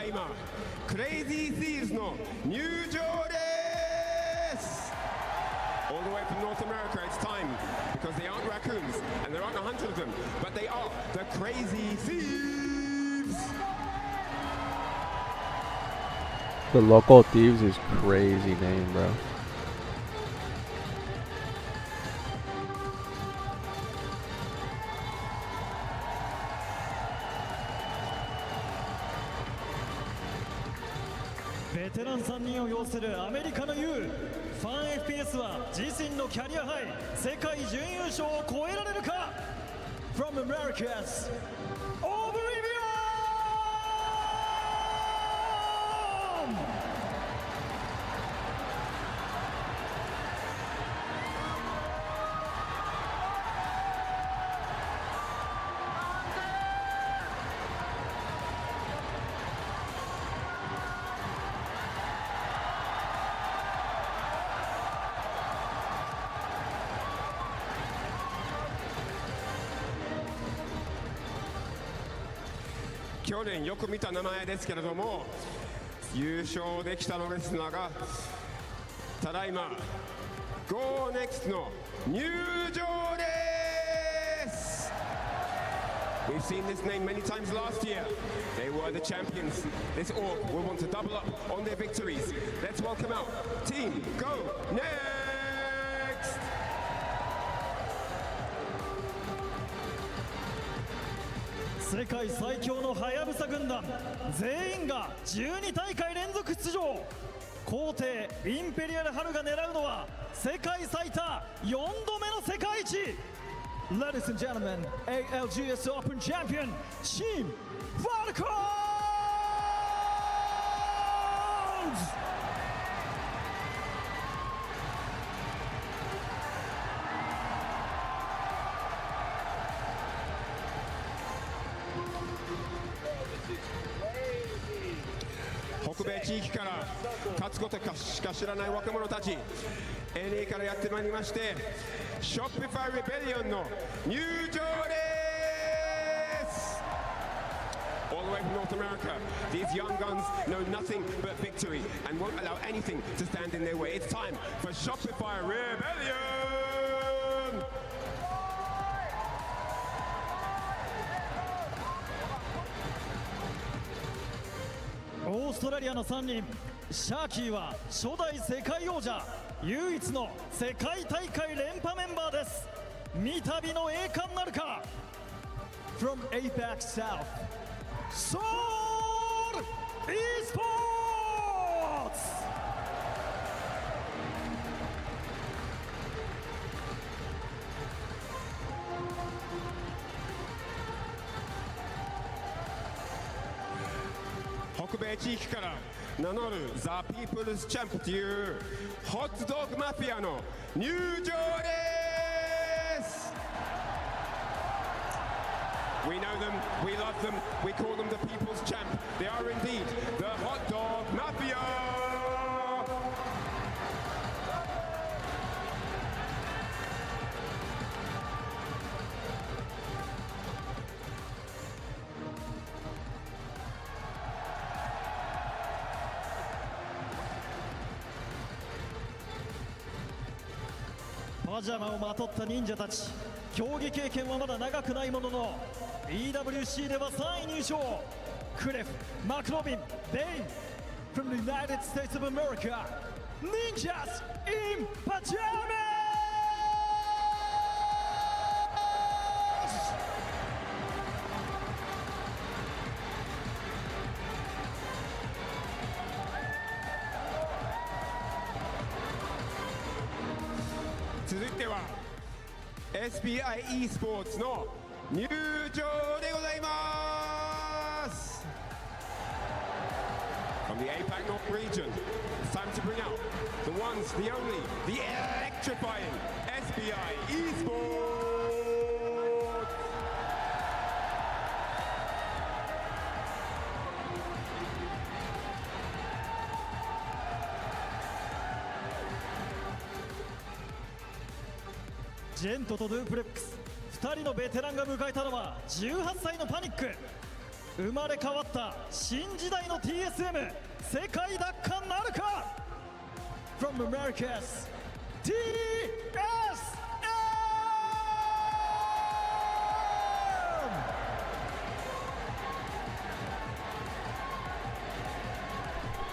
だいまクレイジーシーズの入場です。 All the way from North America, it's time, because they aren't raccoons and there aren't 100 of them, but they are the Crazy Thieves. The Local Thieves is crazy name, bro. Veteran 3人を擁するアメリカの U ファン FPS は自身のキャリアハイ世界準優勝を超えられるか。 From Americas Oblivion。 去年よく見た名前ですけれども、優勝できたのですが、ただいま Go Next の入場です。 We've seen this name many times last year. They were the champions. This org will want to double up on their victories. Let's welcome out Team Go Next. 世界最強のハヤブサ軍団全員が12大会連続出場。皇帝インペリアルハルが狙うのは世界最多4度目の世界一。 Ladies and gentlemen, ALGS Open Champion Team Falcons。 北米地域から勝つことしか知らない若者たち NA からやってまいりまして、Shopify Rebellion の入場です。 All the way from North America, these young guns know nothing but victory and won't allow anything to stand in their way. It's time for Shopify Rebellion. オーストラリアの3人、シャーキーは初代世界王者、唯一の世界大会連覇メンバーです。三度の栄冠なるか。 From APAC South Soul Esports。 北米地域から名乗るザ・ピープルズ・チャンプというホットドッグマフィアの入場です。 We know them, we love them, we call them the people's champ. They are indeed the hot dog mafia. パジャマをまとった忍者たち、競技経験はまだ長くないものの EWC では3位入賞。クレフ、マクロビン、ベイン from the United States of America Ninjas in Pajamas。 続いては SBI e スポーツの入場でございます。 From the APAC North region, it's time to bring out the ones, the only, the electrifying SBI e スポーツ。ジェントとドゥープレックス2人のベテランが迎えたのは18歳のパニック。生まれ変わった新時代の TSM 世界奪還なるか。 From America's TSM。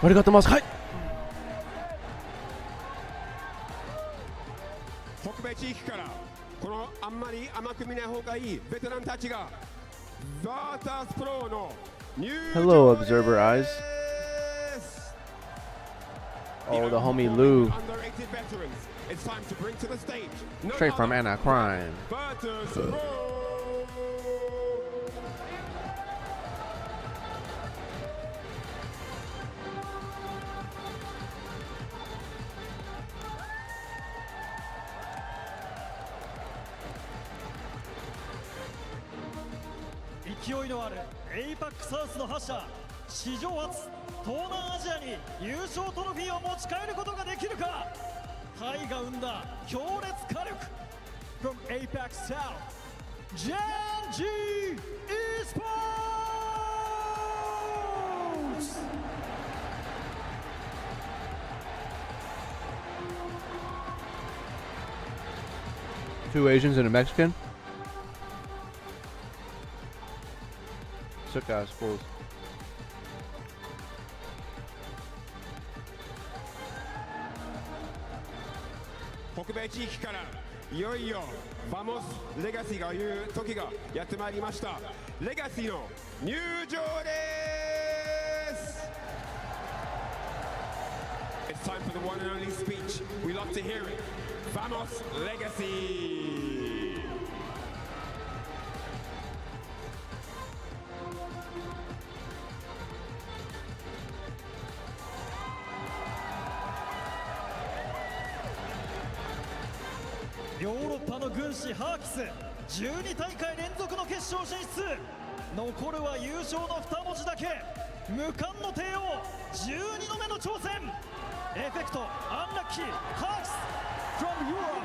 ありがとうございます。はい。北米地域からこのあんまり甘く見ない方がいいベテランたちがバータースプロの入場 Hello, です。 Observer Eyes. Oh, the homie Lou. Under 18 veterans, it's time to bring to the stage none Straight from other Anacrine. Batters Pro. 勢いのあるエイパックサウスの覇者、史上初東南アジアに優勝トロフィーを持ち帰ることができるか。タイが生んだ強烈火力 From APAC South Gen.G Esports。 Two Asians and a Mexican. Sick ass fools. 北米地域からいよいよバモスレガシーが言う時がやってまいりました。レガシーの入場です。 It's time for the one and only speech. We love to hear it. Vamos Legacy. ヨーロッパの軍師ハーキス12大会連続の決勝進出。残るは優勝の2文字だけ。無冠の帝王12度目の挑戦。エフェクトアンラッキーハーキス from Europe。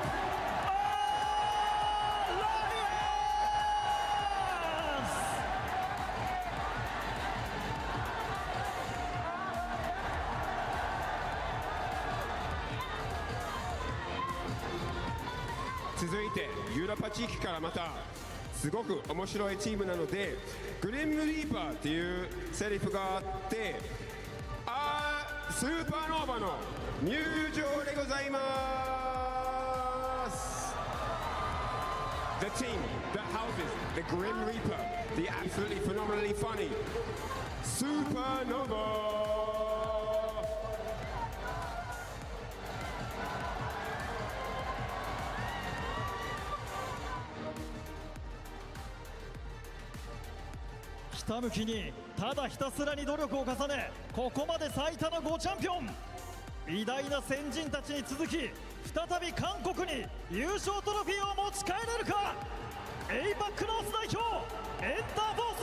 続いてユーロッパ地域からまたすごく面白いチームなので、グリムリーパーっていうセリフがあって、スーパーノーバの入場でございます。 The team that houses the Grim Reaper, the absolutely phenomenally funny Supernova。ひたむきにただひたすらに努力を重ね、ここまで最多の5チャンピオン。偉大な先人たちに続き再び韓国に優勝トロフィーを持ち帰れるか。エイパックノース代表エンターフォース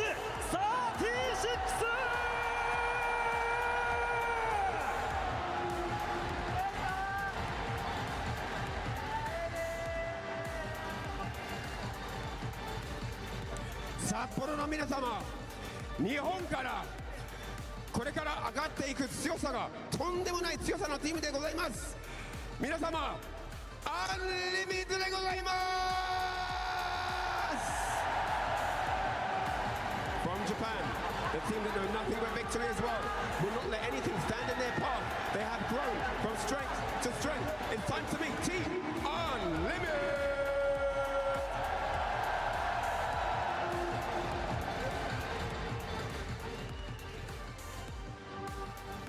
36。札幌の皆様、日本からこれから上がっていく強さがとんでもない強さのチームでございます。皆様アンリミットでございます。 From Japan, the team that know nothing but victory as well will not let anything stand in their path. They have grown from strength to strength. It's time to meet Team Unlimited.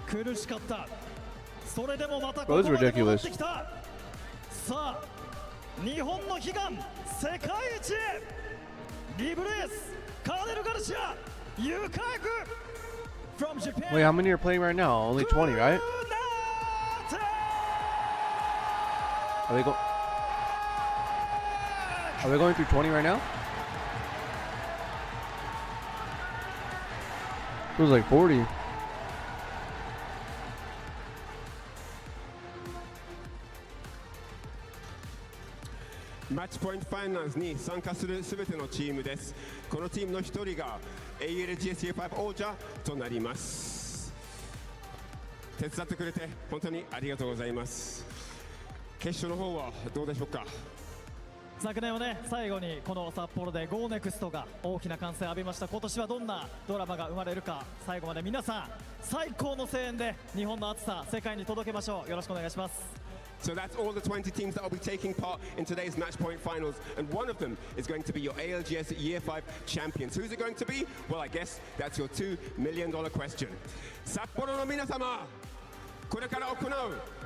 苦しかった。それでもまた Bro, こ this こ is まで戻 ridiculous. ってきた。さあ日本の悲願世界一へ。リブレースカーネル・ガルシアユカク from Japan。 Wait, how many are playing right now? Only 20, right? Are they going through 20 right now? It was like 40. いマッチポイントファイナルズに参加するすべてのチームです。このチームの一人が ALGS Year 5王者となります。手伝ってくれて本当にありがとうございます。決勝の方はどうでしょうか。昨年はね、最後にこの札幌で GO NEXT が大きな歓声を浴びました。今年はどんなドラマが生まれるか、最後まで皆さん最高の声援で日本の熱さ世界に届けましょう。よろしくお願いします。So that's all the 20 teams that will be taking part in today's match point finals, and one of them is going to be your ALGS Year 5 champions. Who's it going to be? Well, I guess that's your $2 million question. 札幌の皆様、これから行う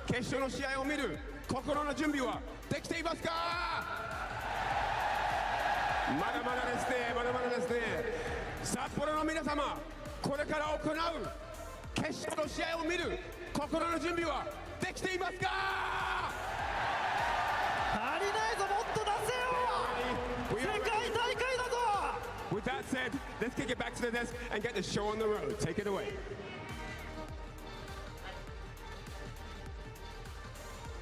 決勝の試合を見る心の準備はできていますか？まだまだですね、まだまだですね。札幌の皆様、これから行う決勝の試合を見る心の準備はできていますか？足りないぞ、もっと出せよ。世界大会だぞ。 With that said, let's kick it back to the desk and get the show on the road. Take it away.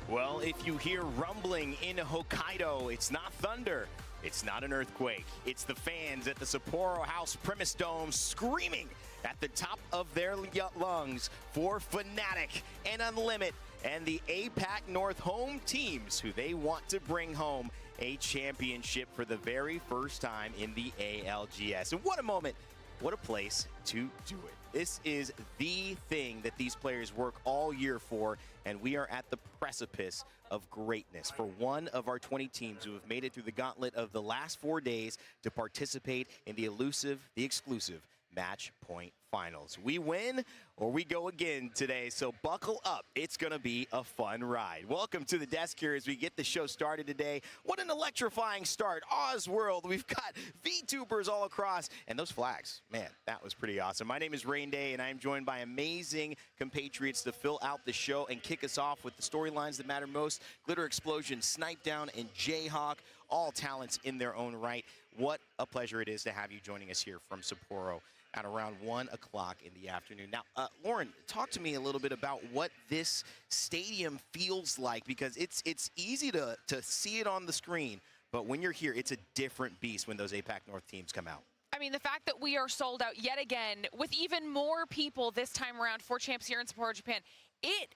Well, if you hear rumbling in Hokkaido, it's not thunder. It's not an earthquake. It's the fans at the Sapporo House Premise Dome screaming at the top of their lungs for Fnatic and Unlimit and the APAC North home teams who they want to bring home a championship for the very first time in the ALGS. And what a moment, what a place to do it. This is the thing that these players work all year for, and we are at the precipice of greatness for one of our 20 teams who have made it through the gauntlet of the last 4 days to participate in the elusive, the exclusive match point finals. We win or we go again today, so buckle up. It's going to be a fun ride. Welcome to the desk here as we get the show started today. What an electrifying start. Oz World, we've got VTubers all across, and those flags, man, that was pretty awesome. My name is Rain Day, and I'm joined by amazing compatriots to fill out the show and kick us off with the storylines that matter most. Glitter Explosion, Snipe Down, and Jayhawk, all talents in their own right. What a pleasure it is to have you joining us here from Sapporo at around 1 o'clock in the afternoon. Now, Lauren, talk to me a little bit about what this stadium feels like, because it's easy to see it on the screen, but when you're here, it's a different beast when those APAC North teams come out. I mean, the fact that we are sold out yet again with even more people this time around for Champs here in Sapporo, Japan, it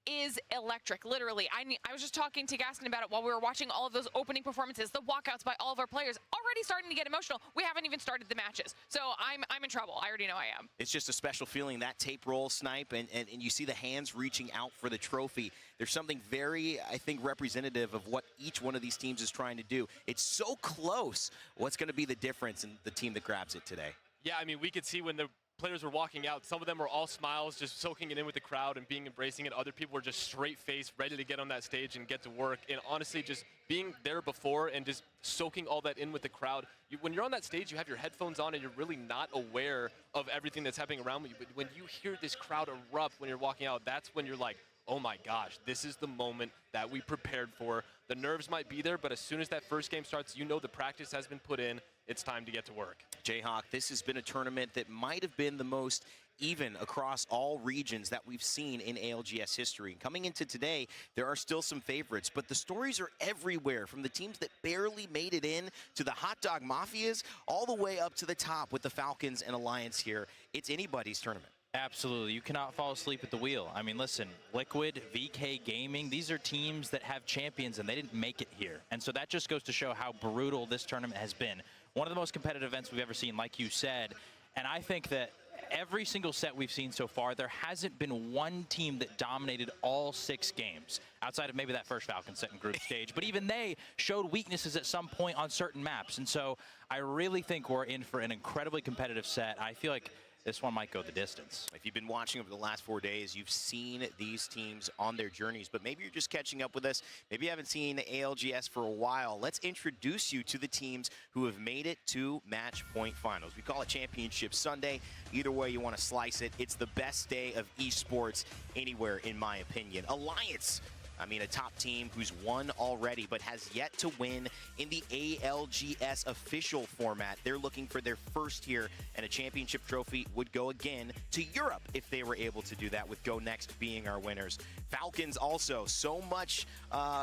is electric, literally. I was just talking to Gaskin about it while we were watching all of those opening performances, the walkouts by all of our players, already starting to get emotional. We haven't even started the matches, so I'm in trouble. I already know I am. It's just a special feeling, that tape roll snipe, and you see the hands reaching out for the trophy. There's something very, I think, representative of what each one of these teams is trying to do. It's so close. What's going to be the difference in the team that grabs it today? Yeah, I mean, we could see when the players were walking out, some of them were all smiles, just soaking it in with the crowd and being embracing it. Other people were just straight faced, ready to get on that stage and get to work. And honestly, just being there before and just soaking all that in with the crowd. When you're on that stage, you have your headphones on and you're really not aware of everything that's happening around you. But when you hear this crowd erupt when you're walking out, that's when you're like, oh my gosh, this is the moment that we prepared for. The nerves might be there, but as soon as that first game starts, you know the practice has been put in. It's time to get to work. Jayhawk, this has been a tournament that might have been the most even across all regions that we've seen in ALGS history. Coming into today, there are still some favorites, but the stories are everywhere, from the teams that barely made it in to the hot dog mafias, all the way up to the top with the Falcons and Alliance here. It's anybody's tournament. Absolutely. You cannot fall asleep at the wheel. I mean, listen, Liquid, VK Gaming, these are teams that have champions and they didn't make it here. And so that just goes to show how brutal this tournament has been. One of the most competitive events we've ever seen, like you said. And I think that every single set we've seen so far, there hasn't been one team that dominated all 6 games, outside of maybe that first Falcon set in group stage. But even they showed weaknesses at some point on certain maps. And so I really think we're in for an incredibly competitive set. I feel like this one might go the distance. If you've been watching over the last 4 days, you've seen these teams on their journeys, but maybe you're just catching up with us. Maybe you haven't seen ALGS for a while. Let's introduce you to the teams who have made it to match point finals. We call it Championship Sunday. Either way you want to slice it, it's the best day of esports anywhere, in my opinion. Alliance I mean, a top team who's won already but has yet to win in the ALGS official format. They're looking for their first here, and a championship trophy would go again to Europe if they were able to do that, with Go Next being our winners. Falcons also, so much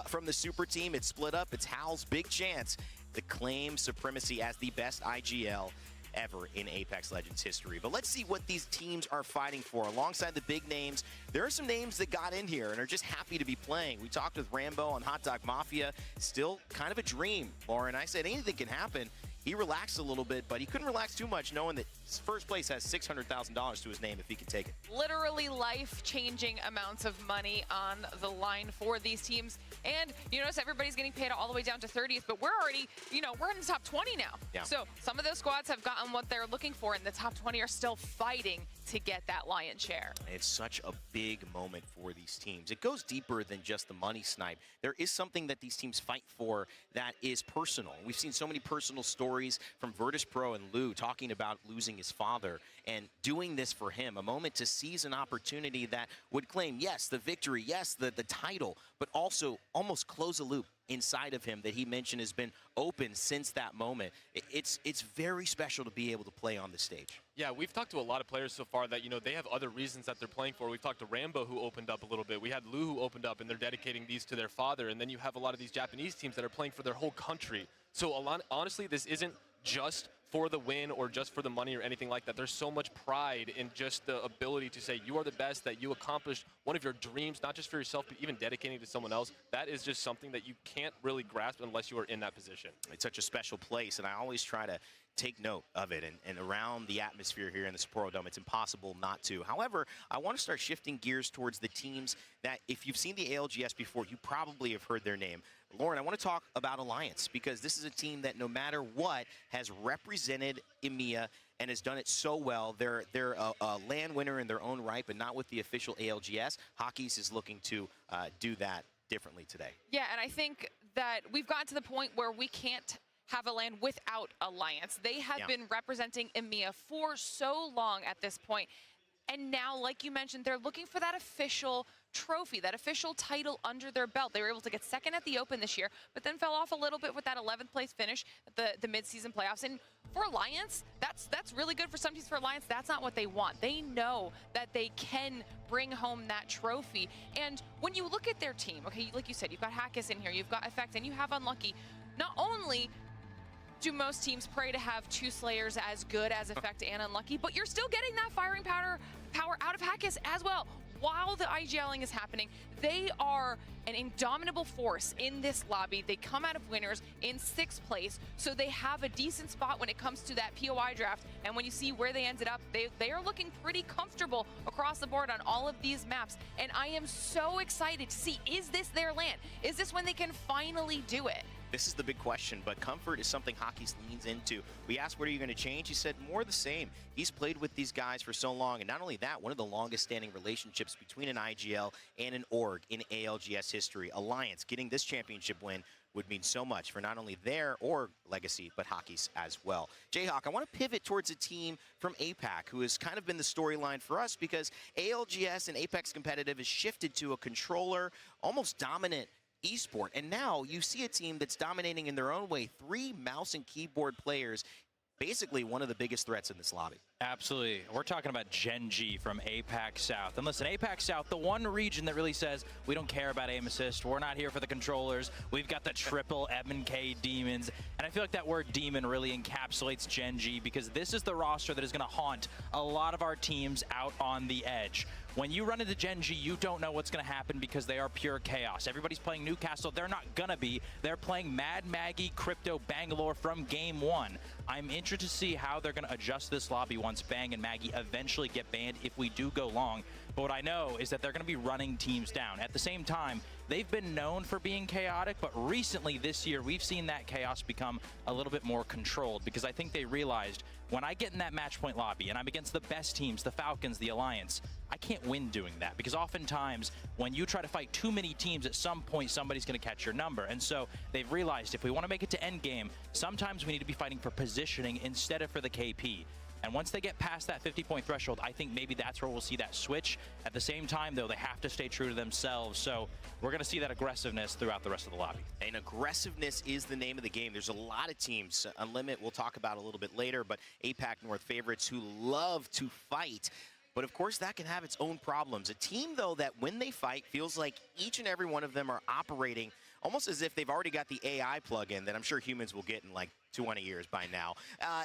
from the super team. It's split up. It's Hal's big chance to claim supremacy as the best IGL ever in Apex Legends history. But let's see what these teams are fighting for. Alongside the big names, there are some names that got in here and are just happy to be playing. We talked with Rambo on Hot Dog Mafia. Still kind of a dream, Lauren. I said anything can happen. He relaxed a little bit, but he couldn't relax too much knowing that first place has $600,000 to his name if he can take it. Literally life-changing amounts of money on the line for these teams. And you notice everybody's getting paid all the way down to 30th, but we're already, we're in the top 20 now. Yeah. So some of those squads have gotten what they're looking for, and the top 20 are still fighting to get that lion's share. It's such a big moment for these teams. It goes deeper than just the money snipe. There is something that these teams fight for that is personal. We've seen so many personal stories from Virtus Pro and Lou talking about losing his father and doing this for him, a moment to seize an opportunity that would claim, yes, the victory, yes, the title, but also almost close a loop inside of him that he mentioned has been open since that moment. It's very special to be able to play on the stage. Yeah, we've talked to a lot of players so far that, they have other reasons that they're playing for. We've talked to Rambo, who opened up a little bit. We had Lou, who opened up, and they're dedicating these to their father. And then you have a lot of these Japanese teams that are playing for their whole country. So honestly, this isn't just for the win or just for the money or anything like that. There's so much pride in just the ability to say you are the best, that you accomplished one of your dreams, not just for yourself, but even dedicating to someone else. That is just something that you can't really grasp unless you are in that position. It's such a special place, and I always try to take note of it, and around the atmosphere here in the Sapporo Dome, it's impossible not to. However, I want to start shifting gears towards the teams that, if you've seen the ALGS before, you probably have heard their name. Lauren, I want to talk about Alliance, because this is a team that no matter what has represented EMEA and has done it so well. They're a LAN winner in their own right, but not with the official ALGS. Hockey's is looking to do that differently today. Yeah, and I think that we've gotten to the point where we can't have a LAN without Alliance. They have been representing EMEA for so long at this point. And now, like you mentioned, they're looking for that official trophy, that official title under their belt. They were able to get second at the Open this year, but then fell off a little bit with that 11th place finish at the mid-season playoffs. And for Alliance, that's really good for some teams. For Alliance, that's not what they want. They know that they can bring home that trophy. And when you look at their team, okay, like you said, you've got Hackis in here, you've got Effect, and you have Unlucky. Not only do most teams pray to have two Slayers as good as Effect and Unlucky, but you're still getting that firing power out of Hackis as well. While the IGLing is happening, they are an indomitable force in this lobby. They come out of winners in 6th place, so they have a decent spot when it comes to that POI draft. And when you see where they ended up, they are looking pretty comfortable across the board on all of these maps. And I am so excited to see, is this their LAN? Is this when they can finally do it? This is the big question, but comfort is something Hockey leans into. We asked, what are you going to change? He said, more the same. He's played with these guys for so long, and not only that, one of the longest standing relationships between an IGL and an org in ALGS history. Alliance getting this championship win would mean so much for not only their org legacy, but Hockey's as well. Jayhawk, I want to pivot towards a team from APAC who has kind of been the storyline for us, because ALGS and Apex Competitive has shifted to a controller, almost dominant esport, and now you see a team that's dominating in their own way. 3 mouse and keyboard players, basically one of the biggest threats in this lobby. Absolutely. We're talking about Gen G from APAC South. And listen, APAC South, the one region that really says, we don't care about aim assist, we're not here for the controllers, we've got the triple M&K demons. And I feel like that word demon really encapsulates Gen G, because this is the roster that is going to haunt a lot of our teams out on the edge. When you run into Gen G, you don't know what's going to happen, because they are pure chaos. Everybody's playing Newcastle. They're not going to be. They're playing Mad Maggie, Crypto, Bangalore from game 1. I'm interested to see how they're going to adjust this lobby once Bang and Maggie eventually get banned, if we do go long. But what I know is that they're going to be running teams down. At the same time, they've been known for being chaotic, but recently this year, we've seen that chaos become a little bit more controlled, because I think they realized, when I get in that match point lobby and I'm against the best teams, the Falcons, the Alliance, I can't win doing that, because oftentimes when you try to fight too many teams, at some point somebody's going to catch your number. And so they've realized, if we want to make it to endgame, sometimes we need to be fighting for positioning instead of for the KP. And once they get past that 50-point threshold, I think maybe that's where we'll see that switch. At the same time, though, they have to stay true to themselves. So we're going to see that aggressiveness throughout the rest of the lobby. And aggressiveness is the name of the game. There's a lot of teams, Unlimit we'll talk about a little bit later, but APAC North favorites who love to fight. But of course, that can have its own problems. A team, though, that when they fight feels like each and every one of them are operating almost as if they've already got the AI plug-in that I'm sure humans will get in like 20 years by now.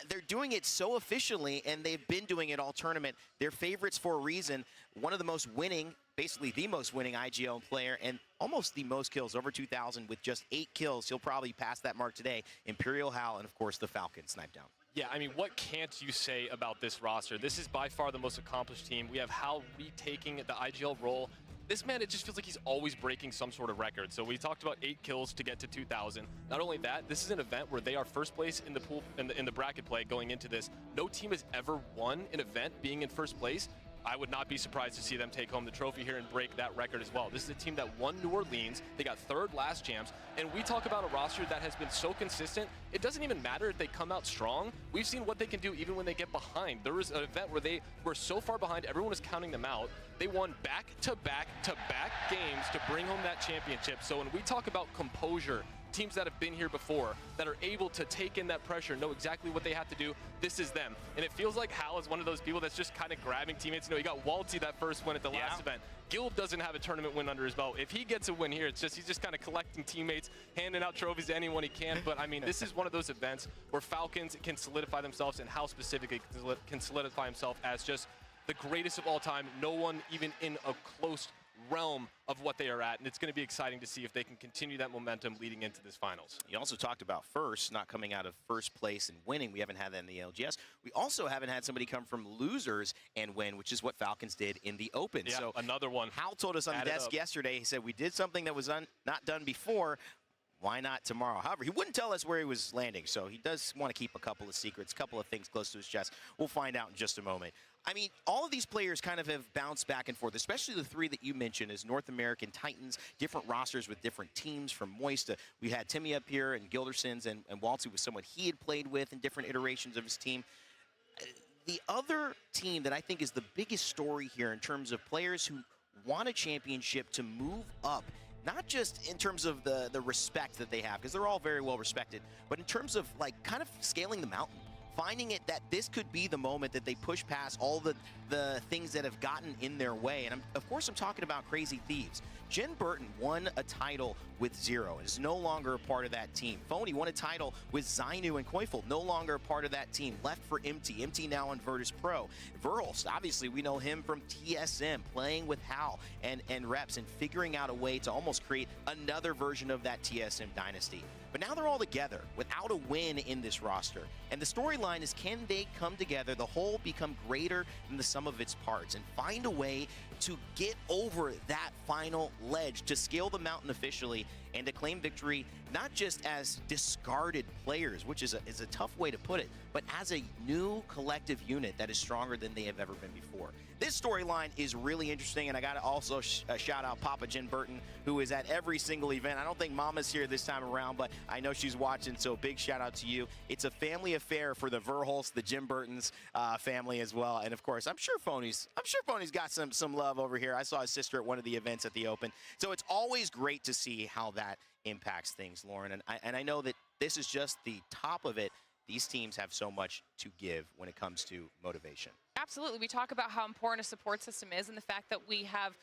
They're doing it so efficiently, and they've been doing it all tournament. They're favorites for a reason. One of the most winning, basically the most winning IGL player, and almost the most kills, over 2,000 with just 8 kills. He'll probably pass that mark today. Imperial Hal, and of course the Falcon sniped down. Yeah, I mean, what can't you say about this roster? This is by far the most accomplished team. We have Hal retaking the IGL role. This man, it just feels like he's always breaking some sort of record. So we talked about 8 kills to get to 2,000. Not only that, this is an event where they are first place in the pool, in the bracket play going into this. No team has ever won an event being in first place. I would not be surprised to see them take home the trophy here and break that record as well. This is a team that won New Orleans. They got 3rd last champs. And we talk about a roster that has been so consistent. It doesn't even matter if they come out strong. We've seen what they can do even when they get behind. There was an event where they were so far behind, everyone was counting them out. They won back-to-back-to-back games to bring home that championship. So when we talk about composure, teams that have been here before, that are able to take in that pressure, know exactly what they have to do, this is them. And it feels like Hal is one of those people that's just kind of grabbing teammates. You know, he got Walty that first win at the last event. Gilb doesn't have a tournament win under his belt. If he gets a win here, it's just he's just kind of collecting teammates, handing out trophies to anyone he can. But I mean, this is one of those events where Falcons can solidify themselves, and Hal specifically can solidify himself as just the greatest of all time. No one even in a close realm of what they are at, and it's going to be exciting to see if they can continue that momentum leading into this finals. You also talked about first, not coming out of first place and winning. We haven't had that in the ALGS. We also haven't had somebody come from losers and win, which is what Falcons did in the Open. Yeah, so another one. Hal told us on the desk yesterday, he said, we did something that was not done before. Why not tomorrow? However, he wouldn't tell us where he was landing, so he does want to keep a couple of secrets, a couple of things close to his chest. We'll find out in just a moment. I mean, all of these players kind of have bounced back and forth, especially the 3 that you mentioned as North American Titans, different rosters with different teams from Moist. We had Timmy up here and Gildersons, and Walty was someone he had played with in different iterations of his team. The other team that I think is the biggest story here in terms of players who want a championship to move up, not just in terms of the respect that they have, because they're all very well respected, but in terms of like kind of scaling the mountain, finding it that this could be the moment that they push past all the things that have gotten in their way. And of course I'm talking about Crazy Thieves. Jen Burton won a title with Zero and is no longer a part of that team. Phony won a title with Zainu and Koifel, no longer a part of that team. Left for Empty. Empty now on Virtus Pro. Verhulst, obviously we know him from TSM, playing with Hal and Reps and figuring out a way to almost create another version of that TSM dynasty. But now they're all together without a win in this roster. And the storyline is, can they come together, the whole become greater than the sum of its parts, and find a way to get over that final ledge, to scale the mountain officially, and to claim victory, not just as discarded players, which is a tough way to put it, but as a new collective unit that is stronger than they have ever been before. This storyline is really interesting, and I got to also shout out Papa Jen Burton, who is at every single event. I don't think Mama's here this time around, but I know she's watching, so big shout out to you. It's a family affair for the Verhulst, the Jim Burtons family as well, and of course, I'm sure Phony's got some love over here. I saw his sister at one of the events at the Open, so it's always great to see how that impacts things, Lauren. And I know that this is just the top of it. These teams have so much to give when it comes to motivation. Absolutely. We talk about how important a support system is, and the fact that we have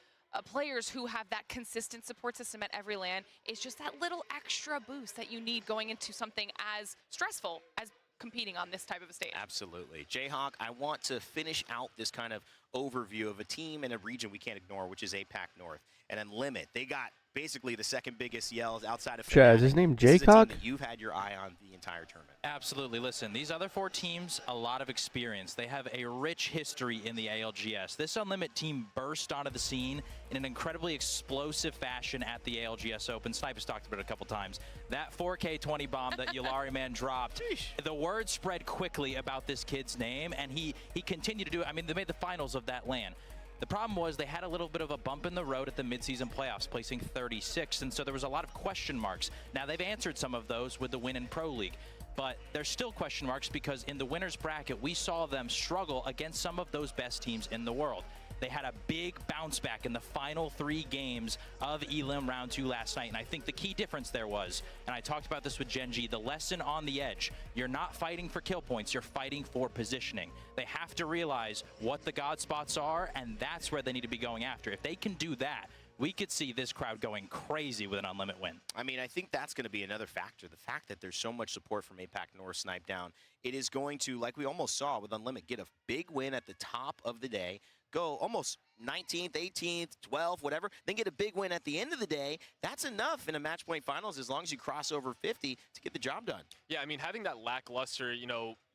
players who have that consistent support system at every LAN is just that little extra boost that you need going into something as stressful as competing on this type of a stage. Absolutely. Jayhawk, I want to finish out this kind of overview of a team in a region we can't ignore, which is APAC North. And then Limit, they got basically the second biggest yells outside of Chad, is his name Jayhawk? You've had your eye on the entire tournament. Absolutely. Listen, these other 4 teams, a lot of experience. They have a rich history in the ALGS. This Unlimit team burst onto the scene in an incredibly explosive fashion at the ALGS Open. Sniper's talked about it a couple times. That 4K20 bomb that Yulari man dropped, the word spread quickly about this kid's name, and he continued to do it. I mean, they made the finals of that LAN. The problem was they had a little bit of a bump in the road at the midseason playoffs, placing 36th, and so there was a lot of question marks. Now they've answered some of those with the win in Pro League. but there's still question marks because in the winner's bracket, we saw them struggle against some of those best teams in the world. They had a big bounce back in the final 3 games of Elim Round 2 last night. And I think the key difference there was, and I talked about this with Genji, the lesson on the edge. You're not fighting for kill points, you're fighting for positioning. They have to realize what the God spots are, and that's where they need to be going after. If they can do that, we could see this crowd going crazy with an Unlimit win. I mean, I think that's going to be another factor. The fact that there's so much support from APAC North Snipe Down. It is going to, like we almost saw with Unlimit, get a big win at the top of the day, go almost 19th, 18th, 12th, whatever, then get a big win at the end of the day. That's enough in a match point finals as long as you cross over 50 to get the job done. Yeah, I mean, having that lackluster,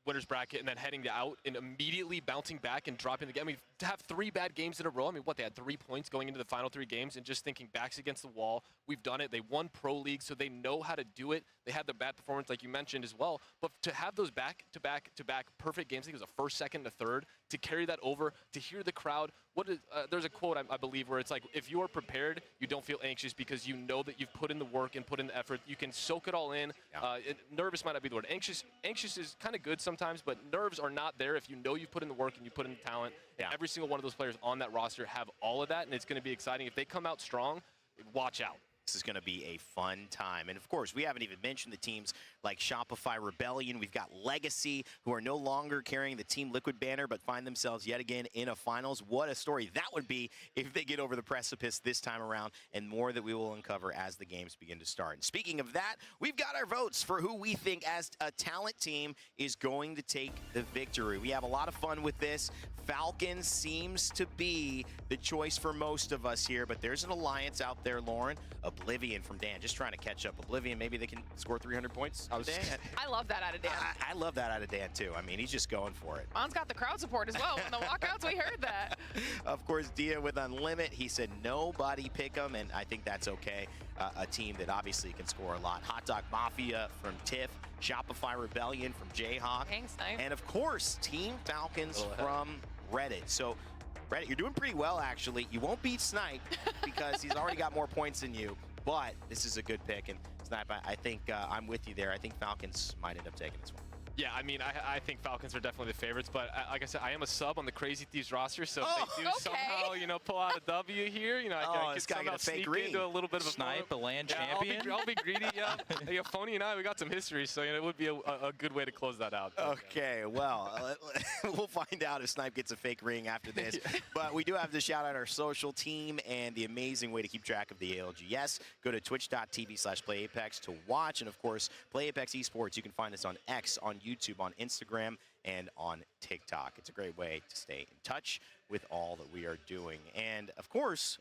winner's bracket and then heading out and immediately bouncing back and dropping the game. I mean, to have 3 bad games in a row, I mean, what, they had 3 points going into the final 3 games and just thinking backs against the wall. We've done it. They won Pro League, so they know how to do it. They had the bad performance, like you mentioned as well. But to have those back-to-back perfect games, I think it was a first, second, and a third, to carry that over, to hear the crowd. There's a quote, I believe, where it's like, if you are prepared, you don't feel anxious because you know that you've put in the work and put in the effort. You can soak it all in. Yeah. Nervous might not be the word. Anxious is kind of good sometimes, but nerves are not there if you know you've put in the work and you put in the talent. Yeah. And every single one of those players on that roster have all of that, and it's going to be exciting. If they come out strong, watch out. This is going to be a fun time. And, of course, we haven't even mentioned the teams like Shopify Rebellion. We've got Legacy, who are no longer carrying the Team Liquid banner but find themselves yet again in a finals. What a story that would be if they get over the precipice this time around, and more that we will uncover as the games begin to start. And speaking of that, we've got our votes for who we think as a talent team is going to take the victory. We have a lot of fun with this. Falcons seems to be the choice for most of us here, but there's an alliance out there, Lauren. Oblivion from Dan, just trying to catch up. Oblivion, maybe they can score 300 points. I love that out of Dan. I love that out of Dan, too. I mean, he's just going for it. Mon's got the crowd support as well. In the walkouts, we heard that. Of course, Dia with Unlimit, he said nobody pick him, and I think that's okay. A team that obviously can score a lot. Hot Dog Mafia from Tiff, Shopify Rebellion from Jayhawk, Thanks, Snipe. and of course, Team Falcons from Reddit. So, Reddit, you're doing pretty well, actually. You won't beat Snipe because he's already got more points than you, but this is a good pick. And Snipe, I think I'm with you there. I think Falcons might end up taking this one. Yeah, I mean, I think Falcons are definitely the favorites, but like I said, I am a sub on the Crazy Thieves roster, so if they do somehow, pull out a W here, I could somehow sneak into a little bit of a Snipe, a land champion. I'll be greedy. Yeah, Phony and I, we got some history, so it would be a good way to close that out. Okay, well, we'll find out if Snipe gets a fake ring after this. But we do have to shout out our social team and the amazing way to keep track of the ALGS. Go to twitch.tv/PlayApex to watch, and of course, Play Apex Esports. You can find us on X, on YouTube, on Instagram, and on TikTok. It's a great way to stay in touch with all that we are doing. And of course,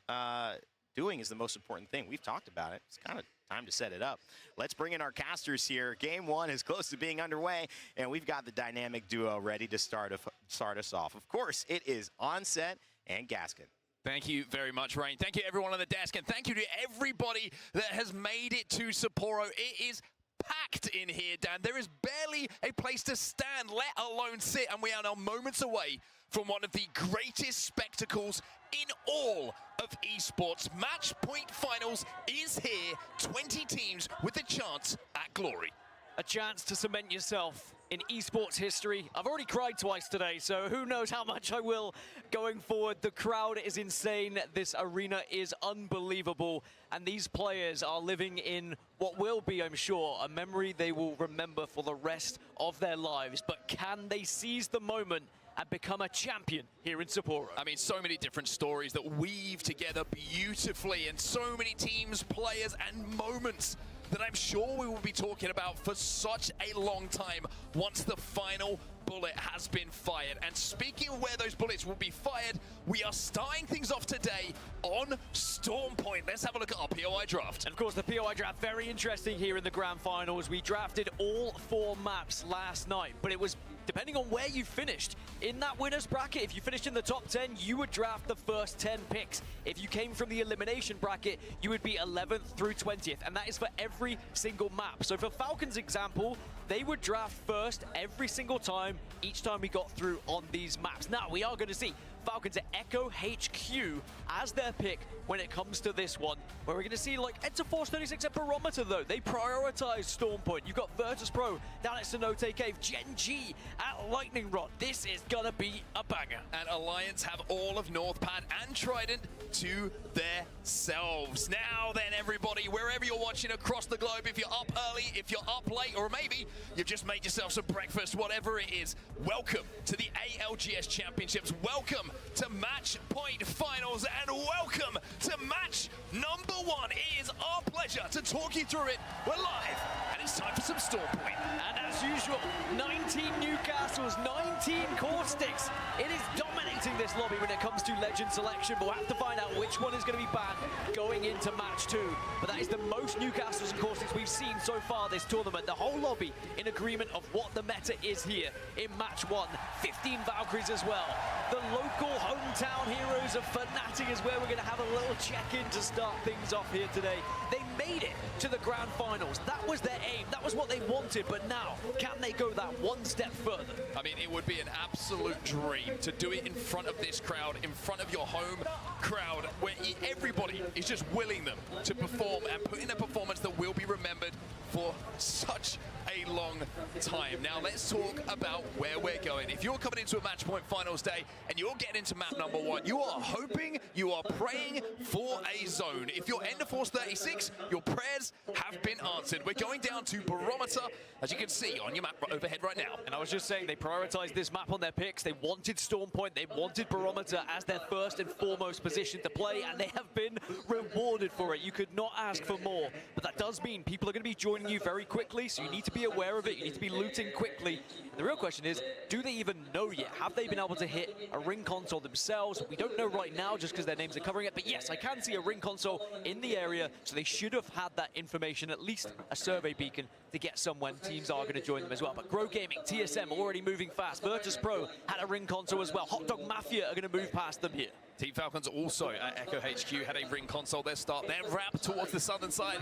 doing is the most important thing. We've talked about it. It's kind of time to set it up. Let's bring in our casters here. Game 1 is close to being underway, and we've got the dynamic duo ready to start us off. Of course, it is Onset and Gaskin. Thank you very much, Rain. Thank you, everyone on the desk, and thank you to everybody that has made it to Sapporo. It is packed in here, Dan. There is barely a place to stand, let alone sit, and we are now moments away from one of the greatest spectacles in all of esports. Match Point Finals is here. 20 teams with a chance at glory. A chance to cement yourself in esports history. I've already cried twice today, so who knows how much I will going forward. The crowd is insane. This arena is unbelievable. And these players are living in what will be, I'm sure, a memory they will remember for the rest of their lives. But can they seize the moment and become a champion here in Sapporo? I mean, so many different stories that weave together beautifully, and so many teams, players, and moments that I'm sure we will be talking about for such a long time once the final bullet has been fired. And speaking of where those bullets will be fired, we are starting things off today on Storm Point. Let's have a look at our POI draft. And of course, the POI draft, very interesting here in the grand finals. We drafted all 4 maps last night, but it was depending on where you finished in that winner's bracket. If you finished in the top 10, you would draft the first 10 picks. If you came from the elimination bracket, you would be 11th through 20th, and that is for every single map. So for Falcons' example, they would draft first every single time, each time we got through on these maps. Now, we are going to see Falcons at Echo HQ as their pick when it comes to this one. Where we're going to see like Enterforce 36 at Barometer though. They prioritize Storm Point. You've got Virtus Pro down at Cenote Cave. Gen G at Lightning Rod. This is going to be a banger. And Alliance have all of Northpad and Trident to themselves. Now then, everybody, wherever you're watching across the globe, if you're up early, if you're up late, or maybe you've just made yourself some breakfast, whatever it is, welcome to the ALGS Championships. Welcome to Match Point Finals, and welcome to match number 1. It is our pleasure to talk you through it. We're live, and it's time for some Storm Point. And as usual, 19 Newcastles, 19 Caustics. It is dominating this lobby when it comes to legend selection, but we'll have to find out which one is going to be banned going into match 2. But that is the most Newcastles and Caustics we've seen so far this tournament. The whole lobby in agreement of what the meta is here in match 1. 15 Valkyries as well. The local hometown heroes of Fnatic is where we're going to have a little check-in to start things off here today. They made it to the grand finals. That was their aim. That was what they wanted. But now, can they go that one step further? I mean, it would be an absolute dream to do it in front of this crowd, in front of your home crowd, where everybody is just willing them to perform and put in a performance that will be remembered for such a long time. Now let's talk about where we're going. If you're coming into a match point finals day and you're getting into map number 1, you are hoping, you are praying for a zone. If you're Enderforce 36, your prayers have been answered. We're going down to Barometer, as you can see on your map overhead right now. And I was just saying, they prioritized this map on their picks. They wanted Storm Point, they wanted Barometer as their first and foremost position to play, and they have been rewarded for it. You could not ask for more, but that does mean people are going to be joining you very quickly, so you need to be aware of it. You need to be looting quickly. The real question is, do they even know yet? Have they been able to hit a ring console themselves? We don't know right now just because their names are covering it, but yes, I can see a ring console in the area, so they should have had that information, at least a survey beacon, to get some when teams are going to join them as well. But Grow Gaming, TSM already moving fast. Virtus Pro had a ring console as well. Hot Dog Mafia are going to move past them here. Team Falcons also at Echo HQ had a ring console. Their start, their wrap towards the southern side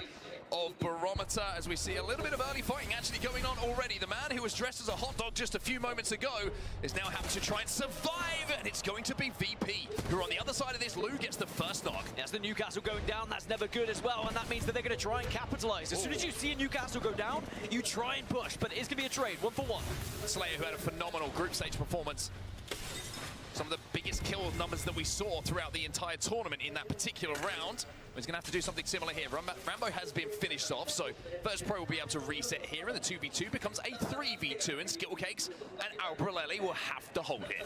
of Barometer, as we see a little bit of early fighting actually going on already. The man who was dressed as a hot dog just a few moments ago is now having to try and survive, and it's going to be VP, who are on the other side of this. Lou gets the first knock. That's the Newcastle going down. That's never good as well, and that means that they're going to try and capitalize. As soon as you see a Newcastle go down, you try and push, but it's going to be a trade, 1-for-1. Slayer, who had a phenomenal group stage performance. Some of the biggest kill numbers that we saw throughout the entire tournament in that particular round. He's going to have to do something similar here. Rambo has been finished off, so First Pro will be able to reset here, and the 2v2 becomes a 3v2, and Skittlecakes and Albrelelli will have to hold it.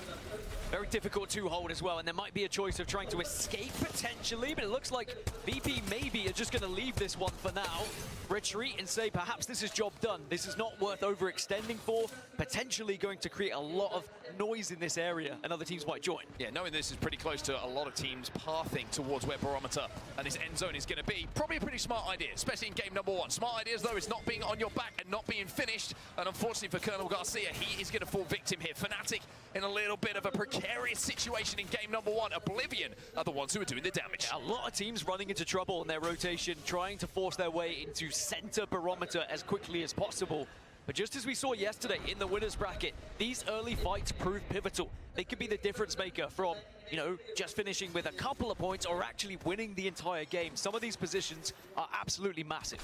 Very difficult to hold as well, and there might be a choice of trying to escape potentially, but it looks like VP maybe are just going to leave this one for now. Retreat and say perhaps this is job done. This is not worth overextending for, potentially going to create a lot of noise in this area, and other teams might join. Yeah, knowing this is pretty close to a lot of teams pathing towards where Barometer and this end zone is going to be, probably a pretty smart idea, especially in game number 1. Smart ideas, though, is not being on your back and not being finished, and unfortunately for Colonel Garcia, he is going to fall victim here. Fnatic in a little bit of a precarious situation in game number 1. Oblivion are the ones who are doing the damage. A lot of teams running into trouble in their rotation, trying to force their way into center Barometer as quickly as possible. But just as we saw yesterday in the winners bracket, these early fights prove pivotal. They could be the difference maker from, you know, just finishing with a couple of points or actually winning the entire game. Some of these positions are absolutely massive.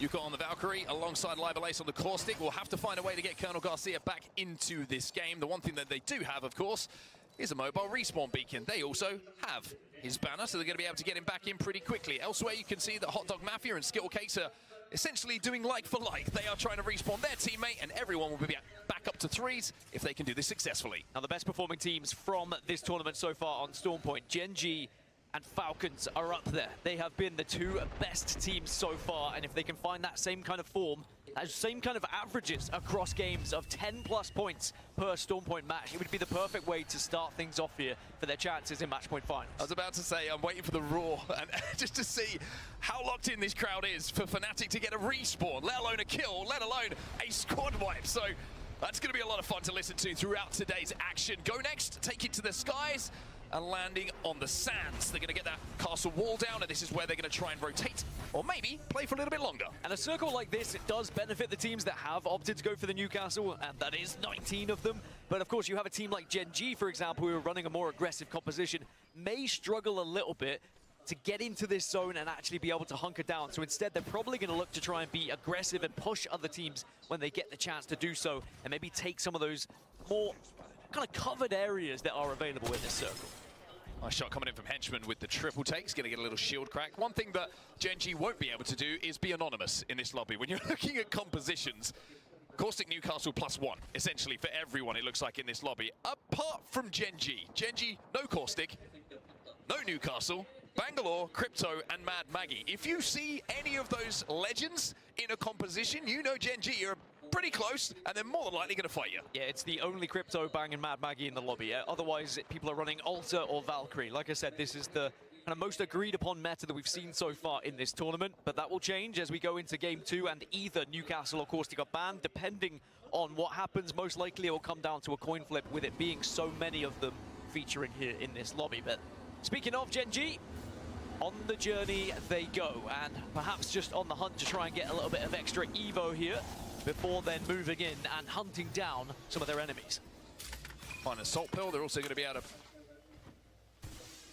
Yuka on the Valkyrie alongside Livelace on the Caustic. We'll have to find a way to get Colonel Garcia back into this game. The one thing that they do have, of course, is a mobile respawn beacon. They also have his banner, so they're going to be able to get him back in pretty quickly. Elsewhere, you can see that Hot Dog Mafia and Skittlecakes are essentially doing like for like. They are trying to respawn their teammate, and everyone will be back up to 3s if they can do this successfully. Now, the best performing teams from this tournament so far on Storm Point, Gen G and Falcons are up there. They have been the 2 best teams so far, and if they can find that same kind of form, that same kind of averages across games of 10+ points per Storm Point match, it would be the perfect way to start things off here for their chances in match point finals. I was about to say, I'm waiting for the roar and just to see how locked in this crowd is for Fnatic to get a respawn, let alone a kill, let alone a squad wipe. So that's going to be a lot of fun to listen to throughout today's action. Go next, take it to the skies. and landing on the sands. They're going to get that castle wall down, and this is where they're going to try and rotate, or maybe play for a little bit longer. And a circle like this, it does benefit the teams that have opted to go for the Newcastle, and that is 19 of them. But of course, you have a team like Gen G, for example, who are running a more aggressive composition, may struggle a little bit to get into this zone and actually be able to hunker down. So instead, they're probably going to look to try and be aggressive and push other teams when they get the chance to do so, and maybe take some of those more kind of covered areas that are available in this circle. Nice shot coming in from Henchman with the triple takes, going to get a little shield crack. One thing that Gen G won't be able to do is be anonymous in this lobby. When you're looking at compositions, Caustic Newcastle +1, essentially for everyone it looks like in this lobby, apart from Gen G. Gen G, no Caustic, no Newcastle, Bangalore, Crypto, and Mad Maggie. If you see any of those legends in a composition, you know Gen G are pretty close, and they're more than likely going to fight you. Yeah, it's the only Crypto, Bang, and Mad Maggie in the lobby. Otherwise, people are running Alter or Valkyrie. Like I said, this is the kind of most agreed upon meta that we've seen so far in this tournament, but that will change as we go into Game 2, and either Newcastle or Caustic are banned, depending on what happens. Most likely it will come down to a coin flip, with it being so many of them featuring here in this lobby. But speaking of Gen G, on the journey they go, and perhaps just on the hunt to try and get a little bit of extra Evo here before then moving in and hunting down some of their enemies. On a salt pill, they're also going to be able to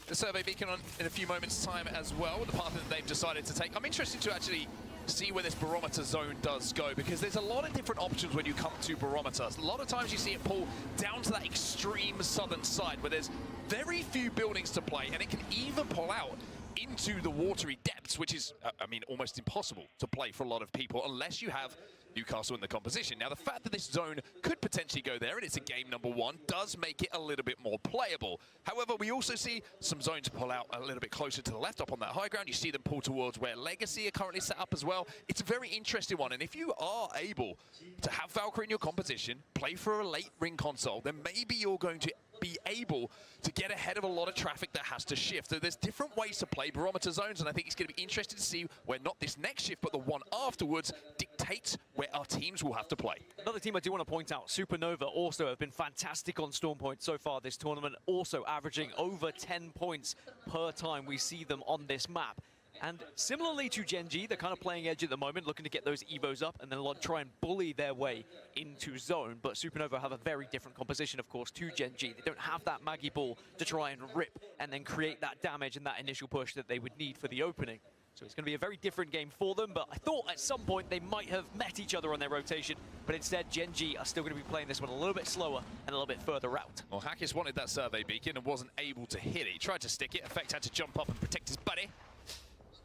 the survey beacon on in a few moments' time as well, the path that they've decided to take. I'm interested to actually see where this barometer zone does go, because there's a lot of different options when you come to barometers. A lot of times you see it pull down to that extreme southern side where there's very few buildings to play, and it can even pull out into the watery depths, which is, I mean, almost impossible to play for a lot of people unless you have Newcastle in the composition. Now, the fact that this zone could potentially go there, and it's a game #1, does make it a little bit more playable. However, we also see some zones pull out a little bit closer to the left, up on that high ground. You see them pull towards where Legacy are currently set up as well. It's a very interesting one, and if you are able to have Valkyrie in your composition, play for a late ring console, then maybe you're going to be able to get ahead of a lot of traffic that has to shift. So there's different ways to play barometer zones, and I think it's going to be interesting to see where not this next shift, but the one afterwards dictates where our teams will have to play. Another team I do want to point out, Supernova, also have been fantastic on Storm Point so far this tournament, also averaging over 10 points per time we see them on this map. And similarly to Gen G, they're kind of playing edge at the moment, looking to get those Evos up and then try and bully their way into zone. But Supernova have a very different composition, of course, to Gen G. They don't have that Maggie Ball to try and rip and then create that damage and that initial push that they would need for the opening. So it's going to be a very different game for them, but I thought at some point they might have met each other on their rotation, but instead Gen G are still going to be playing this one a little bit slower and a little bit further out. Well, Hackis wanted that survey beacon and wasn't able to hit it. He tried to stick it. Effect had to jump up and protect his buddy.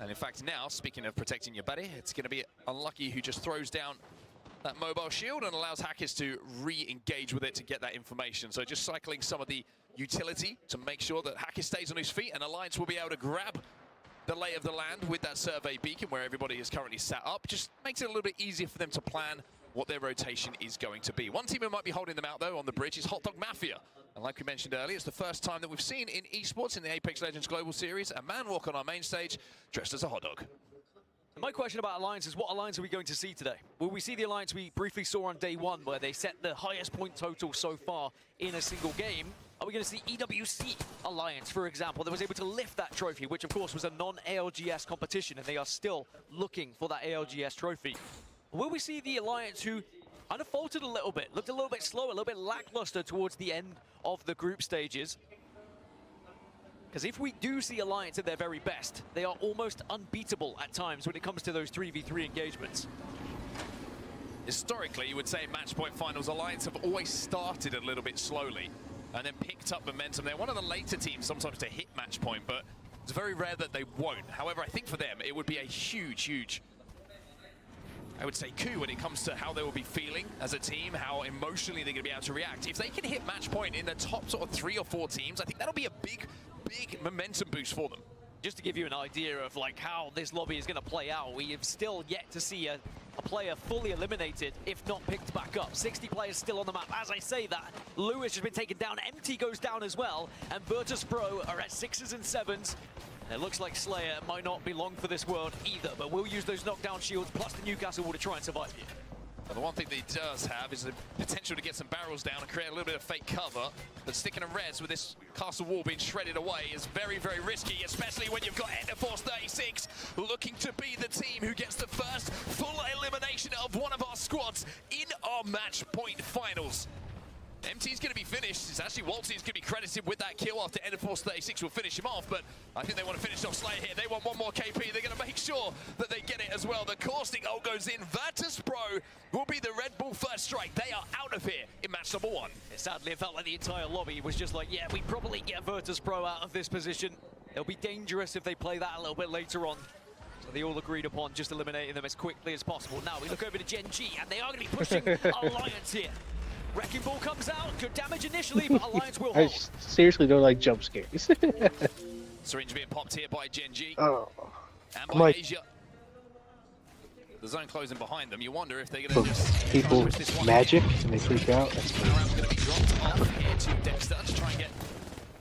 And in fact now, speaking of protecting your buddy, it's going to be Unlucky who just throws down that mobile shield and allows Hackis to re-engage with it to get that information. So just cycling some of the utility to make sure that Hackis stays on his feet, and Alliance will be able to grab the lay of the land with that survey beacon where everybody is currently sat up. Just makes it a little bit easier for them to plan what their rotation is going to be. One team who might be holding them out though on the bridge is Hot Dog Mafia. And like we mentioned earlier, it's the first time that we've seen in esports in the Apex Legends Global Series a man walk on our main stage dressed as a hot dog. My question about Alliance is, what Alliance are we going to see today? Will we see the Alliance we briefly saw on day 1, where they set the highest point total so far in a single game? Are we going to see EWC Alliance, for example, that was able to lift that trophy, which of course was a non-ALGS competition, and they are still looking for that ALGS trophy? Will we see the Alliance who kind of faltered a little bit, looked a little bit slow, a little bit lackluster towards the end of the group stages? Because if we do see Alliance at their very best, they are almost unbeatable at times when it comes to those 3v3 engagements. Historically, you would say in match point finals, Alliance have always started a little bit slowly and then picked up momentum. They're one of the later teams sometimes to hit match point, but it's very rare that they won't. However, I think for them, it would be a huge, I would say, coup when it comes to how they will be feeling as a team, how emotionally they're going to be able to react. If they can hit match point in the top sort of 3 or 4 teams, I think that'll be a big momentum boost for them. Just to give you an idea of like how this lobby is going to play out, we have still yet to see a player fully eliminated, if not picked back up. 60 players still on the map. As I say that, Lewis has been taken down, MT goes down as well, and Virtus Pro are at 6s and 7s. And it looks like Slayer might not be long for this world either, but we'll use those knockdown shields plus the Newcastle wall to try and survive here. But the one thing that he does have is the potential to get some barrels down and create a little bit of fake cover. But sticking a res with this castle wall being shredded away is very, very risky, especially when you've got Enderforce 36 looking to be the team who gets the first full elimination of one of our squads in our match point finals. MT's going to be finished. It's actually Waltzy's going to be credited with that kill after Enderforce 36 will finish him off, but I think they want to finish off Slayer here. They want one more KP. They're going to make sure that they get it as well. The caustic ult goes in. Virtus Pro will be the Red Bull first strike. They are out of here in match number 1. Sadly, it felt like the entire lobby was just like, yeah, we probably get Virtus Pro out of this position. It'll be dangerous if they play that a little bit later on. So they all agreed upon just eliminating them as quickly as possible. Now we look over to Gen G, and they are going to be pushing Alliance here. Wrecking Ball comes out, good damage initially, but Alliance will I hold. seriously don't like jump scares. Syringe being popped here by Gen G Oh. and I'm by like- Asia. The zone closing behind them. You wonder if they're going to just People push this one magic and they freak out. That's cool. Round's going to be dropped off here to Dexter to try and get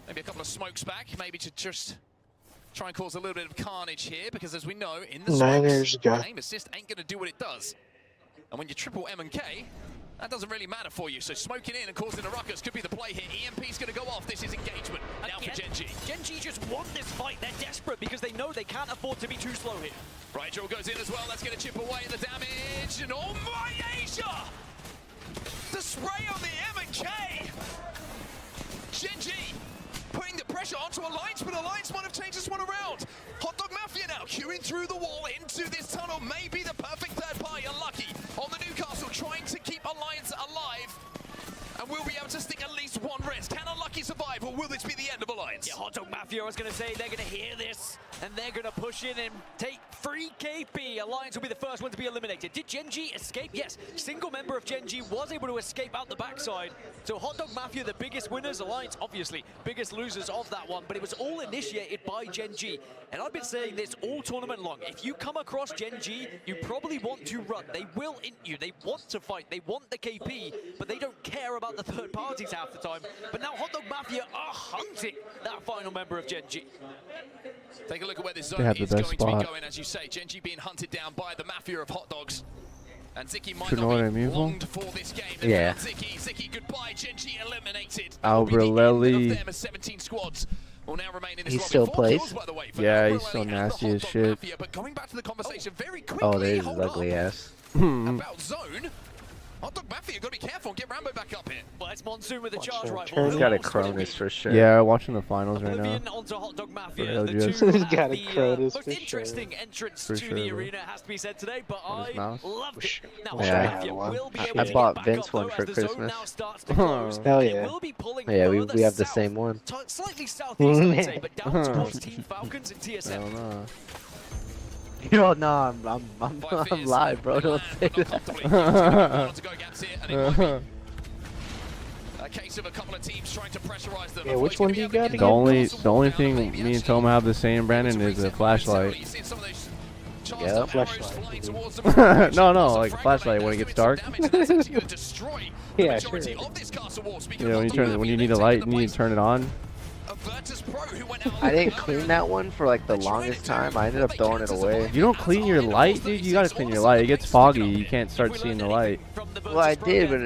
maybe a couple of smokes back, maybe to just try and cause a little bit of carnage here, because as we know, in the Niners smokes, got- aim assist ain't going to do what it does. And when you triple M and K, that doesn't really matter for you. So smoking in and causing a ruckus could be the play here. EMP's going to go off. This is engagement now for Gen G. Gen G just want this fight. They're desperate because they know they can't afford to be too slow here. Right, Joel goes in as well. Let's get a chip away in the damage. And oh my Asia! The spray on the M and K! Gen G putting the pressure onto Alliance, but Alliance might have changed this one around. Hot Dog Mafia now queuing through the wall into this tunnel. Maybe the perfect third party. Unlucky on the Newcastle, trying to keep Alliance alive. And will we able to stick at least one res? Can Unlucky survive, or will this be the end of Alliance? Yeah, Hot Dog Mafia, I was going to say, they're going to hear this, and they're going to push in and take free KP. Alliance will be the first one to be eliminated. Did Gen G escape? Yes. Single member of Gen G was able to escape out the backside. So Hot Dog Mafia, the biggest winners. Alliance, obviously, biggest losers of that one. But it was all initiated by Gen G. And I've been saying this all tournament long. If you come across Gen G, you probably want to run. They will int you. They want to fight. They want the KP, but they don't care about the third parties half the time. But now Hot Dog Mafia are hunting that final member of Gen G. Take a look at where this They zone have the is best going to be spot. going, as you say. Gen G being hunted down by the Mafia of Hot Dogs. And Ziki might You know what I not be mean, Paul? longed for this game. They Yeah. found Ziki, goodbye. Gen G eliminated. Albrelelli. Of them as 17 squads will now remain in this He lobby. still 4 plays? kills, by the way, for Yeah, he's Albrelelli so and the nasty Hot as Dog shit. Mafia. But going back to the conversation very quickly. Oh, there's his hold ugly up. ass. About zone. Hot Dog Mafia, got to be careful and get Rambo back up here. Well, it's Monsoon with the charge Monsoon rifle. turn. He's Who got a else would it Cronus be? for sure. Yeah, watching the finals right now. Oblivion onto Hot Dog Mafia. For The ALGS. two He's have got a the Cronus most for sure. interesting entrance For to sure, the bro. arena, has to be said today, but On his I mouse. loved it. Now, Yeah, Hot I Dog had Mafia one. will be I able to bought get back Vince up, one though, for as the zone Christmas. now starts to close. Hell It yeah. will be pulling Yeah, further we have the south, same one. Slightly southeast, I would say, but down towards Team Falcons and I TSM. don't know. Yo, no, I'm live, bro. Don't say that. A case of a couple of teams trying to pressurize them. Yeah, which one do you got The only thing me and Toma have the same, Brandon, is a flashlight. Yeah, flashlight. No, like a flashlight when it gets dark. Yeah, sure. You know, when you need a light, you need to turn it on. I didn't clean that one for like the longest time. I ended up throwing it away. You don't clean your light, dude. You gotta clean your light. It gets foggy. You can't start seeing the light. Well, I did, but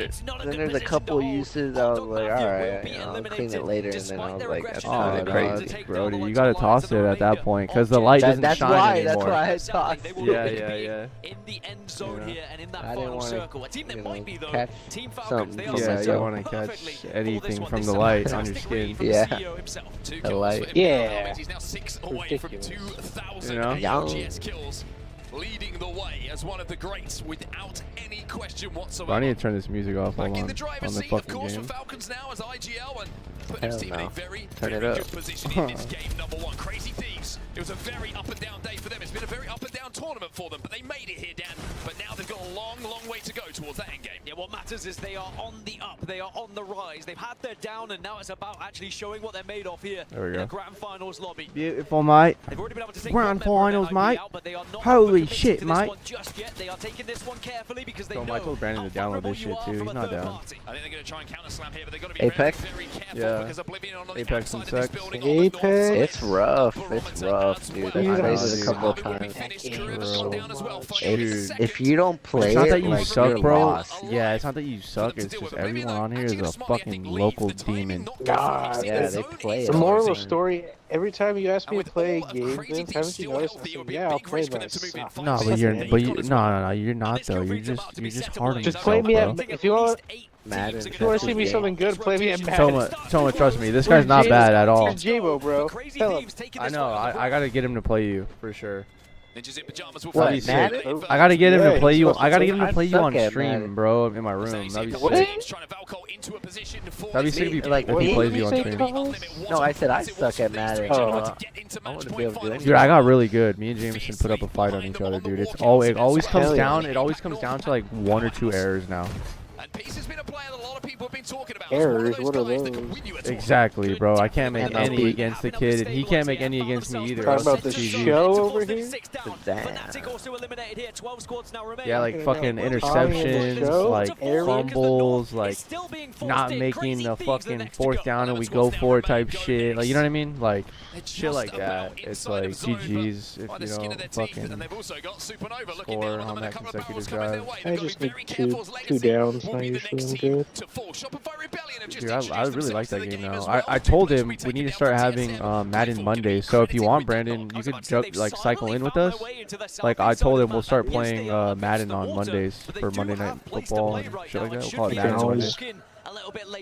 then there's a couple uses. I was like, all right, I'll clean it later, and then I was like, that's Oh, kind of no, crazy. Brody, you gotta toss it at that point because the light doesn't That's shine why. anymore. That's why I tossed. Yeah. In the end zone Yeah. here and in that I didn't final wanna, circle. A team that you know, might be though, catch Team Falcons, something they for are set Yeah, myself. you up want to perfectly catch for this anything one. from This the is a light on your fantastic read skin. from the Yeah. CEO himself. The light. Yeah. He's now 6 away from Ridiculous. 2,000 You know? ALGS kills, leading the way as one of the greats without any question whatsoever. I need to turn this music off. Back Hold in on. the driver's On the seat, of fucking course, game. for Falcons now as IGL and put Hell his team in no. a very, Turn it very up. good position in this game number 1. Crazy Thieves. It was a very up and down day for them. It's been a very up and down tournament for them, but they made it here, Dan. But now they've got a long, long way to go towards that end game. Yeah, what matters is they are on the up, they are on the rise. They've had their down, and now it's about actually showing what they're made of here There we in go. the grand finals lobby. Beautiful, mate. They've already been able to take Grand one member of finals, their ID mate. out, but they are not Holy overcommitted shit, to this mate. one just yet. They are taking this one carefully because they So know I told Brandon how to download vulnerable this you shit are too. from He's a not third down. party. I think they're going to try and counter slam here, but they've got to be Apex? very, very careful Yeah. because Oblivion on the Apex and outside of this Sex. building on the north side. It's rough. It's rough. tough, dude. I I've know, played it a dude. couple of times. Dude. If you don't play It's not that it, you like, suck, you're bro. lost. Yeah, it's not that you suck. It's just everyone on here is a fucking local demon. God, Yeah, they play the it. moral of the story, every time you ask me to play a game, Vince, haven't you noticed? I say, yeah, I'll play, but I suck. No, but you're not though. You're just hard on Just yourself, play me bro. at, if you want Madden. to see me something good, play me at Madden. Toma, trust me, this guy's not bad at all. Here's J-Bo, bro. Tell him. I know. I gotta get him to play you for sure. What, That'd be Madden? sick. I gotta get him to Yeah, play he's you. supposed I gotta to get him to play you suck on at stream, Madden. bro, in my room. That'd be What? sick. That'd be sick if Like, he what plays did you you on say, stream. Carlos? No, I said I suck at Madden. Oh. I wouldn't be able to do anything. Dude, I got really good. Me and Jameson put up a fight on each other, dude. It always comes Hell yeah. down. It always comes down to like 1 or 2 errors now. Errors? What are those? Exactly, bro. I can't make And any beat. against the kid, and he can't make any against me either. Talk about the That's GG. show over here? Damn. Yeah, like fucking interceptions, like fumbles, like not making the fucking 4th down and we go for it type shit. Like, you know what I mean? Like shit like that. It's like GG's if you don't fucking score on that consecutive drive. I just need two downs. Not usually I'm good. Dude, I really like that game now. I told him we need to start having Madden Mondays. So if you want, Brandon, you could like cycle in with us. Like I told him we'll start playing Madden on Mondays for Monday Night Football and shit like that. We'll call it Madden Monday.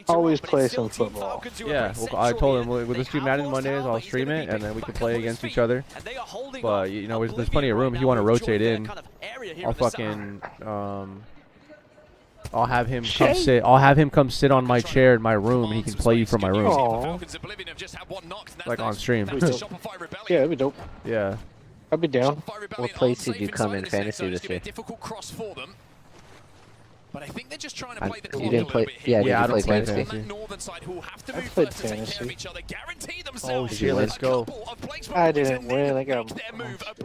Always play some football. Yeah, I told him we'll just do Madden Mondays. I'll stream it and then we can play against each other. But you know, there's plenty of room if you want to rotate in. I'll fucking I'll have him come sit. I'll have him come sit on my chair in my room, and he can play you from my room, Aww. like on stream. Yeah, that'd be dope. Yeah. I'd be down. What place did you come in fantasy this year? But I think they're just trying to play the clock You didn't play. Yeah, Yeah, I did you don't play play fantasy? I played fantasy. Oh Did shit, you let's go. I didn't win. I got.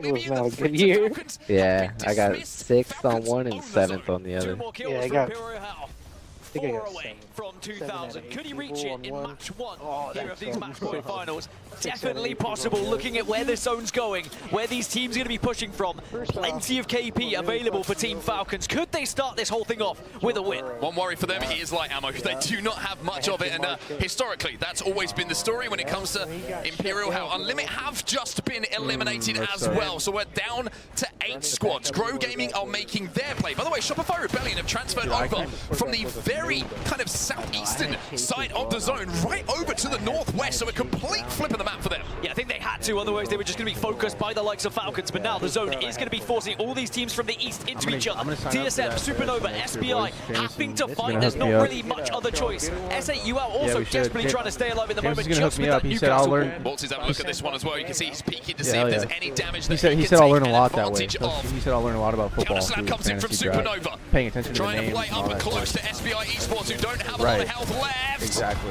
It was not a good year. Yeah, I got 6th on one and 7th on the other. Yeah, I got. I think I got away 7. from 2000. Could he reach people it on in one. match 1 Oh, here that's of these so match good. point finals? 6, Definitely 7, possible looking at where this zone's going, where these teams are going to be pushing from. Plenty of KP available for Team Falcons. Could they start this whole thing off with a win? One worry for them is light ammo. They do not have much of it, and historically, that's always been the story when it comes to Imperial. How Unlimited have just been eliminated as well, so we're down to 8 squads. Grow Gaming are making their play. By the way, Shopify Rebellion have transferred over from the very kind of southeastern side of the zone right over to the northwest, so a complete flip of the map for them. Yeah, I think they had to, otherwise they were just going to be focused by the likes of Falcons, but now the zone is going to be forcing all these teams from the east into each other. TSM, Supernova, SBI, having to fight. There's not really much other choice. S8UL also desperately trying to stay alive at the moment, just with that Newcastle wall. Waltz is having a look at this one as well. You can see he's peeking to see if there's any damage that He said I'll learn a lot that way. He said I'll learn a lot about football through comes in from fantasy draft. Supernova. Paying attention to the Trying to names play and all up that close to stuff. SBI Esports, who don't have a lot of health left. Exactly.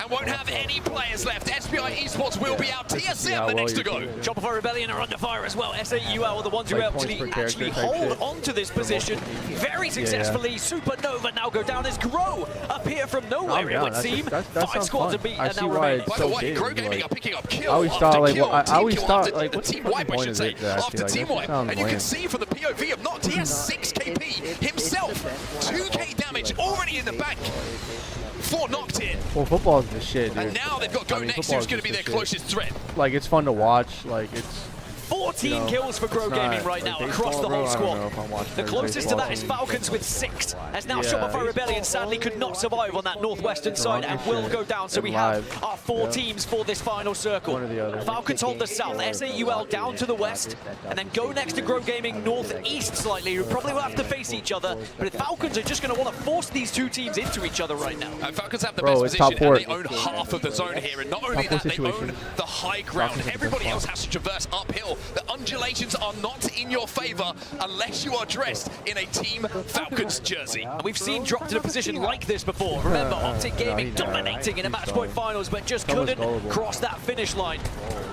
And won't have any players left. SBI Esports will be out. TSM the next to go. Shopify Rebellion are under fire as well. SAUL are the ones who actually hold on to this position very successfully. Supernova now go down as Grow appear from nowhere, it would seem. 5 squads are beat and now remaining. By the way, Grow Gaming are picking up kill I always thought, like, I always thought, after like, what's team the wipe, I point should of say, it, actually? after Like, team that wipe. sounds And you can lame. see from the POV of Noct, he has 6 KP himself. 2k damage already in the bank for Noct here. Well, football is the shit, dude. And now they've got Go Next, who's going to be their closest threat. Like, it's fun to watch. Like, it's 14 kills for Grow Gaming right now across the whole squad. The closest to that is Falcons with 6, as now Shopify Rebellion sadly could not survive on that northwestern side and will go down. So we have our 4 teams for this final circle. Falcons hold the south, SAUL down to the west, and then Go Next to Grow Gaming northeast slightly, who probably will have to face each other. But the Falcons are just going to want to force these 2 teams into each other right now. Falcons have the best position, and they own half of the zone here. And not only that, they own the high ground. Everybody else has to traverse uphill. The undulations are not in your favor unless you are dressed in a Team Falcons jersey. And we've seen dropped in a position like this before. Remember, Optic Gaming dominating in the match point finals, but just couldn't cross that finish line.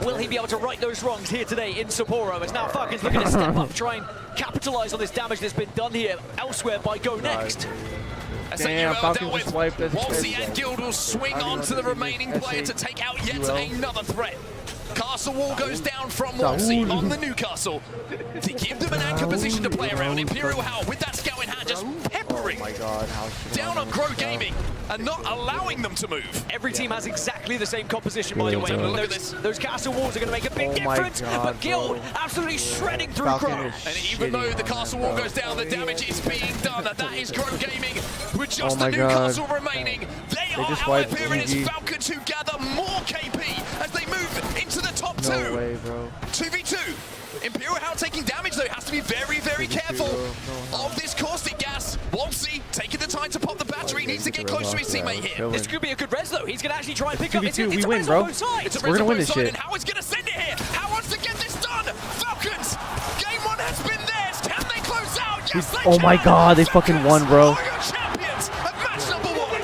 Will he be able to right those wrongs here today in Sapporo? As now Falcons looking to step up, try and capitalize on this damage that's been done here elsewhere by Go Next. Damn, Falcons just wiped us. Walsey and Guild will swing on to the remaining player to take out yet another threat. Castle wall goes down from Wolsey on the Newcastle to give them an anchor position to play around. Imperial Howl with that scout in hand just peppering down on Grow Gaming and not allowing them to move. Every team has exactly the same composition, by the way. Those castle walls are going to make a big difference, but Gil absolutely shredding through Grow. And even though the castle wall goes down, the damage is being done. And that is Grow Gaming with just the Newcastle remaining. They are out here, and it's Falcons who gather more KP as they move into the top two. No way, bro. 2v2. Imperial Howl taking damage, though. Has to be very, very careful of this caustic gas. Wolsey taking the time to pop the battery. Needs to get close to his teammate here. This could be a good res, though. He's going to actually try and pick up. It's we a win, res bro. on both sides. We're going to win this shit. And Howard's going to send it here. How wants to get this done? Falcons, game one has been theirs. Can they close out? Yes, they Oh can. my god, they fucking won, bro. Are your champions of match number 1.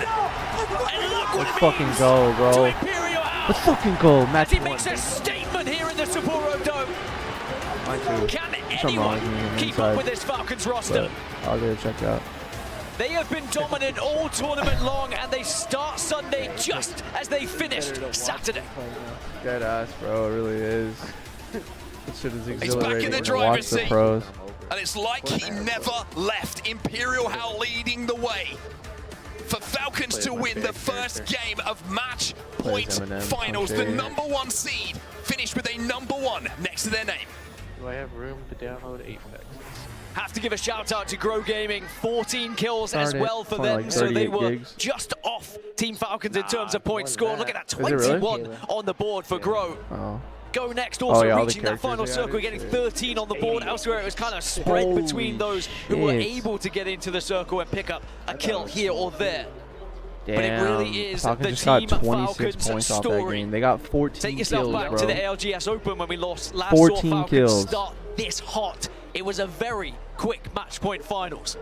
And look what Let's it fucking means go, to bro. Imperial Howl. Let's fucking go. Match He one. makes a statement here in the Sapporo Dome. Mine too. Can Something wrong anyone with me on the keep inside, up with this Falcons roster? but I'll get it checked out. They have been dominant all tournament long, and they start Sunday just as they finished Saturday. Dead ass, bro. It really is. This shit is He's back exhilarating. in the Watch driver's the seat. pros. And it's like he never left. Imperial Howl leading the way for Falcons to win the first game of match point finals. The number 1 seed finished with a number 1 next to their name. Do I have room to download 8 packs? Have to give a shout out to Grow Gaming, 14 kills as well for Only them, like so they 38 were gigs. just off Team Falcons in terms of points scored. Look at that, Is it really? 21 on the board for Grow. Oh. Go next, also yeah, all the reaching that final characters they circle, added. getting 13 on the board. Elsewhere, it was kind of spread between those who were shit. able to get into the circle and pick up a kill here or there. Damn. But it really is Falcons the just got Team 26 Falcons points off that story. game. They got 14 Take yourself kills, back bro. to the ALGS Open when we last saw 14 Falcons kills. start this hot. It was a very quick match point finals.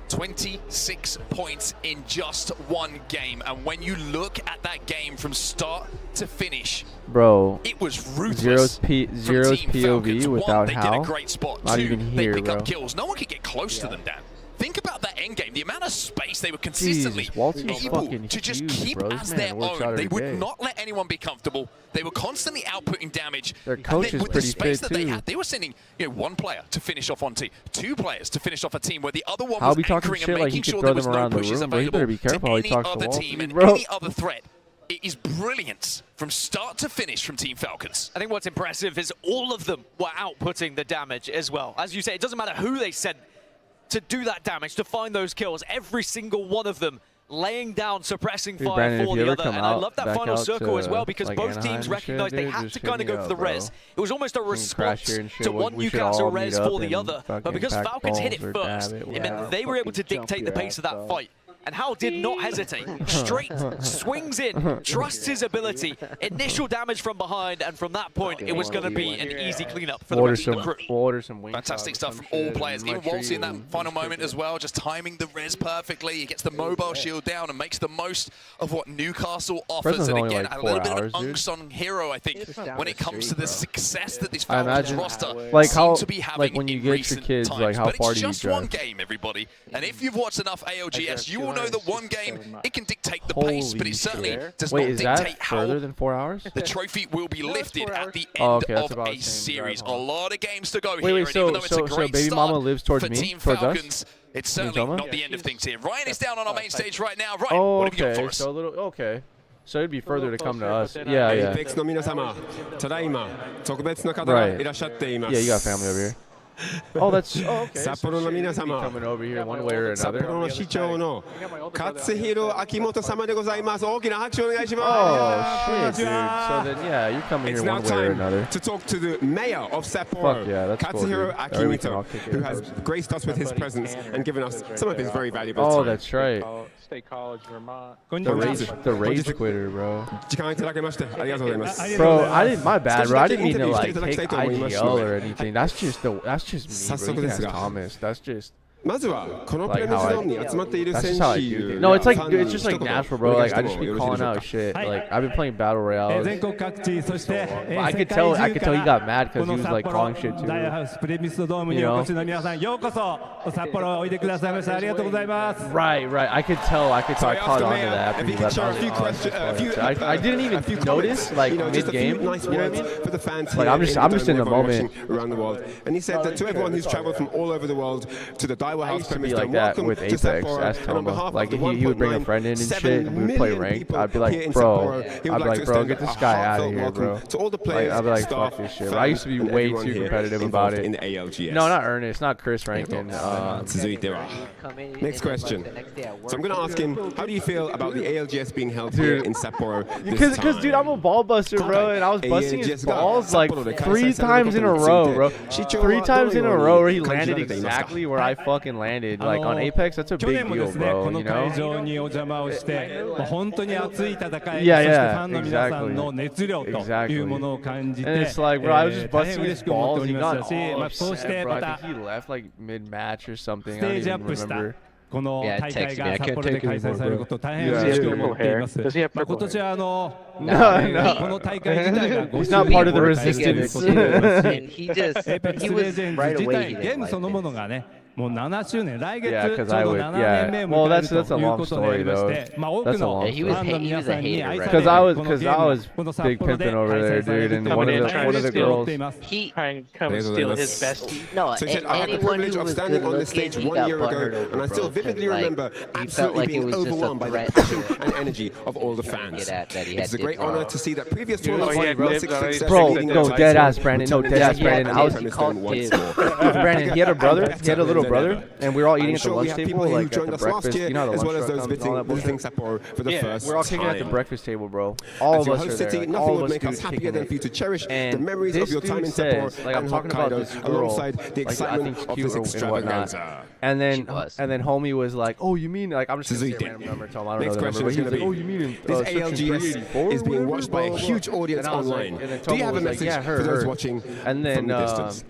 26 points in just one game. And when you look at that game from start to finish, Bro, it was ruthless. Zero's from Team POV Falcons. without One, they Hal. did a great spot. Not 2, even they here, pick bro. up kills. No one could get close to them, Dan. Think about that end game, the amount of space they were consistently Jesus, Waltzy's able fucking to just huge, keep bro. This as man their works out own. every They would day. not let anyone be comfortable. They were constantly outputting damage. Their coach and then is with pretty the space fit, that they too. had, they were sending one player to finish off one team, 2 players to finish off a team, where the other one How was be talking anchoring and shit like he making could sure throw there was them no around the pushes room, bro. He available better be careful to how he any talks to other Waltzy, team and bro. any other threat. It is brilliance from start to finish from Team Falcons. I think what's impressive is all of them were outputting the damage as well. As you say, it doesn't matter who they sent to do that damage, to find those kills. Every single one of them laying down suppressing fire Brandon, for if you the ever other. come And I out- love that back final out circle to, as well, because like, both Anaheim teams and recognized shit, they dude, had just to hit kind of me go for up, the bro. res. It was almost a crash response here and shit. to We one should Newcastle all meet res up for the and other. But fucking because pack Falcons hit it balls or first, dab it, it whatever. meant they were able to dictate the pace of that fight. And Hal did not hesitate. Straight swings in, trusts his ability. Initial damage from behind, and from that point, it was going to be an easy cleanup for the rest of the crew. We'll order some wings. Fantastic stuff from all players. Even Waltzy in that final moment as well, just timing the res perfectly. He gets the mobile shield down and makes the most of what Newcastle offers. Fresno's And only again, like a 4 little bit of hours, an dude. unsung hero, I think, when it comes to the success that this I Falcons imagine, roster like, seems how- to be having like, when you in get your recent kids, times. like, how but far it's do you just one drive? game, everybody. And if you've watched enough ALGS, you will know that one game, it can dictate the pace, but Holy it certainly shit. does Wait, not is that dictate how further than 4 hours? the trophy will be lifted at the end Oh, okay, that's of about a the same series. drive, huh? A lot of games to go Wait, here, wait, and so- even though it's a so great Baby start Mama lives towards for me? Team Towards us? Falcons, it's certainly tell me? not the end of things here. Ryan is down on our main stage right now. Ryan, Oh, what have you got for okay. us? So a little, okay. So it'd be further to come to us. Yeah, yeah. APEX の皆様、ただいま特別な方がいらっしゃっています。 Yeah, you got family over here. Oh, that's okay. 札幌の皆様、 Coming over here one way or 札 another. 幌の市長の勝弘秋元様でございます。大きな拍手をお願いしま Oh す。 shit, dude. So then, yeah, you're coming It's here now one way or time another. to talk to the mayor of Sapporo, Fuck yeah, that's cool, Katsuhiro dude. Akimoto, Or we can all kick it who in has person. graced us with his presence and given us some of his very valuable Oh, time. that's right. State College, Vermont. The rage quitter, bro. 時間いただきましてありがとうございます。 Bro, I didn't. My bad, bro. I didn't mean to 少しだ like けインタビューしていただきたい take と思います IGL ので。 or anything. That's just me, 早速 bro. You です guys が。 Thomas. That's just. まずはこのプレミアムゾーンに集まっている That's 選 just how I 手 do things. や No, it's フ like ァンに it's just like 一言 natural, bro. お願 Like い I して just も be よろしいで calling しょう out か。 shit. はい Like I've been playing battle royales. 全国各地、そして、 I 世 could 界 tell 中 I could か tell he ら got mad because こ he の was 札 like 幌 calling shit ダイヤ too. ハウスプレミスドームにお越しの皆さん、ようこそ札幌おいでくださいました。ありがとうございます。 Right, right. I could tell. I caught on to that after he left. I didn't even notice like mid game. You know what I mean? For the fans Like I'm just in the moment. around the world. And he said that to everyone who's traveled from all over the world to the Daiwa I House used to premise, be like that with Apex as Toma. Like he would bring a friend in and shit, and we would play ranked. I'd be like, bro, get this guy out of here, bro. Like, I'd be like, fuck this shit. But I used to be way too competitive about it. In the ALGS. No, not Ernest, not Chris Rankin. Next question. So I'm going to ask him, how do you feel about the ALGS being held here in Sapporo this time? Because dude, I'm a ball buster, bro, and I was busting his balls like 3 times in a row, bro. 3 times in a row where he landed exactly where I fucking landed. Like on Apex, that's a big deal, bro. You know? 本当に熱い戦い、そしてフ Yeah, ァンの皆さんの熱量というものを感じて、 And it's like, bro, I was just 大変 busting 嬉 his しく思って balls. おり He ま got したし、 all そうして upset, bro. ま I た think he left like mid-match or something. ス I テ don't ージア even ップした remember. この Yeah, 大会 text が me. I 札 can't 幌で take 開 it 催 anymore, される bro. ことを大変 Yeah. 嬉しく思っています。 Does he have 今年はNo. この大会自体が He's not part of the resistance. And he just, エイペック he スレジェ was ンズ right 自 away. 体 He ゲー didn't ム like そのも it. のがね、もう7周年、来月 Yeah, ちょ because う I ど would, 7 yeah. 年目を Well, 迎え that's る a という long ことであり story まし though. て、まあ多く That's a の long フ He ァン was の皆さんに a 愛さ hater. れ Because I る was, この because ゲ I ーム was この札 big 幌で pimping 開 over 催 there, され dude, る and と one 大 of 変 the 嬉しく思っ girls. ています。 He, Try and come and There's steal another his bestie. no, So he said, I had the anyone privilege who of was standing good on the looking, stage he 1 got year butthurt ago, over, and I still bro. vividly Like, remember he felt absolutely like it being was just a overwhelmed by the threat passion to and energy of all the fans. get at that he It's had a great did honor wrong. to see that previous Oh, tournaments yeah, had no Dibs success already Bro, leading no, up to dead the ass, Brandon. No, returning dead ass, to Brandon. the I was premise called zone once Dibs. more. Brandon, he had a brother. He had a little brother, and we were all eating I'm at the sure we lunch have table, people who like at joined the us last breakfast. year, You know how the as well lunch as truck those comes and all that visiting bullshit. Sapporo for the Yeah, first we're all kicking at the time. breakfast table, bro. All As of your us host are there. city, Like, nothing all of would us make us dudes happier kicking than it. for you to cherish the And memories this of your time dude in Sapporo says, like, I'm and talking about Hokkaido, this girl, alongside the like, I think excitement she's of cute this and whatnot. extravaganza. And She then, was. homie was like, "Oh, you mean like I'm just gonna say a Suzuki. random number, tell him I don't Next know the number." question But is he was going like, to be, "Oh, you mean in this section ALGS 384 is being or watched by a whatever, huge blah, blah, audience blah." And I was like- online. and then Do you Tomo have a was like, message "Yeah, for those her." watching And from then, the distance?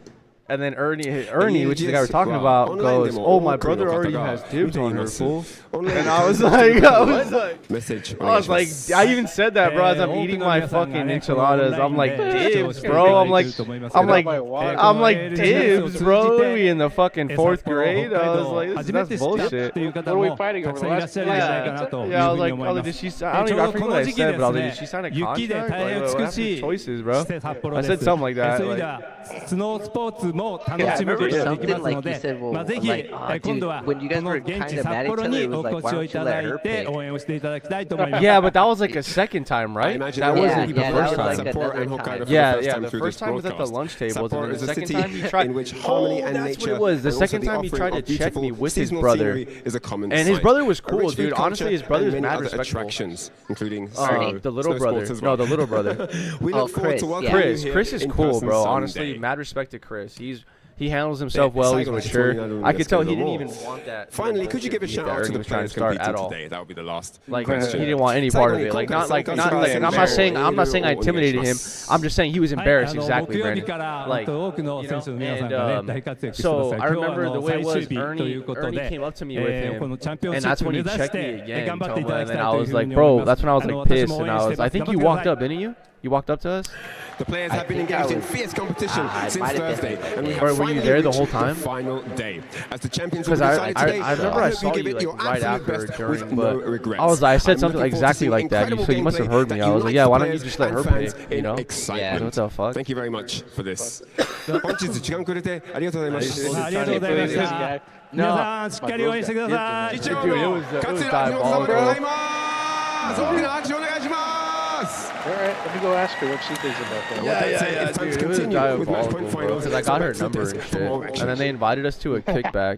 and then Ernie, which is the guy we're talking Wow. about, Online goes, demo, "Oh, my all brother cool, already Kataga. has dibs on her, 見ています。 fool." Online And I was で like, Message I was like, I even said that, bro, as I'm eating my fucking enchiladas. I'm like, dibs, bro. I'm like, dibs, bro. What are we in the fucking 4th grade? I was like, that's bullshit. What are we fighting over the last Yeah, I was like, did she sign? I don't even, I forget what I said, but I was like, did she sign a contract? Like, what happened to choices, bro? I said something like that. そういう意味で Like, はスノースポーツも楽 Yeah, I しむこと remember ができま something すの like you で said, well, まあぜひ like, oh, 今度は dude, when you guys この were 現 kind 地 of 札 mad at 幌 each other, に it was お like, 越 why しを don't い you た let だい her て pick? 応援をしていただきたいと思います。 yeah, but that was like a second time, I right? imagine That everyone wasn't who the yeah, first that was time. like Sapporo and another Hokkaido time. for the Yeah, first yeah. time The through first this time was at the broadcast. lunch tables, and Sapporo then the is a second city time he tried. in which harmony and that's nature what it was. The and also second the time he offering tried to of check beautiful me with his seasonal brother. scenery is a common And his sight. brother was A cool, rich food dude. Honestly, culture his brother's and many mad other respectful. attractions, including The little snow brother. sports as well. No, the little brother. We Oh, look forward Chris, to yeah. welcoming you here Chris is in cool, person bro. someday. Honestly, mad respect to Chris. He handles himself well. He's mature. I could tell he didn't even want that. Finally, could you give a shout out to the Ernie was trying players to start competing at all. today? That would be the last Like question. he didn't want any part of it. Like not like I'm not saying I intimidated him. I'm just saying he was embarrassed. Exactly, Brandon. Like and so I remember the way it was. Ernie came up to me with him, and that's when he checked me again. And then I was like, bro, that's when I was like pissed, and I think you walked up, didn't you? You walked up to us? The players have been engaged in fierce competition since Thursday, and we have Or were finally you there the whole reached time? The final day. As the champions will Because be decided today, I remember I hope saw give you it like your right absolute after best or with during, no but regrets. I said I'm something looking forward to exactly seeing like that. incredible So you must have gameplay heard me. that I was like, unites yeah, the why don't you players just let and her fans pick? in You know? excitement. What the fuck? Thank you very much for this. 本日時間くれてありがとうございました。ありがとうございました。皆さんしっかり応援してください。市長の勝浦ひろさんでございます。大きな拍手お願いします。All right, let me go ask her what she thinks about that. Yeah, It's time to dude, it was continue with match diabolical, point bro. finals. Because I got her So back to number this and for shit, more action. and then they invited us to a kickback.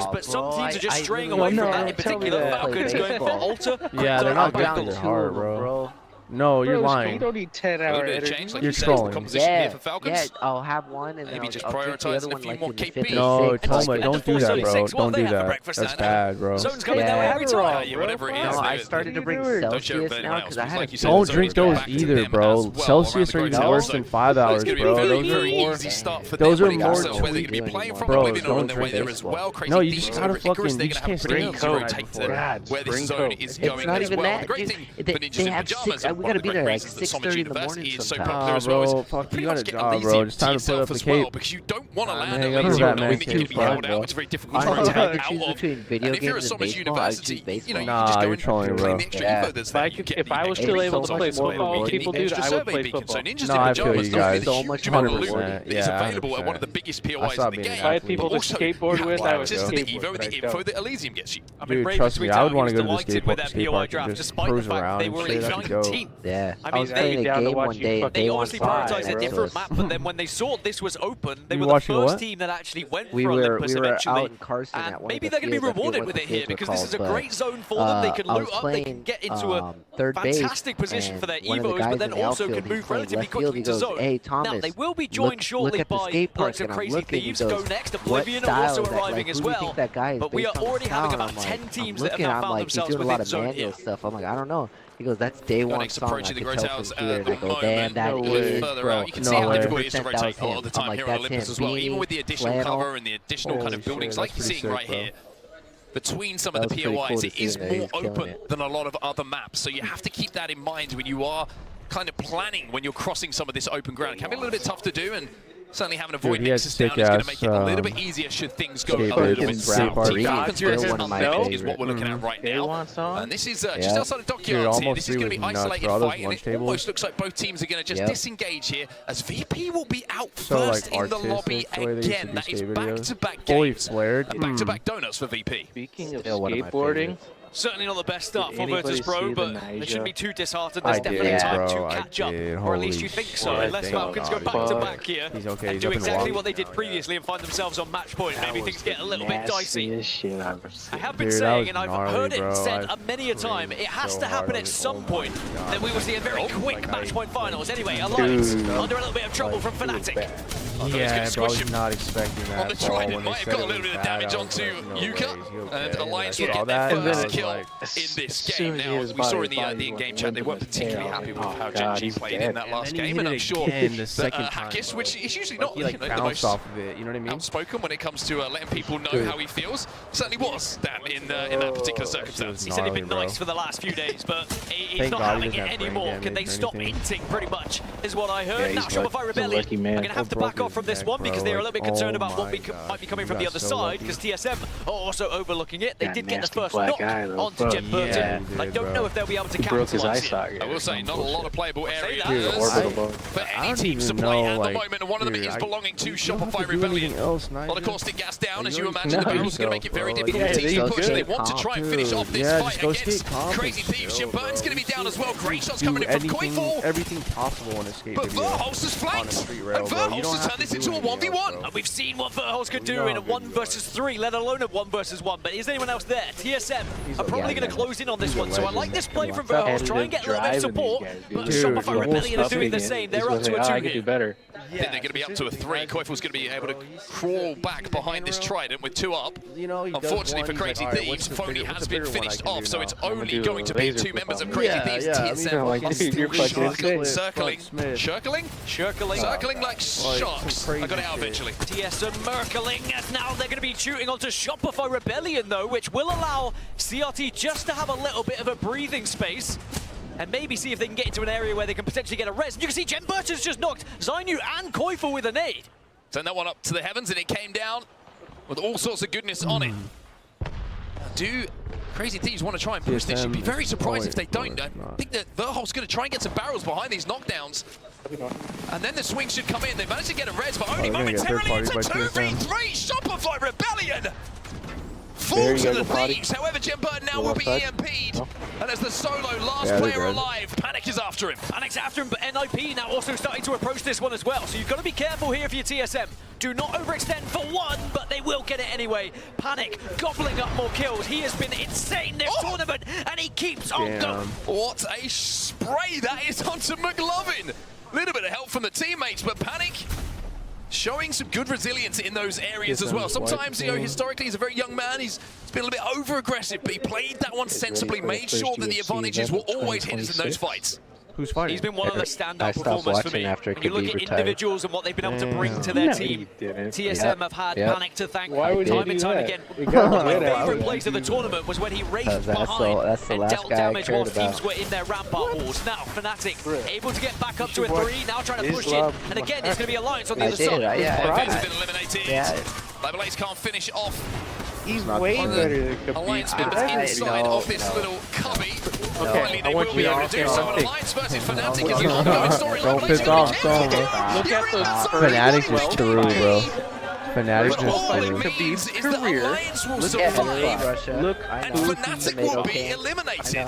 Heroes, but some bro, teams are just I straying really away from don't that. know. In Tell me particular, that. Falcons going for Alter. Yeah, they're not down doing to their two hard, of them, bro. No, you're Bro, lying. You don't need 10-hour bit of energy. change, like You're you say, trolling. the composition Yeah, here for Falcons. yeah, I'll have one and Maybe then just I'll drink the prioritizing other a one few like more in the KP. fifth No, or sixth. Toma, don't do that, bro. 4:36, Don't what do they have for that. breakfast That's down bad, bro. Zone's coming Yeah. there every time. Yeah, whatever it is. No, I they- started to bring Don't share Don't share Celsius with anyone now else. because I Because had like a you said, Don't it's drink already those back to either, them bro. as well Celsius are around the even growth worse zone. than 5 So hours, it's gonna be bro. a very, Those are very more. easy start for Those them are when it more comes to where they're going to be tweaky playing from. Bro, Maybe not on don't their way drink there as baseball. well. Crazy No, you D's just over gotta at Icarus, fucking- they're you going to have just a can't pretty stay easy up rotate before. to God, where this bring zone Coke. is It's going not as even well. that. The great Dude, thing they for Ninjas in have Pajamas, six. We and one gotta of the be great there like reasons that Somers 6:30 in the University morning is so sometimes. popular as well Bro, is fuck, pretty you much got a get job, Elysium bro. Just to time to put yourself up the as well, cape. because you don't want to land hang at up with Elysium that, knowing man. that you're going to be Too held fun, out. bro. It's very difficult to Honestly, rotate if I out could choose of. between video And if you're at games and Somers baseball, I would University, choose baseball. you know, you Nah, just go you're in, trolling, you bro. claim the extra Yeah. info that's If there. I You could, get if I was the still It's able so to play much more football, rewarding. people, the dude, extra I would survey play beacon. So football. Ninjas No, in I feel Pajamas, you not only guys. the So huge much amount more of loot rewarding. that is Yeah, available at one of the 100%. biggest I POIs saw in the being an game, If I had people to also skateboard you with, have I would access to the skateboard, Evo, but I the info don't. that Elysium gets you. I mean, Dude, Ravens trust me, tweeted I out would he want was to go to the delighted with that skate POI park draft, and just despite the cruise fact around they and were shit. in That'd be dope. 19th. Yeah, I I mean, was playing a game one day. They obviously prioritized a different map, but then when they saw this was open, they were the first team that actually went for Olympus eventually. And maybe they're going to be rewarded with it here because this is a great zone for them. They can loot up, they can get into a fantastic position for their Evos, but then also can move relatively quickly to zone. Now, they will be joined shortly by Blocks of Crazy Thieves. Go next, Oblivion are also arriving as well. But we are already having about 10 teams that have now found themselves within zone here. I'm like, I don't know. He goes, that's day one song. Approaching the Great House and I go, damn, that is, further out. You can see how difficult it is to rotate a lot of the time here on Olympus as well, even with the additional cover and the additional kind of buildings like you're seeing right here. Between some of the POIs, it is more open than a lot of other maps, so you have to keep that in mind when you are kind of planning when you're crossing some of this open ground. It can be a little bit tough to do, and certainly having a void nexus down is going to make it a little bit easier should things go a little bit south. Is what we're looking at right now. And this is just outside of Dockyards here. This is going to be isolated fight, and it almost looks like both teams are going to just disengage here, as VP will be out first in the lobby again. That is back-to-back games and back-to-back donuts for VP. Speaking of skateboarding, certainly not the best start for Virtus Pro, but they shouldn't be too disheartened. There's definitely time to catch up, or at least you think so, unless Falcons go back-to-back here and do exactly what they did previously and find themselves on match point. Maybe things get a little bit dicey. I have been saying, and I've heard it said many a time, it has to happen at some point that we will see a very quick match point finals. Anyway, Alliance under a little bit of trouble from Fnatic. Yeah, but I was not expecting that. On the Trident might have got a little bit of damage onto Yuka, and Alliance will get their first kill in this game. Now, we saw in the in-game chat, they weren't particularly happy with how Gen G played in that last game, and I'm sure that Hackis, which is usually not the most outspoken when it comes to letting people know how he feels, certainly was in that particular circumstance. He said he'd been nice for the last few days, but he's not having it anymore. Can they stop inting, pretty much, is what I heard. Now, Shopify Rebellion are going to have to back off from this one because they're a little bit concerned about what might be coming from the other side, because TSM are also overlooking it. They did get the first knock onto Jen Burton. I don't know if they'll be able to capitalize it. I will say, not a lot of playable areas for any teams to play at the moment, and one of them is belonging to Shopify Rebellion. A lot of caustic gas down, as you imagine. The barrel's going to make it very difficult to push. They want to try and finish off this fight against Crazy Thieves. Jen Burton's going to be down as well. Great shots coming in from Koiful. Everything possible in escape. But Verholst has flanked, and Verholst has turned this into a 1v1. And we've seen what Verholst could do in a 1 versus 3, let alone a 1 versus 1. But is anyone else there? TSM are probably going to close in on this one. So I like this play from Verholst. Try and get a little bit of support. But Shopify Rebellion are doing the same. They're up to a 2 here. I think they're going to be up to a 3. Koifel's going to be able to crawl back behind this Trident with 2 up. Unfortunately for Crazy Thieves, Phony has been finished off, so it's only going to be 2 members of Crazy Thieves. TSM circling like sharks. I got it out eventually. TSM Merkling, as now they're going to be shooting onto Shopify Rebellion though, which will allow CRT just to have a little bit of a breathing space. And maybe see if they can get into an area where they can potentially get a res. You can see Jen Burton's just knocked Zainu and Koiful with a nade. Send that one up to the heavens, and it came down with all sorts of goodness on it. Do Crazy Thieves want to try and push this? You'd be very surprised if they don't. I think that Verholst's going to try and get some barrels behind these knockdowns. And then the swing should come in. They managed to get a res, but only momentarily. It's a 2v3. Shopify Rebellion! Fall to the Thieves. However, Jen Burton now will be EMP'd. And as the solo last player alive, Panic is after him. Panic's after him, but NIP now also starting to approach this one as well. So you've got to be careful here for your TSM. Do not overextend for 1, but they will get it anyway. Panic gobbling up more kills. He has been insane this tournament, and he keeps on going. What a spray that is onto McLovin. A little bit of help from the teammates, but Panic showing some good resilience in those areas as well. Sometimes, historically, he's a very young man. He's been a little bit over-aggressive, but he played that one sensibly, made sure that the advantages were always his in those fights. Who's fighting? He's been one of the standout performers for me. When you look at individuals and what they've been able to bring to their team, TSM have had Panic to thank time and time again. One of my favourite plays of the tournament was when he raced behind and dealt damage while teams were in their rampart walls. Now, Fnatic able to get back up to a 3, now trying to push in, and again, it's going to be Alliance on the other side. Vince has been eliminated. Level Ace can't finish off. He's way better than Alliance members inside of this little cubby. Finally, they will be able to do so. Alliance versus Fnatic is the ongoing story. Don't piss off Stone, bro. Fnatic is true, bro. Fnatic is true. All it means is that Alliance will survive, and Fnatic will be eliminated.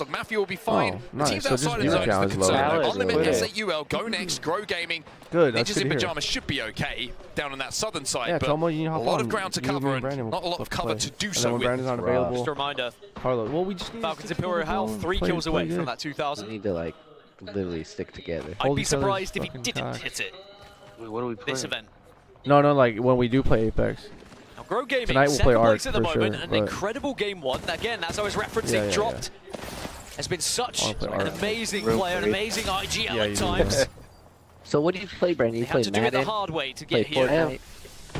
Dog Mafia will be fine. Oh, nice. The teams So just outside of viewer zone is the count is low. concern. Valid, Unlimited, good. SAUL, Go Next, Grow Gaming. Good, that's Ninjas good in to hear. Pajamas should be okay down on that southern side, Yeah, but Tomo, you a hop lot on. of ground to You and cover and Brandon will not a lot of cover play. to do And so then when with. Brandon's not Rough. available, Just a reminder, Carlo. Well, we just need Falcons to Imperial Hal, go 3 play- kills play away good. from that We 2000. need to like literally stick together. I'd Hold be each other's surprised if he fucking didn't cock. hit it Wait, what are we playing? this event. No, like when we do play Apex. Now, Grow Gaming, Tonight we'll 2nd play place Arc at the for moment, sure, an but- incredible game 1. Again, as I was referencing, Yeah. dropped. Has been such Wanna play an Arc. amazing Real player, an quick. amazing IGL Yeah, at you do. times. So what do you play, Brandon? You They play had to do it the Madden? hard way to Play get here. Fortnite?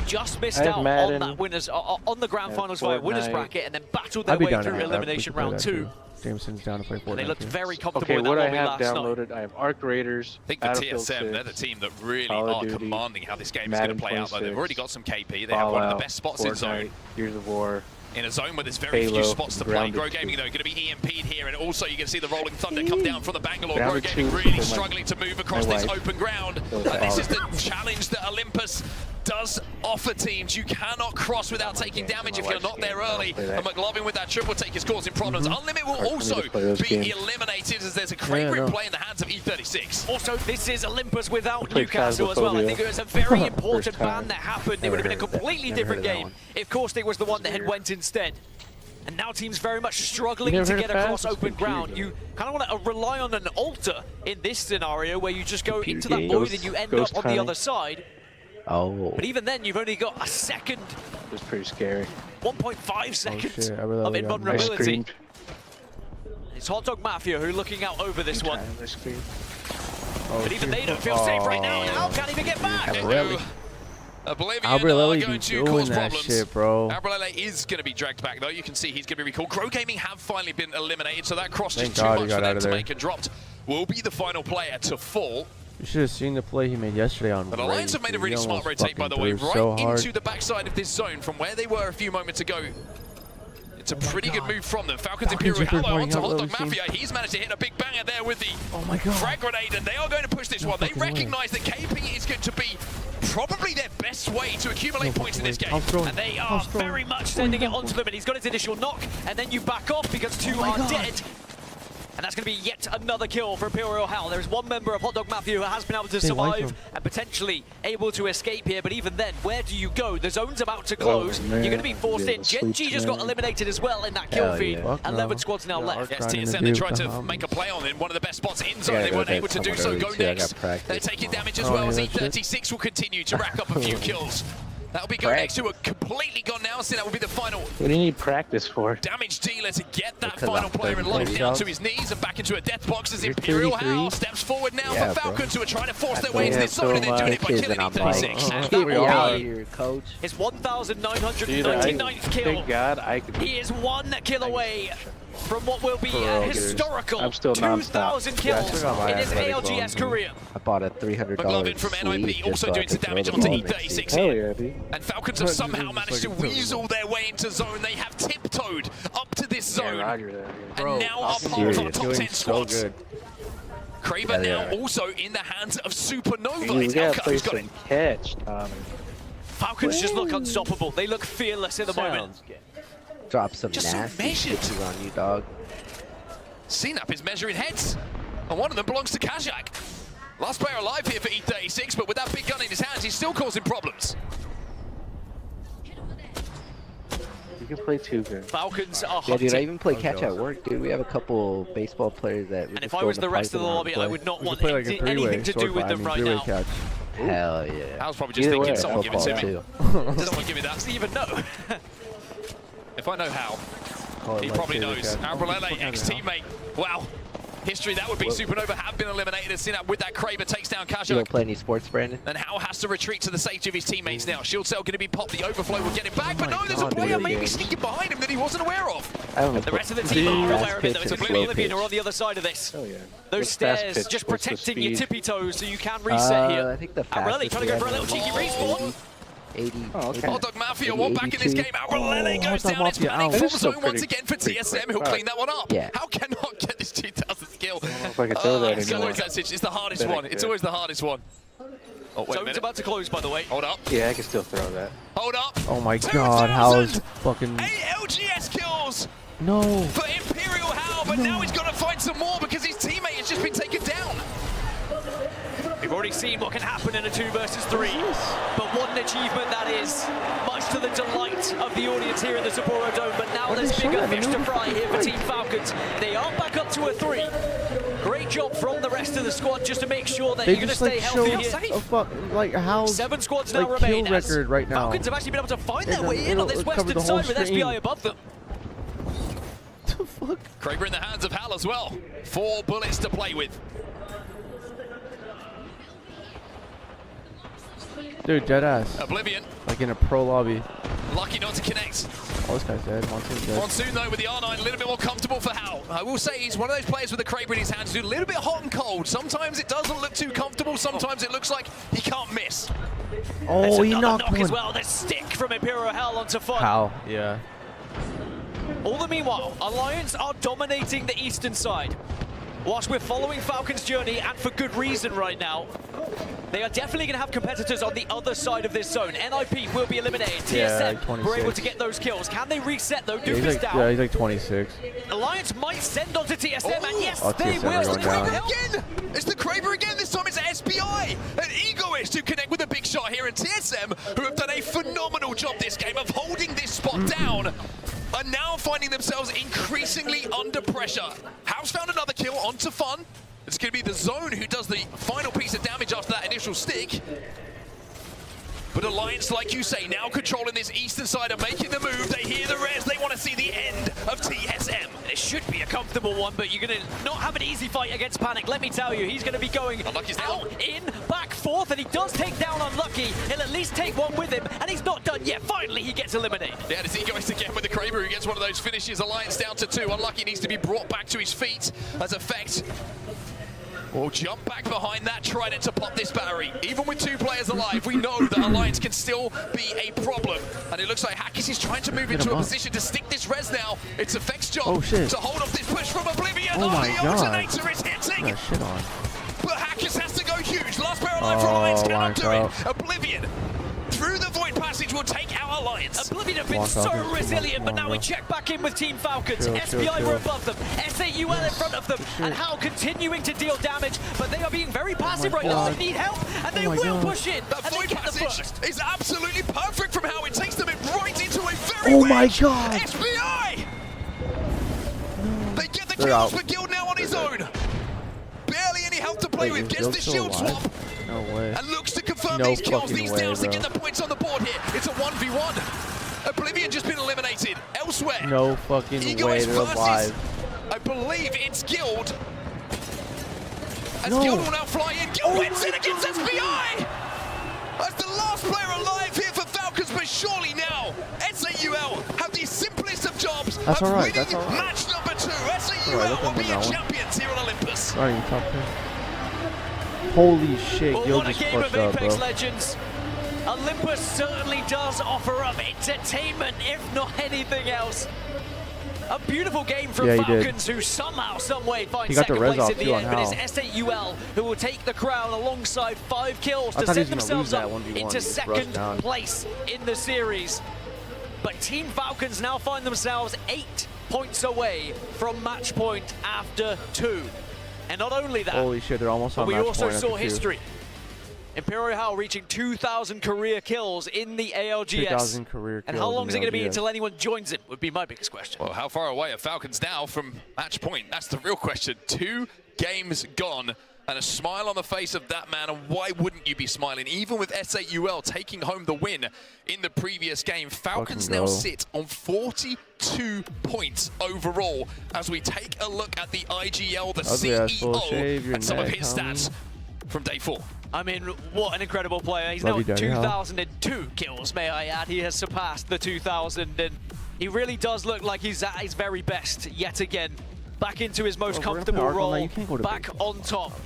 Just missed I have out Madden. on that winners on the grand I have finals via winners Fortnite. bracket, and then battled their I'd be way down through to elimination round 2. Jameson's down to play Fortnite. And they looked too. very comfortable Okay, in that what I lobby have last night. downloaded, I have Arc Raiders, I think the Battlefield TSM, they're the 6, team that really Call of are Duty, commanding how this game is Madden going to play out. Though they've 26, already got some KP. They have one of Fallout, the best spots in zone. Fortnite, Gears of War. In a zone where there's very few Halo, spots to play. Grounded Grow Gaming, though, going to be EMP'd here. And also, you can see the Rolling Thunder come down from the Bangalore. Grow Grounded Gaming 2 really for my- struggling to move across my this wife. open ground. So And this is the Fallout. challenge that Olympus does offer teams. You cannot cross without taking damage if you're not there early. And McLovin with that triple take is causing problems. Unlimit will also be eliminated as there's a Kraber in play in the hands of E36. Also, this is Olympus without Newcastle as well. I think it was a very important ban that happened. It would have been a completely different game if Caustic was the one that had went instead. And now teams very much struggling to get across open ground. You kind of want to rely on an altar in this scenario where you just go into that void and you end up on the other side. Oh. But even then, you've only got a second. It's pretty scary. 1.5 seconds really of invulnerability. I It's Hot Dog Mafia who are looking out over this one. Oh, But even they don't feel safe right now, and Al can't even get back. Oblivion Albreleli going be to doing cause that problems. shit, bro. Albreleli is going to be dragged back, though. You can see he's going to be recalled. Grow Gaming have finally been eliminated, so that cross just too much for them to make, and dropped will be the final player to fall. You should have seen the play he made yesterday on But Alliance have made a really smart rotate, by the way, right into the backside of this zone from where they were a few moments ago. It's a pretty good move from them. Falcons Imperial Halo onto Hot Dog Mafia. He's managed to hit a big banger there with the frag grenade, and they are going to push this one. They recognize that KP is going to be probably their best way to accumulate points in this game. And they are very much sending it onto them, and he's got his initial knock, and then you back off because two are dead. And that's going to be yet another kill for Imperial Hell. There is one member of Hot Dog Mafia who has been able to survive and potentially able to escape here. But even then, where do you go? The zone's about to close. You're going to be forced in. Genji just got eliminated as well in that kill feed. 11 squads now left. Yes, TSM, they tried to make a play on in one of the best spots in zone. They weren't able to do so. Go next. They're taking damage as well as E36 will continue to rack up a few kills. That'll be Go next, who are completely gone now, so that will be the final. What do you need practice for? Damage dealer to get that final player in life down to his knees and back into a death box as Imperial Hal steps forward now for Falcons, who are trying to force their way into this zone and then doing it by killing E36. And that will be his 1,999th kill. Thank God I could. He is one kill away from what will be a historical 2,000 kills in his ALGS career. I bought a $300 McLovin from NIP also doing some damage onto E36 here. And Falcons have somehow managed to weasel their way into zone. They have tiptoed up to this zone. And now are part of our top 10 squads. Kraber now also in the hands of Supernova. It's Elka who's got it. Catch, Tommy. Falcons just look unstoppable. They look fearless in the moment. Drop some Just so nasty measured. pitches on you, dog. CNAP is measuring heads, and one of them belongs to Kajak. Last player alive here for E36, but with that big gun in his hands, he's still causing problems. You can play too good. Falcons are Yeah, dude, I hunting. even play catch at work, dude. We have a couple baseball players that. And if I was the rest of the lobby, I would not want anything to do with them right now. Hell yeah. I was probably just thinking someone give it to me. Someone give me that. Does he even know? If I know how, he probably knows. Albreleli, ex-teammate. Wow. History, that would be Supernova have been eliminated as Synap with that Kraber takes down You Kajak. don't play any sports, Brandon? And Hal has to retreat to the safety of his teammates now. Shield cell going to be popped. The overflow will get it back, but no, there's a player maybe sneaking behind him that he wasn't aware of. The rest of the team are aware of it, though. It's Oblivion are on the other side of this. Oh, yeah. Those stairs just protecting your tippy toes so you can reset here. I think the Albreleli trying to go for a little cheeky respawn. 80. Hot Dog Mafia one back in this game. Albreleli goes down. It's panic from zone once again for TSM, who'll clean that one up. How cannot get this 2,000 skill? If I can throw that It's anymore. always that situation. It's the hardest one. It's always the hardest one. Oh, wait a Zone's minute. about to close, by the way. Hold up. Yeah, I can still throw that. Hold up. Oh my god, how is fucking... 8 LGS kills No. for Imperial Hal, but now he's got to find some more because his teammate has just been taken down. We've already seen what can happen in a 2 versus 3, but what an achievement that is, much to the delight of the audience here in the Sapporo Dome. But now there's bigger fish to fry here for Team Falcons. They are back up to a 3. Great job from the rest of the squad just to make sure that They you're going to just stay healthy here. like how 7 squads now like remain. kill record right now. Falcons have actually been able to find their way in on this It'll cover western the whole side with screen. SBI above them. The fuck? Kraber in the hands of Hal as well. 4 bullets to play with. Dude, deadass. Oblivion. Like in a pro lobby. Lucky not to connect. Oh, this guy's dead. Monsoon's dead. Monsoon, though, with the R9, a little bit more comfortable for Hal. I will say he's one of those players with the Kraber in his hands who's a little bit hot and cold. Sometimes it doesn't look too comfortable. Sometimes it looks like he can't miss. Oh, he knocked knock one. as well. The stick from Imperial Hell onto Fun. How? Yeah. All the meanwhile, Alliance are dominating the eastern side. whilst we're following Falcon's journey, and for good reason right now, they are definitely going to have competitors on the other side of this zone. NIP will be eliminated. Yeah, TSM were able to get those kills. Can they reset though? Yeah, Doofus down. Yeah, he's like 26. Alliance might send on to TSM, and yes, Oh, they TSM will. going down. Again! It's the Kraber again. This time it's SBI. An Egoist who connect with a big shot here. And TSM, who have done a phenomenal job this game of holding this spot down, are now finding themselves increasingly under pressure. House found another kill onto Fun. It's going to be the Zone who does the final piece of damage after that initial stick. But Alliance, like you say, now controlling this eastern side and making the move. They hear the res. They want to see the end of TSM. It should be a comfortable one, but you're going to not have an easy fight against Panic. Let me tell you, he's going to be going out, in, back, forth, and he does take down Unlucky. He'll at least take one with him, and he's not done yet. Finally, he gets eliminated. Yeah, this Egoist again with the Kraber who gets one of those finishes. Alliance down to 2. Unlucky needs to be brought back to his feet as Effect will jump back behind that Trident to pop this battery. Even with 2 players alive, we know that Alliance can still be a problem. And it looks like Hackis is trying to move into a position to stick this res now. It's Effect's job to hold off this push from Oblivion. Oh my the God. alternator is hitting. Yeah, shit on. But Hackis has to go huge. Last player alive for Alliance cannot do it. Oblivion through the Void Passage will take out Alliance. Oblivion have been so resilient, but now we check back in with Team Falcons. SBI were above them, SAUL in front of them, and Hal continuing to deal damage, but they are being very passive right now. They need help, and they will push in. That and Void they get the Passage first. is absolutely perfect from how it takes them right into a very my God. SBI! They get the They're kills, out. but Guild now on his own. Barely any health to play with, gets the shield swap. No way. And looks to confirm No these kills, fucking these way, downs to bro. get the points on the board here. It's a 1v1. Oblivion just been eliminated. Elsewhere, No fucking way. Egoist They're versus, alive. I believe it's Guild. As No. Guild will now fly in. Guild wins it against SBI! As the last player alive here for Falcons, but surely now, SAUL have the simplest of jobs That's of all right, winning that's all right. match number 2. All right, SAUL will be that one. champions here on Olympus. Not even top 10. Holy shit, Well, Gil what a just game of pushed up, Apex bro. Legends. Olympus certainly does offer up entertainment, if not anything else. A beautiful game from Yeah, he did. Falcons, who somehow, someway find He got the second res place off in too the on end, but Hal. it's SAUL who will take the crown alongside 5 kills I to thought he set was gonna lose themselves that up 1v1, into just rush second down. place in the series. But Team Falcons now find themselves 8 points away from match point after 2. And not only that, Holy shit, they're almost but on we match also point after saw 2. history. Imperial Hal reaching 2,000 career kills in the ALGS. 2,000 career And kills how long in is the it going to be ALGS? until anyone joins it would be my biggest question. Well, how far away are Falcons now from match point? That's the real question. 2 games gone. And a smile on the face of that man, and why wouldn't you be smiling? Even with SAUL taking home the win in the previous game, Falcons Fucking now go. sit on 42 points overall as we take a look at the IGL, the Ugly ass full CEO, shave your and some of neck, his homie. stats from day 4. I mean, what an incredible player. He's Love now you, Daddy Hal. 2,002 kills, may I add. He has surpassed the 2,000, and he really does look like he's at his very best yet again. Back into his most Bro, we're gonna play comfortable Arc all role, night. You can't go to back bed. on top.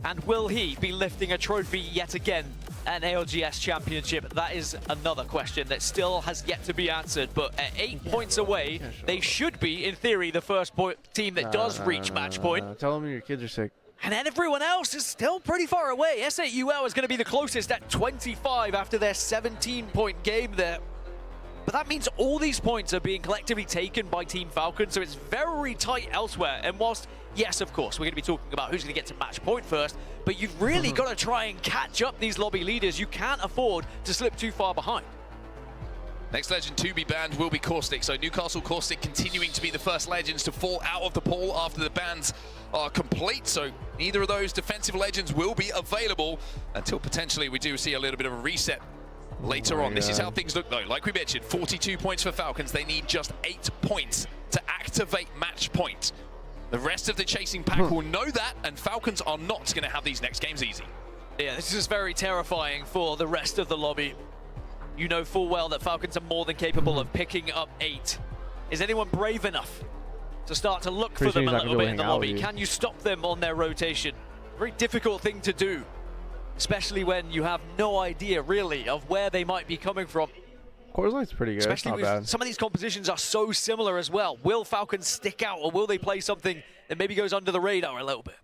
And will he be lifting a trophy yet again at an ALGS championship? That is another question that still has yet to be answered. But at 8 points away, they should be, in theory, the first team that does reach match point. Tell them your kids are sick. And then everyone else is still pretty far away. SAUL is going to be the closest at 25 after their 17-point game there. But that means all these points are being collectively taken by Team Falcon, so it's very tight elsewhere. And whilst, yes, of course, we're going to be talking about who's going to get to match point first, but you've really got to try and catch up these lobby leaders. You can't afford to slip too far behind. Next legend to be banned will be Caustic. So Newcastle Caustic continuing to be the first legends to fall out of the pool after the bans are complete. So neither of those defensive legends will be available until potentially we do see a little bit of a reset later on. This is how things look though. Like we mentioned, 42 points for Falcons. They need just 8 points to activate match point. The rest of the chasing pack will know that, and Falcons are not going to have these next games easy. Yeah, this is very terrifying for the rest of the lobby. You know full well that Falcons are more than capable of picking up 8. Is anyone brave enough to start to look for them a little bit in the lobby? Can you stop them on their rotation? Very difficult thing to do, especially when you have no idea really of where they might be coming from. Coors Light's pretty good. Especially Not with bad. some of these compositions are so similar as well. Will Falcons stick out, or will they play something that maybe goes under the radar a little bit.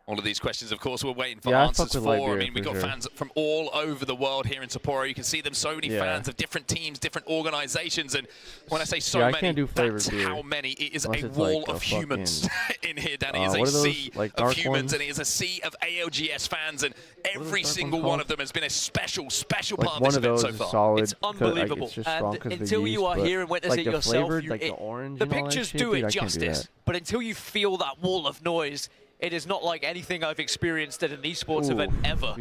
All of these questions, of course, we're waiting for Yeah, answers for. Liberia, I mean, we've got fans from all over the world here in Sapporo. You can see them, so many fans of different teams, different organizations. And when I say so many, that's how many. It is a wall of humans in here, Danny. It is a sea of humans, and it is a sea of ALGS fans. And every single one of them has been a special, special part of this event so far. It's unbelievable. And until you are here and witness it yourself, the pictures do it justice. But until you feel that wall of noise, it is not like anything I've experienced at an esports event ever.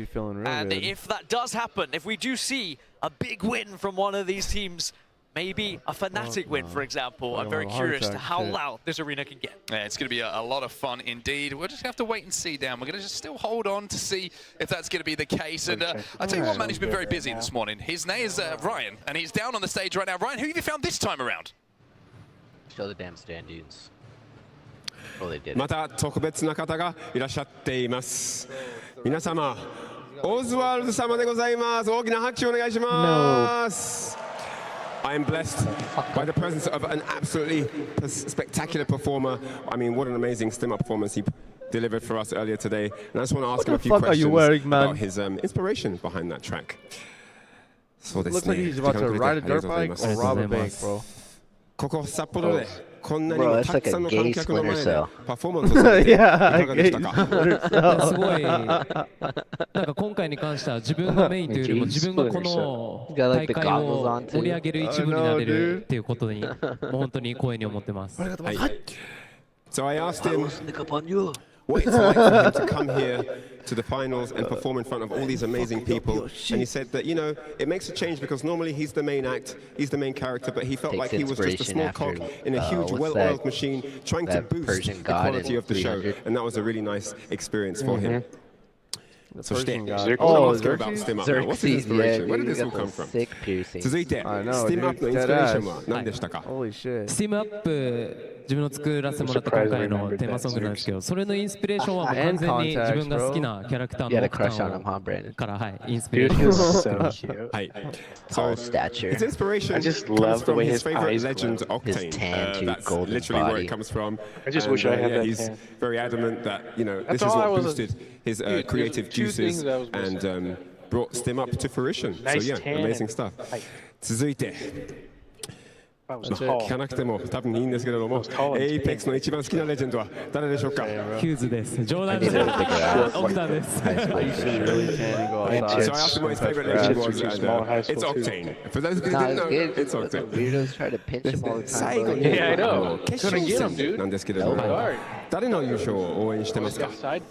And if that does happen, if we do see a big win from one of these teams, maybe a Fnatic win, for example, I'm very curious to how loud this arena can get. Yeah, it's going to be a lot of fun indeed. We'll just have to wait and see, Dan. We're going to just still hold on to see if that's going to be the case. And I'll tell you what, man, he's been very busy this morning. His name is Ryan, and he's down on the stage right now. Ryan, who have you found this time around? Show the damn stand-ins. また特別な方がいらっしゃっています。皆様、オズワルド様でございます。大きな拍手お願いします。I am blessed by the presence of an absolutely spectacular performer. I mean, what an amazing stim-up performance he delivered for us earlier today. And I just want to ask him a few questions about his inspiration behind that track. Looks like he's about to ride a dirt bike or rob a bank, bro. ここ札幌でこんなに Bro, も that's た like くさん a の gay 観客の前 splinter で cell. パフォーマンスをされていかがでしたか？すごいなんか今回に関しては自分がメインというよりも自分がこの大会を盛り上げる一部になれるっていうことにもう本当に光栄に思ってます。はい。So I asked him what it's like for him to come here to the finals and perform in front of all these amazing people. And he said that, you know, it makes a change because normally he's the main act, he's the main character, but he felt like he was just a small cog in a huge, well-oiled machine trying to boost the quality of the show. And that was a really nice experience for him. So about Stim Up. What's his inspiration? Where did this all come from? 続いて Stim Up のインスピレーションは何でしたか？ Stim Up 自分の作らせてもらった今回のテーマソングなんですけど、それのインスピレーションは完全に自分が好きなキャラクターの奥さんからインスピレーション。はい。So his inspiration comes from his favorite legend, Octane. That's literally where it comes from. I just wish I had that. He's very adamant that, you know, this is what boosted his creative juices and brought Stim Up to fruition. So yeah, amazing stuff. 続いて。聞かなくても多分いいんですけれども、エイペックスの一番好きなレジェンドは誰でしょうか？ヒューズです。冗談です。奥さんです。So I asked him what his favorite legend was, and it's Octane. For those who didn't know, it's Octane. Weirdos try to pinch him all the time. 最後に決勝戦なんですけれども、誰の優勝を応援してますか？い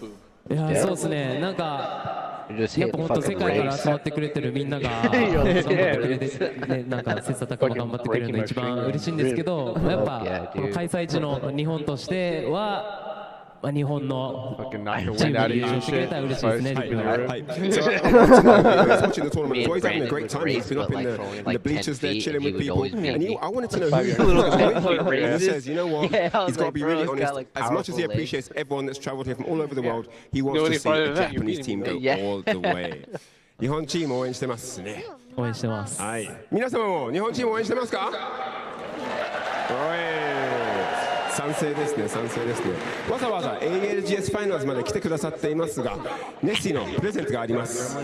や、そうですね。なんか。やっぱ本当世界から集まってくれてるみんなが頑張ってくれて、なんか切磋琢磨頑張ってくれるのが一番嬉しいんですけど、やっぱこの開催地の日本としては。日本のチームで優勝してくれたら嬉しいですね。He's watching the tournament. He's always having a great time. He's been up in the bleachers there chilling with people. And I wanted to know who he says, you know what? He's got to be really honest. As much as he appreciates everyone that's traveled here from all over the world, he wants to see the Japanese team go all the way. 日本チーム応援してますね。応援してます。はい。皆様も日本チーム応援してますか？賛成ですね、賛成ですね。わざわざ ALGS ファイナルズまで来てくださっていますが、ネッシーのプレゼントがあります。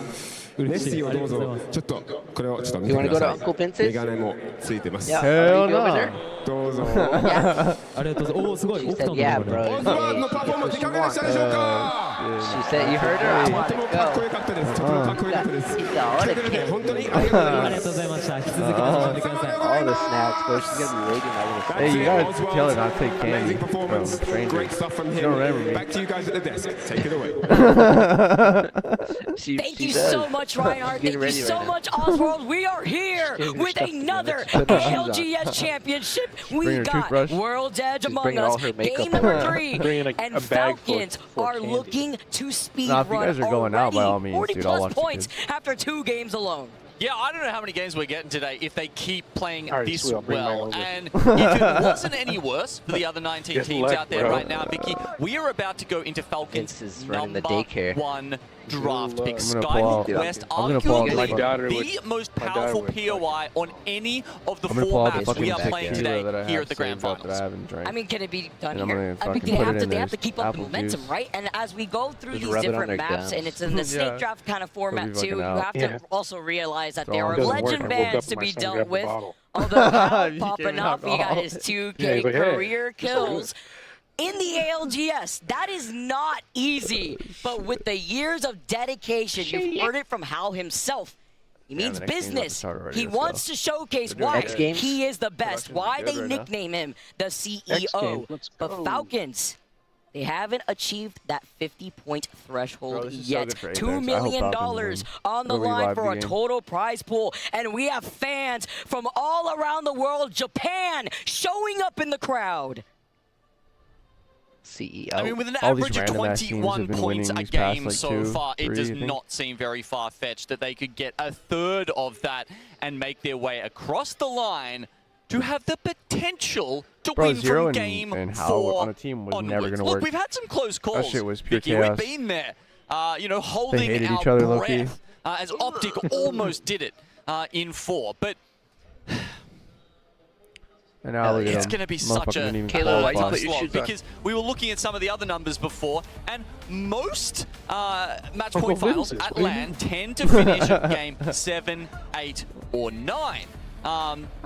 ネッシーをどうぞ、ちょっとこれをちょっと見てください。メガネもついてます。どうぞ。ありがとうございます。おお、すごい。オクタンのこれ。オズワードのパフォーマンスいかがでしたでしょうか？とてもかっこよかったです。とてもかっこよかったです。来てくれて本当にありがとうございます。ありがとうございました。引き続き楽しんでください。All the snacks, bro. She's gonna be waiting. Hey, you gotta tell her not to take candy from strangers. Great stuff from him. Don't remember me. Back to you guys at the desk. Take it away. Thank you so much, Reinhardt. Thank you so much, Oswald. We are here with another ALGS championship. We got World's Edge Among Us, game number 3, and Falcons are looking to speed run already 40+ points after 2 games alone. Yeah, I don't know how many games we're getting today if they keep playing this sweet, well. And if it wasn't any worse for the other 19 teams out there right now, Vicky, we are about to go into Falcons' #1 draft pick. Skyhook West, arguably the most powerful POI on any of the four maps we are playing today here at the Grand Finals. I mean, can it be done here? I mean, they have to keep up the momentum, right? And as we go through these different maps, and it's in the snake draft kind of format too, you have to also realize that there are legend bands to be dealt with. Although popping up, he got his 2K career kills. In the ALGS, that is not easy, but with the years of dedication, you've heard it from Hal himself. He means business. He wants to showcase why he is the best, why they nickname him the CEO. But Falcons, they haven't achieved that 50-point threshold yet. $2 million on the line for a total prize pool. And we have fans from all around the world, Japan, showing up in the crowd. CEO. I mean, with an average of 21 points a game so far, it does not seem very far-fetched that they could get a third of that and make their way across the line to have the potential to win from game 4 on a team was onwards. never gonna Look, work. we've had some close calls. That shit was pure Vicky, chaos. we've been there, you know, holding hated our each other, breath as Optic almost did it in 4. But and now look at it's going to be such a slog because we were looking at some of the other numbers before, and most match point finals at LAN tend to finish at game 7, 8, or 9.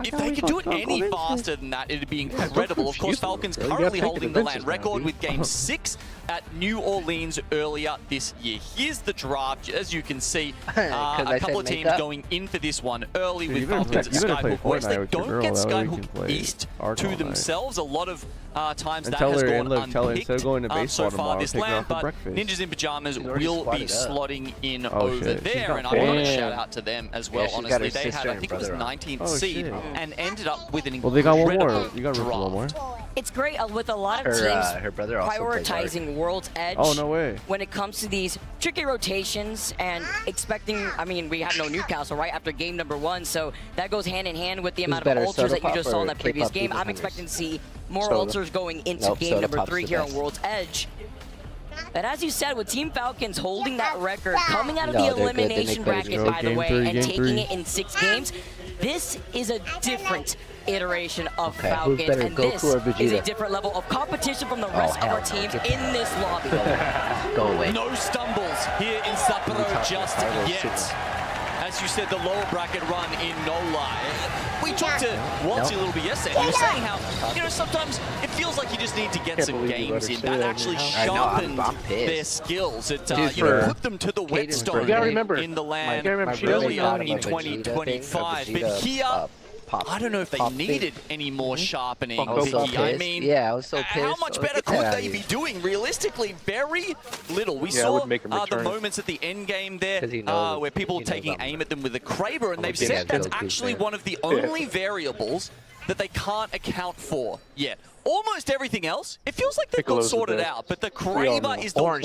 If they could do it any faster than that, it'd be incredible. Of course, Falcons currently holding the LAN record with game 6 at New Orleans earlier this year. Here's the draft. As you can see, a couple of teams going in for this one early with Falcons at Skyhook West. They don't get Skyhook East to themselves. A lot of times that has gone unpicked so far this LAN, but Ninjas in Pajamas will be slotting in over there, and I want to shout out to them as well. Honestly, they had, I think it was 19th seed and ended up with an incredible they got one more. You got one more. It's great with a lot of teams prioritizing World's Edge when it comes to these tricky rotations and expecting, I mean, we have no Newcastle right after game #1, so that goes hand in hand with the amount of ultras that you just saw in that previous game. I'm expecting to see more ultras going into game #3 here on World's Edge. But as you said, with Team Falcons holding that record, coming out of the elimination bracket, by the way, and taking it in 6 games, this is a different iteration of Falcons, and this is a different level of competition from the rest of our teams in this lobby. Go away. No stumbles here in Sapporo just yet. As you said, the lower bracket run in No Lie. We talked to Walty a little bit yesterday. He was saying how, you know, sometimes it feels like you just need to get some games in. That actually sharpened their skills. It you know, put them to the whetstone in the LAN earlier in 2025. But here, I don't know if they needed any more sharpening, Vicky. I mean, how much better could they be doing? Realistically, very little. We saw the moments at the end game there where people were taking aim at them with the Kraber, and they've said that's actually one of the only variables that they can't account for yet. Almost everything else, it feels like they've got sorted out, but the Kraber is the one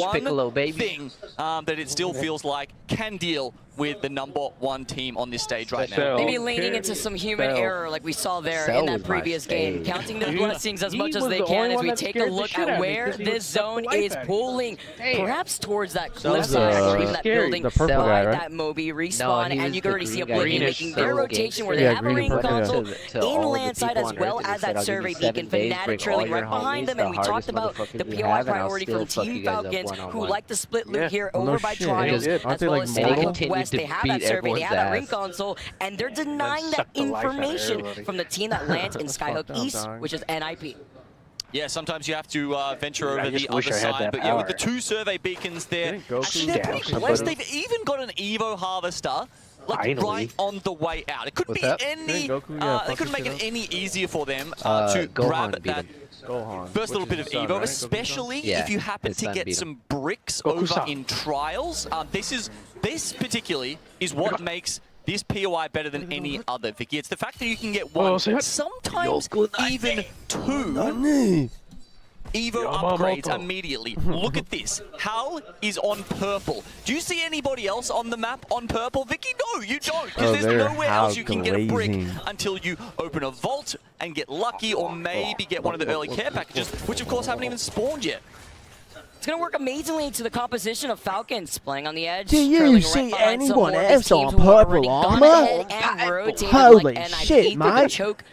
thing that it still feels like can deal with the #1 team on this stage right now. Maybe leaning into some human error like we saw there in that previous game. Counting their blessings as much as they can as we take a look at where this zone is pulling. Perhaps towards that cliffside or even that building behind that Moby respawn. And you can already see Oblivion making their rotation where they have a ring console in landside as well as that survey beacon. Fnatic trailing right behind them. And we talked about the POI priority from Team Falcons who like to split loot here over by Trials as well as Skyhook West. They have that survey, they have that ring console, and they're denying that information from the team that lands in Skyhook East, which is NIP. Yeah, sometimes you have to venture over the other side, but yeah, with the 2 survey beacons there, actually they're pretty blessed. They've even got an Evo Harvester like right on the way out. It couldn't be any, they couldn't make it any easier for them to grab that first little bit of Evo, especially if you happen to get some bricks over in Trials. This particularly is what makes this POI better than any other, Vicky. It's the fact that you can get 1, sometimes even 2 Evo upgrades immediately. Look at this. Hal is on purple. Do you see anybody else on the map on purple, Vicky? No, you don't, because there's nowhere else you can get a brick until you open a vault and get lucky, or maybe get one of the early care packages, which of course haven't even spawned yet. It's going to work amazingly to the composition of Falcons playing on the edge. Do you see anyone else on purple armor? Holy shit, mate. Choke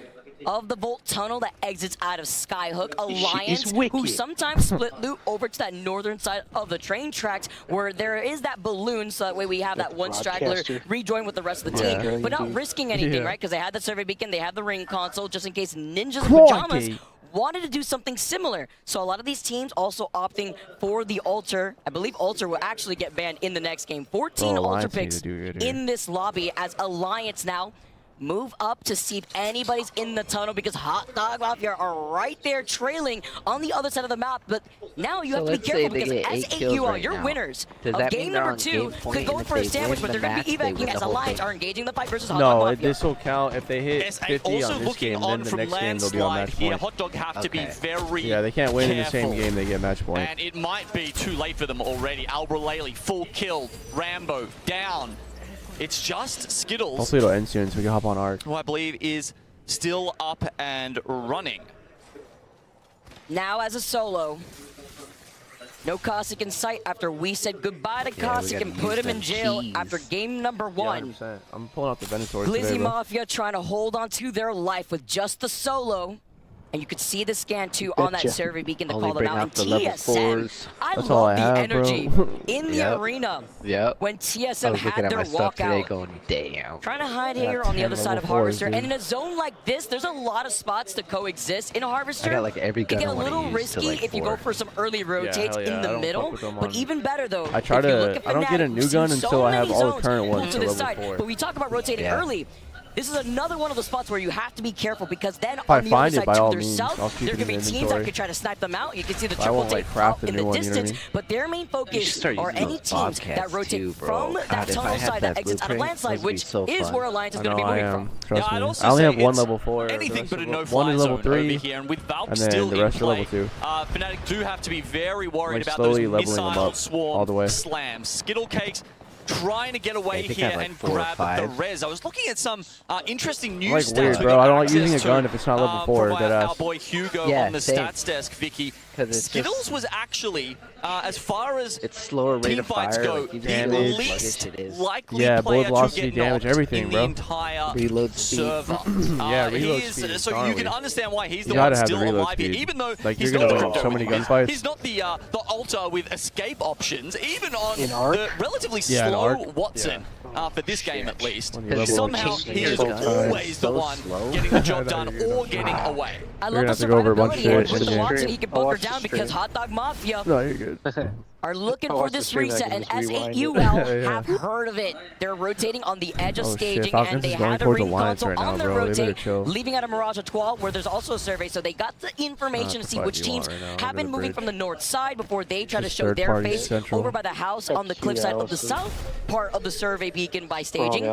of the Volt Tunnel that exits out of Skyhook. Alliance, who sometimes split loot over to that northern side of the train tracks where there is that balloon, so that way we have that one straggler rejoin with the rest of the team, but not risking anything, right? Because they had the survey beacon, they had the ring console, just in case Ninjas in Pajamas wanted to do something similar. So a lot of these teams also opting for the Altar. I believe Altar will actually get banned in the next game. 14 Altar picks in this lobby as Alliance now move up to see if anybody's in the tunnel, because Hot Dog Mafia are right there trailing on the other side of the map. But now you have to be careful, because as AUR, your winners of game number 2 could go for a sandwich, but they're going to be evacuating as Alliance are engaging the fight versus Hot Dog Mafia. No, this will count if they hit 50 on this game, then the next game they'll be on match point. Hot Dog have to be very Yeah, they can't win in the same careful. game, they get match point. And it might be too late for them already. Albralele, full kill. Rambo, down. It's just Skittles. Hopefully it'll end soon so we can hop on Arc. Who I believe is still up and running. Now as a solo. No Cossack in sight after we said goodbye to Cossack and put him in jail after game number 1. Yeah, I'm pulling out the Venusaur Glizzy today, Mafia trying to hold on to their life with just the solo. And you could see the scan too on that survey beacon to call them out. And TSM, I love the energy in the arena when TSM had their walkout. Going, damn. Trying to hide here on the other side of Harvester. And in a zone like this, there's a lot of spots to coexist in Harvester. I got like every gun it get a little risky if you go for some early rotates in the middle. But even better though, I try to, I don't get a new gun until I have all the current ones to level 4. But we talk about rotating early. This is another one of the spots where you have to be careful, because then if on I the find other it, side by all to their means, south, there could be teams that could try to snipe them out. You can see the triple tape out in the distance, but their main focus are any teams that rotate from that tunnel side that exits out of Landslide, which is where Alliance is going to be moving from. Trust me. I only have one level 4. Anything but a one is level 3, here, and with Valk and then still the rest in are play, level 2. Fnatic do have to be very worried about slowly those leveling them missile up swarm all the way. slams. Skittle Cakes trying to get away here and grab the res. I was looking at some interesting news stats. Weird, bro. I don't like using a gun if it's not level 4. Our boy Hugo on the stats desk, Vicky. Skittles was actually, as far as it's slower rate of fire, go, the least likely bullet player velocity, to get damage, knocked everything, in bro. the entire reload server. Reload speed. So you can understand why he's the one still alive here, even though he's you're not gonna win so many gunfights. He's not the Altar with escape options, even on the relatively slow Watson. For this game at least. Somehow he is always the one getting the job done or getting away. I love the survivability with the Watson he can bunker down, because Hot Dog Mafia are looking for this reset, and S8UL have heard of it. They're rotating on the edge of staging, and they had a ring console on their rotate, leaving out a Mirage Etoile, where there's also a survey, so they got the information to see which teams have been moving from the north side before they try to show their face over by the house on the cliffside of the south part of the survey beacon by staging,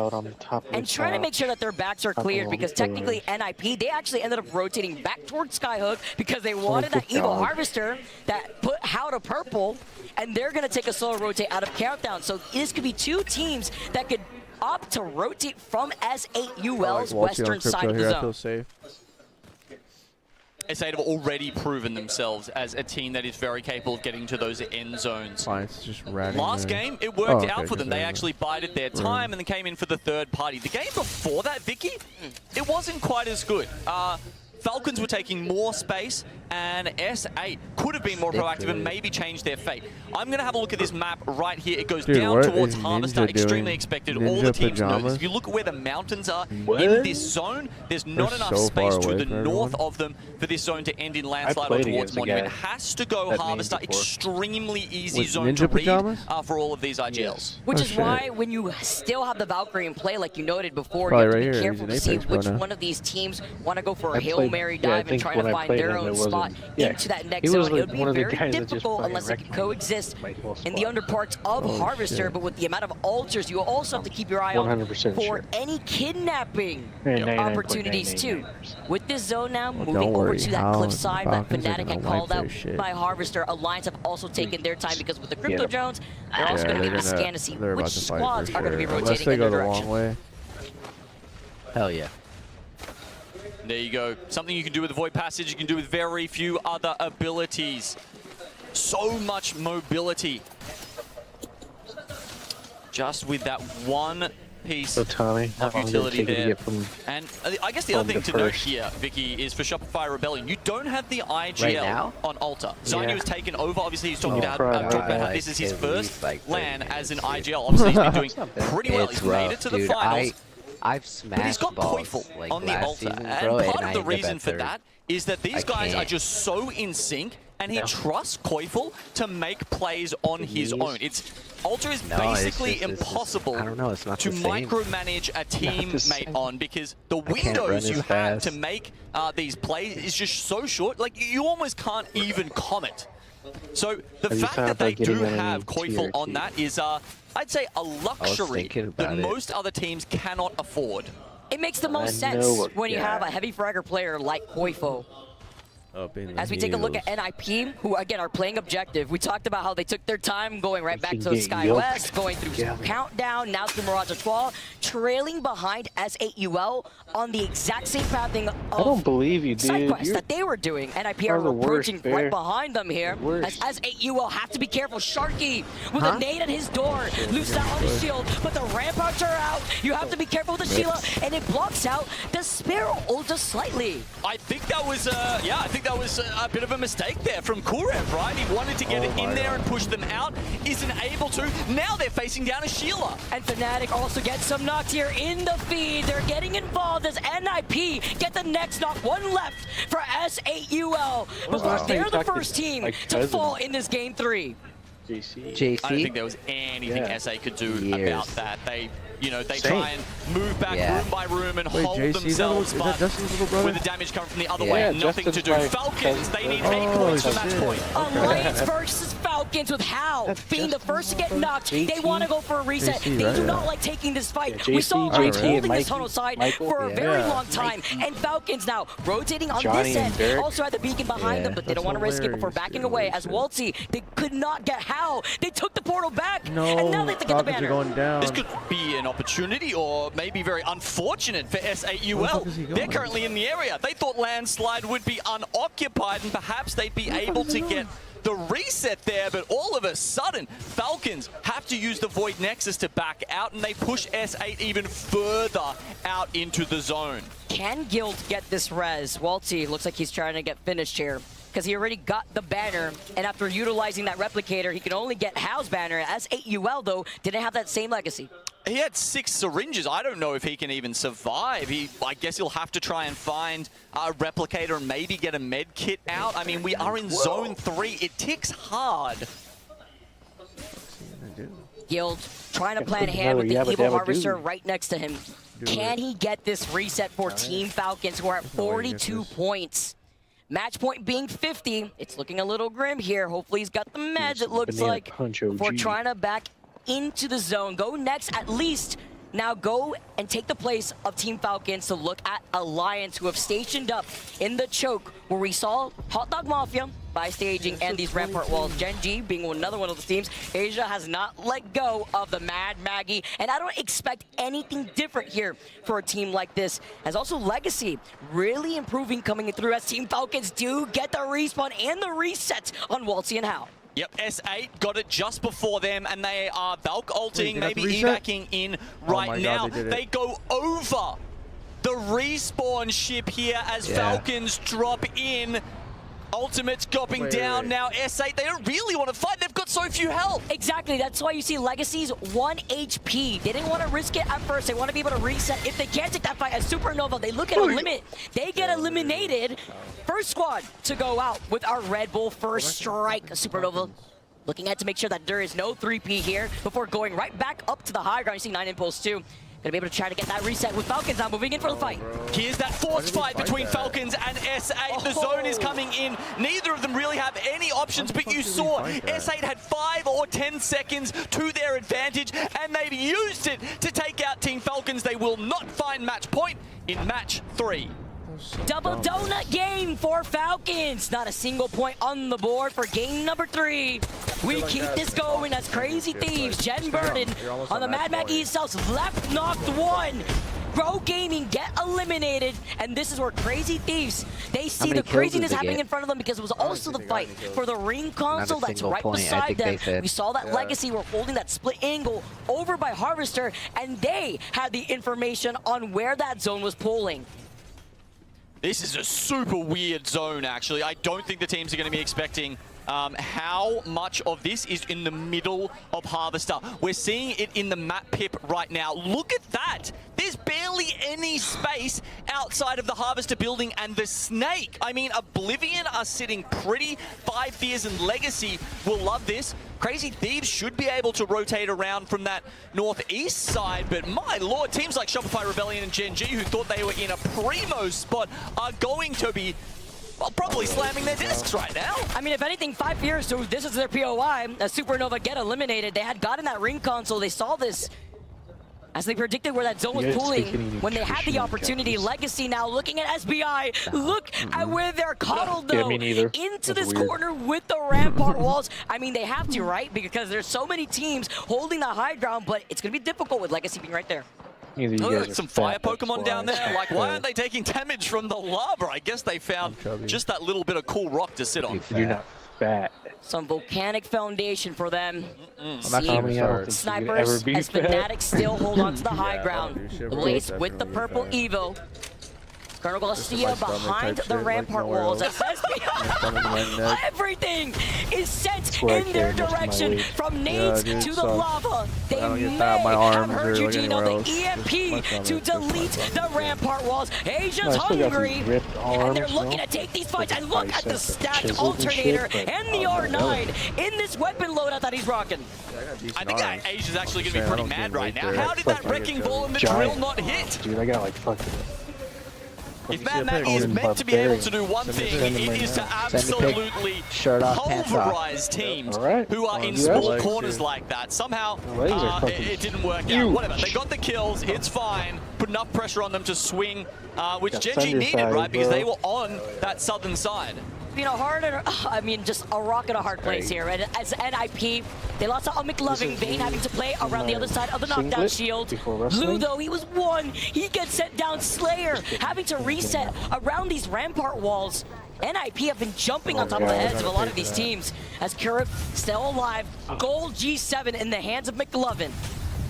and trying to make sure that their backs are cleared, because technically NIP, they actually ended up rotating back towards Skyhook because they wanted that Evil Harvester that put How to purple, and they're going to take a solo rotate out of Countdown. So this could be two teams that could opt to rotate from S8UL's western side of the zone. I feel safe. S8 have already proven themselves as a team that is very capable of getting to those end zones. Fine, it's just Last game, it worked out for them. They actually bided their time and then came in for the third party. The game before that, Vicky, it wasn't quite as good. Falcons were taking more space, and S8 could have been more proactive and maybe changed their fate. I'm going to have a look at this map right here. It goes down towards Harvester, extremely expected. All the teams know this. If you look at where the mountains are in this zone, there's not enough space to the north of them for this zone to end in landslide or towards Monument. It has to go Harvester. Extremely easy zone to read for all of these IGLs. Which is why when you still have the Valkyrie in play, like you noted before, you have to be careful to see which one of these teams want to go for a Hail Mary dive and trying to find their own spot into that next zone. It would be very difficult unless they can coexist in the underparts of Harvester, but with the amount of altars, you also have to keep your eye out for any kidnapping opportunities too. With this zone now, moving over to that cliffside that Fnatic had called out by Harvester, Alliance have also taken their time because with the Crypto Jones, they're also going to get a scan to see which squads are going to be rotating in their direction. Hell yeah. There you go. Something you can do with the Void Passage, you can do with very few other abilities. So much mobility. Just with that one piece of utility there. And I guess the other thing to note here, Vicky, is for Shopify Rebellion, you don't have the IGL on Altar. Zanya has taken over. Obviously, he's talking about how this is his first LAN as an IGL. Obviously, he's been doing pretty well. He's made it to the finals. I've smashed but he's got balls, Koifel on the Altar. And part of the reason for that is that these guys are just so in sync, and he trusts Koifel to make plays on his own. Altar is basically impossible to micromanage a teammate on, because the windows you have to make these plays is just so short. Like, you almost can't even comment. So the fact that they do have Koifel on that is, I'd say, a luxury that most other teams cannot afford. It makes the most sense when you have a heavy fragger player like Koifel. As we take a look at NIP, who again are playing objective, we talked about how they took their time going right back to Sky West, going through Countdown, now to Mirage Etoile, trailing behind S8UL on the exact same pathing of I don't believe you, dude. side quests that they were doing. NIP are approaching right behind them here. As S8UL have to be careful. Sharky with a nade at his door, loose out on the shield, but the ramparts are out. You have to be careful with the Sheila, and it blocks out the Sparrow ult just slightly. I think that was, I think that was a bit of a mistake there from Kurev, right? He wanted to get it in there and push them out, isn't able to. Now they're facing down a Sheila. And Fnatic also gets some knocks here in the feed. They're getting involved as NIP get the next knock. One left for S8UL. But they're the first team to fall in this game 3. JC? I don't think there was anything SA could do about that. They try and move back room by room and hold themselves, but with the damage coming from the other way, nothing to do. Falcons, they need 8 points from match point. Alliance versus Falcons with Hal being the first to get knocked. They want to go for a reset. They do not like taking this fight. We saw Alliance holding this tunnel side for a very long time, and Falcons now rotating on this end. Also had the beacon behind them, but they don't want to risk it before backing away. As Waltzy, they could not get Hal. They took the portal back, and now they have to get the banner. This could be an opportunity, or maybe very unfortunate for S8UL. They're currently in the area. They thought Landslide would be unoccupied and perhaps they'd be able to get the reset there, but all of a sudden, Falcons have to use the Void Nexus to back out, and they push S8 even further out into the zone. Can Guild get this res? Waltzy looks like he's trying to get finished here, because he already got the banner, and after utilizing that replicator, he can only get Hal's banner. S8UL, though, didn't have that same legacy. He had 6 syringes. I don't know if he can even survive. I guess he'll have to try and find a replicator and maybe get a med kit out. I mean, we are in zone 3. It ticks hard. Guild trying to plan a hand with the Evil Harvester right next to him. Can he get this reset for Team Falcons, who are at 42 points? Match point being 50. It's looking a little grim here. Hopefully he's got the meds, it looks like, before trying to back into the zone. Go next, at least. Now go and take the place of Team Falcons to look at Alliance, who have stationed up in the choke, where we saw Hot Dog Mafia by staging and these rampart walls. Gen G being another one of the teams. Asia has not let go of the Mad Maggie, and I don't expect anything different here for a team like this. As also Legacy really improving coming through, as Team Falcons do get the respawn and the reset on Waltzy and Hal. Yep, S8 got it just before them, and they are Valk ulting, maybe evacing in right now. They go over the respawn ship here as Falcons drop in. Ultimate's dropping down now. S8, they don't really want to fight. They've got so few health. Exactly. That's why you see Legacy's 1 HP. They didn't want to risk it at first. They want to be able to reset. If they can't take that fight as Supernova, they look at a limit. They get eliminated. First squad to go out with our Red Bull first strike. Supernova looking at to make sure that there is no 3P here before going right back up to the high ground. You see 9 Impulse too. Gonna be able to try to get that reset with Falcons now moving in for the fight. Here's that forced fight between Falcons and S8. The zone is coming in. Neither of them really have any options, but you saw S8 had 5 or 10 seconds to their advantage, and they've used it to take out Team Falcons. They will not find match point in match 3. Double donut game for Falcons. Not a single point on the board for game number 3. We keep this going as Crazy Thieves. Jen Burden on the Mad Mac East South left knocked one. Grow Gaming get eliminated, and this is where Crazy Thieves, they see the craziness happening in front of them because it was also the fight for the ring console that's right beside them. We saw that Legacy were holding that split angle over by Harvester, and they had the information on where that zone was pulling. This is a super weird zone, actually. I don't think the teams are going to be expecting how much of this is in the middle of Harvester. We're seeing it in the map pip right now. Look at that. There's barely any space outside of the Harvester building and the Snake. I mean, Oblivion are sitting pretty. 5 Fears and Legacy will love this. Crazy Thieves should be able to rotate around from that northeast side, but my lord, teams like Shopify Rebellion and Gen G, who thought they were in a primo spot, are going to be, well, probably slamming their desks right now. I mean, if anything, 5 Fears, so this is their POI. As Supernova get eliminated, they had gotten that ring console. They saw this as they predicted where that zone was pulling when they had the opportunity. Legacy now looking at SBI. Look at where they're coddled, though. Into this corner with the rampart walls. I mean, they have to, right? Because there's so many teams holding the high ground, but it's going to be difficult with Legacy being right there. Some fire Pokemon down there. Like, why aren't they taking damage from the lava? I guess they found just that little bit of cool rock to sit on. You're not fat. Some volcanic foundation for them. Snipers as Fnatic still hold on to the high ground. Blaze with the purple Evo. Colonel Garcia behind the rampart walls. Everything is sent in their direction, from nades to the lava. They may have heard Eugenio, the EMP to delete the rampart walls. Asia's hungry, and they're looking to take these fights. And look at the stacked alternator and the R9 in this weapon loadout that he's rocking. I think that Asia's actually going to be pretty mad right now. How did that wrecking ball in the drill not hit? Dude, I got like fucking... If Mad Mac is meant to be able to do one thing, it is to absolutely pulverize teams who are in small corners like that. Somehow, it didn't work out. Whatever, they got the kills, it's fine. Put enough pressure on them to swing, which Gen G needed, right? Because they were on that southern side. You know, I mean, just a rock in a hard place here. And as NIP, they lost out on McLovin. Vayne having to play around the other side of the knockdown shield. Blue, though, he was 1. He gets sent down. Slayer having to reset around these rampart walls. NIP have been jumping on top of the heads of a lot of these teams. As Kurip still alive. Gold G7 in the hands of McLovin.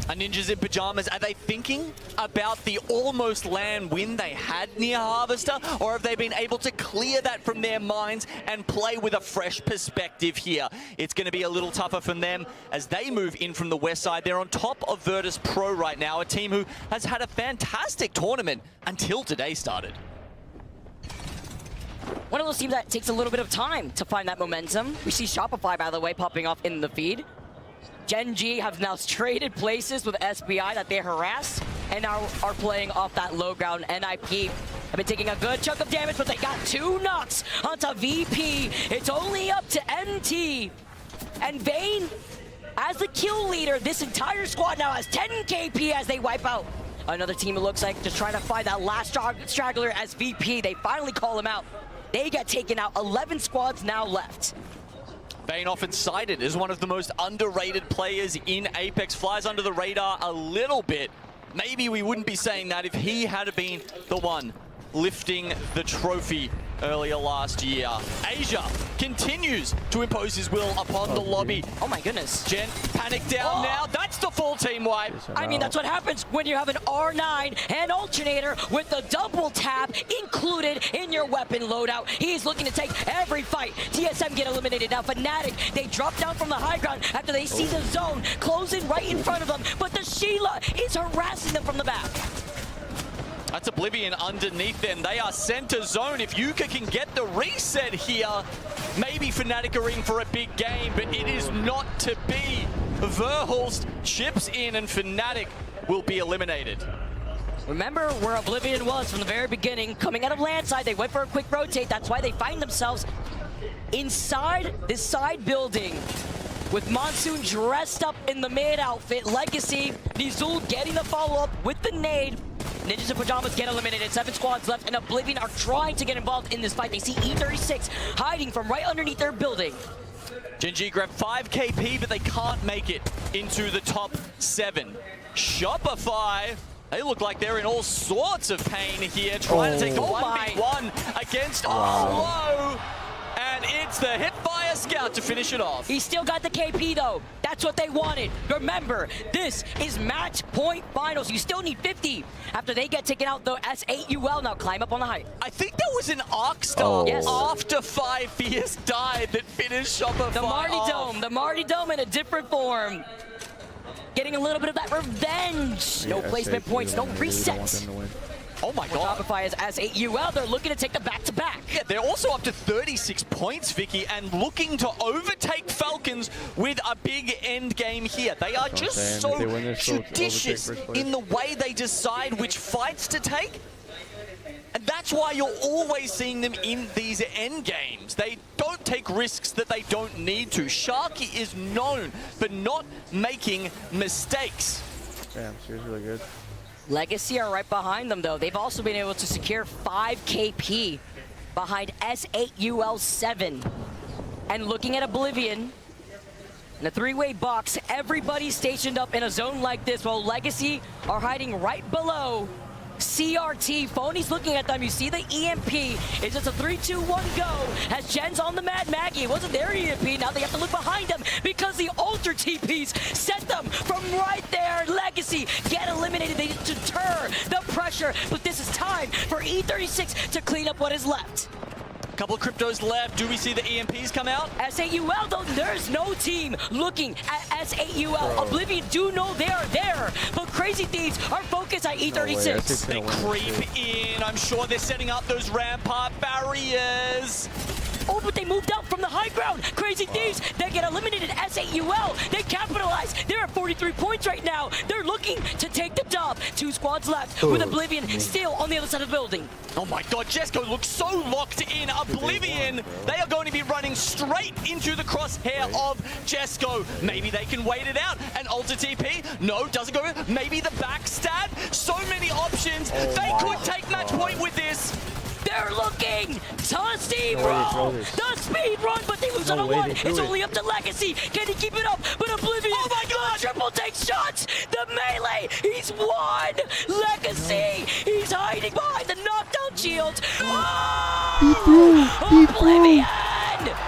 Ninjas in pajamas, are they thinking about the almost land win they had near Harvester, or have they been able to clear that from their minds and play with a fresh perspective here? It's going to be a little tougher for them as they move in from the west side. They're on top of Virtus Pro right now, a team who has had a fantastic tournament until today started. One of those teams that takes a little bit of time to find that momentum. We see Shopify, by the way, popping off in the feed. Gen G have now traded places with SBI that they harassed and now are playing off that low ground. NIP have been taking a good chunk of damage, but they got 2 knocks onto VP. It's only up to NT. And Vayne, as the kill leader, this entire squad now has 10 KP as they wipe out another team, it looks like, just trying to find that last straggler as VP. They finally call him out. They get taken out. 11 squads now left. Vayne often cited as one of the most underrated players in Apex, flies under the radar a little bit. Maybe we wouldn't be saying that if he had been the one lifting the trophy earlier last year. Asia continues to impose his will upon the lobby. Oh my goodness. Gen panic down now. That's the full team wipe. I mean, that's what happens when you have an R9 and alternator with the double tap included in your weapon loadout. He's looking to take every fight. TSM get eliminated. Now Fnatic, they drop down from the high ground after they see the zone closing right in front of them, but the Sheila is harassing them from the back. That's Oblivion underneath them. They are center zone. If Yuka can get the reset here, maybe Fnatic are in for a big game, but it is not to be. Verhulst chips in and Fnatic will be eliminated. Remember where Oblivion was from the very beginning. Coming out of landside, they went for a quick rotate. That's why they find themselves inside this side building with Monsoon dressed up in the mid outfit. Legacy, Nizul getting the follow-up with the nade. Ninjas in Pajamas get eliminated. 7 squads left, and Oblivion are trying to get involved in this fight. They see E36 hiding from right underneath their building. Gen.G grab 5 KP, but they can't make it into the top 7. Shopify, they look like they're in all sorts of pain here, trying to take a 1v1 against Arlo. And it's the Hipfire Scout to finish it off. He still got the KP though. That's what they wanted. Remember, this is match point finals. You still need 50 after they get taken out though. S8UL now climb up on the height. I think that was an Arcstar after 5 years died that finished Shopify The Marty Dome in a different form. Getting a little bit of that revenge. No placement points, no resets. Oh my god. Shopify is S8UL. They're looking to take the back-to-back. Yeah, they're also up to 36 points, Vicky, and looking to overtake Falcons with a big end game here. They are just so judicious in the way they decide which fights to take. And that's why you're always seeing them in these end games. They don't take risks that they don't need to. Sharky is known for not making mistakes. Damn, she's really good. Legacy are right behind them, though. They've also been able to secure 5 KP behind S8UL 7. And looking at Oblivion, in a 3-way box, everybody's stationed up in a zone like this, while Legacy are hiding right below CRT. Phony's looking at them. You see the EMP. It's just a 3-2-1 go as Jen's on the Mad Maggie. It wasn't their EMP. Now they have to look behind them because the Ultra TPs set them from right there. Legacy get eliminated. They deter the pressure, but this is time for E36 to clean up what is left. Couple of cryptos left. Do we see the EMPs come out? S8UL, though, there's no team looking at S8UL. Oblivion do know they are there, but Crazy Thieves are focused at E36. They creep in. I'm sure they're setting up those rampart barriers. Oh, but they moved out from the high ground. Crazy Thieves, they get eliminated. S8UL, they capitalize. They're at 43 points right now. They're looking to take the dub. 2 squads left with Oblivion still on the other side of the building. Oh my god, Jesco looks so locked in. Oblivion, they are going to be running straight into the crosshair of Jesco. Maybe they can wait it out. An Ultra TP? No, doesn't go. Maybe the backstab? So many options. They could take match point with this. They're looking to steamroll the speed run, but they lose on a 1. It's only up to Legacy. Can he keep it up? But Oblivion, oh my god, triple takes shots. The melee, he's won. Legacy, he's hiding behind the knockdown shield. Oblivion!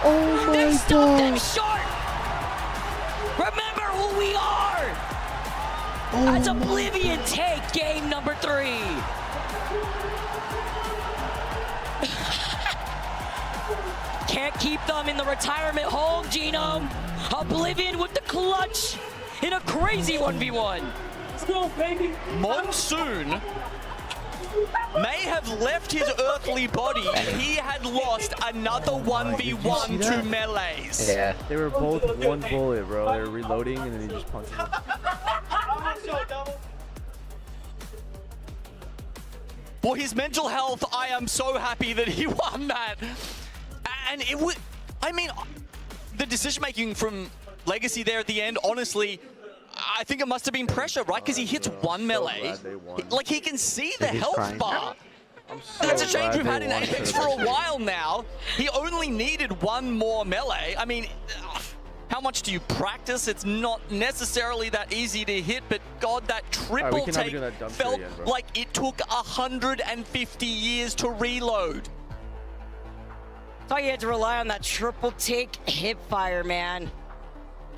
Oh my they stopped them short. Remember who we are. As Oblivion take game number 3. Can't keep them in the retirement home, Genome. Oblivion with the clutch in a crazy 1v1. Let's go, baby. Monsoon may have left his earthly body and he had lost another 1v1 to melees. Yeah. They were both 1 bullet, bro. They were reloading and then he just punched him. For his mental health, I am so happy that he won that. And it would, I mean, the decision making from Legacy there at the end, honestly, I think it must have been pressure, right? Because he hits 1 melee. Like, he can see the health bar. That's a change we've had in Apex for a while now. He only needed 1 more melee. I mean, how much do you practice? It's not necessarily that easy to hit, but God, that triple take felt like it took 150 years to reload. Thought you had to rely on that triple take hip fire, man.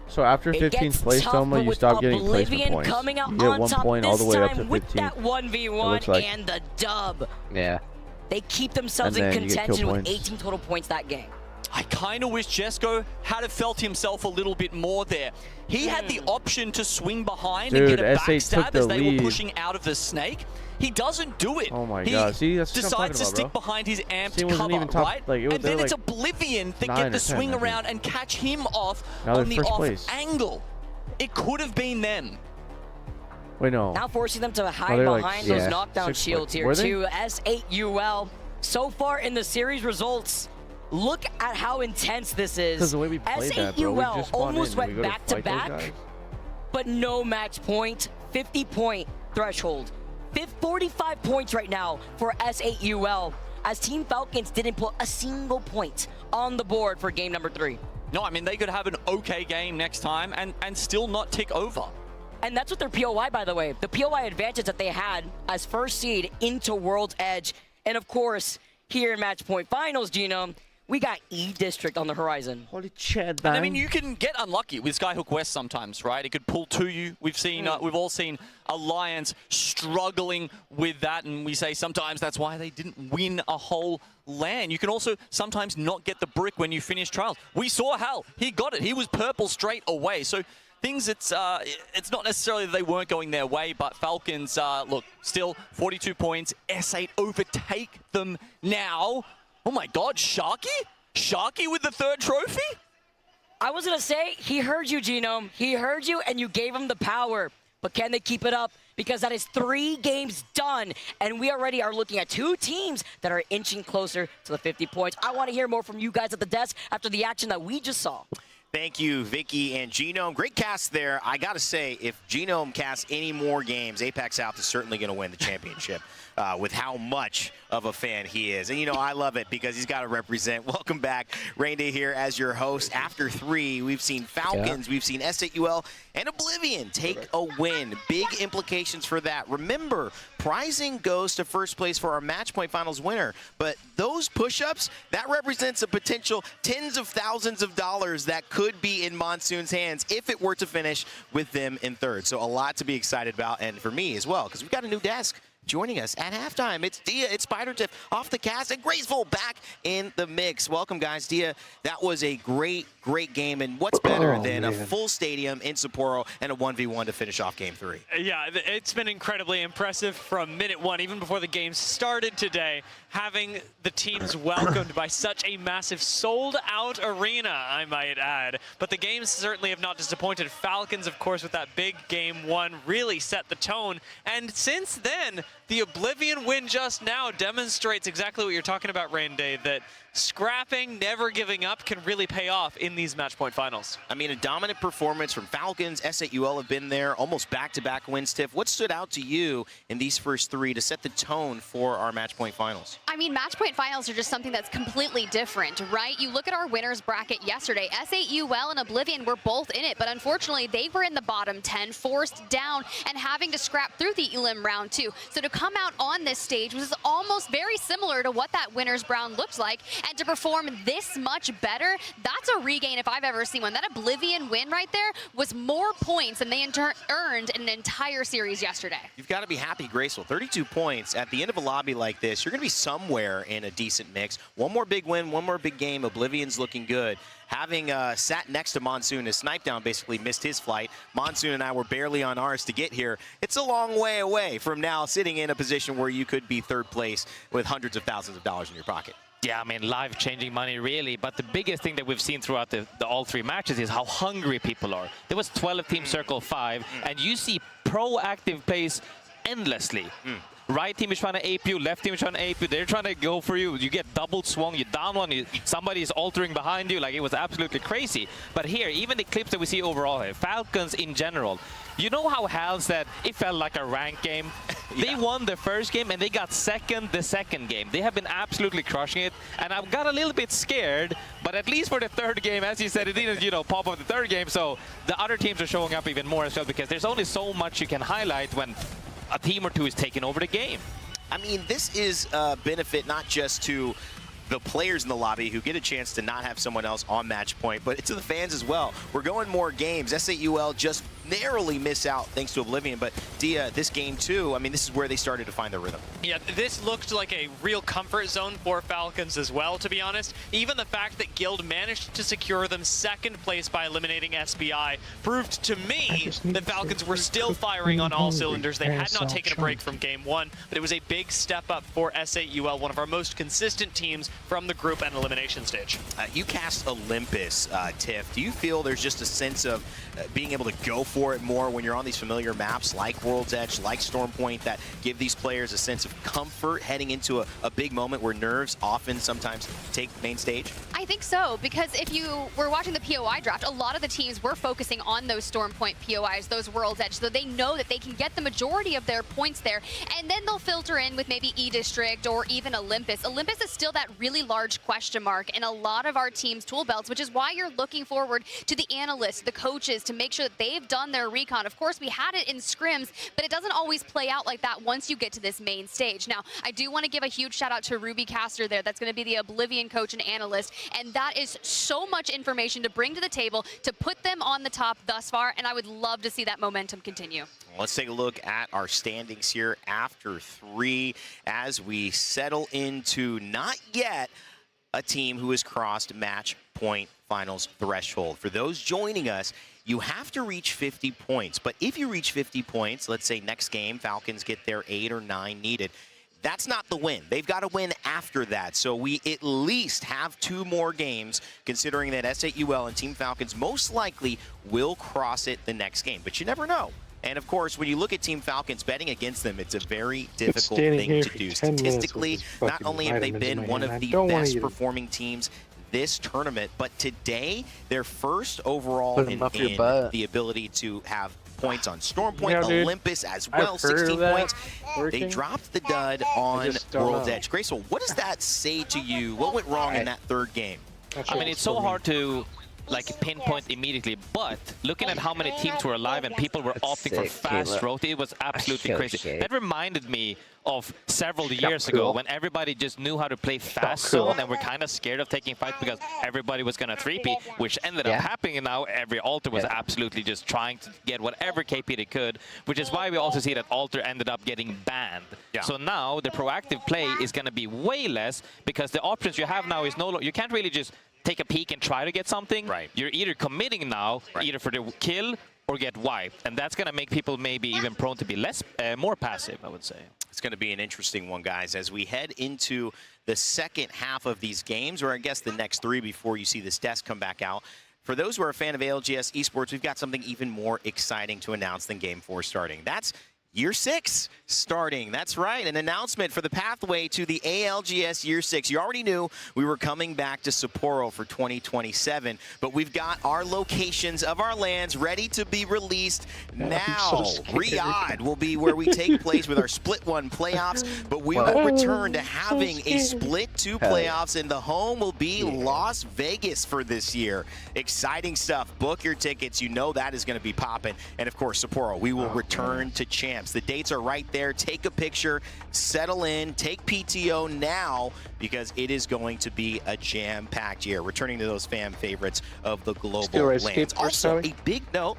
So after 15th place, Toma, you stop getting placement points. Coming out you get on 1 top point all the way up to 15. With that 1v1 like. and the dub. Yeah. They keep themselves in contention with 18 total points that game. I kind of wish Jesco had have felt himself a little bit more there. He had the option to swing behind and get a backstab as they were pushing out of the snake. He doesn't do it. Oh my god. See, that's decides to stick behind his amped cover, right? Like, and then it's Oblivion that get the swing around and catch him off on the off angle. It could have been them. Wait, no. Now forcing them to hide behind those knockdown shields here too. S8UL, so far in the series results, look at how intense this is. Because the way we played that, bro, we just almost went back-to-back, but no match point, 50-point threshold. 45 points right now for S8UL, as Team Falcons didn't put a single point on the board for game number 3. No, I mean, they could have an okay game next time and still not tick over. And that's what their POI, by the way. The POI advantage that they had as first seed into World's Edge. And of course, here in Match Point Finals, Gino, we got E-District on the horizon. Holy shit, man. And I mean, you can get unlucky with Skyhook West sometimes, right? It could pull to you. We've seen, we've all seen Alliance struggling with that, and we say sometimes that's why they didn't win a whole LAN. You can also sometimes not get the brick when you finish trials. We saw Hal. He got it. He was purple straight away. So things, it's not necessarily that they weren't going their way, but Falcons, look, still 42 points. S8 overtake them now. Oh my God, Sharky? Sharky with the 3rd trophy? I was gonna say, he heard you, Genome. He heard you and you gave him the power. But can they keep it up? Because that is 3 games done. And we already are looking at 2 teams that are inching closer to the 50 points. I want to hear more from you guys at the desk after the action that we just saw. Thank you, Vicky and Genome. Great cast there. I got to say, if Genome casts any more games, Apex South is certainly going to win the championship with how much of a fan he is. And, you know, I love it because he's got to represent. Welcome back. Rainday here as your host. After 3, we've seen Falcons, we've seen S8UL, and Oblivion take a win. Big implications for that. Remember, prizing goes to first place for our Match Point Finals winner. But those push-ups, that represents a potential tens of thousands of dollars that could be in Monsoon's hands if it were to finish with them in 3rd. So a lot to be excited about, and for me as well, because we've got a new desk joining us at halftime. It's Dia, it's SpiderTiff off the cast, and Graceful back in the mix. Welcome, guys. Dia, that was a great game, and what's better than a full stadium in Sapporo and a 1v1 to finish off game 3? Yeah, it's been incredibly impressive from minute 1, even before the game started today, having the teams welcomed by such a massive sold-out arena, I might add. But the games certainly have not disappointed. Falcons, of course, with that big game 1, really set the tone. And since then, the Oblivion win just now demonstrates exactly what you're talking about, Rainday, that scrapping, never giving up can really pay off in these Match Point Finals. I mean, a dominant performance from Falcons. S8UL have been there, almost back-to-back wins. Tiff, what stood out to you in these first 3 to set the tone for our Match Point Finals? I mean, Match Point Finals are just something that's completely different, right? You look at our winners bracket yesterday, S8UL and Oblivion were both in it, but unfortunately, they were in the bottom 10, forced down, and having to scrap through the Elim round 2. So to come out on this stage was almost very similar to what that winner's round looked like, and to perform this much better, that's a regain if I've ever seen one. That Oblivion win right there was more points than they earned in an entire series yesterday. You've got to be happy, Graceful. 32 points. At the end of a lobby like this, you're going to be somewhere in a decent mix. One more big win, one more big game. Oblivion's looking good. Having sat next to Monsoon, as Snipedown basically missed his flight. Monsoon and I were barely on ours to get here. It's a long way away from now sitting in a position where you could be 3rd place with hundreds of thousands of dollars in your pocket. Yeah, I mean, life-changing money, really. But the biggest thing that we've seen throughout the all 3 matches is how hungry people are. There was 12 Team Circle 5, and you see proactive plays endlessly. Right team is trying to ape you, left team is trying to ape you, they're trying to go for you, you get double swung, you down one, somebody is altering behind you, like it was absolutely crazy. But here, even the clips that we see overall here, Falcons in general, you know how Hal said it felt like a ranked game? They won the first game and they got second the second game. They have been absolutely crushing it, and I've got a little bit scared, but at least for the 3rd game, as you said, it didn't, you know, pop up the 3rd game, so the other teams are showing up even more as well, because there's only so much you can highlight when a team or 2 is taking over the game. I mean, this is a benefit not just to the players in the lobby who get a chance to not have someone else on match point, but to the fans as well. We're going more games. S8UL just narrowly miss out thanks to Oblivion, but Dia, this game too, I mean, this is where they started to find their rhythm. Yeah, this looked like a real comfort zone for Falcons as well, to be honest. Even the fact that Guild managed to secure them 2nd place by eliminating SBI proved to me that Falcons were still firing on all cylinders. They had not taken a break from game 1, but it was a big step up for S8UL, one of our most consistent teams from the group and elimination stage. You cast Olympus, Tiff. Do you feel there's just a sense of being able to go for it more when you're on these familiar maps like World's Edge, like Storm Point, that give these players a sense of comfort heading into a big moment where nerves often sometimes take main stage? I think so, because if you were watching the POI draft, a lot of the teams were focusing on those Storm Point POIs, those World's Edge, so they know that they can get the majority of their points there, and then they'll filter in with maybe E-District or even Olympus. Olympus is still that really large question mark in a lot of our team's tool belts, which is why you're looking forward to the analysts, the coaches, to make sure that they've done their recon. Of course, we had it in scrims, but it doesn't always play out like that once you get to this main stage. Now, I do want to give a huge shout out to Ruby Caster there. That's going to be the Oblivion coach and analyst, and that is so much information to bring to the table to put them on the top thus far, and I would love to see that momentum continue. Let's take a look at our standings here after 3 as we settle into not yet a team who has crossed match point finals threshold. For those joining us, you have to reach 50 points. But if you reach 50 points, let's say next game, Falcons get their 8 or 9 needed, that's not the win. They've got to win after that. So we at least have 2 more games, considering that S8UL and Team Falcons most likely will cross it the next game. But you never know. And of course, when you look at Team Falcons, betting against them, it's a very difficult thing to do. Statistically, not only have they been one of the best performing teams this tournament, but today, they're first overall in the ability to have points on Storm Point, Olympus as well, 16 points. They dropped the dud on World's Edge. Graceful, what does that say to you? What went wrong in that 3rd game? I mean, it's so hard to pinpoint immediately, but looking at how many teams were alive and people were opting for fast rotate, it was absolutely crazy. That reminded me of several years ago when everybody just knew how to play fast zone and were kind of scared of taking fights because everybody was going to 3P, which ended up happening, and now every Alter was absolutely just trying to get whatever KP they could, which is why we also see that Alter ended up getting banned. So now the proactive play is going to be way less because the options you have now is no longer, you can't really just take a peek and try to get something. You're either committing now, either for the kill or get wiped, and that's going to make people maybe even prone to be more passive, I would say. It's going to be an interesting one, guys, as we head into the second half of these games, or I guess the next 3 before you see this desk come back out. For those who are a fan of ALGS Esports, we've got something even more exciting to announce than Game 4 starting. That's Year 6 starting. That's right, an announcement for the pathway to the ALGS Year 6. You already knew we were coming back to Sapporo for 2027, but we've got our locations of our lands ready to be released now. Riyadh will be where we take place with our Split 1 playoffs, but we will return to having a Split 2 playoffs, and the home will be Las Vegas for this year. Exciting stuff. Book your tickets. You know that is going to be popping. And of course, Sapporo, we will return to champs. The dates are right there. Take a picture, settle in, take PTO now, because it is going to be a jam-packed year, returning to those fan favorites of the global lands. Also, a big note,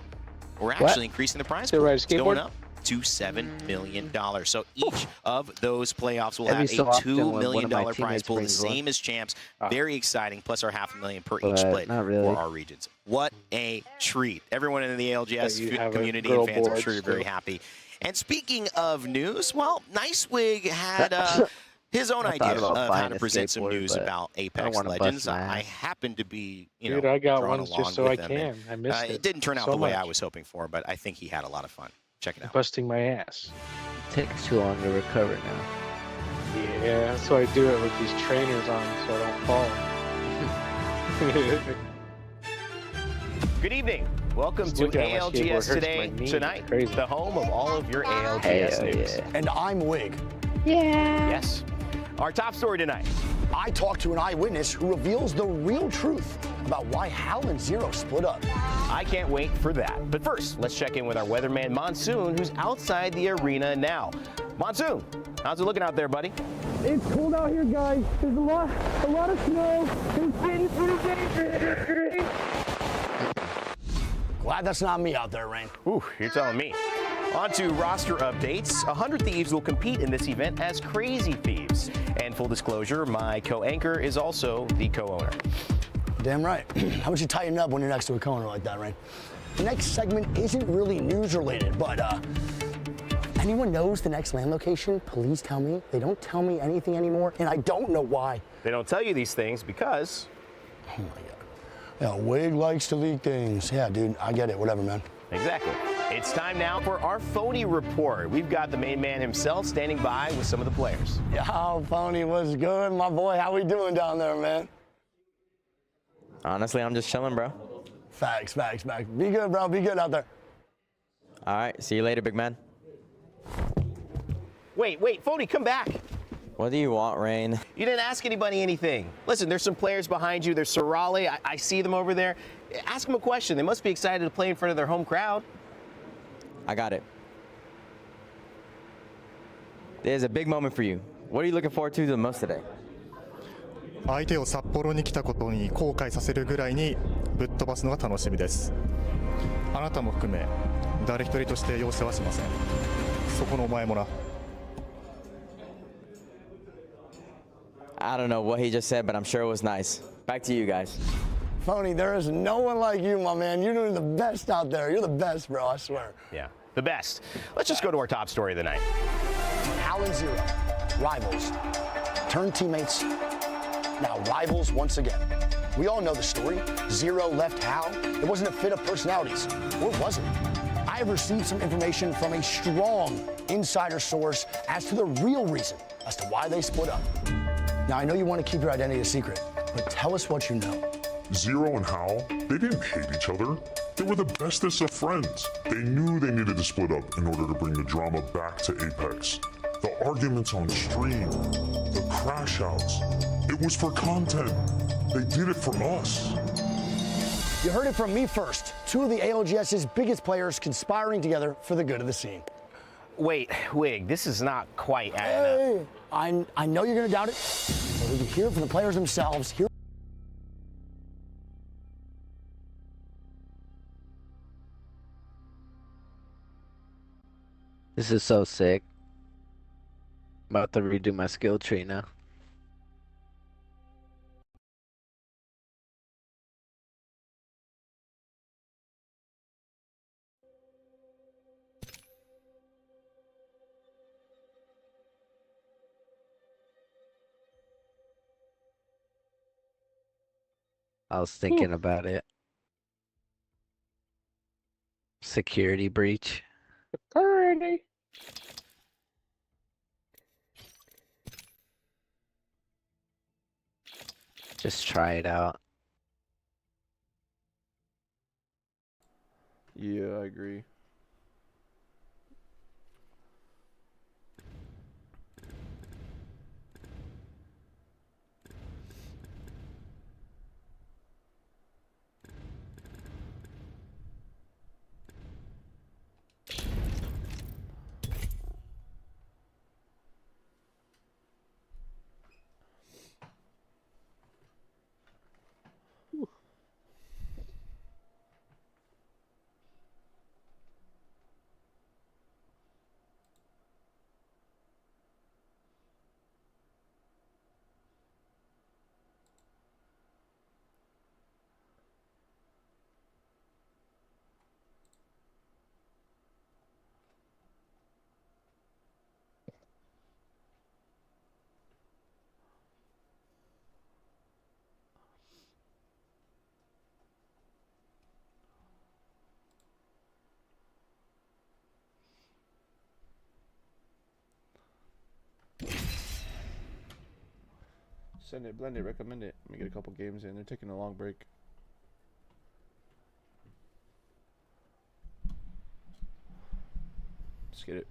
we're actually increasing the prize pool. It's going up to $7 million. So each of those playoffs will have a $2 million prize pool, the same as champs. Very exciting, plus our $500,000 per each split for our regions. What a treat. Everyone in the ALGS community and fans, I'm sure you're very happy. And speaking of news, well, Nicewig had his own idea of how to present some news about Apex Legends. I happen to be, I got drawn ones along just so with I them. can. I missed it. It didn't turn out so the way much. I was hoping for, but I think he had a lot of fun. Check it out. Busting my ass. It takes too long to recover now. Yeah, that's why I do it with these trainers on so I don't fall. Good evening. Welcome to ALGS Tonight, the home of all of your ALGS news. Yeah. And I'm Wig. Yeah. Yes. Our top story tonight. I talked to an eyewitness who reveals the real truth about why Hal and Zero split up. I can't wait for that. But first, let's check in with our weatherman, Monsoon, who's outside the arena now. Monsoon, how's it looking out there, buddy? It's cold out here, guys. There's a lot of snow. It's getting pretty dangerous. Glad that's not me out there, Rain. Ooh, you're telling me. On to roster updates. 100 Thieves will compete in this event as Crazy Thieves. And full disclosure, my co-anchor is also the co-owner. Damn right. How about you tighten up when you're next to a co-owner like that, Rain? The next segment isn't really news related, but anyone knows the next land location? Please tell me. They don't tell me anything anymore, and I don't know why. They don't tell you these things because... Oh my God. Yeah, Wig likes to leak things. Yeah, dude, I get it. Whatever, man. Exactly. It's time now for our Phony Report. We've got the main man himself standing by with some of the players. Yo, Phony, what's good, my boy? How we doing down there, man? Honestly, I'm just chilling, bro. Facts, facts, facts. Be good, bro. Be good out there. All right, see you later, big man. Wait, Phony, come back. What do you want, Rain? You didn't ask anybody anything. Listen, there's some players behind you. There's Sorale. I see them over there. Ask them a question. They must be excited to play in front of their home crowd. I got it. There's a big moment for you. What are you looking forward to the most today? 相手を札幌に来たことに後悔させるぐらいにぶっ飛ばすのが楽しみです。あなたも含め誰一人として容赦はしません。そこのお前もな。I don't know what he just said, but I'm sure it was nice. Back to you guys. Phony, there is no one like you, my man. You're doing the best out there. You're the best, bro, I swear. Yeah, the best. Let's just go to our top story of the night. Hal and Zero, rivals, turned teammates, now rivals once again. We all know the story. Zero left Hal. It wasn't a fit of personalities, or was it? I have received some information from a strong insider source as to the real reason as to why they split up. Now, I know you want to keep your identity a secret, but tell us what you know. Zero and Hal, they didn't hate each other. They were the bestest of friends. They knew they needed to split up in order to bring the drama back to Apex. The arguments on stream, the crash outs, it was for content. They did it for us. You heard it from me first. Two of the ALGS's biggest players conspiring together for the good of the scene. Wait, Wig, this is not quite adding up. I know you're going to doubt it, but we can hear it from the players themselves. This is so sick. I'm about to redo my skill tree now. I was thinking about it. Security breach. Security. Just try it out. Yeah, I agree. Send it, blend it, recommend it. Let me get a couple games in. They're taking a long break. Let's get it.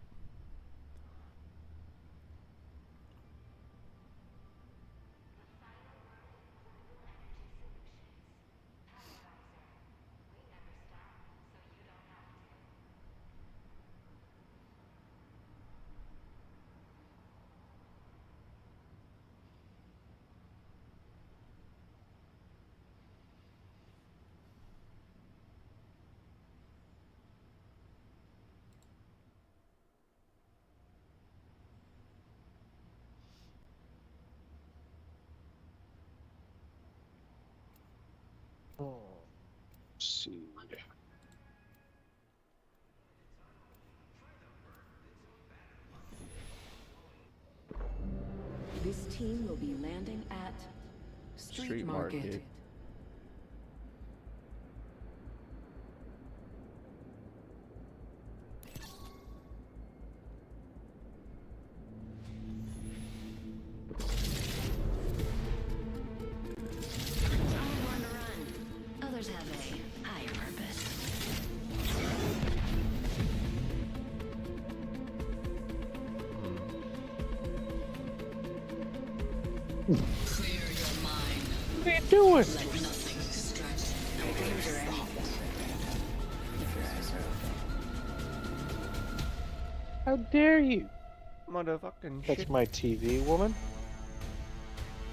Let's see. This team will be landing at Street Market. What are you doing? How dare you? Motherfucking That's shit. my TV, woman.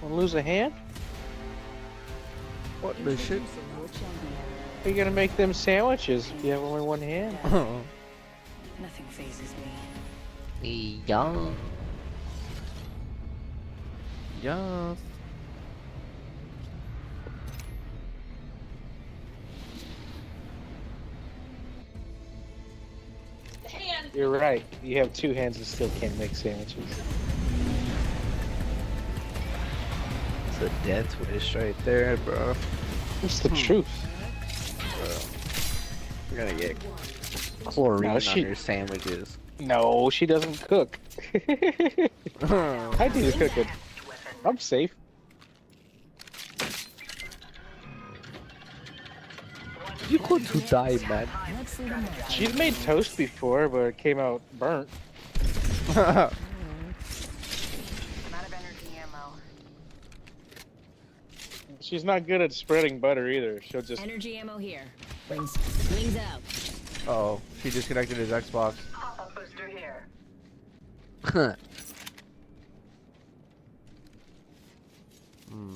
Wanna lose a hand? What the shit? How you gonna make them sandwiches if you have only one hand? Nothing phases me. Yeah. Yes. You're right. You have two hands and still can't make sandwiches. It's a death wish right there, bro. It's the truth. Bro. You're gonna get chlorine No, on she- your sandwiches. No, she doesn't cook. I do the cooking. I'm safe. You going to die, man. She's made toast before, but it came out burnt. She's not good at spreading butter either. She'll just. Energy ammo here. Wings out. Uh-oh, she disconnected his Xbox. Pop-up booster here.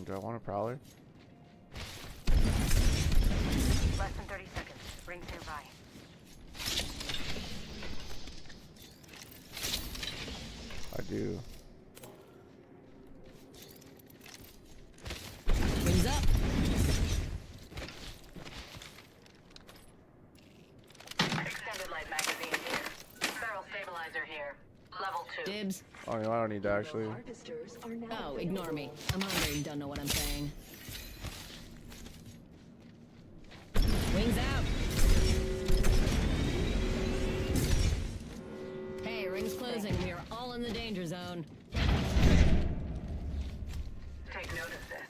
Do I want a prowler? Less than 30 seconds. Rings nearby. I do. Wings up. Extended light magazine here. Barrel stabilizer here. Level 2. Dibs. Oh, no, I don't need that actually. Oh, ignore me. I'm hungry and don't know what I'm saying. Wings out. Hey, ring's closing. We are all in the danger zone. Take note of this.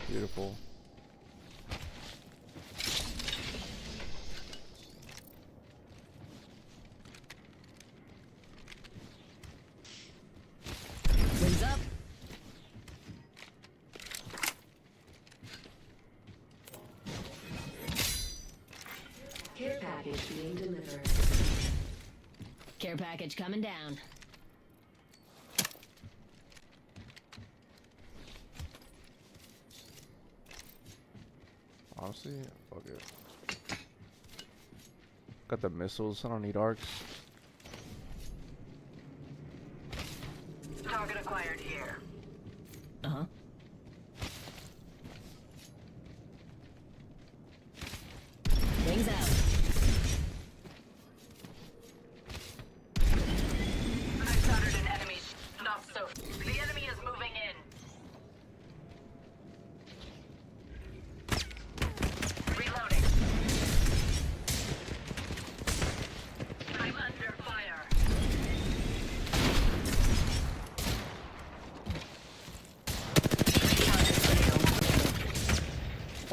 Beautiful. Wings up. Care package being delivered. Care package coming down. Honestly, fuck it. Got the missiles. I don't need arcs. Target acquired here. Uh-huh. Wings out. I started an enemy. Not so. The enemy is moving in. Reloading. I'm under fire.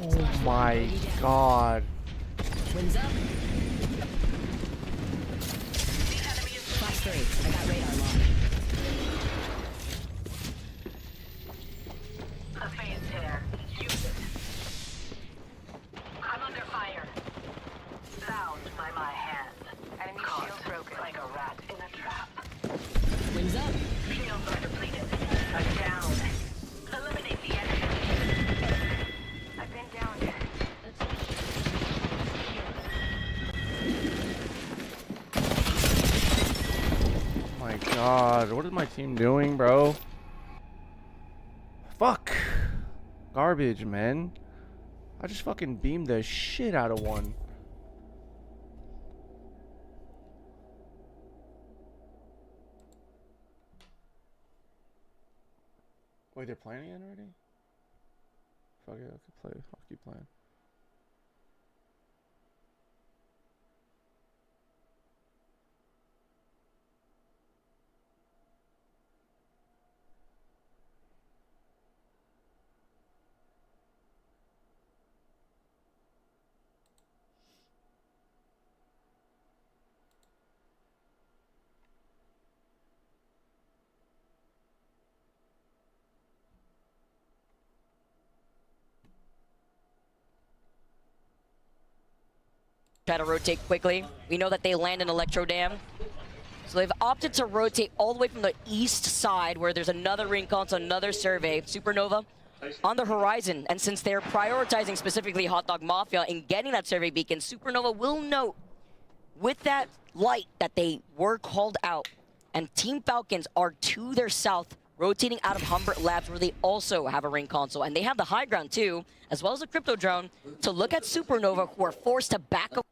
Oh my god. Wings up. Fox 3, I got radar locked. A phase tear. Use it. I'm under fire. Bound by my hand. Enemy shield broken. Like a rat in a trap. Wings up. Shields are depleted. I'm down. Eliminate the enemy. I've been down here. Oh my god. What is my team doing, bro? Fuck. Garbage, man. I just fucking beamed the shit out of one. Wait, they're playing again already? Fuck it, I could play. I'll keep playing. try to rotate quickly. We know that they land in Electro Dam. So they've opted to rotate all the way from the east side where there's another ring console, another survey, Supernova on the horizon. And since they're prioritizing specifically Hot Dog Mafia and getting that survey beacon, Supernova will note with that light that they were called out. And Team Falcons are to their south, rotating out of Humbert Labs where they also have a ring console. And they have the high ground too, as well as a crypto drone, to look at Supernova, who are forced to back up.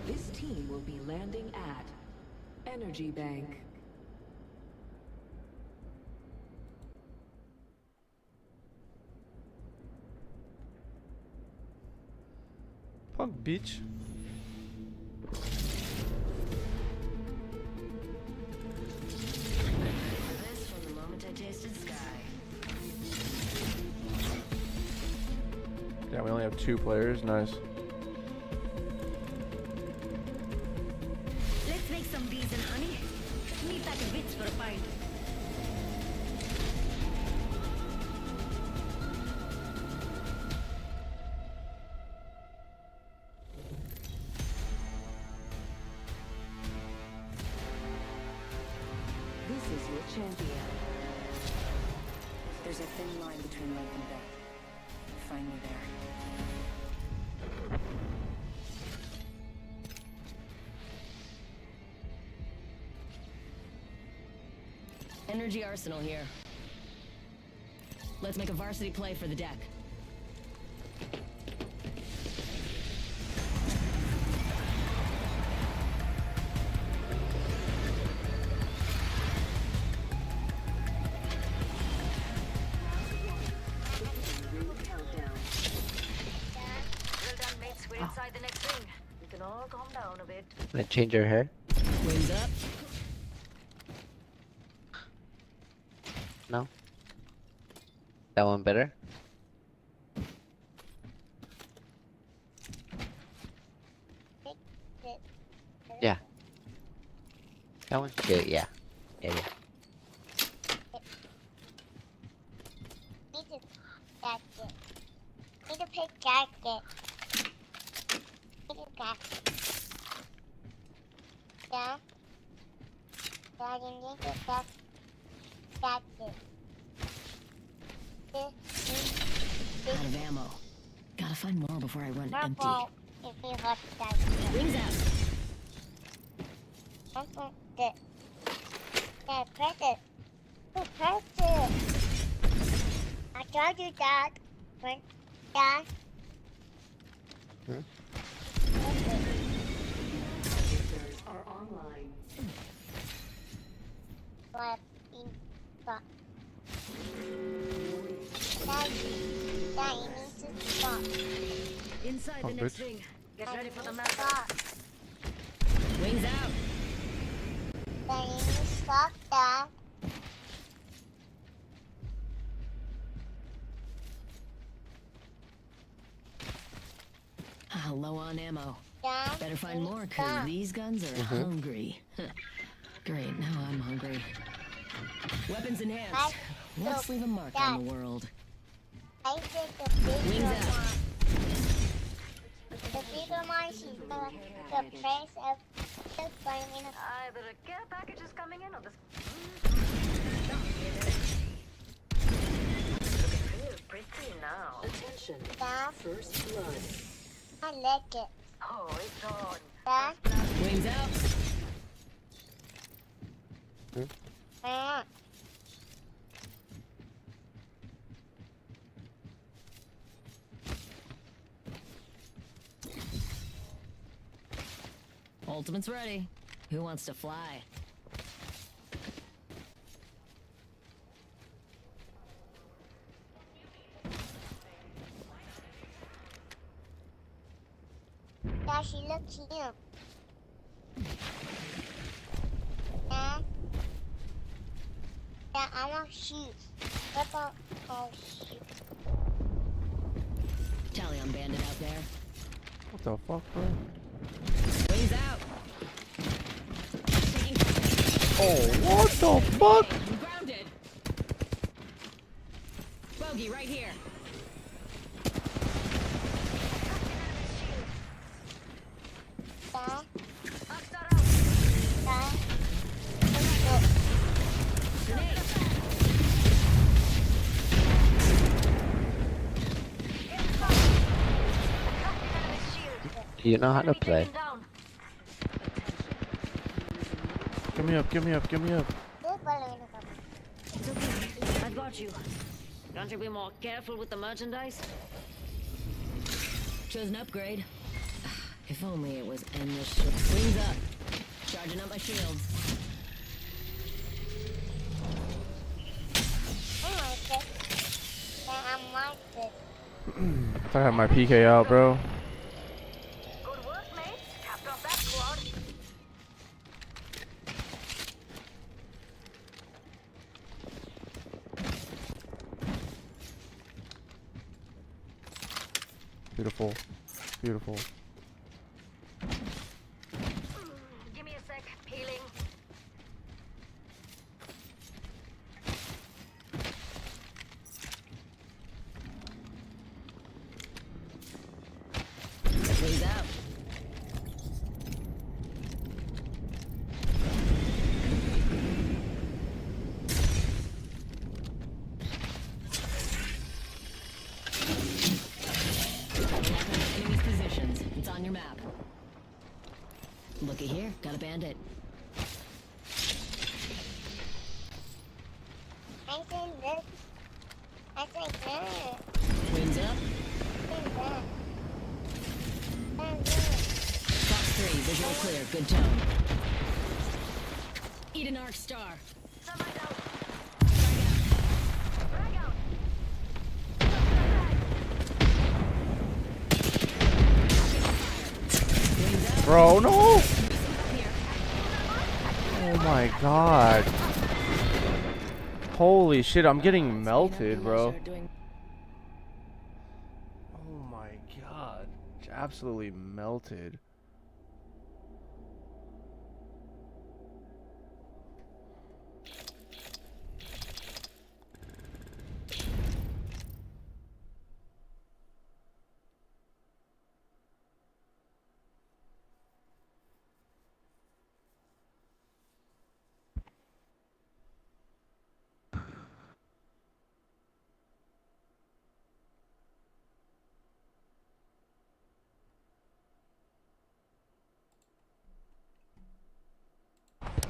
This team will be landing at Energy Bank. Fuck, bitch. This from the moment I tasted sky. Yeah, we only have 2 players. Nice. Let's make some bees and honey. Meet back a bits for a pint. This is your champion. There's a thin line between life and death. Find me there. Energy arsenal here. Let's make a varsity play for the deck. Inside the next ring. We can all calm down a bit. Can I change her hair? Wings up. No? That one better? Yeah. That one? Good, yeah. Yeah, yeah. Need to pick jacket. Yeah. Yeah, you need to pick jacket. Out of ammo. Gotta find more before I run empty. Purple if you hot jacket. Wings out. Yeah, press it. Oh, press it. I told you that. Press that. Are online. What in fuck? Daddy, you need to stop. Inside Oh, the next bitch. ring. Get ready for the map. Wings out. Daddy, you need to stop that. Low on ammo. Dad, Better find more, cause these guns are hungry. Great, now I'm hungry. Weapons in hand. Let's leave a mark on the world. I did the bigger Wings out. one. The bigger one, she's the price of the burning. Either a care package is coming in or this. Looking real pretty now. Attention. Dad, First blood. I like it. Oh, it's on. Dad, Wings out. Ultimate's ready. Who wants to fly? Yeah, she looks cute. Yeah. Yeah, I want sheep. What about sheep? Tally on bandit out there. What the fuck, bro? Wings out. Oh, what the fuck? I'm grounded. Bogey right here. Yeah. You know how to play. Give me up, give me up, give me up. It's okay. I've got you. Can't you be more careful with the merchandise? Chose an upgrade. If only it was endless shit. Wings up. Charging up my shields. I have my PK out, bro. Good work, mate. Capped off that squad. Beautiful. Beautiful. Give me a sec. Healing. Wings out. Enemy's positions. It's on your map. Looky here. Got a bandit. I think this. I think that. Wings up. Fox 3. Visual clear. Good tone. Eat an arc star. Bro, no! Oh my god. Holy shit, I'm getting melted, bro. Oh my god. Absolutely melted.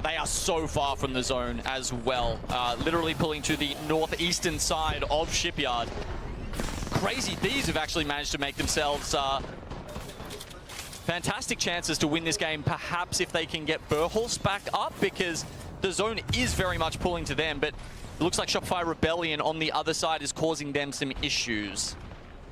They are so far from the zone as well. Literally pulling to the northeastern side of Shipyard. Crazy Thieves have actually managed to make themselves fantastic chances to win this game, perhaps if they can get Burhorse back up, because the zone is very much pulling to them, but it looks like Shopify Rebellion on the other side is causing them some issues.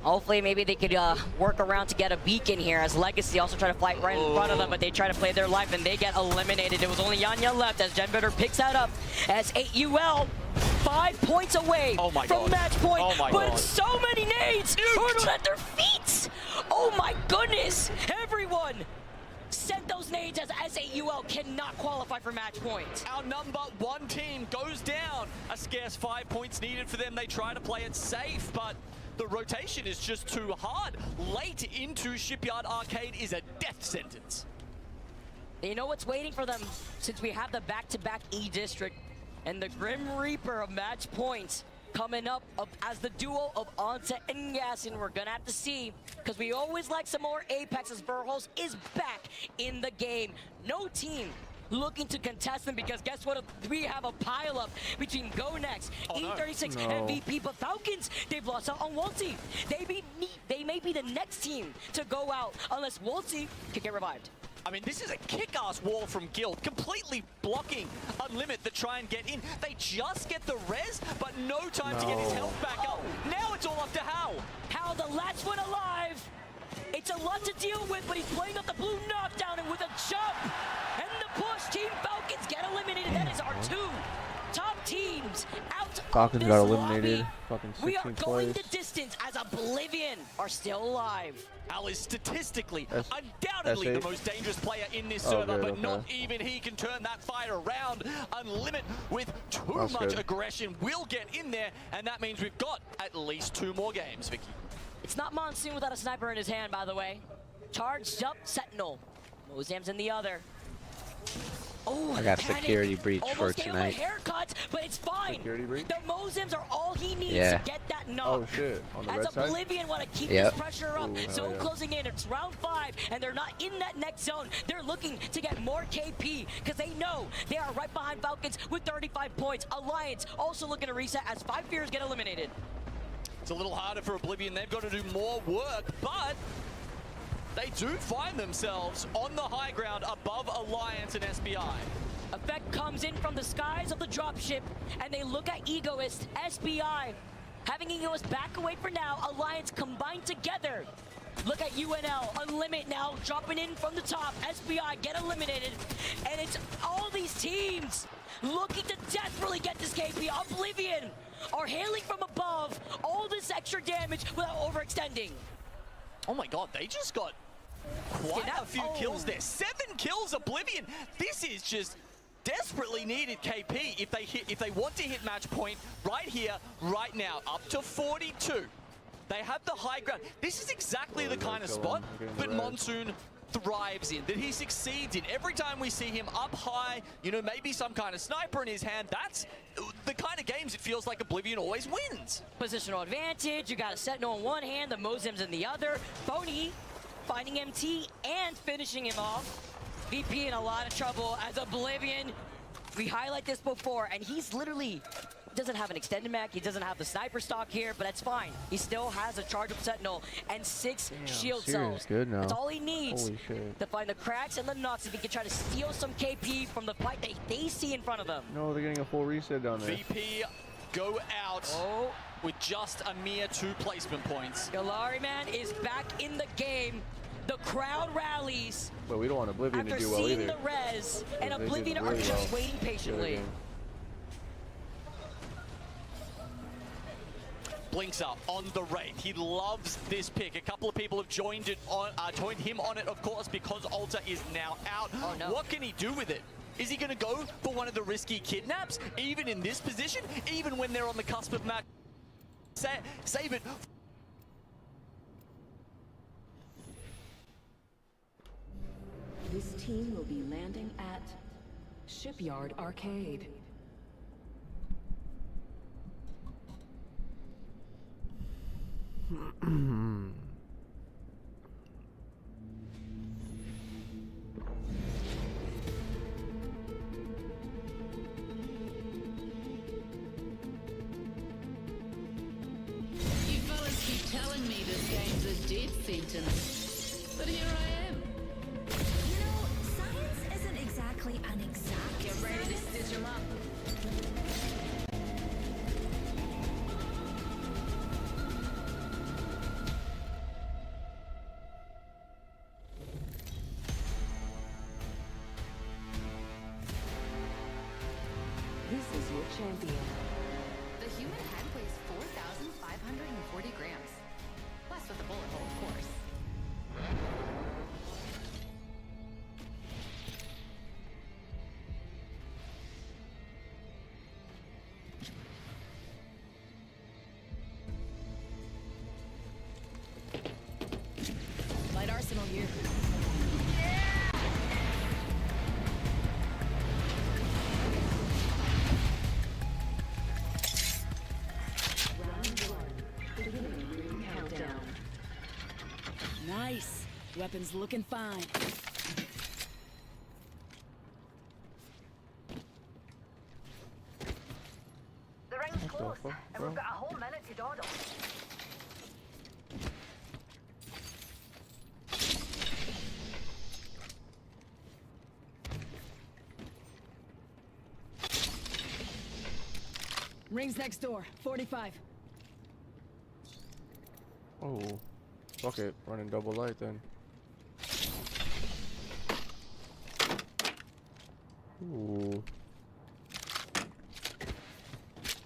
Hopefully, maybe they could work around to get a beacon here, as Legacy also try to fight right in front of them, but they try to play their life, and they get eliminated. It was only Yanya left, as Genbitter picks that up, as 8UL 5 points away from match point, but so many nades hurdled at their feet. Oh my goodness, everyone sent those nades, as S8UL cannot qualify for match point. Our number one team goes down. A scarce 5 points needed for them. They try to play it safe, but the rotation is just too hard. Late into Shipyard Arcade is a death sentence. You know what's waiting for them, since we have the back-to-back E-District and the Grim Reaper of match points coming up as the duo of Anta and Yasin. We're gonna have to see, because we always like some more Apex, as Burhos is back in the game. No team looking to contest them, because guess what? We have a pileup between GoNext, E36, and VP, but Falcons, they've lost out on Wolsey. They may be the next team to go out unless Wolsey can get revived. I mean, this is a kick-ass wall from Guild, completely blocking Unlimit to try and get in. They just get the res, but no time to get his health back up. Now it's all up to Hal. Hal, the last one alive. It's a lot to deal with, but he's playing up the blue knockdown and with a jump. And the push, Team Falcons get eliminated. That is our two top teams out Falcons of got this eliminated. lobby. Fucking We are 16th going place. the distance as Oblivion are still alive. Hal is statistically, undoubtedly S8. the most dangerous player in this Oh, server, good, but okay. not even he can turn that fight around. Unlimit with too That's much good. aggression will get in there, and that means we've got at least 2 more games, Vicky. It's not Monsoon without a sniper in his hand, by the way. Charged up Sentinel. Mozam's in the other. Oh, I got panic. security breach Almost for gave him tonight. a haircut, but it's fine. Security breach? The Mozams are all he needs Yeah. to get that knock. Oh shit! On the As red side. Oblivion want to keep Yep. this pressure up. Ooh, Zone hell yeah. closing in. It's round 5, and they're not in that next zone. They're looking to get more KP because they know they are right behind Falcons with 35 points. Alliance also looking to reset as 5 Fears get eliminated. It's a little harder for Oblivion. They've got to do more work, but they do find themselves on the high ground above Alliance and SBI. Effect comes in from the skies of the dropship, and they look at Egoist, SBI. Having Egoist back away for now, Alliance combined together. Look at UNL, Unlimit now dropping in from the top. SBI get eliminated, and it's all these teams looking to desperately get this KP. Oblivion are hailing from above all this extra damage without overextending. Oh my god, they just got quite a few kills there. 7 kills, Oblivion. This is just desperately needed KP if they want to hit match point right here, right now, up to 42. They have the high ground. This is exactly the kind of spot that Monsoon thrives in, that he succeeds in. Every time we see him up high, you know, maybe some kind of sniper in his hand, that's the kind of games it feels like Oblivion always wins. Positional advantage, you got a Sentinel in one hand, the Mozam's in the other. Phony finding MT and finishing him off. VP in a lot of trouble as Oblivion. We highlight this before, and he's literally doesn't have an extended mech, he doesn't have the sniper stock here, but that's fine. He still has a charge up Sentinel and 6 shield Sirius cells. good now. That's all he needs Holy shit. to find the cracks and the knocks if he can try to steal some KP from the fight that they see in front of them. No, they're getting a full reset down there. VP go out with just a mere 2 placement points. Galari man is back in the game. The crowd rallies But we don't want Oblivion after to do well seeing either. the res, and They did Oblivion are really just well waiting the other patiently. game. Blinks up on the Wraith. He loves this pick. A couple of people have joined him on it, of course, because Alta is now out. Oh, no. What can he do with it? Is he going to go for one of the risky kidnaps, even in this position, even when they're on the cusp of match? Save it. This team will be landing at Shipyard Arcade. You fellas keep telling me this game's a death sentence, but here I am. You know, science isn't exactly an exact. Get ready to stitch them up. This is your champion. The human head weighs 4,540 grams. Plus with a bullet hole, of course. Light arsenal here. Countdown. Nice. Weapons looking fine. The ring's close, and we've got a whole minute to dawdle. Rings next door. 45. Oh, fuck it. Running double light then. Ooh.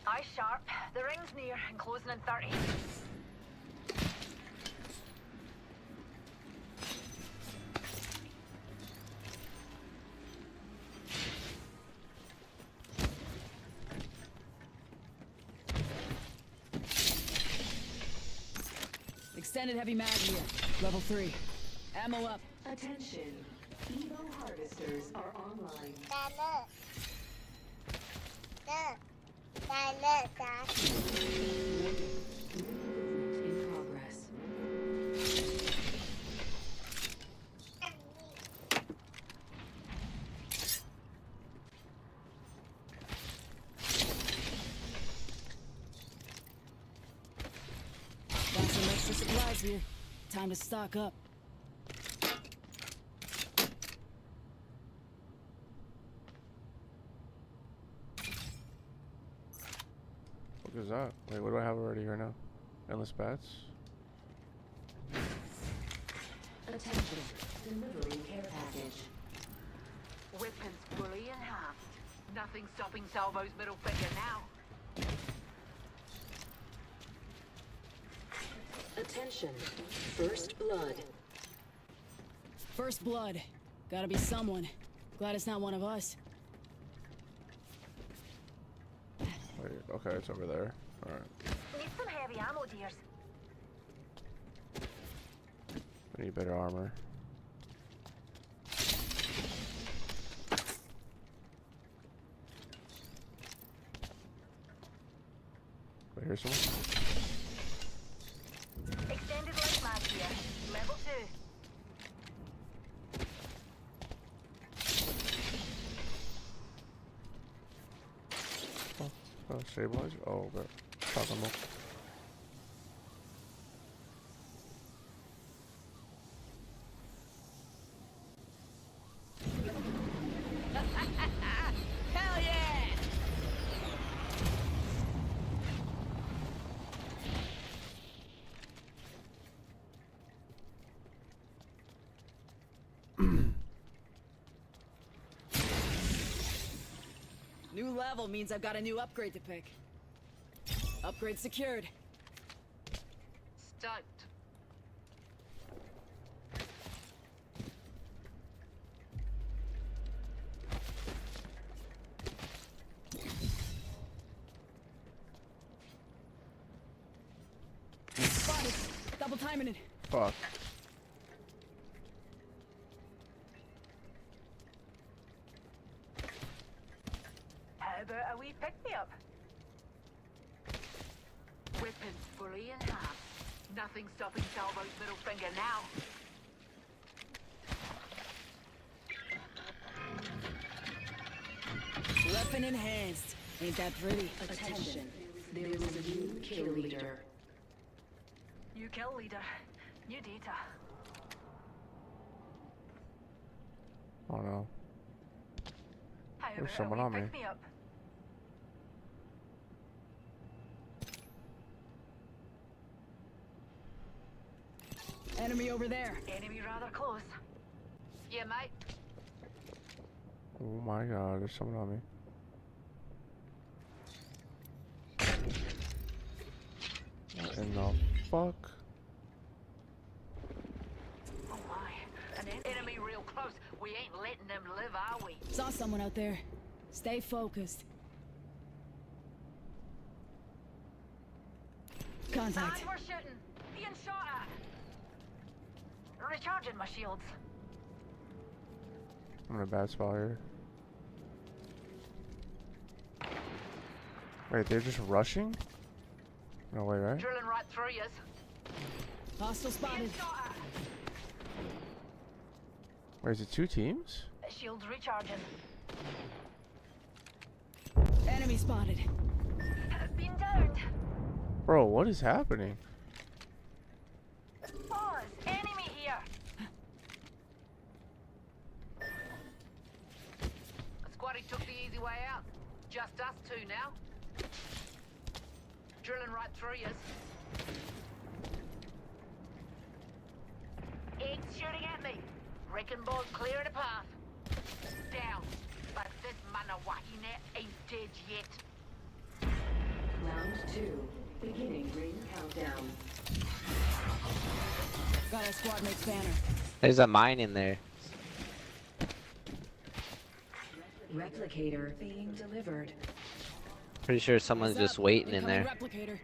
Eyes sharp. The ring's near and closing in 30. Extended heavy mag here. Level 3. Ammo up. Attention. Evo harvesters are online. In progress. Got some extra supplies here. Time to stock up. What is that? Wait, what do I have already here now? Endless bats? Attention. Delivering care package. Weapons fully enhanced. Nothing stopping Salvo's middle finger now. Attention. First blood. First blood. Gotta be someone. Glad it's not one of us. Wait, okay, it's over there. Alright. Need some heavy ammo, dears. I need better armor. Wait, here's someone? Extended light mag here. Level 2. Oh, stabilizer? Oh, but pop them up. Hell yeah! New level means I've got a new upgrade to pick. Upgrade secured. Stoked. Spotted. Double timing it. Fuck. How about a wee pick-me-up? Weapons fully enhanced. Nothing stopping Salvo's middle finger now. Weapon enhanced. Ain't that pretty? Attention. There is a new kill leader. New kill leader. New data. Oh no. How There's about someone a wee on me. pick-me-up? Enemy over there. Enemy rather close. Yeah, mate. Oh my god, there's someone on me. What in the fuck? Oh my. An enemy real close. We ain't letting them live, are we? Saw someone out there. Stay focused. Contact. And we're shooting. Being shot at. Recharging my shields. I'm in a bad spot here. Wait, they're just rushing? No way, right? Drilling right through yous. Hostile spotted. Wait, is it two teams? Shields recharging. Enemy spotted. Been downed. Bro, what is happening? Pause. Enemy here. Squatty took the easy way out. Just us two now. drilling right through you. It's shooting at me. Wrecking ball's clearing a path. Down. But this Manawaki net ain't dead yet. Round 2. Beginning ring countdown. Got our squad mate's banner. There's a mine in there. Replicator being delivered. Pretty sure someone's just waiting in there. Replicator.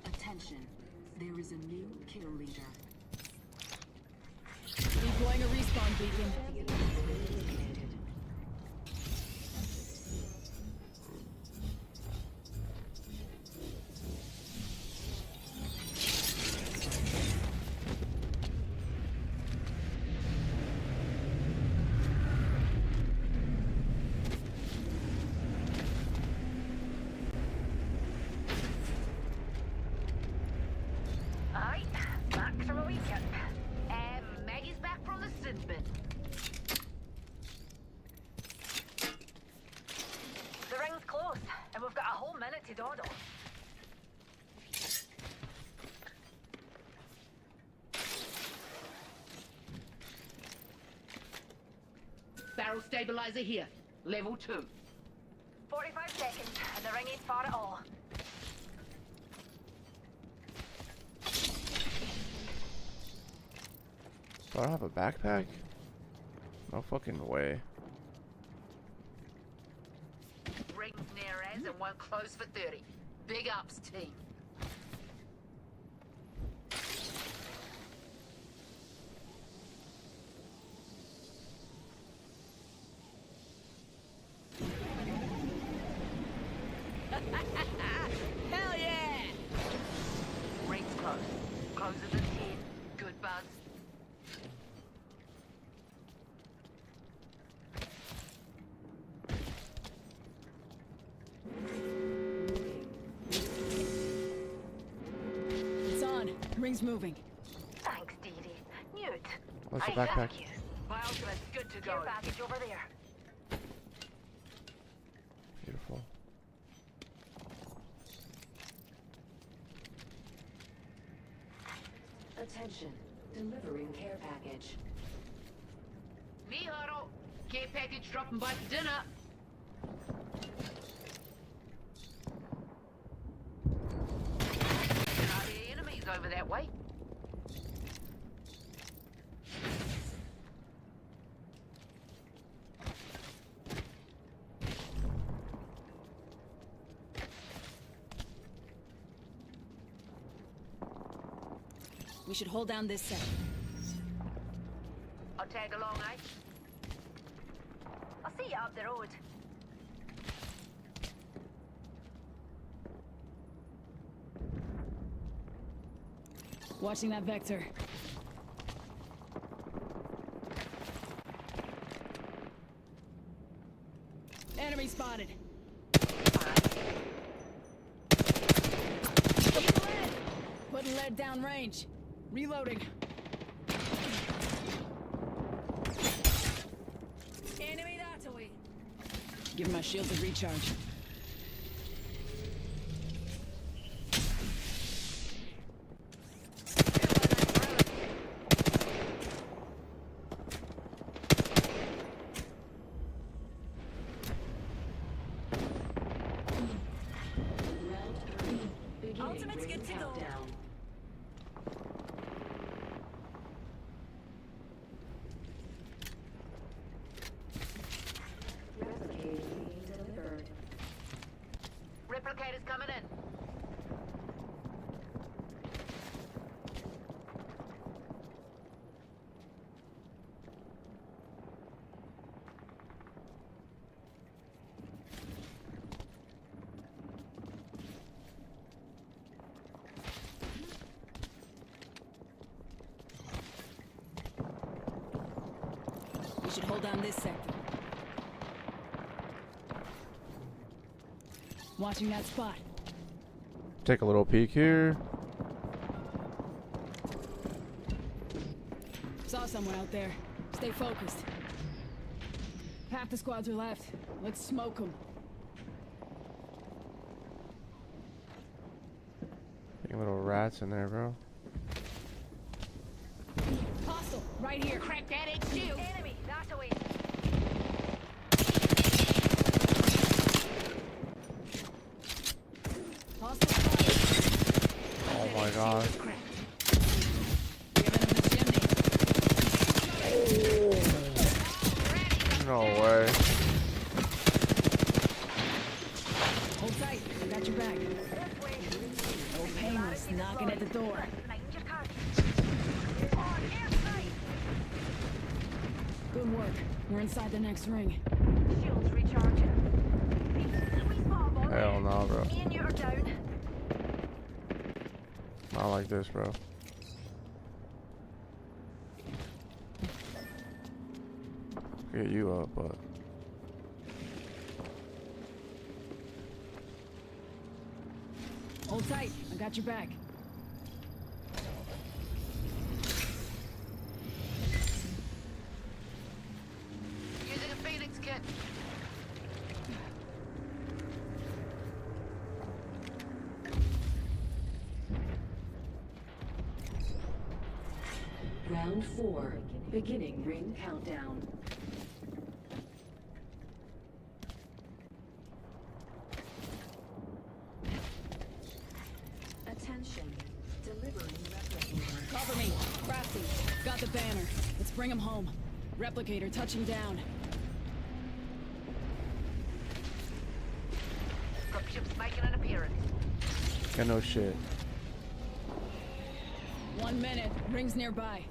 Attention. There is a new kill leader. Deploying a respawn beacon. Alright, back from a weekend. Maggie's back from the sin bin. The ring's closed, and we've got a whole minute to dawdle. Barrel stabilizer here. Level 2. 45 seconds, and the ring ain't far at all. Do I have a backpack? No fucking way. Rings near as and one close for 30. Big ups, team. Hell yeah! Rings close. Close at the 10. Good buzz. It's on. Ring's moving. Thanks, Dee Dee. Newt. What's the I backpack? thank you. My ultimate's good to go. Care package over there. Beautiful. Attention. Delivering care package. Me huddle. Care package dropping by for dinner. Are there enemies over that way? We should hold down this set. I'll tag along, eh? I'll see you up the road. Watching that vector. Enemy spotted. Putting lead down range. Reloading. Enemy that way. Give my shields a recharge. Ultimate's good to go. Replicators coming in. We should hold down this sector. Watching that spot. Take a little peek here. Saw someone out there. Stay focused. Half the squads are left. Let's smoke them. rats in there, bro. Hostile, right here. Crack that HQ. Enemy, that's away. Oh my god. No way. Hold tight. I got your back. No painless knocking at the door. Good work. We're inside the next ring. Shields recharging. Hell no, bro. Me and you are down. Not like this, bro. Get you up, but Hold tight. I got your back. Using a Phoenix kit. Round 4. Beginning ring countdown. Attention. Delivering replicator. Cover me. Crafty. Got the banner. Let's bring him home. Replicator touching down. Ships making an appearance. yeah, no shit. 1 minute. Ring's nearby.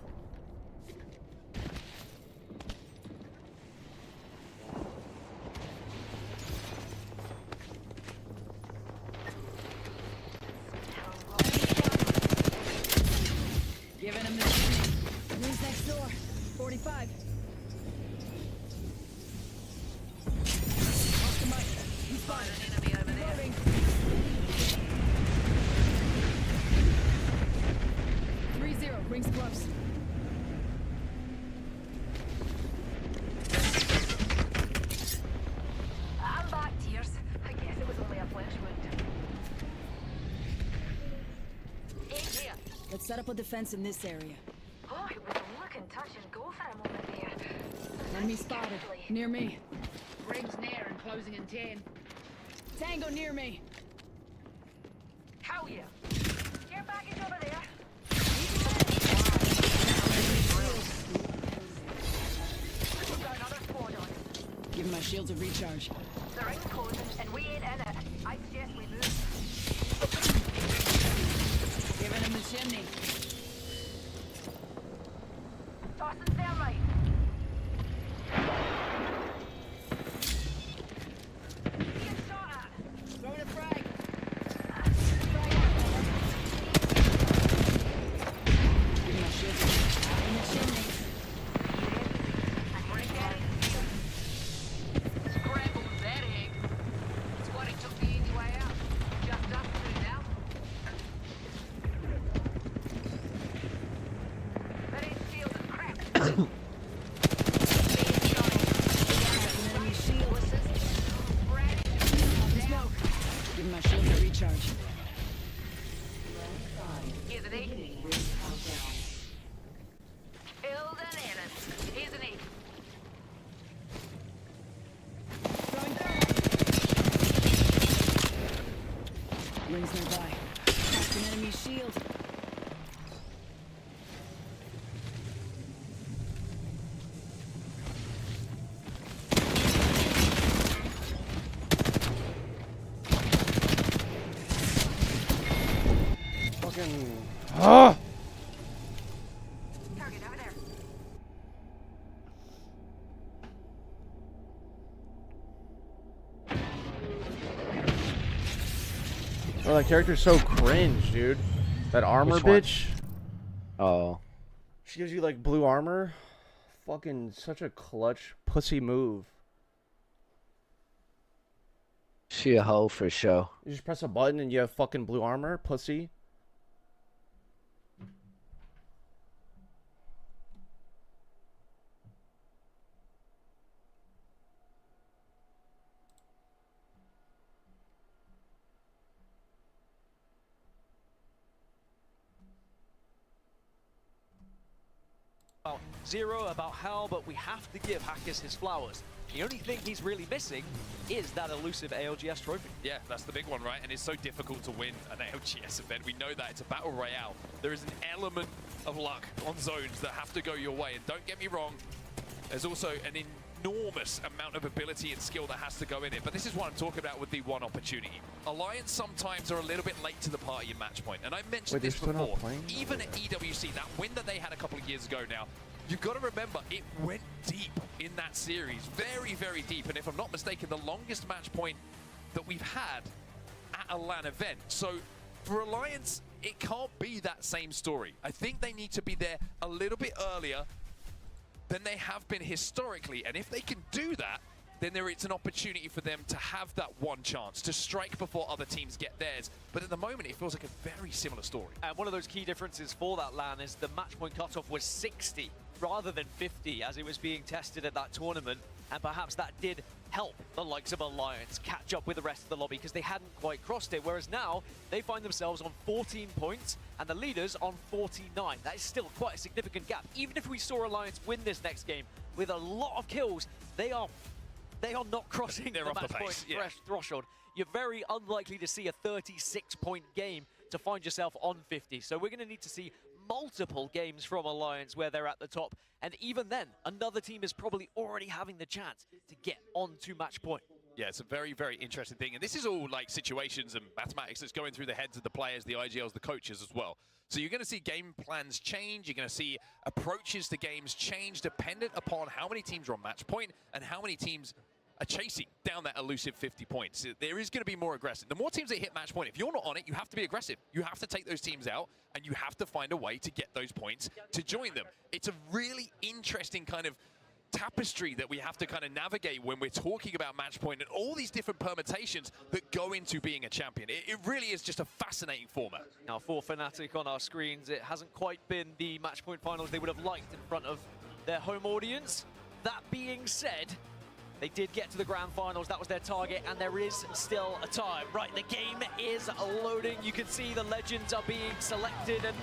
Giving him the shooting. Ring's next door. 45. Off the mic. He's spotted an enemy over there. Moving. 3-0. Rings close. I'm back, Tears. I guess it was only a flesh wound. In here. Let's set up a defense in this area. Oh, it was looking touch and go for a moment there. Enemy spotted. Near me. Rings near and closing in 10. Tango near me. Hell yeah. Care package over there. Give my shields a recharge. The ring's closing and we ain't in it. I suggest we move. Giving him the chimney. Tossing thermite. Being shot at. Throwing a frag. Give my shields a recharge. Out in the chimney. Scramble that egg. It's what he took the easy way out. Just up to now. That ain't shield is crap. Enemy shield. Give my shields a recharge. Here's an eight. Killed an enemy. Here's an eight. Rings nearby. Cracked an enemy shield. Fucking. Ah! Target over there. Oh, that character's so cringe, dude. That armor Which one? bitch. Oh. She gives you like blue armor. Fucking such a clutch pussy move. She a hoe for show. You just press a button and you have fucking blue armor, pussy. about Zero, about Hal, but we have to give Hackers his flowers. The only thing he's really missing is that elusive ALGS trophy. Yeah, that's the big one, right? And it's so difficult to win an ALGS event. We know that it's a battle royale. There is an element of luck on zones that have to go your way. And don't get me wrong, there's also an enormous amount of ability and skill that has to go in it. But this is what I'm talking about with the one opportunity. Alliance sometimes are a little bit late to the party in match point. And I mentioned this before. Even at EWC, that win that they had a couple of years ago now, you've got to remember, it went deep in that series. Very, very deep. And if I'm not mistaken, the longest match point that we've had at a LAN event. So for Alliance, it can't be that same story. I think they need to be there a little bit earlier than they have been historically. And if they can do that, then it's an opportunity for them to have that one chance to strike before other teams get theirs. But at the moment, it feels like a very similar story. And one of those key differences for that LAN is the match point cutoff was 60 rather than 50 as it was being tested at that tournament. And perhaps that did help the likes of Alliance catch up with the rest of the lobby because they hadn't quite crossed it. Whereas now, they find themselves on 14 points and the leaders on 49. That is still quite a significant gap. Even if we saw Alliance win this next game with a lot of kills, they are not crossing the match point threshold. You're very unlikely to see a 36-point game to find yourself on 50. So we're going to need to see multiple games from Alliance where they're at the top. And even then, another team is probably already having the chance to get onto match point. Yeah, it's a very, very interesting thing. And this is all like situations and mathematics that's going through the heads of the players, the IGLs, the coaches as well. So you're going to see game plans change. You're going to see approaches to games change dependent upon how many teams are on match point and how many teams are chasing down that elusive 50 points. There is going to be more aggressive. The more teams that hit match point, if you're not on it, you have to be aggressive. You have to take those teams out, and you have to find a way to get those points to join them. It's a really interesting kind of tapestry that we have to kind of navigate when we're talking about match point and all these different permutations that go into being a champion. It really is just a fascinating format. Now for Fnatic on our screens, it hasn't quite been the match point finals they would have liked in front of their home audience. That being said, they did get to the grand finals. That was their target, and there is still a time. Right, the game is loading. You can see the legends are being selected, and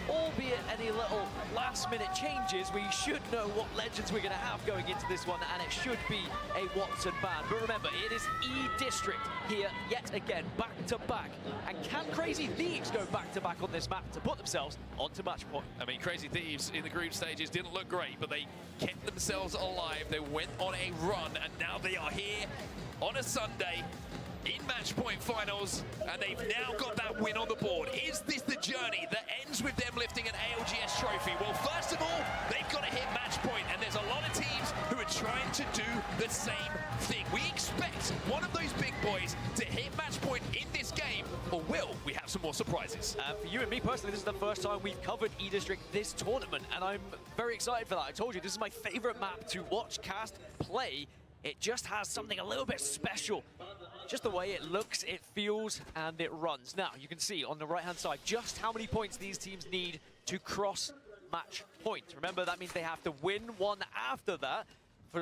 albeit any little last-minute changes, we should know what legends we're going to have going into this one, and it should be a Watson ban. But remember, it is E-District here yet again, back-to-back. And can Crazy Thieves go back-to-back on this map to put themselves onto match point? I mean, Crazy Thieves in the group stages didn't look great, but they kept themselves alive. They went on a run, and now they are here on a Sunday in match point finals, and they've now got that win on the board. Is this the journey that ends with them lifting an ALGS trophy? Well, first of all, they've got to hit match point, and there's a lot of teams who are trying to do the same thing. We expect one of those big boys to hit match point in this game, or will we have some more surprises? For you and me personally, this is the first time we've covered E-District this tournament, and I'm very excited for that. I told you, this is my favorite map to watch, cast, play. It just has something a little bit special. Just the way it looks, it feels, and it runs. Now, you can see on the right-hand side just how many points these teams need to cross match point. Remember, that means they have to win one after that.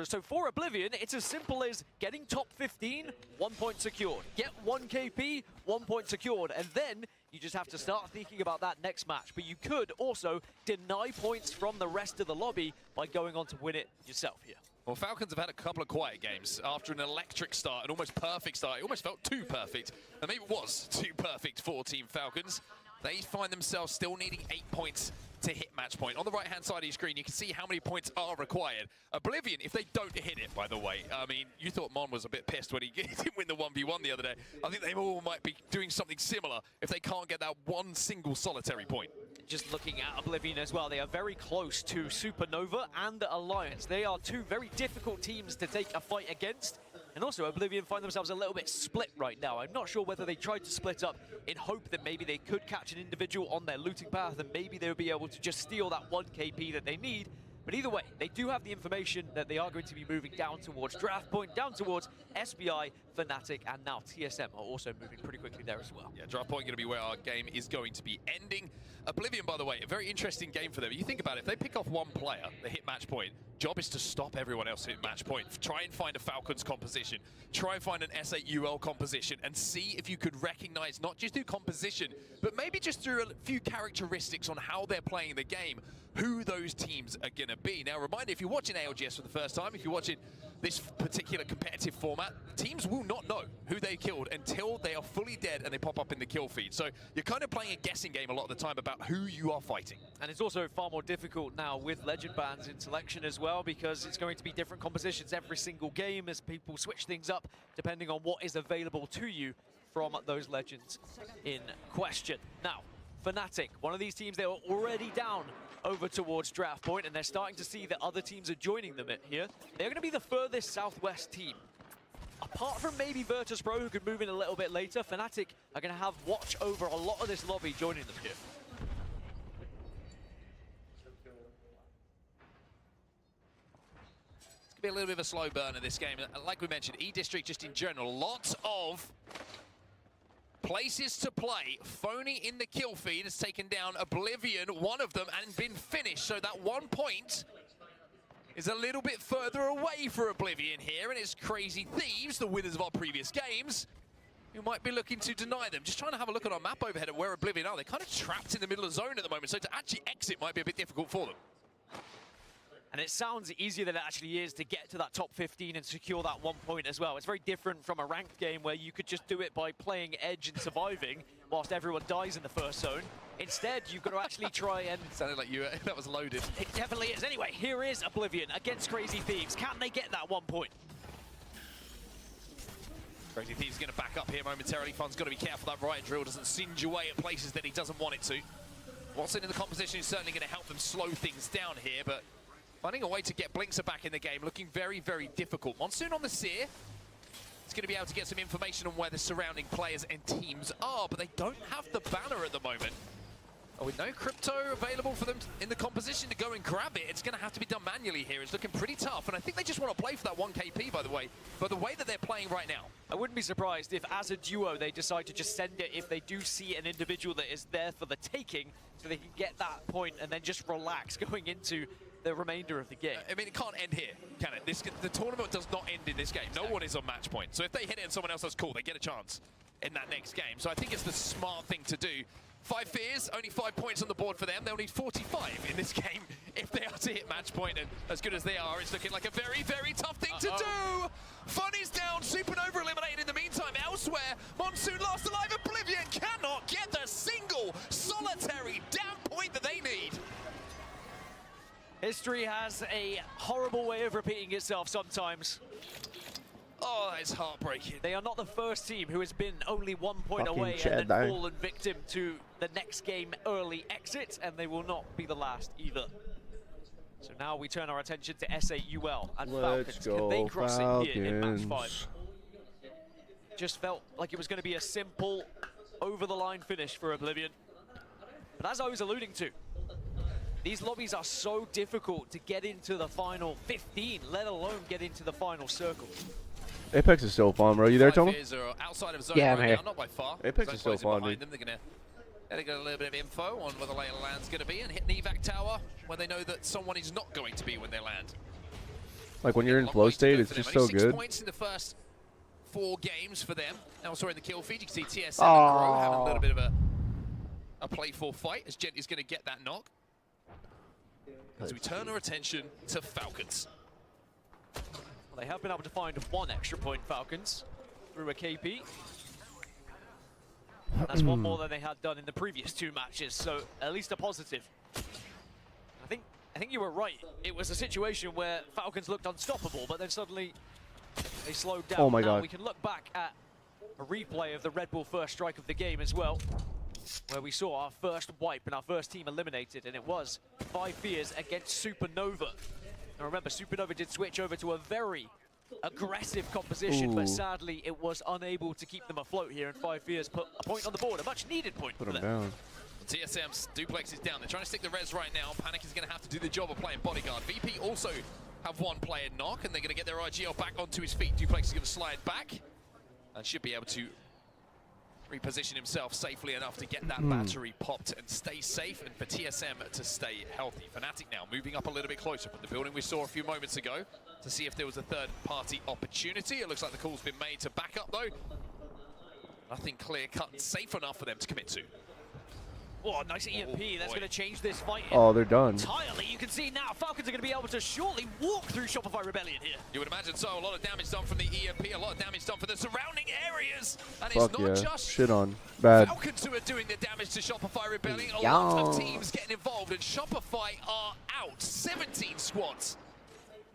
So for Oblivion, it's as simple as getting top 15, 1 point secured. Get 1 KP, 1 point secured. And then you just have to start thinking about that next match. But you could also deny points from the rest of the lobby by going on to win it yourself here. Well, Falcons have had a couple of quiet games after an electric start, an almost perfect start. It almost felt too perfect, and maybe it was too perfect for Team Falcons. They find themselves still needing 8 points to hit match point. On the right-hand side of your screen, you can see how many points are required. Oblivion, if they don't hit it, by the way, I mean, you thought Mon was a bit pissed when he didn't win the 1v1 the other day. I think they all might be doing something similar if they can't get that one single solitary point. Just looking at Oblivion as well, they are very close to Supernova and Alliance. They are two very difficult teams to take a fight against. And also, Oblivion find themselves a little bit split right now. I'm not sure whether they tried to split up in hope that maybe they could catch an individual on their looting path and maybe they would be able to just steal that 1 KP that they need. But either way, they do have the information that they are going to be moving down towards Draft Point, down towards SBI, Fnatic, and now TSM are also moving pretty quickly there as well. Yeah, Draft Point going to be where our game is going to be ending. Oblivion, by the way, a very interesting game for them. You think about it, if they pick off one player, they hit match point, job is to stop everyone else hitting match point. Try and find a Falcons composition. Try and find an S8UL composition and see if you could recognize not just through composition, but maybe just through a few characteristics on how they're playing the game. who those teams are going to be. Now, reminder, if you're watching ALGS for the first time, if you're watching this particular competitive format, teams will not know who they killed until they are fully dead and they pop up in the kill feed. So you're kind of playing a guessing game a lot of the time about who you are fighting. And it's also far more difficult now with legend bans in selection as well, because it's going to be different compositions every single game as people switch things up depending on what is available to you from those legends in question. Now, Fnatic, one of these teams, they were already down over towards draft point, and they're starting to see that other teams are joining them here. They're going to be the furthest southwest team. Apart from maybe Virtus Pro, who could move in a little bit later, Fnatic are going to have watch over a lot of this lobby joining them here. It's going to be a little bit of a slow burner this game. Like we mentioned, E-District just in general, lots of places to play. Phony in the kill feed has taken down Oblivion, one of them, and been finished. So that 1 point is a little bit further away for Oblivion here, and it's Crazy Thieves, the winners of our previous games, who might be looking to deny them. Just trying to have a look at our map overhead at where Oblivion are. They're kind of trapped in the middle of the zone at the moment, so to actually exit might be a bit difficult for them. And it sounds easier than it actually is to get to that top 15 and secure that 1 point as well. It's very different from a ranked game where you could just do it by playing edge and surviving whilst everyone dies in the first zone. Instead, you've got to actually try and... Sounded like you, that was loaded. It definitely is. Anyway, here is Oblivion against Crazy Thieves. Can they get that 1 point? Crazy Thieves going to back up here momentarily. Fun's got to be careful that riot drill doesn't singe away at places that he doesn't want it to. Watson in the composition is certainly going to help them slow things down here, but finding a way to get Blinkzer back in the game, looking very, very difficult. Monsoon on the Seer is going to be able to get some information on where the surrounding players and teams are, but they don't have the banner at the moment. With no crypto available for them in the composition to go and grab it, it's going to have to be done manually here. It's looking pretty tough, and I think they just want to play for that 1 KP, by the way, but the way that they're playing right now. I wouldn't be surprised if, as a duo, they decide to just send it if they do see an individual that is there for the taking, so they can get that point and then just relax going into the remainder of the game. I mean, it can't end here, can it? The tournament does not end in this game. No one is on match point. So if they hit it and someone else does cool, they get a chance in that next game. So I think it's the smart thing to do. 5 fears, only 5 points on the board for them. They'll need 45 in this game if they are to hit match point. And as good as they are, it's looking like a very, very tough thing to do. Fun is down, Supernova eliminated in the meantime. Elsewhere, Monsoon last alive. Oblivion cannot get the single solitary damn point that they need. History has a horrible way of repeating itself sometimes. Oh, it's heartbreaking. They are not the first team who has been only 1 point Fucking away and then fallen victim to the next game early exit, and they will not be the last either. So now we turn our attention to SAUL and Falcons. Can they cross it here in match 5? Just felt like it was going to be a simple, over-the-line finish for Oblivion. But as I was alluding to, these lobbies are so difficult to get into the final 15, let alone get into the final circle. Apex is so fun, bro. You there, Toma? Outside of zone Yeah, I'm right here. now, not by far. Apex is so fun, dude. They're going to get a little bit of info on where the lay of the land's going to be and hit an evac tower when they know that someone is not going to be when they land. Like when you're in flow state, it's just so Only 6 good. points in the first 4 games for them. Elsewhere in the kill feed, you can see TSM and Crow having a little bit of a playful fight as Gent is going to get that knock. As we turn our attention to Falcons. Well, they have been able to find 1 extra point, Falcons, through a KP. That's 1 more than they had done in the previous 2 matches, so at least a positive. I think you were right. It was a situation where Falcons looked unstoppable, but then suddenly they slowed down. Oh my now God. We can look back at a replay of the Red Bull first strike of the game as well, where we saw our first wipe and our first team eliminated, and it was 5 fears against Supernova. Now remember, Supernova did switch over to a very aggressive composition, but sadly it was unable to keep them afloat here, and 5 fears put a point on the board, a much needed point Put for him them. down. TSM's duplex is down. They're trying to stick the res right now. Panic is going to have to do the job of playing bodyguard. VP also have 1 player knock, and they're going to get their IGL back onto his feet. Duplex is going to slide back and should be able to reposition himself safely enough to get that battery popped and stay safe, and for TSM to stay healthy. Fnatic now moving up a little bit closer from the building we saw a few moments ago to see if there was a third-party opportunity. It looks like the call's been made to back up, though. Nothing clear-cut and safe enough for them to commit to. Oh, nice EMP. That's going to change this fight Oh, they're done. entirely. You can see now Falcons are going to be able to shortly walk through Shopify Rebellion here. You would imagine so. A lot of damage done from the EMP, a lot of damage done for the surrounding areas. And Fuck it's not yeah. just Shit on. Bad. Falcons who are doing the damage to Shopify Rebellion. A lot of teams getting involved, and Shopify are out. 17 squads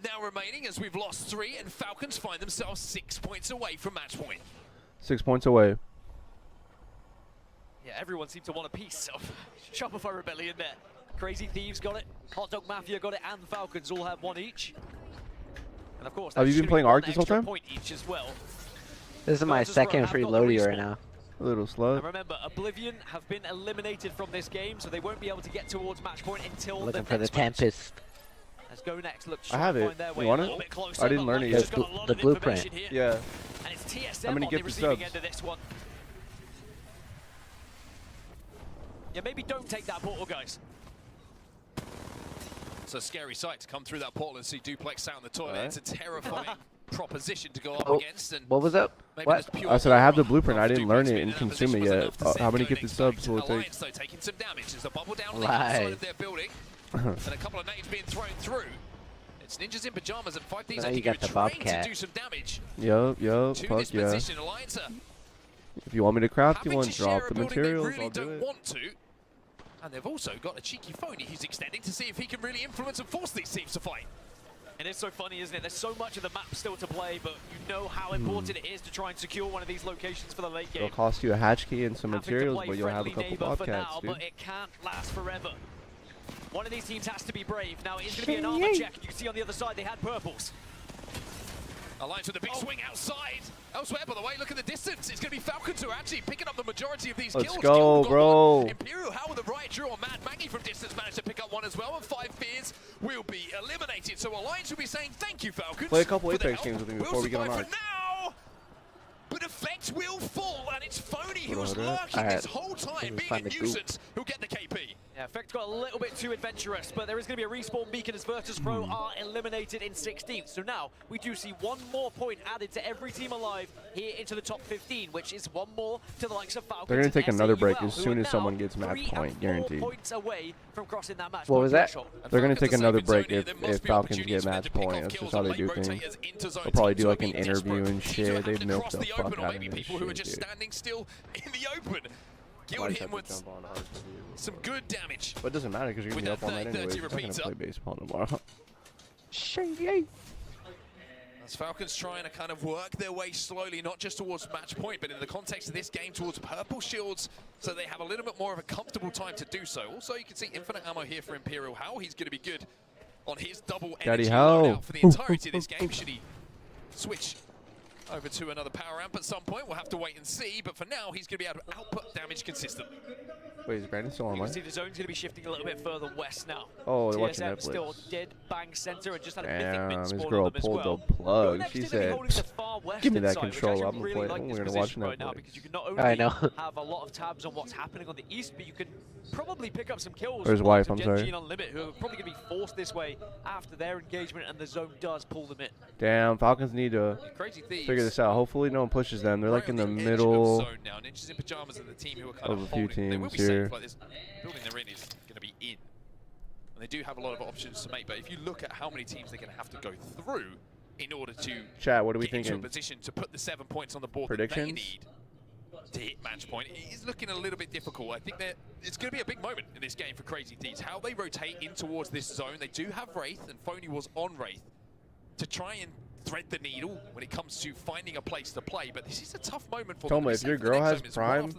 now remaining as we've lost 3, and Falcons find themselves 6 points away from match point. 6 points away. Yeah, everyone seems to want a piece of Shopify Rebellion there. Crazy Thieves got it, Hot Dog Mafia got it, and Falcons all have 1 each. And of course, have you been playing ARC this whole time? Point each as well. This is my second free loadie right now. A little slow. And remember, Oblivion have been eliminated from this game, so they won't be able to get towards match point until Looking for the Tempest. Let's go next. Look, I have it. You want it? I didn't learn it yet. The blueprint. Yeah. And it's TSM I'm gonna on get the the receiving subs. end of this one. Yeah, maybe don't take that portal, guys. It's a scary sight to come through that portal and see Duplex out in the toilet. Right. It's a terrifying proposition to go up Oh, against. And what was up? What? I said I have the blueprint. I didn't learn it and consume it yet. How many gifted subs will it take? Alliance, though, taking some damage as the bubble down on the outside of their building. And a couple of nades being thrown through. It's ninjas in pajamas and 5 Ds. Now I you think got are the trained Bobcat. to do some damage. Yup, To fuck this yeah. position, Alliance are If you want me to craft you having one, to drop share the a building materials, they really I'll do don't it. want to. And they've also got a cheeky phony he's extending to see if he can really influence and force these teams to fight. And it's so funny, isn't it? There's so much of the map still to play, but you know how important it is to try and secure one of these locations for the late game. It'll cost you a hatch key and some Having to materials, play but you'll have a friendly couple neighbor for bobcats, now, dude. but it can't last forever. One of these teams has to be brave. Now it is going to be an armor check. You can see on the other side they had purples. Alliance with a big swing outside. Elsewhere, by the way, look at the distance. It's going to be Falcons who are actually picking up the majority of these Let's kills. go, bro. Imperial Hell with a riot drill on Mad Maggie from distance managed to pick up one as well, and 5 Fears will be eliminated. So Alliance will be saying thank you, Falcons. Play a couple for the Apex help. games with me We'll before we get on survive ARC. for now. But Effect will fall, and it's Phony who was Hold on. lurking this whole time, being a find the goop. nuisance, who'll get the KP. Yeah, Effect got a little bit too adventurous, but there is going to be a respawn beacon as Virtus Pro are eliminated in 16th. So now we do see 1 more point added to every team alive here into the top 15, which is 1 more to the likes of Falcons. They're going to take and another SAUL, break as who soon are as now someone gets 3 match and point, 4 guaranteed. points away from crossing that match What point was that? threshold. They're going to take another Falcons are break safe in zone. if There must be Falcons opportunities get for them match to pick point. off That's kills just how on they late do things. rotators into zone. They'll probably Teams do like will an be desperate. interview and Teams who shit. happen They've to milked cross the the fuck open, or out maybe of this people who are shit, just dude. standing still in the open. Might Killed just him have with to jump on ARC to do. some good damage. But it doesn't matter because you're going to be With up all that night 30 anyway. I'm not going repeater. to play baseball tomorrow. As Falcons trying to kind of work their way slowly, not just towards match point, but in the context of this game towards purple shields, so they have a little bit more of a comfortable time to do so. Also, you can see infinite ammo here for Imperial Hell. He's going to be good on his double Daddy energy Hell. loadout for the entirety of this game. Should he switch over to another power amp at some point? We'll have to wait and see, but for now, he's going to be able to output damage consistently. Wait, is Brandon still You online? can see the zone's going to be shifting a little bit further west now. Oh, they're watching TSM Netflix. still dead bang center and just had a mythic Damn, mid this spawn girl on them as pulled well. the plug. Next She is gonna be said, holding the far give me western that side, which I controller. actually I'm going to really play. like We're this going to watch position right now Netflix. because you can not only I know. have a lot of tabs on what's happening on the east, but you can probably pick up some kills. Where's from the likes wife? of I'm Gen sorry. G and Unlimit, who are probably going to be forced this way after their engagement, and the zone does pull them in. Damn, Falcons need to Crazy Thieves. figure this out. Hopefully no one pushes them. They're like in the Right on edge middle of zone now. Ninjas in pajamas are the team who are kind of a few holding. They will teams be here. safe, like this building they're in is going to be in. And they do have a lot of options to make, but if you look at how many teams they're going to have to go through in order to Chat, what are we get into thinking? a position to put the 7 points on the board Predictions? that they need to hit match point, it is looking a little bit difficult. I think that it's going to be a big moment in this game for Crazy Thieves. How they rotate in towards this zone. They do have Wraith, and Phony was on Wraith to try and thread the needle when it comes to finding a place to play, but this is a tough moment for them. Toma, if your girl has Prime,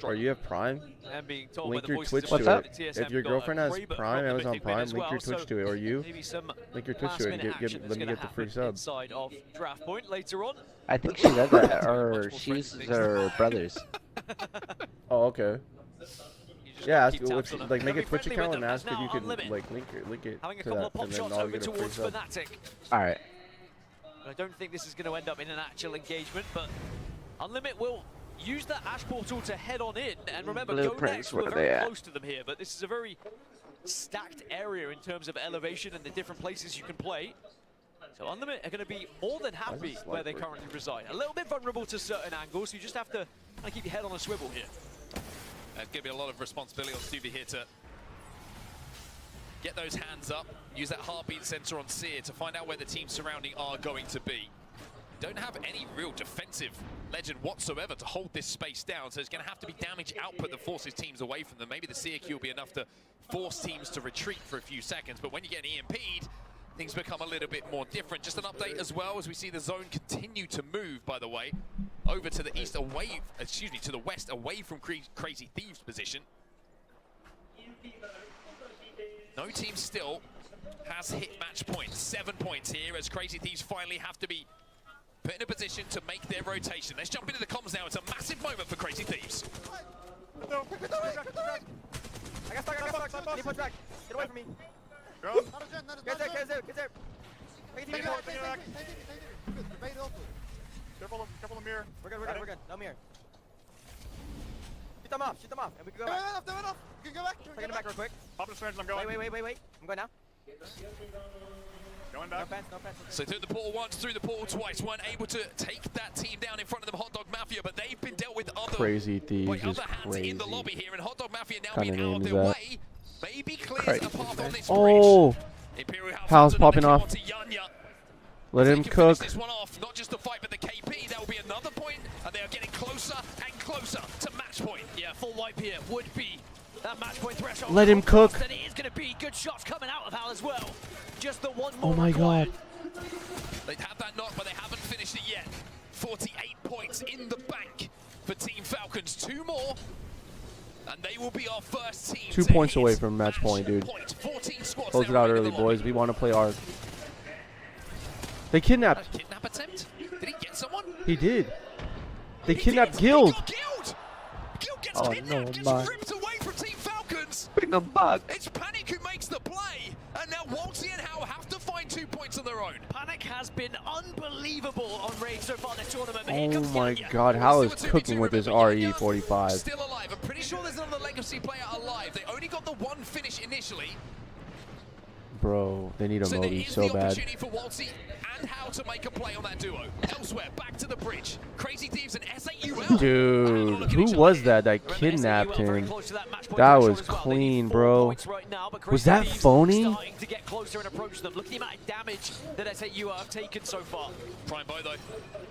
or or you have Prime, And being told link by the your voices Twitch of to the it. TSM If your got a girlfriend has free, but Prime, from the Amazon Mythic Mid Prime, as link your well, Twitch so to it. Or you, maybe some link your Twitch to it and last-minute action let that's me gonna get the free happen sub. inside of Draft Point later on. I think she does that, or she uses her brothers. Oh, okay. just Yeah, gotta ask, keep tabs on them. like make Gotta a be Twitch friendly account with and them, ask as if you now can Unlimit like link it having a to couple that, of pop and then shots I'll over get a free towards sub. Fnatic. Alright. But I don't think this is going to end up in an actual engagement, but Unlimit will use that Ash Portal to head on in. And remember, Go Blueprints, Next, we're where are very they at? close to them here, but this is a very stacked area in terms of elevation and the different places you can play. So Unlimit are going to be more than happy where they currently reside. A little bit vulnerable to certain angles, so you just have to kind of keep your head on a swivel here. There's going to be a lot of responsibility on Stuvie here to get those hands up, use that heartbeat sensor on Seer to find out where the teams surrounding are going to be. Don't have any real defensive legend whatsoever to hold this space down, so it's going to have to be damage output that forces teams away from them. Maybe the Seer Q will be enough to force teams to retreat for a few seconds, but when you get EMP'd, things become a little bit more different. Just an update as well as we see the zone continue to move, by the way, over to the east, away, excuse me, to the west, away from Crazy Thieves' position. No team still has hit match point. 7 points here as Crazy Thieves finally have to be put in a position to make their rotation. Let's jump into the comms now. It's a massive moment for Crazy Thieves. I got stuck. Need drag. Get away from me. Go. Get there. Careful of mirror. We're good. No mirror. Shoot them off. And we can go back. They're enough. You can go back. Take it back real quick. Pop the strange, I'm going. Wait. I'm going now. Going back. No fence. So through the portal once, through the portal twice. Weren't able to take that team down in front of them, Hot Dog Mafia, but they've been dealt with other Crazy Thieves hands is crazy. in the lobby here, and Hot Dog Mafia now Kinda being out of name is their that? way. Maybe clears a path on this Oh! bridge. House popping off. Let him cook. This one off, not just the fight, but the KP. That will be another point, and they are getting closer and closer to match point. Yeah, full wipe here would be that match point threshold. Let him cook. And it is going to be good shots coming out of Hal as well. Just the one Oh more my required. god. They have that knock, but they haven't finished it yet. 48 points in the bank for Team Falcons. 2 more, and they will be our first team. 2 points away from match point, dude. 14 squads Close it now out in the early, lobby. boys. We want to play ARG. They kidnapped. Kidnap attempt? Did he get someone? He did. They kidnapped Guild. Guild gets Oh kidnapped, no, gets man. ripped away from Team Falcons. Bring them back. It's Panic who makes the play, and now Waltzy and Howe have to find 2 points on their own. Panic has been unbelievable on Raid so far this tournament. Oh my god, Hal is cooking with his RE45. Still alive. I'm pretty sure there's another Legacy player alive. They only got the 1 finish initially. Bro, they need a So there Moby is so the bad. opportunity for Waltzy and Howe to make a play on that duo. Elsewhere, back to the bridge. Crazy Thieves and SAUL. Dude, who was that kidnapped him? That was clean, bro. Was that phony? Starting to get closer and approach them. Look at the amount of damage that SAU have taken so far. Prime Bow though,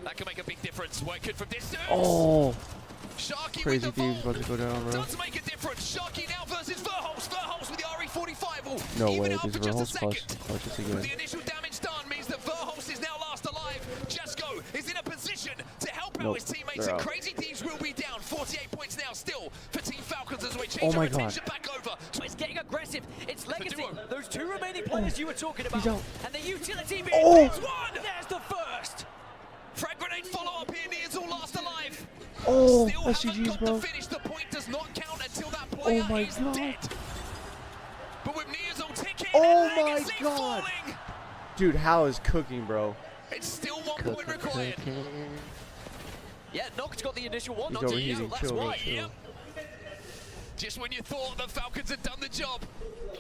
that can make a big difference. Work good from distance. Oh, Sharky Crazy with the Thieves about to go down, bro. does make a difference. Sharky now versus Verholz. Verholz with the RE45 will No even way, out this for is just a Verholz second. plus just With again. the initial damage done means that Verholz is now last alive. Jasko is in a position to help out Nope, his teammates, they're and out. Crazy Thieves will be down. 48 points now still for Team Falcons as we Oh change my our God. attention back over. So it's getting aggressive. It's Legacy. duo. Those 2 remaining players you were talking about. out. And the utility being Oh. there's one. There's the first. Frag grenade follow up here. Nears all last alive. Oh, Still haven't SCGs, got bro. the finish. The point does not count until that player my is God. dead. But with Nears all ticking, Oh and my Legacy God. falling, Dude, Hal is cooking, bro. it's still 1 point required. Yeah, Noct got the initial one. He's Not to you. overheating. That's Chill, bro, why. chill. Yep. Just when you thought the Falcons had done the job,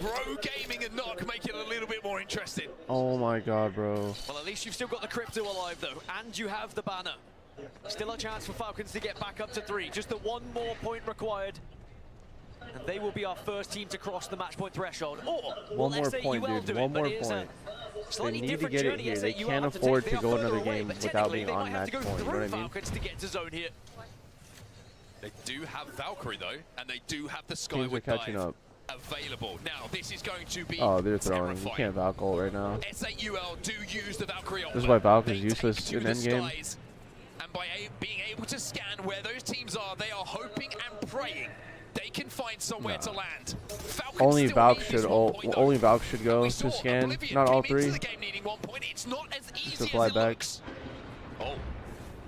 Bro Gaming and Knock make it a little bit more interesting. Oh my god, bro. Well, at least you've still got the Crypto alive, though, and you have the banner. Still a chance for Falcons to get back up to 3. Just the 1 more point required. And they will be our first team to cross the match point threshold. Or One will more SAUL point, do dude. it? One But more it is a point. They slightly need to different get it journey here. They SAUL can't have to afford take. to They go are another further away, game but without technically being they on might have match to go point. You know through what I mean? Falcons to get to zone here. They do have Valkyrie though, and they do have the Teams are Skyward catching Dive up. available. Now, this is going to be Oh, they're throwing. You terrifying. can't Valk ult right now. SAUL do use the Valkyrie This is why Valk They is take useless to in the endgame. skies, and by being able to scan where those teams are, they are hoping and praying they can find somewhere to land. Falcons Only still Valk need should this 1 point, though. only Valk should go We to saw scan, Oblivion not all came into 3. the game needing 1 point. It's not as easy To as fly it back. looks. Oh,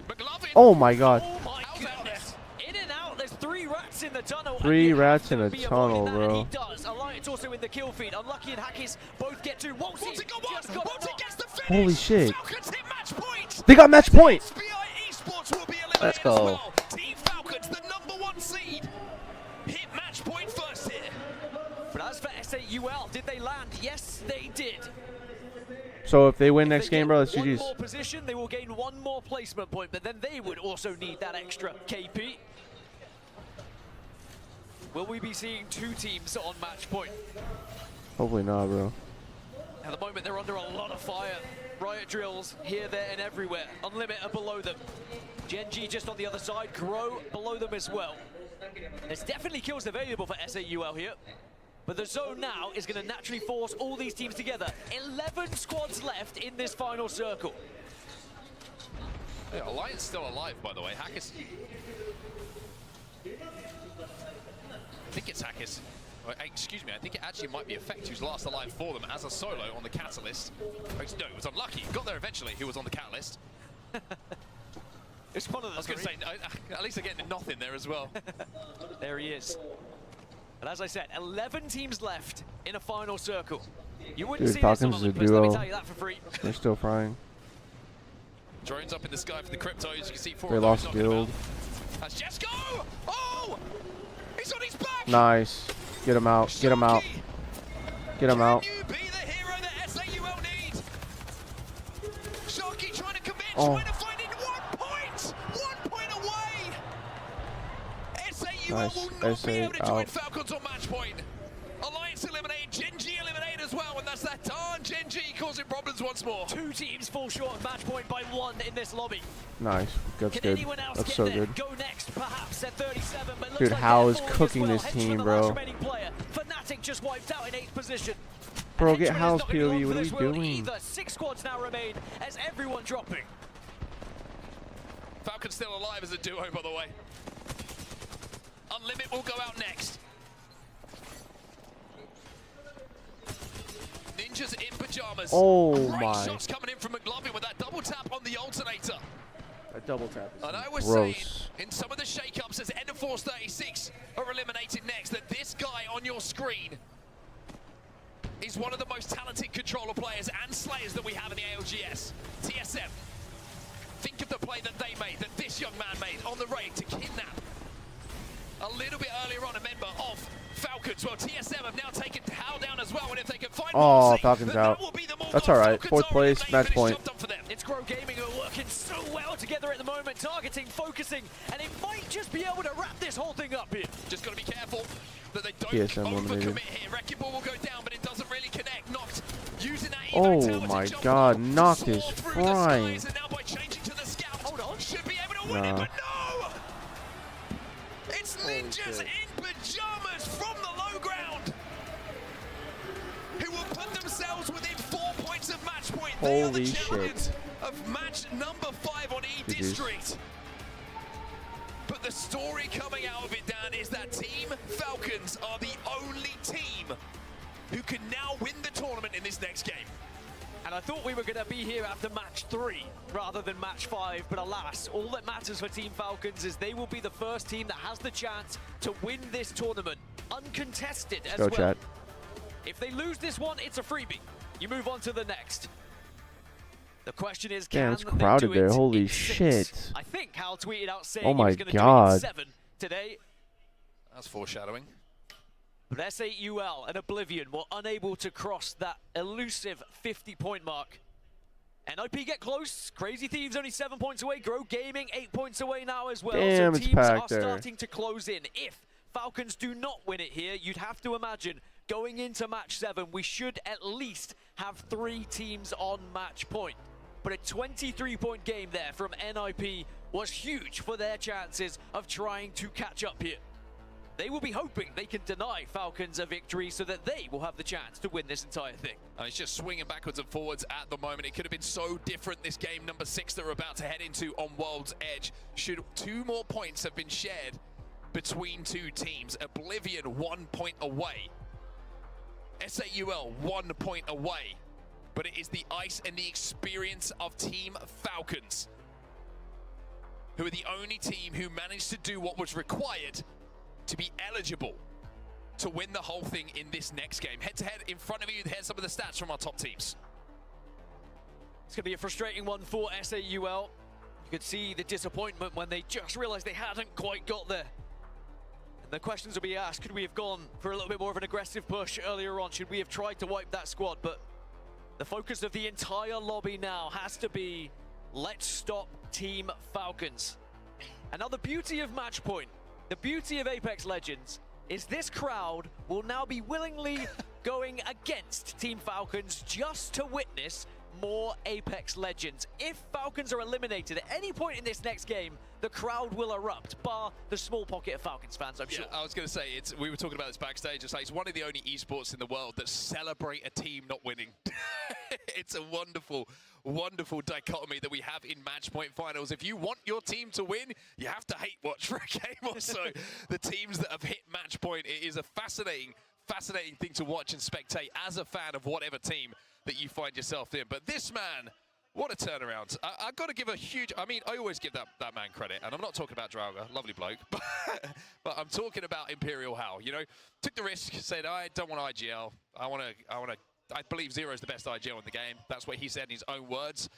McLovin. Oh my god. Oh my goodness. In and out, there's 3 rats in the tunnel. 3 rats in a Be avoiding tunnel, that, bro. and he does. Alliance also in the kill feed. Unlucky and Hackis both get 2. Waltzy got one. just got Waltzy gets the finish. Holy shit. Falcons hit match point. They got match point. SBI Esports will be eliminated Let's as go. well. Team Falcons, the #1 seed, hit match point first here. But as for SAUL, did they land? Yes, they did. So if they win next If they game, get bro, that's one GG's. more position, they will gain 1 more placement point, but then they would also need that extra KP. Will we be seeing 2 teams on match point? Hopefully not, bro. At the moment, they're under a lot of fire. Riot drills here, there, and everywhere. Unlimit are below them. Gen G just on the other side. Grow below them as well. There's definitely kills available for SAUL here. But the zone now is going to naturally force all these teams together. 11 squads left in this final circle. Yeah, Alliance still alive, by the way. Hackers. I think it's Hackers. Excuse me, I think it actually might be Effect who's last alive for them as a solo on the Catalyst. No, it was unlucky. Got there eventually. Who was on the Catalyst? It's one of the I was going to say, at least they're getting nothing there as well. There he is. But as I said, 11 teams left in a final circle. You wouldn't Dude, see this on Falcons is a Olympus, let me duo. tell you that for free. They're still frying. Drones up in the sky for the Cryptos. You can see 4 They of those lost knocking guild. about. That's Jesco! Oh! He's on his back! Nice. Get him out. Get him out. Get him out. Can you be the hero that SAUL needs? Sharky trying to convince, Oh. trying to find it. 1 point! 1 point away! SAUL Nice. will not be able to join out. Falcons on match point. Alliance eliminated, Gen G eliminated as well, and that's that darn Gen G causing problems once more. 2 teams fall short of match point by 1 in this lobby. Nice. That's Can good. anyone else That's get so there? good. Go next, perhaps at 37. But looks Dude, like Hal they're is falling cooking as well. this Heads for team, the bro. last remaining player. Fnatic just wiped out in 8th position. Bro, And get Henchman is Hal's not gonna be long POV. for What are this we world doing? Either. 6 squads now remain as everyone dropping. Falcon's still alive as a duo, by the way. Unlimit will go out next. Ninjas in pajamas. Oh Great my. shots coming in from McLovin with that double tap on the alternator. A double tap. And I was Gross. saying, in some of the shake-ups as Enderforce 36 are eliminated next, that this guy on your screen is one of the most talented controller players and slayers that we have in the ALGS. TSM. Think of the play that they made, that this young man made on the raid to kidnap a little bit earlier on a member of Falcons. Well, TSM have now taken Hal down as well, and if they can find Oh, Moxie, Falcons then out. that will be the more That's goal. all right. Falcons 4th are in place, the main match finish point. job done for them. It's Grow Gaming who are working so well together at the moment, targeting, focusing, and it might just be able to wrap this whole thing up here. Just got to be careful that they don't TSM overcommit eliminated. here. Wrecking Ball will go down, but it doesn't really connect. Knocked using that Oh evo tower to my jump god, up, knocked soar is through the frying. skies, and now by changing to the scout, hold on, should be able to win it, Nah. but no! It's ninjas in pajamas from the low ground who will put themselves within 4 points of match point. They are the Holy champions shit. of match number 5 on E GG's. District. But the story coming out of it, Dan, is that Team Falcons are the only team who can now win the tournament in this next game. And I thought we were going to be here after match 3 rather than match 5, but alas, all that matters for Team Falcons is they will be the first team that has the chance to win this tournament, uncontested as Go, well. chat. If they lose this one, it's a freebie. You move on to the next. The question is, Damn, can it's they crowded do there. it Holy in 6? shit. I think Hal tweeted out saying Oh he my was going to do it in God. 7 today. That's foreshadowing. But SAUL and Oblivion were unable to cross that elusive 50-point mark. NIP get close. Crazy Thieves only 7 points away. Grow Gaming 8 points away now as well. Damn, so it's teams are packed there. starting to close in. If Falcons do not win it here, you'd have to imagine going into match 7, we should at least have 3 teams on match point. But a 23-point game there from NIP was huge for their chances of trying to catch up here. They will be hoping they can deny Falcons a victory so that they will have the chance to win this entire thing. And it's just swinging backwards and forwards at the moment. It could have been so different, this game number 6 that we're about to head into on World's Edge. Should 2 more points have been shared between 2 teams. Oblivion 1 point away. SAUL 1 point away. But it is the ice and the experience of Team Falcons who are the only team who managed to do what was required to be eligible to win the whole thing in this next game. Head to head in front of you, here's some of the stats from our top teams. It's going to be a frustrating one for SAUL. You could see the disappointment when they just realized they hadn't quite got there. And the questions will be asked, could we have gone for a little bit more of an aggressive push earlier on? Should we have tried to wipe that squad? But the focus of the entire lobby now has to be, let's stop Team Falcons. And now the beauty of Matchpoint, the beauty of Apex Legends, is this crowd will now be willingly going against Team Falcons just to witness more Apex Legends. If Falcons are eliminated at any point in this next game, the crowd will erupt, bar the small pocket of Falcons fans, I'm sure. I was going to say, we were talking about this backstage. It's one of the only esports in the world that celebrate a team not winning. It's a wonderful, wonderful dichotomy that we have in match point finals. If you want your team to win, you have to hate watch for a game or so. The teams that have hit match point, it is a fascinating thing to watch and spectate as a fan of whatever team that you find yourself in. But this man, what a turnaround. I've got to give a huge, I always give that man credit, and I'm not talking about Drauga, lovely bloke, but I'm talking about Imperial Hal, you know, took the risk, said, I don't want IGL, I believe Zero is the best IGL in the game. That's what he said in his own words.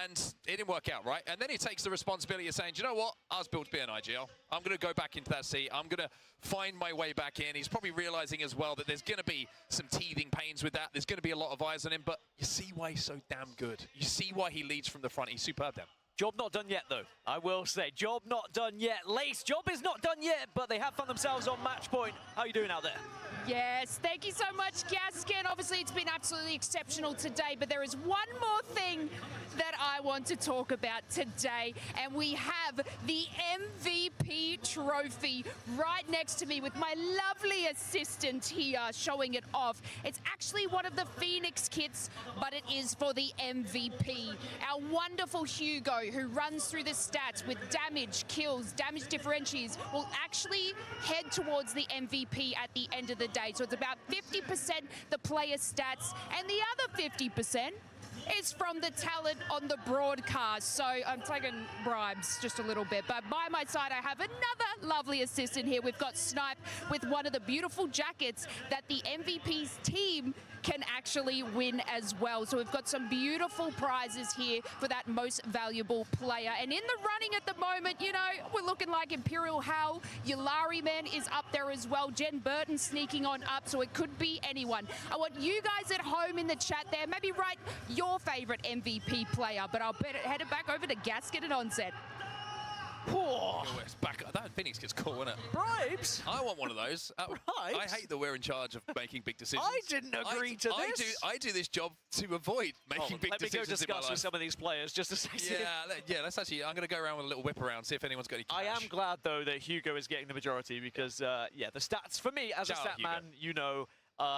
And it didn't work out, right? And then he takes the responsibility of saying, do you know what? I was built to be an IGL. I'm going to go back into that seat. I'm going to find my way back in. He's probably realizing as well that there's going to be some teething pains with that. There's going to be a lot of eyes on him, but you see why he's so damn good. You see why he leads from the front. He's superb, Dan. Job not done yet, though. I will say, job not done yet. Lace, job is not done yet, but they have found themselves on match point. How are you doing out there? Yes, thank you so much, Gaskin. Obviously, it's been absolutely exceptional today, but there is one more thing that I want to talk about today, and we have the MVP trophy right next to me with my lovely assistant here showing it off. It's actually one of the Phoenix kits, but it is for the MVP. Our wonderful Hugo, who runs through the stats with damage, kills, damage differentials, will actually head towards the MVP at the end of the day. So it's about 50% the player stats, and the other 50% is from the talent on the broadcast. So I'm taking bribes just a little bit. But by my side, I have another lovely assistant here. We've got Snipe with one of the beautiful jackets that the MVP's team can actually win as well. So we've got some beautiful prizes here for that most valuable player. And in the running at the moment, you know, we're looking like Imperial Hal. Yulari Man is up there as well. Jen Burton sneaking on up, so it could be anyone. I want you guys at home in the chat there, maybe write your favorite MVP player, but I'll head it back over to Gasket and Onset. It's back. That Phoenix gets cool, isn't it? Bribes? I want one of those. Bribes? I hate that we're in charge of making big decisions. I didn't agree to this. I do this job to avoid making big decisions. Let me go discuss in my life. with some of these players just a second. Yeah, let's actually, I'm going to go around with a little whip around, see if anyone's got any cash. I am glad, though, that Hugo is getting the majority because, yeah, the stats, for me, as a stat man, you know,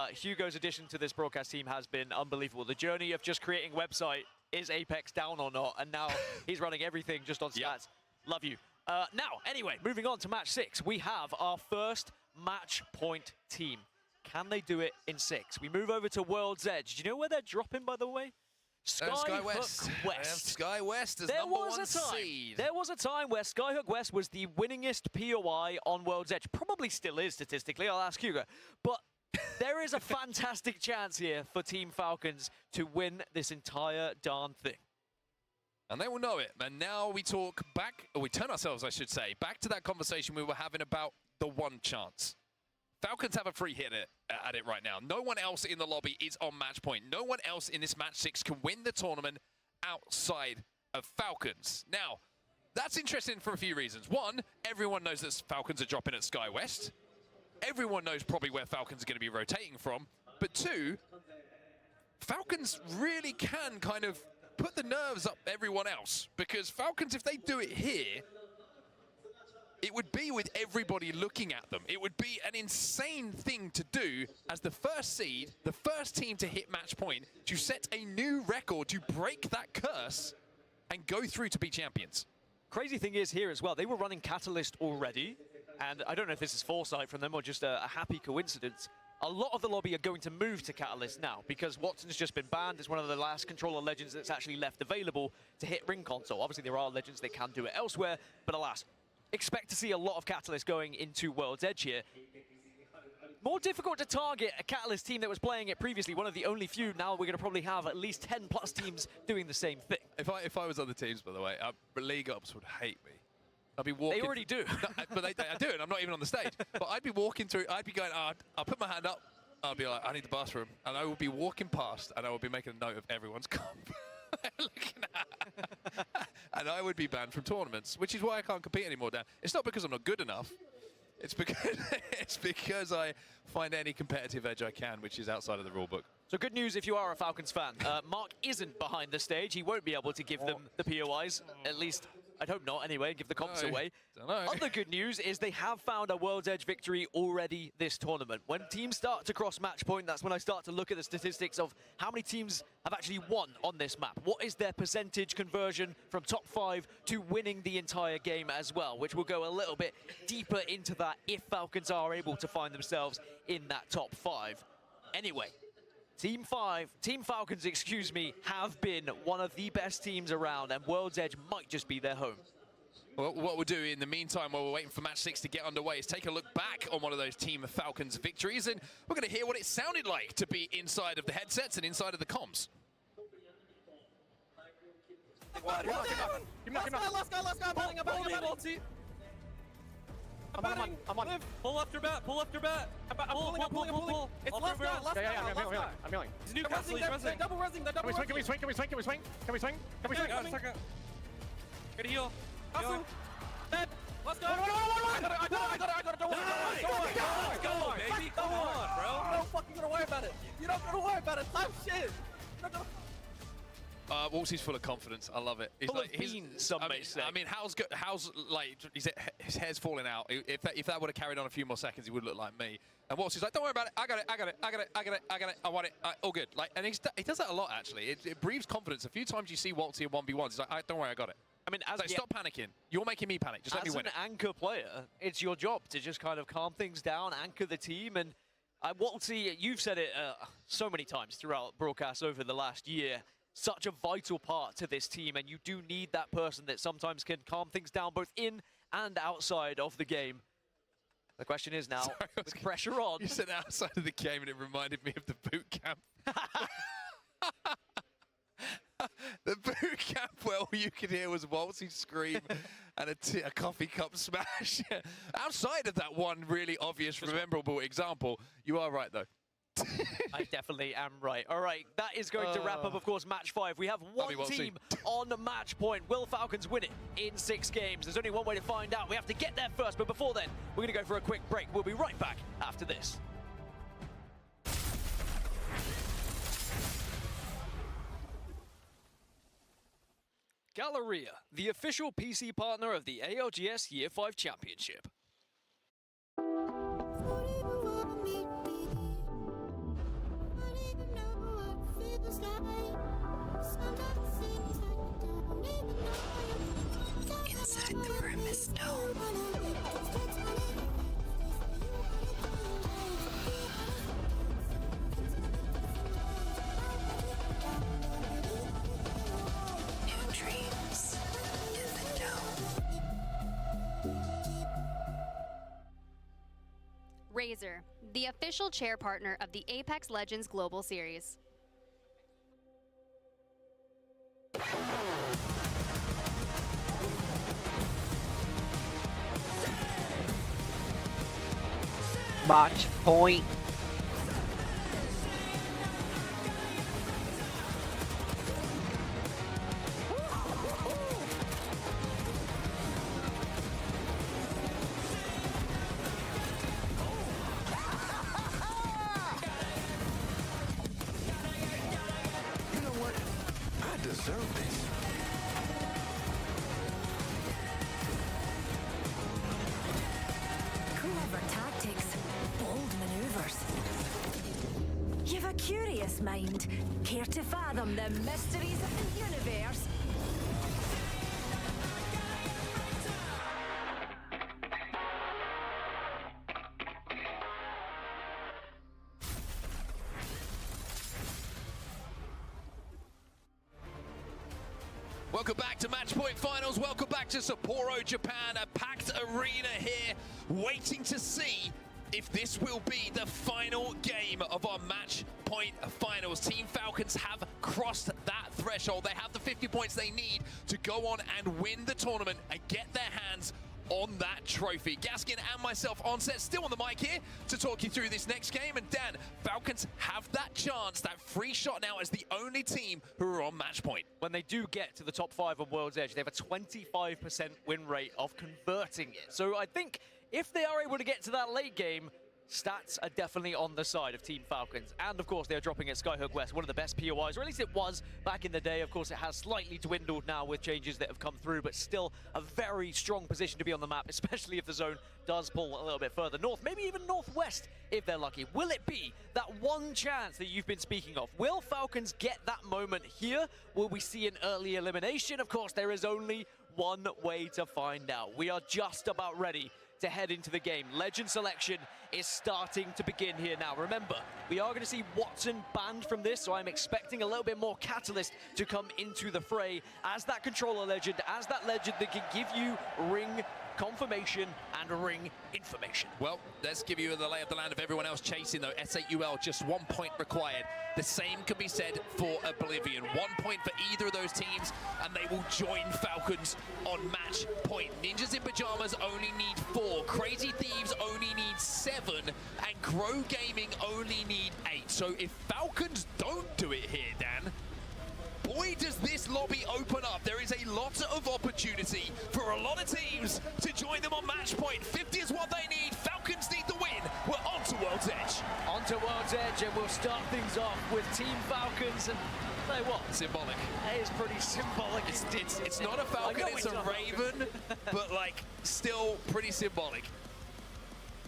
Hugo's addition to this broadcast team has been unbelievable. The journey of just creating website, is Apex down or not, and now he's running everything just on stats. Love you. Now, anyway, moving on to match 6, we have our first match point team. Can they do it in 6? We move over to World's Edge. Do you know where they're dropping, by the way? Skyhook West. Sky West is number 1 seed. There was a time where Skyhook West was the winningest POI on World's Edge. Probably still is statistically, I'll ask Hugo. But there is a fantastic chance here for Team Falcons to win this entire darn thing. And they will know it. And now we talk back, or we turn ourselves, I should say, back to that conversation we were having about the one chance. Falcons have a free hit at it right now. No one else in the lobby is on match point. No one else in this match 6 can win the tournament outside of Falcons. Now, that's interesting for a few reasons. One, everyone knows that Falcons are dropping at Sky West. Everyone knows probably where Falcons are going to be rotating from. But 2, Falcons really can kind of put the nerves up everyone else, because Falcons, if they do it here, it would be with everybody looking at them. It would be an insane thing to do as the first seed, the first team to hit match point, to set a new record, to break that curse and go through to be champions. Crazy thing is here as well, they were running Catalyst already, and I don't know if this is foresight from them or just a happy coincidence. A lot of the lobby are going to move to Catalyst now because Watson's just been banned. It's one of the last controller legends that's actually left available to hit ring console. Obviously, there are legends that can do it elsewhere, but alas, expect to see a lot of Catalyst going into World's Edge here. More difficult to target a Catalyst team that was playing it previously, one of the only few. Now we're going to probably have at least 10 plus teams doing the same thing. If I was on the teams, by the way, League Ops would hate me. I'd be walking. They already do. No, but they do, and I'm not even on the stage. But I'd be walking through, I'd be going, I'll put my hand up, I'll be like, I need the bathroom. And I will be walking past, and I will be making a note of everyone's comp. Looking at. And I would be banned from tournaments, which is why I can't compete anymore, Dan. It's not because I'm not good enough. It's because I find any competitive edge I can, which is outside of the rulebook. So good news if you are a Falcons fan. Mark isn't behind the stage. He won't be able to give them the POIs. At least, I'd hope not anyway, give the comps away. Dunno. Other good news is they have found a World's Edge victory already this tournament. When teams start to cross match point, that's when I start to look at the statistics of how many teams have actually won on this map. What is their percentage conversion from top 5 to winning the entire game as well, which will go a little bit deeper into that if Falcons are able to find themselves in that top 5. Anyway, Team Falcons, excuse me, have been one of the best teams around, and World's Edge might just be their home. Well, what we'll do in the meantime, while we're waiting for match 6 to get underway, is take a look back on one of those Team Falcons victories, and we're going to hear what it sounded like to be inside of the headsets and inside of the comms. Last guy, I'm pulling. I'm on. Pull left or bat, pull left or bat. I'm pulling. It's last guy. I'm healing. He's Newcastle, he's They're double resing. Can we swing? Get a heal. Let's go. I got it. Let's go, baby. Come on, bro. I'm not fucking gonna worry about it. You're not gonna worry about it. Time shit. Wolsey's full of confidence. I love it. He's full of beans, some may say. I mean, how's like his hair's falling out. If that would have carried on a few more seconds, he would look like me. And Wolsey's like, don't worry about it. I got it. I want it. All good. Like, and he does that a lot actually. It breeds confidence. A few times you see Wolsey in 1v1s. He's like, don't worry, I got it. I mean, stop panicking. You're making me panic. Just let me win it. As an anchor player, it's your job to just kind of calm things down, anchor the team, and Wolsey, you've said it so many times throughout broadcasts over the last year. Such a vital part to this team, and you do need that person that sometimes can calm things down both in and outside of the game. The question is now, with pressure on... You said outside of the game, and it reminded me of the boot camp. The boot camp where all you could hear was Wolsey scream and a coffee cup smash. Outside of that one really obvious, memorable example, you are right, though. I definitely am right. All right, that is going to wrap up, of course, match 5. We have one team on match point. Will Falcons win it in 6 games? There's only one way to find out. We have to get there first, but before then, we're going to go for a quick break. We'll be right back after this. Galleria, the official PC partner of the ALGS Year 5 Championship. Inside the Grimace Dome. New dreams in the dome. Razer, the official chair partner of the Apex Legends Global Series. Match point. You know what? I deserve this. Clever tactics, bold maneuvers. You've a curious mind. Care to fathom the mysteries of the universe? Welcome back to Match Point Finals. Welcome back to Sapporo, Japan. A packed arena here, waiting to see if this will be the final game of our Match Point Finals. Team Falcons have crossed that threshold. They have the 50 points they need to go on and win the tournament and get their hands on that trophy. Gaskin and myself on set, still on the mic here to talk you through this next game. And Dan, Falcons have that chance, that free shot now as the only team who are on match point. When they do get to the top 5 on World's Edge, they have a 25% win rate of converting it. So I think if they are able to get to that late game, stats are definitely on the side of Team Falcons. And of course, they're dropping at Skyhook West, one of the best POIs, or at least it was back in the day. Of course, it has slightly dwindled now with changes that have come through, but still a very strong position to be on the map, especially if the zone does pull a little bit further north, maybe even northwest if they're lucky. Will it be that one chance that you've been speaking of? Will Falcons get that moment here? Will we see an early elimination? Of course, there is only one way to find out. We are just about ready to head into the game. Legend selection is starting to begin here now. Remember, we are going to see Watson banned from this, so I'm expecting a little bit more Catalyst to come into the fray as that controller legend, as that legend that can give you ring confirmation and ring information. Well, let's give you the lay of the land of everyone else chasing, though. S8UL, just 1 point required. The same can be said for Oblivion. 1 point for either of those teams, and they will join Falcons on match point. Ninjas in Pajamas only need 4. Crazy Thieves only need 7. And Grow Gaming only need 8. So if Falcons don't do it here, Dan, boy, does this lobby open up. There is a lot of opportunity for a lot of teams to join them on match point. 50 is what they need. Falcons need the win. We're on to World's Edge. On to World's Edge, and we'll start things off with Team Falcons. And say what? Symbolic. It is pretty symbolic. It's not a Falcon, it's a Raven, but like still pretty symbolic.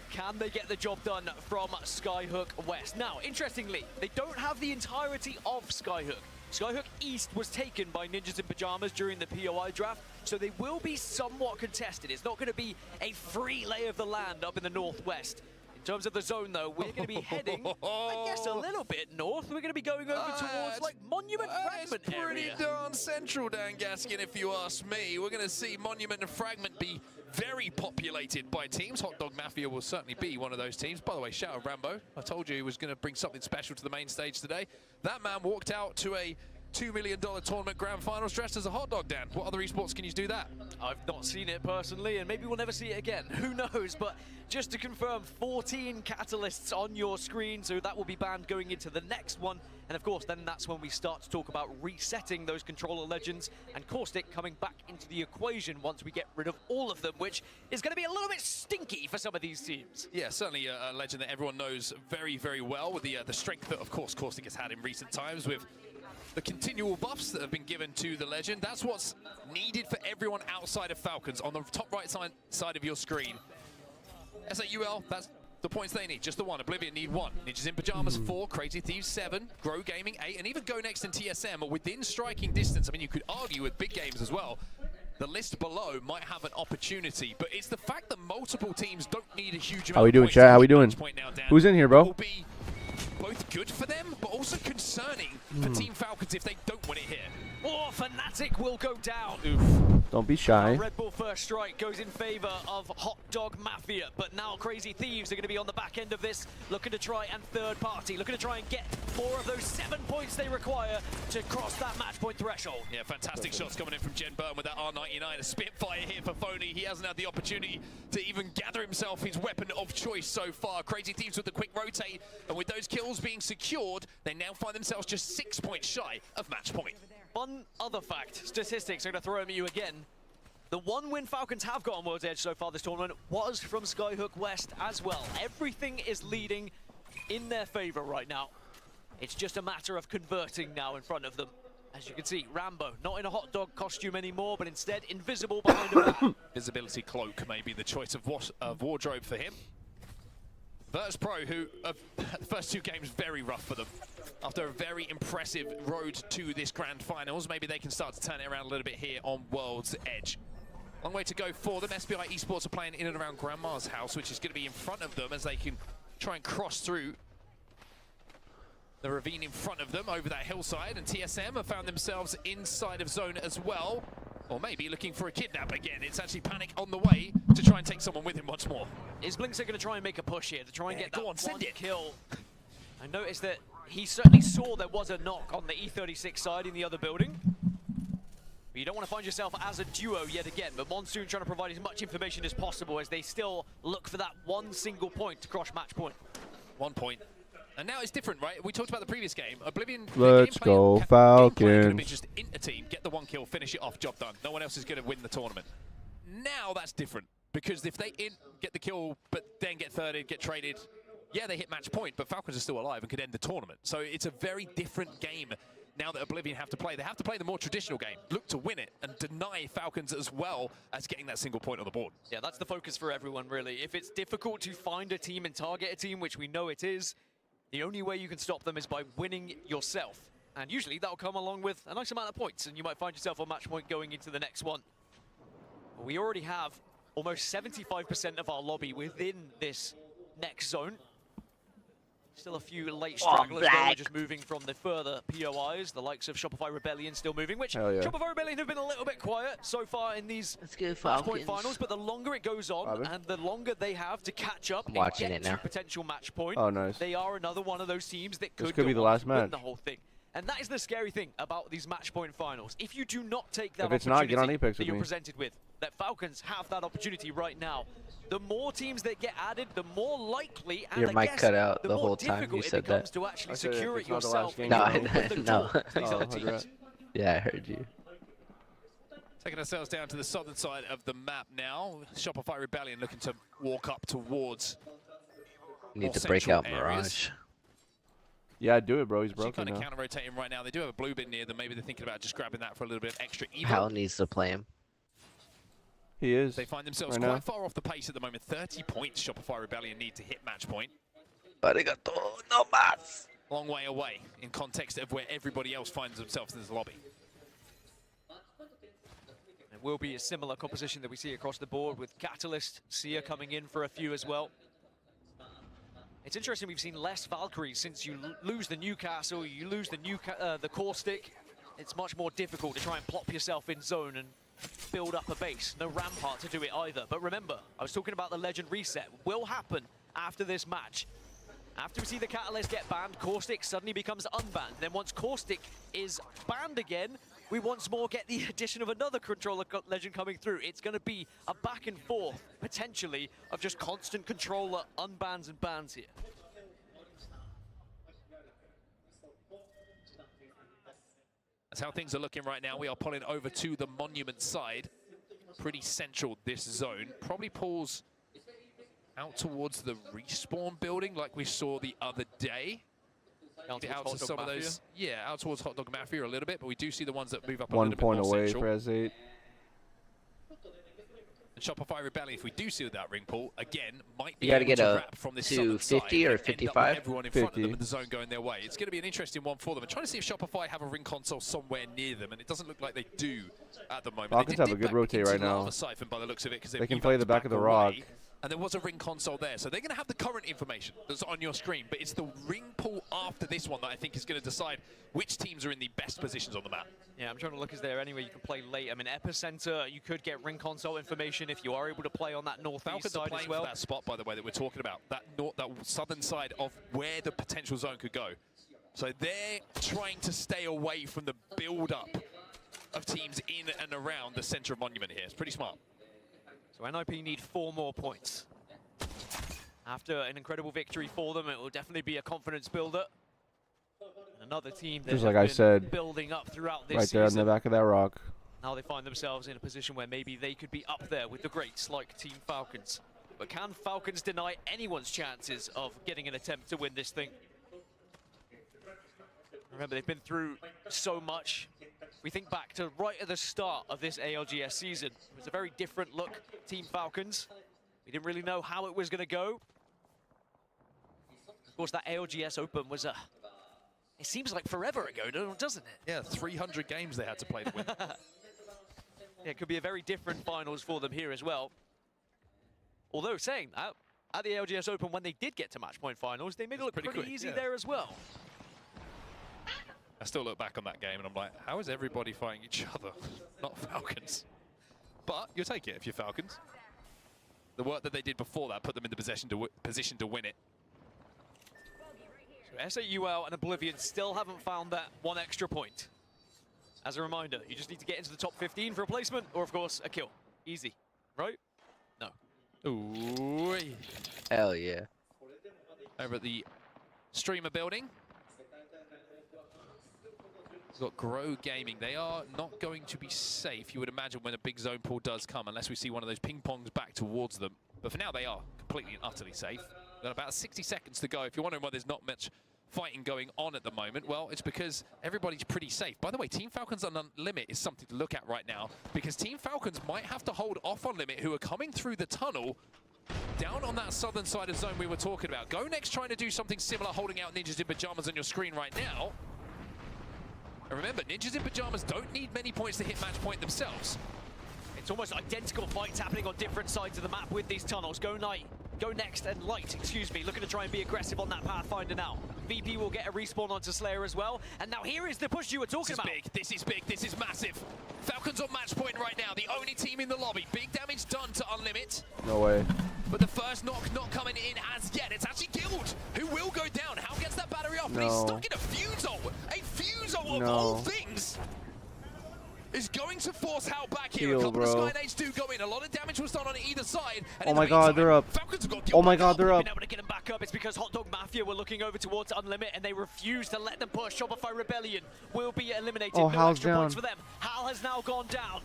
Can they get the job done from Skyhook West? Now, interestingly, they don't have the entirety of Skyhook. Skyhook East was taken by Ninjas in Pajamas during the POI draft, so they will be somewhat contested. It's not going to be a free lay of the land up in the northwest. In terms of the zone, though, we're going to be heading, I guess, a little bit north. We're going to be going over towards, like, Monument Fragment It's pretty area. darn central, Dan Gaskin, if you ask me. We're going to see Monument and Fragment be very populated by teams. Hot Dog Mafia will certainly be one of those teams. By the way, shout out Rambo. I told you he was going to bring something special to the main stage today. That man walked out to a $2 million tournament grand finals dressed as a hot dog, Dan. What other esports can you do that? I've not seen it personally, and maybe we'll never see it again. Who knows? But just to confirm, 14 catalysts on your screen, so that will be banned going into the next one. And of course, then that's when we start to talk about resetting those controller legends and Caustic coming back into the equation once we get rid of all of them, which is going to be a little bit stinky for some of these teams. Yeah, certainly a legend that everyone knows very, very well, with the strength that, of course, Caustic has had in recent times, with the continual buffs that have been given to the legend. That's what's needed for everyone outside of Falcons. On the top right side of your screen, S8UL, that's the points they need, just the one. Oblivion need 1. Ninjas in Pajamas 4, Crazy Thieves 7, Grow Gaming 8, and even Go Next and TSM are within striking distance. I mean, you could argue with big games as well. The list below might have an opportunity, but it's the fact that multiple teams don't need a huge amount. How we doing, chat? How we doing? Who's in here, bro? Will be both good for them, but also concerning for Team Falcons if they don't win it here. Oh, Fnatic will go down. Oof. Don't be shy. Red Bull first strike goes in favor of Hot Dog Mafia, but now Crazy Thieves are going to be on the back end of this, looking to try and third party, looking to try and get 4 of those 7 points they require to cross that match point threshold. Yeah, fantastic shots coming in from Jen Burn with that R99. A Spitfire here for Phony. He hasn't had the opportunity to even gather himself his weapon of choice so far. Crazy Thieves with the quick rotate, and with those kills being secured, they now find themselves just 6 points shy of match point. One other fact, statistics are going to throw them at you again. The one win Falcons have got on World's Edge so far this tournament was from Skyhook West as well. Everything is leading in their favor right now. It's just a matter of converting now in front of them. As you can see, Rambo not in a hot dog costume anymore, but instead invisible behind him. Visibility cloak may be the choice of wardrobe for him. Virtus Pro, who the first 2 games very rough for them. After a very impressive road to this grand finals, maybe they can start to turn it around a little bit here on World's Edge. Long way to go for them. SBI Esports are playing in and around Grandma's house, which is going to be in front of them as they can try and cross through the ravine in front of them over that hillside. And TSM have found themselves inside of zone as well. Or maybe looking for a kidnap again. It's actually Panic on the way to try and take someone with him once more. Is Blinks going to try and make a push here to try and get that one it. kill? I noticed that he certainly saw there was a knock on the E36 side in the other building. But you don't want to find yourself as a duo yet again, but Monsoon trying to provide as much information as possible as they still look for that one single point to cross match point. 1 point. And now it's different, right? We talked about the previous game. Oblivion. Let's go Falcons. Just in a team, get the 1 kill, finish it off, job done. No one else is going to win the tournament. Now that's different, because if they get the kill, but then get thirded, get traded, yeah, they hit match point, but Falcons are still alive and could end the tournament. So it's a very different game now that Oblivion have to play. They have to play the more traditional game, look to win it, and deny Falcons as well as getting that single point on the board. Yeah, that's the focus for everyone, really. If it's difficult to find a team and target a team, which we know it is, the only way you can stop them is by winning yourself. And usually that'll come along with a nice amount of points, and you might find yourself on match point going into the next one. We already have almost 75% of our lobby within this next zone. Still a few late stragglers though, just moving from the further POIs, the likes of Shopify Rebellion still moving, which Shopify Rebellion have been a little bit quiet so far in these match point finals, but the longer it goes on and the longer they have to catch up and get to potential match point, they are another one of those teams that could be the last match. Win the whole thing. And that is the scary thing about these match point finals. If you do not take that opportunity that you're presented with, that Falcons have that opportunity right now, the more teams that get added, the more likely and your mic cut out the whole time you said that. To actually secure it yourself. No. Yeah, I heard you. Taking ourselves down to the southern side of the map now. Shopify Rebellion looking to walk up towards. Need to break out Mirage. Yeah, do it, bro. He's broken kind of now. counter-rotating right now. They do have a blue bin near them. Maybe they're thinking about just grabbing that for a little bit of extra evo. Hal needs to play him. He is. They find themselves quite far off the pace at the moment. 30 points Shopify Rebellion need to hit match point. Arigato, no más. Long way away in context of where everybody else finds themselves in this lobby. It will be a similar composition that we see across the board with Catalyst, Sia coming in for a few as well. It's interesting we've seen less Valkyries since you lose the Newcastle, you lose the Caustic. It's much more difficult to try and plop yourself in zone and build up a base. No Rampart to do it either. But remember, I was talking about the Legend reset. Will happen after this match. After we see the Catalyst get banned, Caustic suddenly becomes unbanned. Then once Caustic is banned again, we once more get the addition of another controller legend coming through. It's going to be a back and forth, potentially, of just constant controller unbans and bans here. That's how things are looking right now. We are pulling over to the Monument side. Pretty central, this zone. Probably pulls out towards the respawn building like we saw the other day. Out to some of those, out towards Hot Dog Mafia a little bit, but we do see the ones that move up a little bit more central. 1 point away for S8. And Shopify Rebellion, if we do see that ring pull, again, might be you gotta able get to a wrap from this to 50 or 55. Everyone in front of them in the zone going their way. It's going to be an interesting one for them. I'm trying to see if Shopify have a ring console somewhere near them, and it doesn't look like they do at the moment. Falcons have a good rotate right now. By the looks of it, they can play the back of the rock. And there was a ring console there, so they're going to have the current information that's on your screen, but it's the ring pull after this one that I think is going to decide which teams are in the best positions on the map. Yeah, I'm trying to look, is there anywhere you can play late? I mean, Epicenter, you could get ring console information if you are able to play on that northeast side as well. For that spot, by the way, that we're talking about, that southern side of where the potential zone could go. So they're trying to stay away from the build-up of teams in and around the center of Monument here. It's pretty smart. So NIP need 4 more points. After an incredible victory for them, it will definitely be a confidence builder. And another team that just like I said, building up throughout this right there season. on the back of that rock. Now they find themselves in a position where maybe they could be up there with the greats like Team Falcons. But can Falcons deny anyone's chances of getting an attempt to win this thing? Remember, they've been through so much. We think back to right at the start of this ALGS season. It was a very different look, Team Falcons. We didn't really know how it was going to go. Of course, that ALGS Open was it seems like forever ago, doesn't it? Yeah, 300 games they had to play to win. Yeah, it could be a very different finals for them here as well. Although, saying that, at the ALGS Open, when they did get to match point finals, they made it look pretty easy there as well. I still look back on that game and I'm like, how is everybody fighting each other? Not Falcons. But you'll take it if you're Falcons. The work that they did before that put them in the position to win it. So SAUL and Oblivion still haven't found that 1 extra point. As a reminder, you just need to get into the top 15 for a placement, or of course, a kill. Easy, right? No. Ooh. Hell yeah. Over at the streamer building. We've got Grow Gaming. They are not going to be safe, you would imagine, when a big zone pull does come, unless we see one of those ping-pongs back towards them. But for now, they are completely and utterly safe. We've got about 60 seconds to go. If you're wondering why there's not much fighting going on at the moment, well, it's because everybody's pretty safe. By the way, Team Falcons on Limit is something to look at right now, because Team Falcons might have to hold off on Limit, who are coming through the tunnel down on that southern side of zone we were talking about. Go Next trying to do something similar, holding out Ninjas in Pajamas on your screen right now. And remember, Ninjas in Pajamas don't need many points to hit match point themselves. It's almost identical fights happening on different sides of the map with these tunnels. Go Next and Light, excuse me, looking to try and be aggressive on that Pathfinder now. VP will get a respawn onto Slayer as well. And now here is the push you were talking about. This is big, this is massive. Falcons on match point right now, the only team in the lobby. Big damage done to Unlimit. No way. But the first knock not coming in as yet. It's actually Guild who will go down. How gets that battery off? No. But he's stuck in a Fusel. A Fusel of all things is going to force Hal back here. Heal, a couple bro. of Skynades do go in. A lot of damage was done on either side. And Oh in my the god, meantime, they're up. Falcons have got Oh my god, they're up. Being able to get them back up, it's because Hot Dog Mafia were looking over towards Unlimit and they refused to let them push. Shopify Rebellion will be eliminated. Oh, no Hal's extra down. points for them. Hal has now gone down.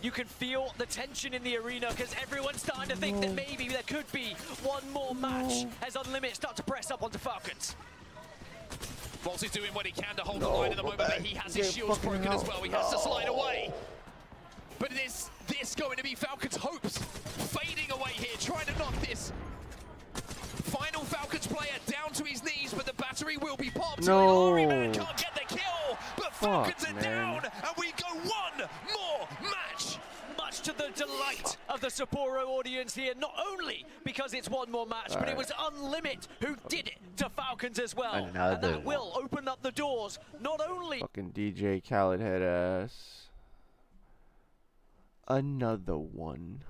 You can feel the tension in the arena because everyone's starting to think that maybe there could be one more match as Unlimit start to press up onto Falcons. Waltz is doing what he can to hold the line at the moment, but he has his shields broken as well. He has to slide away. But is this going to be Falcons' hopes fading away here, trying to knock this final Falcons player down to his knees, but the battery will be popped. No. Lorry Man can't get the kill, but Falcons are man. down, and we go one more match. Much to the delight of the Sapporo audience here, not only because it's one more match, but it was Unlimit who did it to Falcons as well. And that will open up the doors, not only... Fucking DJ Khaled head ass. Another one.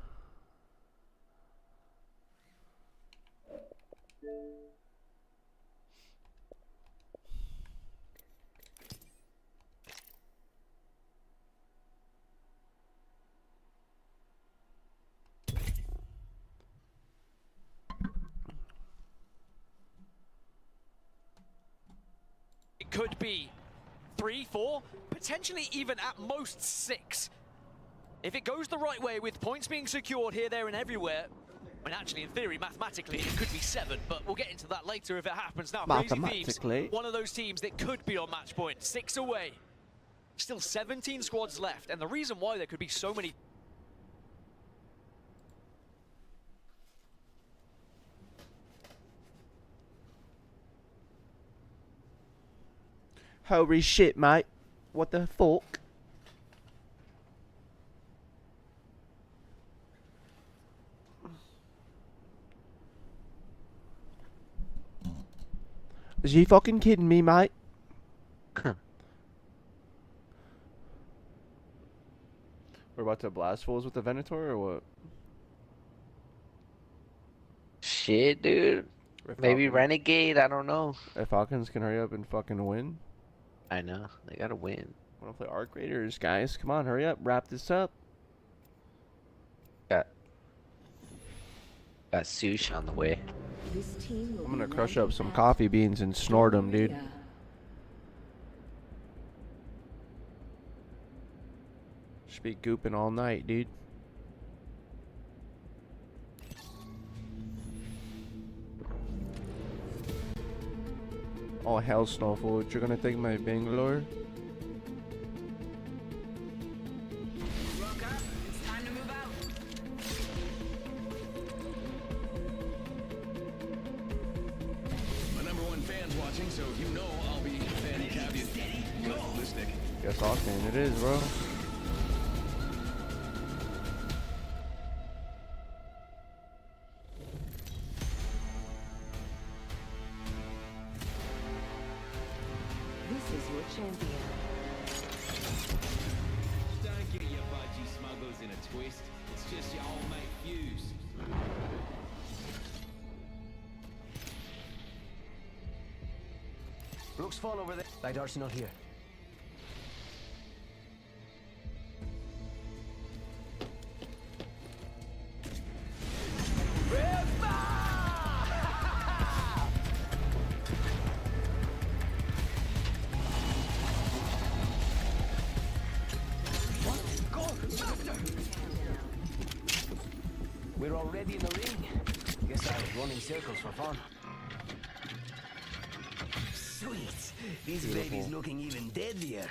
It could be 3, 4, potentially even at most 6. If it goes the right way with points being secured here, there and everywhere, I mean, actually, in theory, mathematically, it could be 7, but we'll get into that later if it happens. Now, Crazy Thieves, one of those teams that could be on match point, 6 away. Still 17 squads left, and the reason why there could be so many... Holy shit, mate. What the fuck? Is you fucking kidding me, mate? We're about to blast fools with the Venator or what? Shit, dude. Maybe Renegade, I don't know. If Falcons can hurry up and fucking win. I know, they gotta win. Wanna play Arc Raiders, guys? Come on, hurry up, wrap this up. Got sushi on the way. I'm gonna crush up some coffee beans and snort them, dude. Should be gooping all night, dude. Oh hell, Snowfall, you're gonna take my Bangalore? So you know I'll be fantastic. Realistic. Guess Octane it is, bro. This is your champion. Don't get your budgie smugglers in a twist. It's just your old mate Fuse. Looks fun over there. Lidar's not here. Already in the ring. Guess I was running circles for fun. Sweet. This baby's looking even deadlier.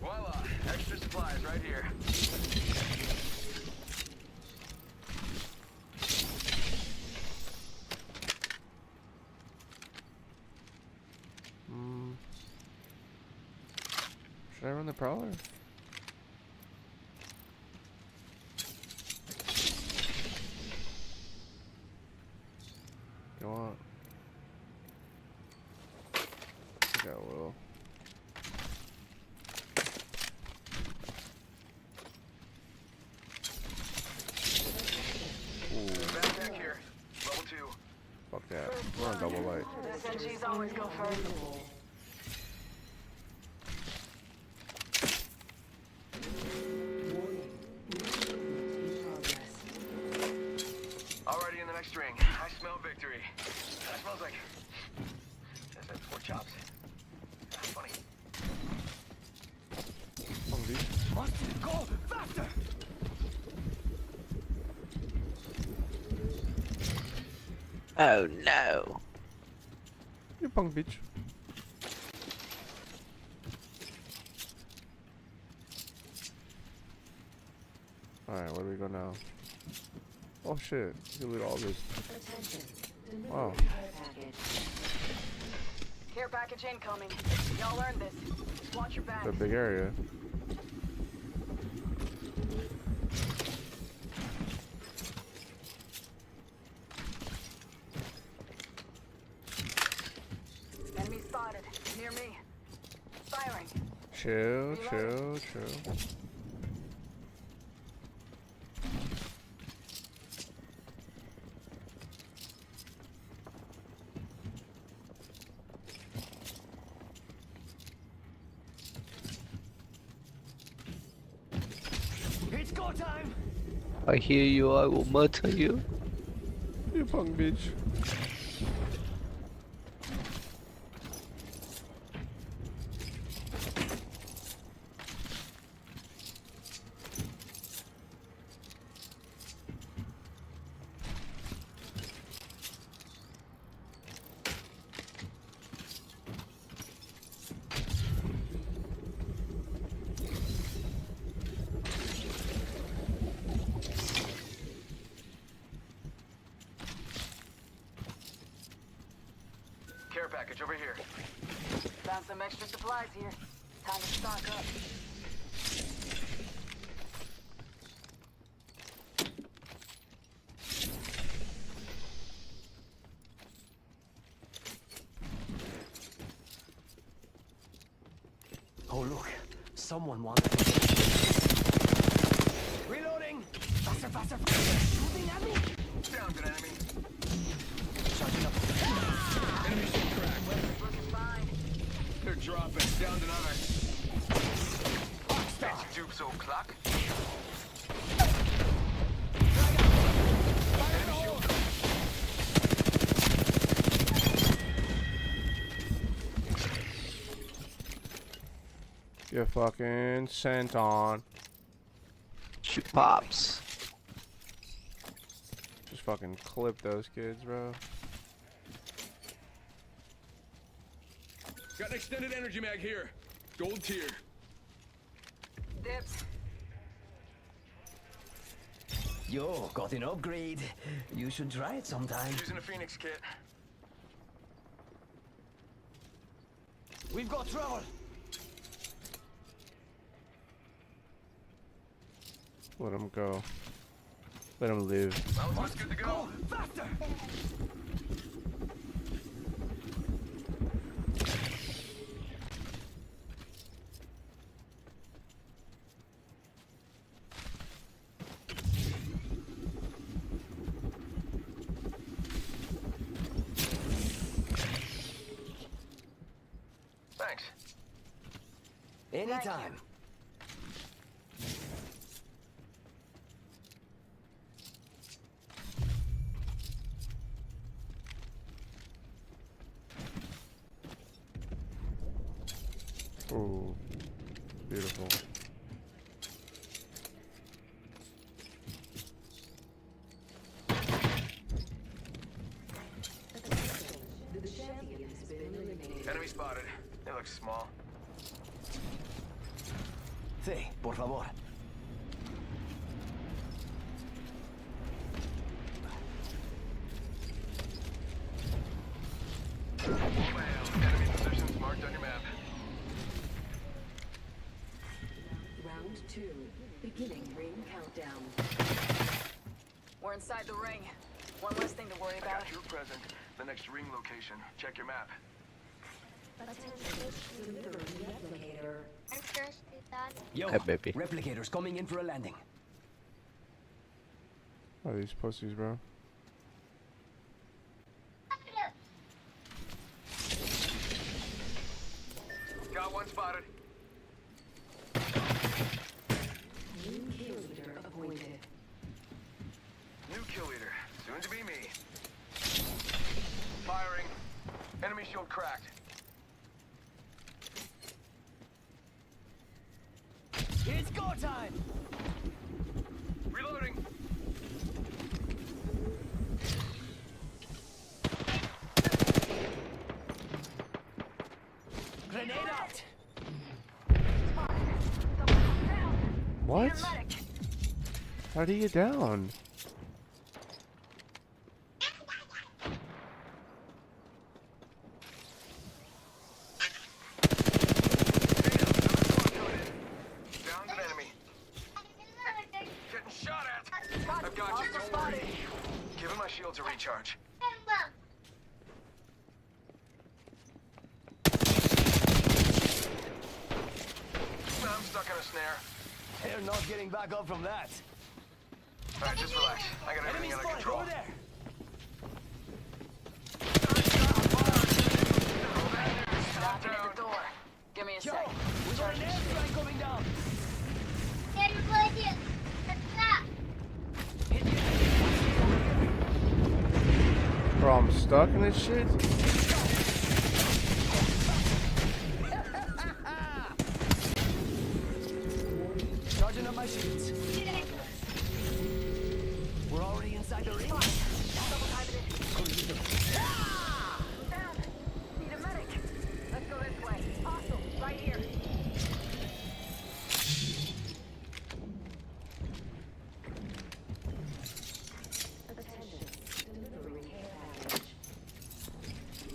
Voila, extra supplies right here. Should I run the prowler? Go on. I think I will. Backpack here. Level 2. Fuck that. We're on double light. SMGs always go first. Already in the next ring. I smell victory. That smells like... That's 4 chops. That's funny. Must go faster! Oh no. You punk bitch. Alright, where do we go now? Oh shit, you can loot all this. Wow. Care package incoming. Y'all earned this. Watch your back. It's a big area. Enemy spotted. Near me. Firing. Chill, chill, chill. It's go time! I hear you, I will murder you. You punk bitch. Care package over here. Found some extra supplies here. Time to stock up. Oh look, someone wants reloading! Faster, faster, faster! Shooting at me! Downed an enemy. Charging up. Enemy shield cracked. Looking fine. They're dropping. Downed another. Fancy dupes, old clock. Enemy shield. Get fucking sent on. Shoot pops. Just fucking clip those kids, bro. Got an extended energy mag here. Gold tier. Dips. Yo, got an upgrade. You should try it sometime. Using a Phoenix kit. We've got trouble. Let him go. Let him live. Well, it's good to go. Faster! Thanks. Anytime. Ooh, beautiful. Enemy spotted. They look small. Sí, por favor. Enemy positions marked on your map. Round 2. Beginning ring countdown. We're inside the ring. One less thing to worry I about. got you present. The next ring location. Check your map. Yo, Hey, baby. replicators coming in for a landing. Oh, these pussies, bro. Got one spotted. New kill leader appointed. New kill leader. Soon to be me. Firing. Enemy shield cracked. It's go time! Reloading. Grenade out! What? How'd he get down? Down an enemy. Getting shot at. I've got you. Don't worry. Giving my shield to recharge. I'm stuck in a snare. They're not getting back up from that. Alright, just relax. I got everything under control. Over there! Knocking at the door. Give me a Yo, sec. we got an airstrike coming down! Bro, I'm stuck in this shit? Charging up my shields. We're already inside the ring. Down. Need a medic. Let's go this way. Hostile, right here.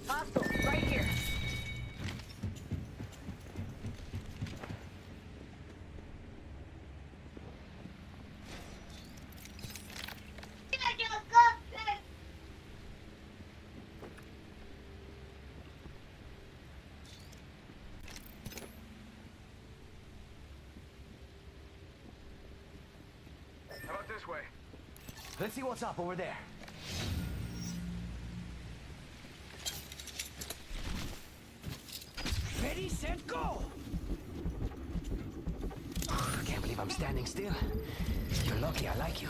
Hostile, right here. How about this way? Let's see what's up over there. Ready, set, go! I can't believe I'm standing still. You're lucky I like you.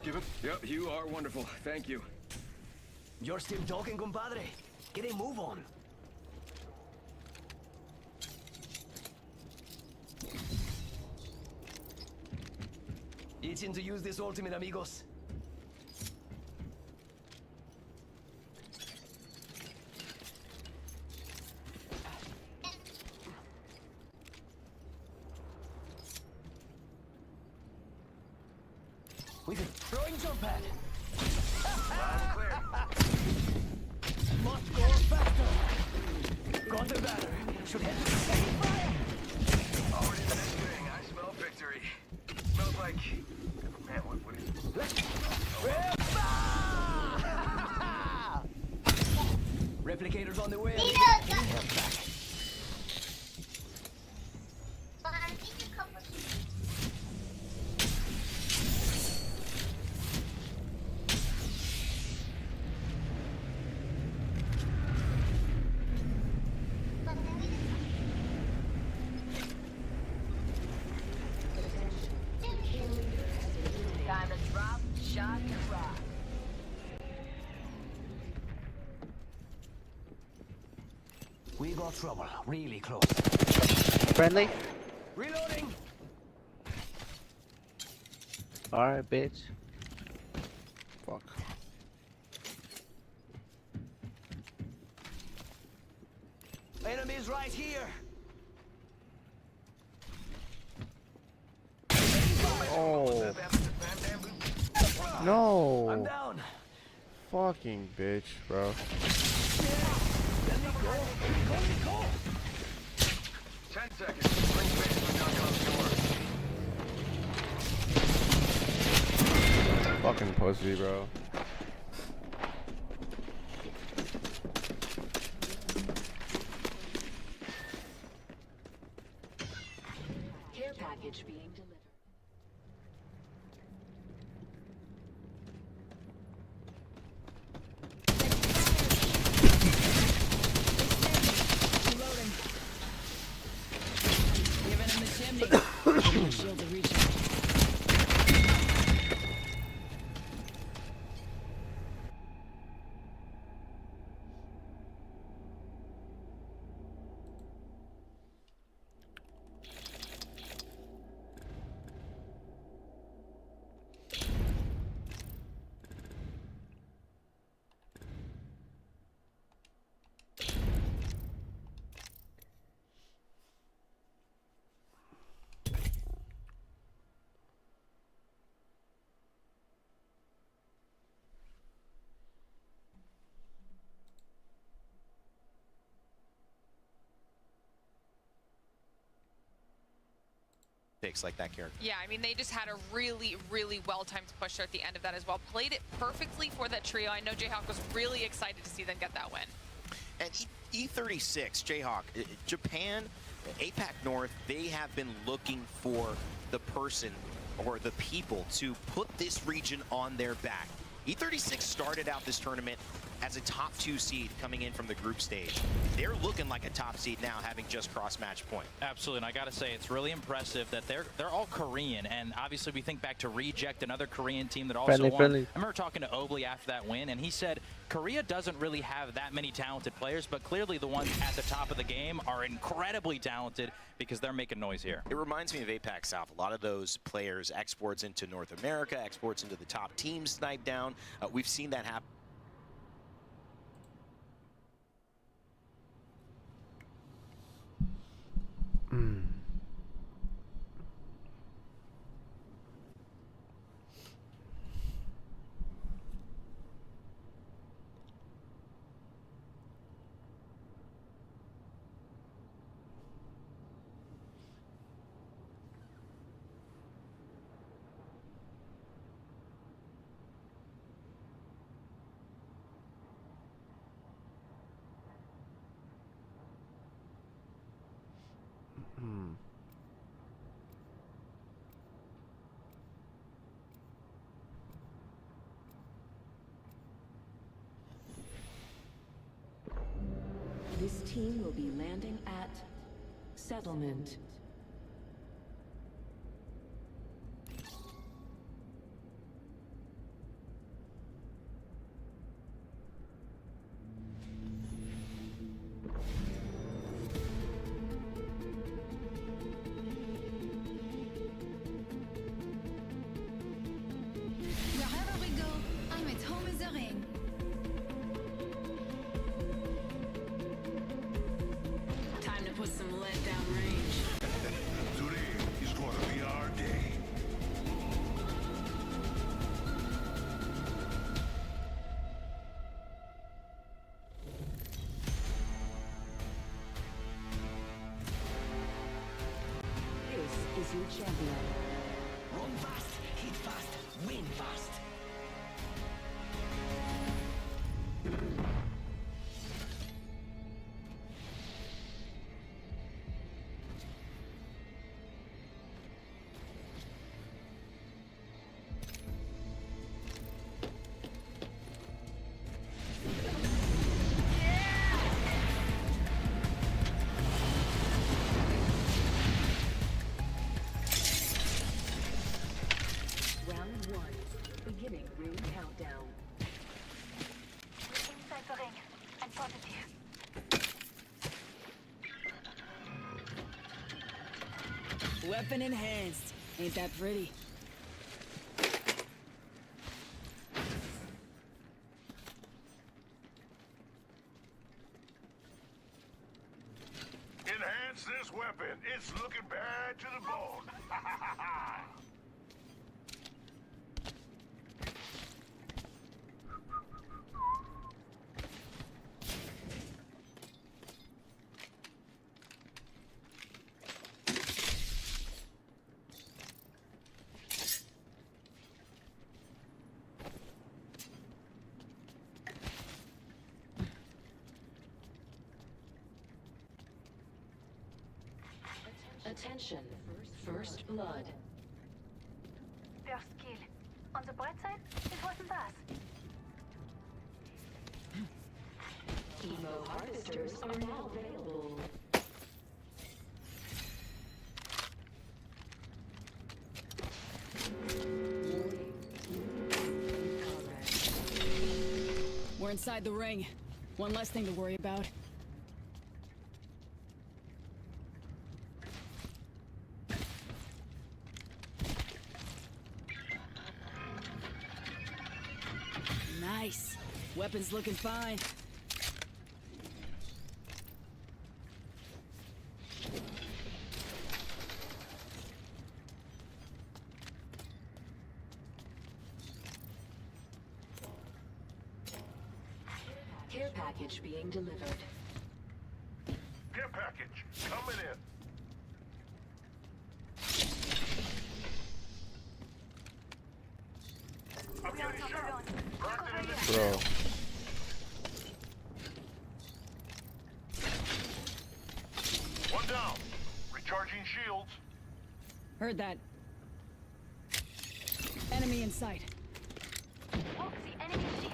Give it. Yep, you are wonderful. Thank you. You're still talking, compadre. Get a move on. Itching to use this ultimate, amigos. With a throwing jump pad. Must go faster. Got the banner. Should head to the second fire. Already the next thing. I smell victory. Smells like... Man, what is it? Replicators on the way. Time to drop, shot, and rock. We got trouble. Really close. Friendly? Reloading. Alright, bitch. Fuck. Enemies right here. Oh. No. I'm down. Fucking bitch, bro. 10 seconds. Bring base to knock on the door. Fucking pussy, bro. Care package being delivered. Giving him the chimney. Shields are reaching. Like that character. Yeah, I mean, they just had a really, really well-timed push at the end of that as well. Played it perfectly for that trio. I know Jayhawk was really excited to see them get that win. And E36, Jayhawk, Japan, APAC North, they have been looking for the person or the people to put this region on their back. E36 started out this tournament as a top 2 seed coming in from the group stage. They're looking like a top seed now, having just crossed match point. Absolutely, and I gotta say, it's really impressive that they're all Korean, and obviously we think back to Reject, another Korean team that also won. I remember talking to Obley after that win, and he said Korea doesn't really have that many talented players, but clearly the ones at the top of the game are incredibly talented because they're making noise here. It reminds me of APAC South. A lot of those players exports into North America, exports into the top teams snipe down. We've seen that happen. This team will be landing at Settlement. Wherever we go, I'm at home as a ring. Time to put some lead down range. Today is gonna be our day. This is your champion. Run fast, hit fast, win fast. Round 1. Beginning ring countdown. Inside the ring. I'm positive. Weapon enhanced. Ain't that pretty? Enhance this weapon. It's looking bad to the bone. Attention. First blood. First kill. On the bright side, it wasn't us. Emo harvesters are now available. We're inside the ring. One less thing to worry about. Nice. Weapon's looking fine. Care package being delivered. Care package coming in. I'm getting shot. Bro. One down. Recharging shields. Heard that. Enemy in sight. Walk the enemy shield.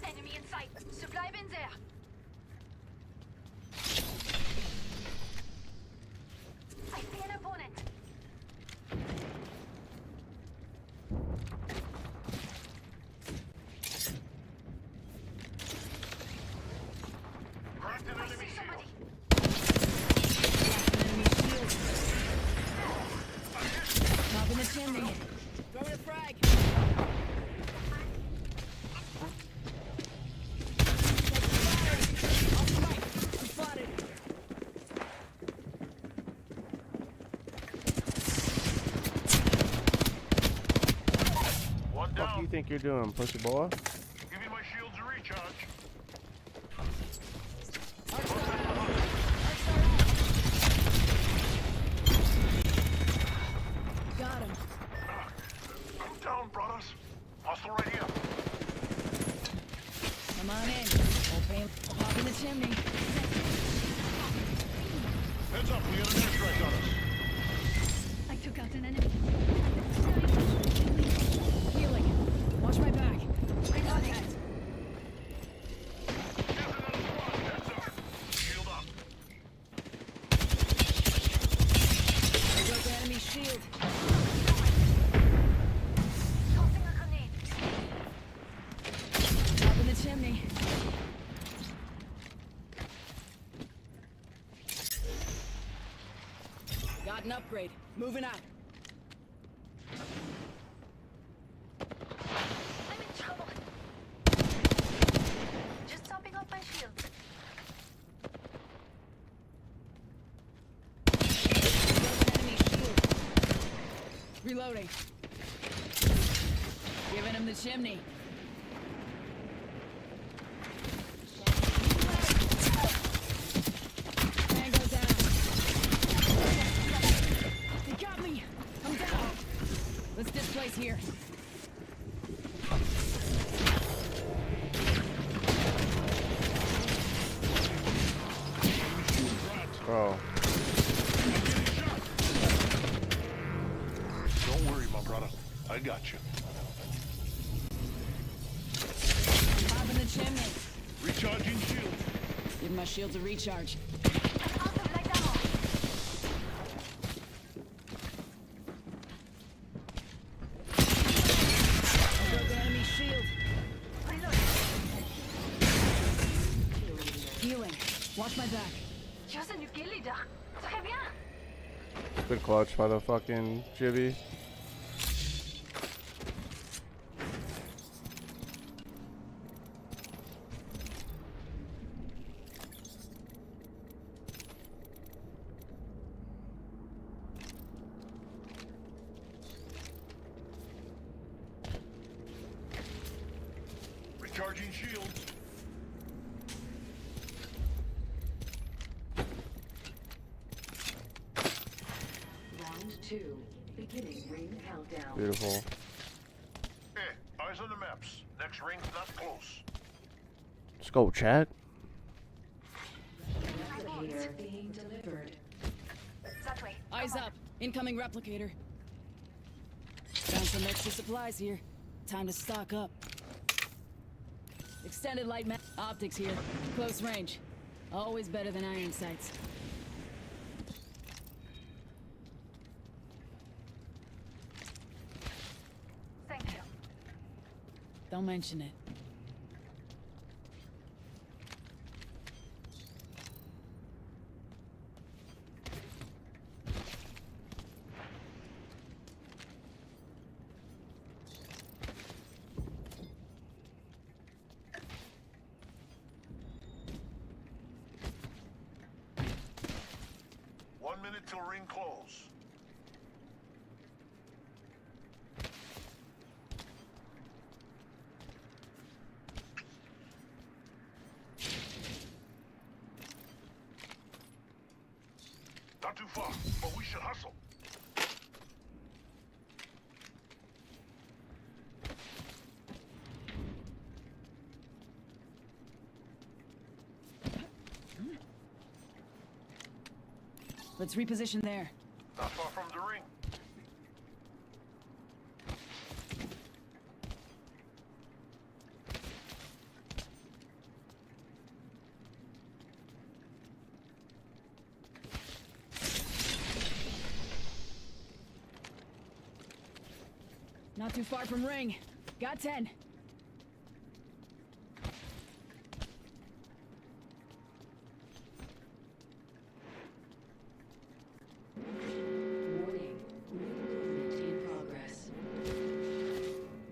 Enemy in sight. Supply bin there. I see an opponent. Cracked an enemy shield. Top in the chimney. Throw a frag. Spotted. One down. What do you think you're doing, pussy boy? Giving my shields a recharge. Got him. I'm down, brothers. Hostile right here. Come on in. Open. Pop in the chimney. Heads up, we got an airstrike on us. I took out an enemy. Healing. Watch my back. Contact. Shield up. I broke the enemy shield. Tossing a grenade. Top in the chimney. Got an upgrade. Moving out. I'm in trouble. Just topping off my shield. Enemy shield. Reloading. Giving him the chimney. Tango down. They got me. I'm down. Let's displace here. Bro. Don't worry, my brother. I got you. Pop in the chimney. Recharging shield. Give my shields a recharge. Broke the enemy shield. Healing. Watch my back. Just a new kill leader. Très bien. Good clutch by the fucking Jibby. Recharging shield. Round 2. Beginning ring countdown. Beautiful. Hey, eyes on the maps. Next ring's not close. Let's go, chat. Replicator being delivered. Eyes up. Incoming replicator. Found some extra supplies here. Time to stock up. Extended light optics here. Close range. Always better than iron sights. Thank you. Don't mention it. Till ring close. Not too far, but we should hustle. Let's reposition there. Not far from the ring. Not too far from ring. Got 10.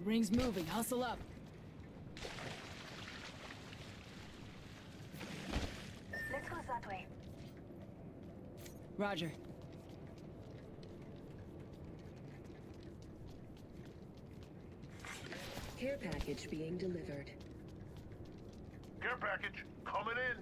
Ring's moving. Hustle up. Let's go that way. Roger. Care package being delivered. Care package coming in.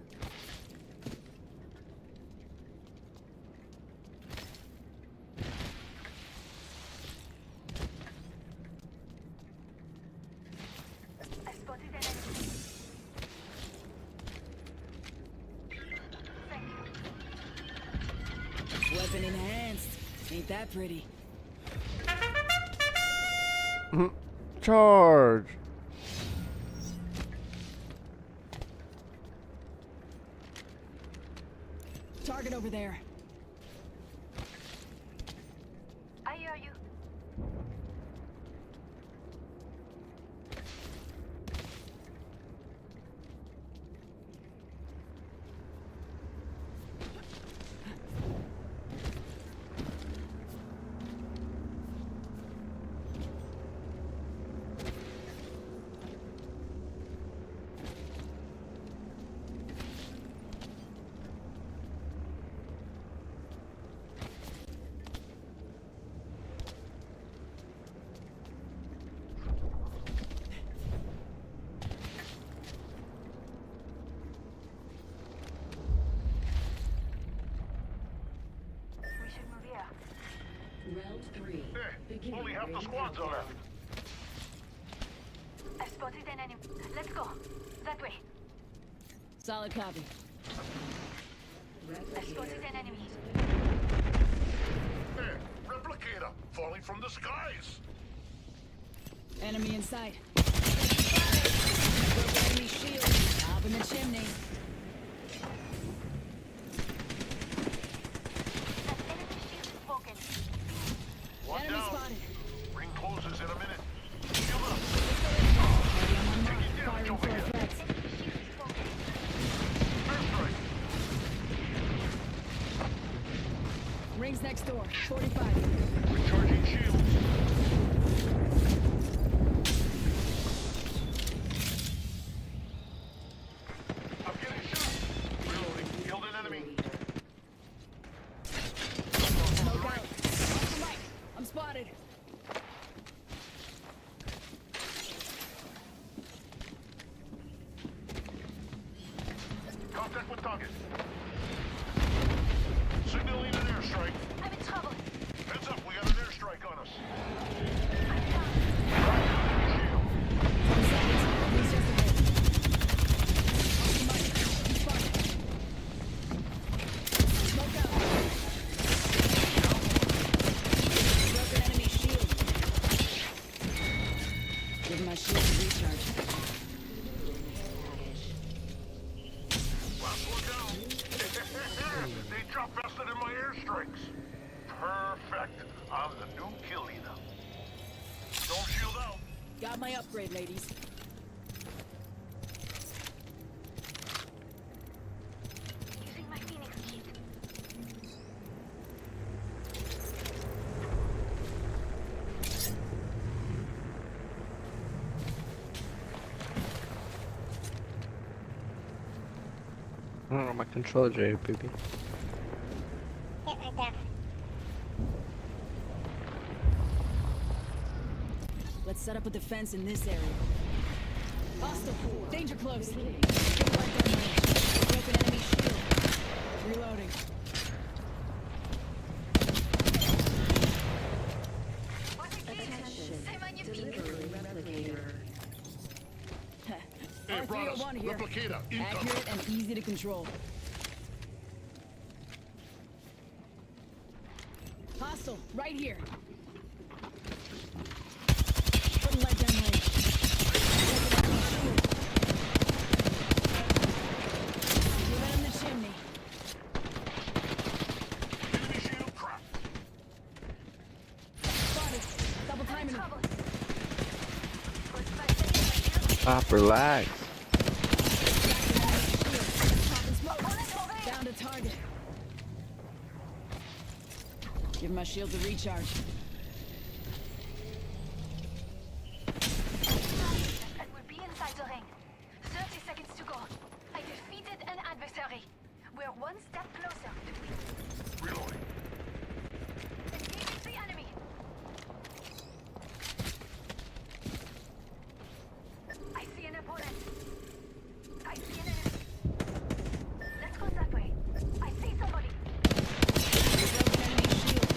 Weapon enhanced. Ain't that pretty? Charge. Target over there. I hear you. Round 3. Hey, only half the squads are left. I spotted an enemy. Let's go. That way. Solid copy. I spotted an enemy. Hey, replicator falling from the skies. Enemy in sight. Enemy shield. Up in the chimney. One Enemy down. spotted. Ring closes in a minute. Shield up. Taking damage over here. Airstrike. Rings next door. 45. Recharging shields. I'm getting shot. Reloading. Killed an enemy. Smoke out. Off the mic. I'm spotted. Contact with target. Signaling an airstrike. I'm in trouble. Heads up, we got an airstrike on us. Give my shield a recharge. Last one down. They drop vested in my airstrikes. Perfect. I'm the new kill leader. Storm shield out. Got my upgrade, ladies. Using my Phoenix kit. I don't know, my controller's ready, baby. Let's set up a defense in this area. Hostile. Danger close. Broken enemy shield. Reloading. R301 here. Accurate and easy to control. Hostile, right here. Putting lead down range. Give him the chimney. Enemy shield cracked. Spotted. Double timing him. Stop, relax. Down to target. Give my shields a recharge. And we'll be inside the ring. 30 seconds to go. I defeated an adversary. We're one step closer to victory. Reloading. Engaging the enemy. I see an opponent. I see an enemy. Let's go that way. I see somebody. Broken enemy shield.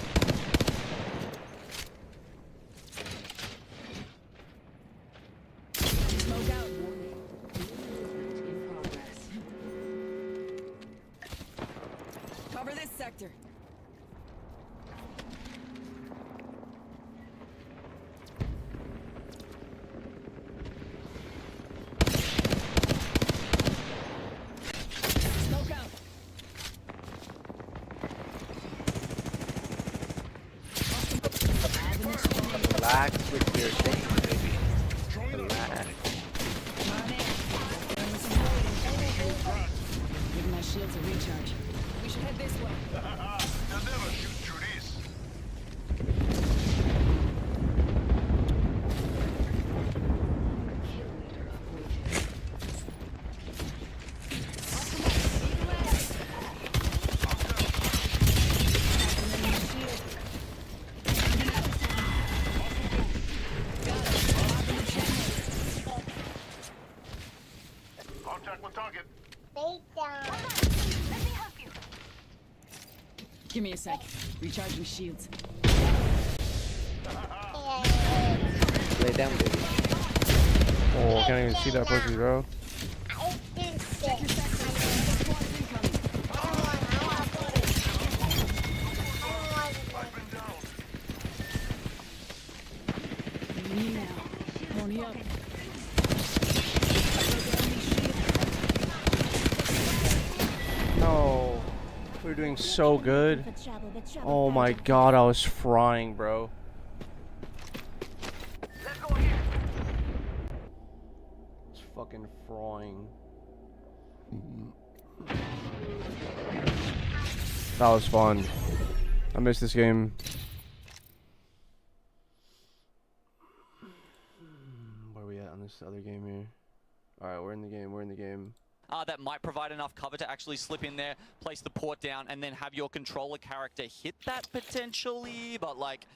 Smoke out. In progress. Cover this sector. Smoke out. Relax with your thing, baby. Relax. Give my shields a recharge. We should head this way. They'll never shoot through these. Contact with target. Let me help you. Give me a sec. Recharging shields. Lay down, baby. Oh, I can't even see that pussy, bro. Pony up. No. We're doing so good. Oh my god, I was frying, bro. It's fucking frying. That was fun. I missed this game. Where are we at on this other game here? Alright, we're in the game. We're in the game. That might provide enough cover to actually slip in there, place the port down, and then have your controller character hit that potentially. But, like,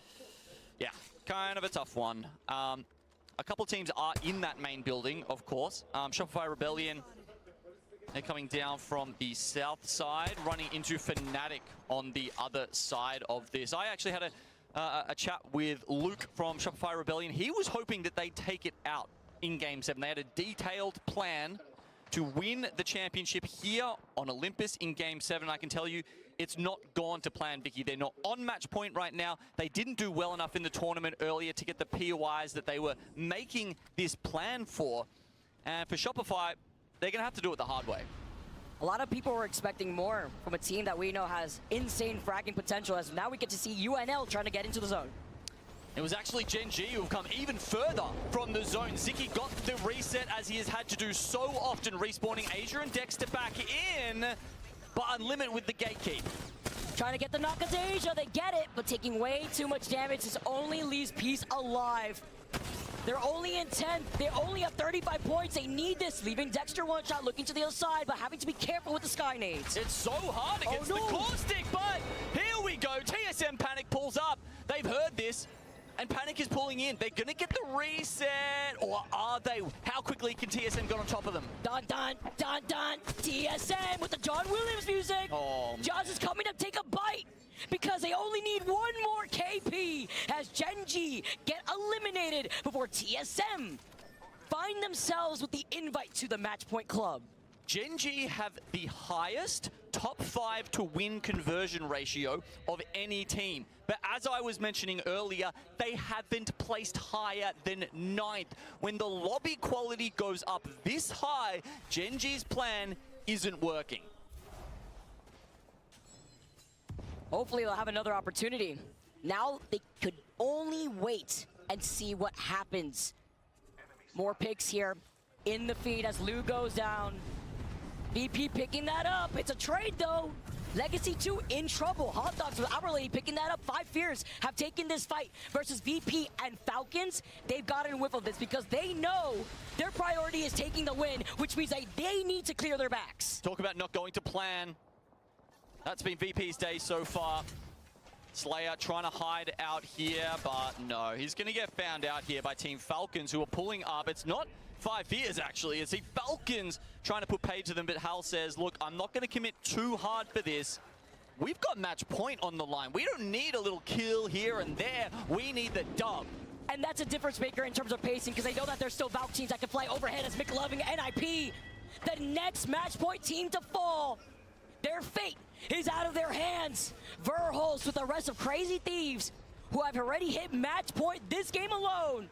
yeah, kind of a tough one. A couple teams are in that main building, of course. Shopify Rebellion, they're coming down from the south side, running into Fnatic on the other side of this. I actually had a chat with Luke from Shopify Rebellion. He was hoping that they'd take it out in Game 7. They had a detailed plan to win the championship here on Olympus in Game 7. I can tell you, it's not gone to plan, Vicky. They're not on match point right now. They didn't do well enough in the tournament earlier to get the POIs that they were making this plan for. And for Shopify, they're going to have to do it the hard way. A lot of people were expecting more from a team that we know has insane fragging potential, as now we get to see UNL trying to get into the zone. It was actually Gen G who have come even further from the zone. Ziki got the reset as he has had to do so often, respawning Asia and Dexter back in, but Unlimited with the gatekeep. Trying to get the knock into Asia, they get it, but taking way too much damage. This only leaves Peace alive. They're only in 10th. They only have 35 points. They need this. Leaving Dexter one shot, looking to the other side, but having to be careful with the Sky Nades. It's so hard against the Caustic, but here we go. TSM Panic pulls up. They've heard this, and Panic is pulling in. They're going to get the reset, or are they? How quickly can TSM get on top of them? Dun, dun, dun, dun. TSM with the John Williams music. Oh. Jaws is coming to take a bite, because they only need one more KP as Gen G get eliminated before TSM find themselves with the invite to the Match Point Club. Gen G have the highest top 5 to win conversion ratio of any team. But as I was mentioning earlier, they haven't placed higher than 9th. When the lobby quality goes up this high, Gen G's plan isn't working. Hopefully they'll have another opportunity. Now they could only wait and see what happens. More picks here in the feed as Lou goes down. VP picking that up. It's a trade though. Legacy 2 in trouble. Hot Dogs with Our Lady picking that up. 5 Fears have taken this fight versus VP and Falcons. They've gotten a whiff of this because they know their priority is taking the win, which means they need to clear their backs. Talk about not going to plan. That's been VP's day so far. Slayer trying to hide out here, but no. He's going to get found out here by Team Falcons, who are pulling up. It's not 5 Fears, actually. It's the Falcons trying to put paid to them, but Hal says, look, I'm not going to commit too hard for this. We've got match point on the line. We don't need a little kill here and there. We need the dub. And that's a difference maker in terms of pacing, because they know that there's still Valk teams that can fly overhead as McLovin and NIP. The next match point team to fall. Their fate is out of their hands. Verholst with the rest of Crazy Thieves, who have already hit match point this game alone.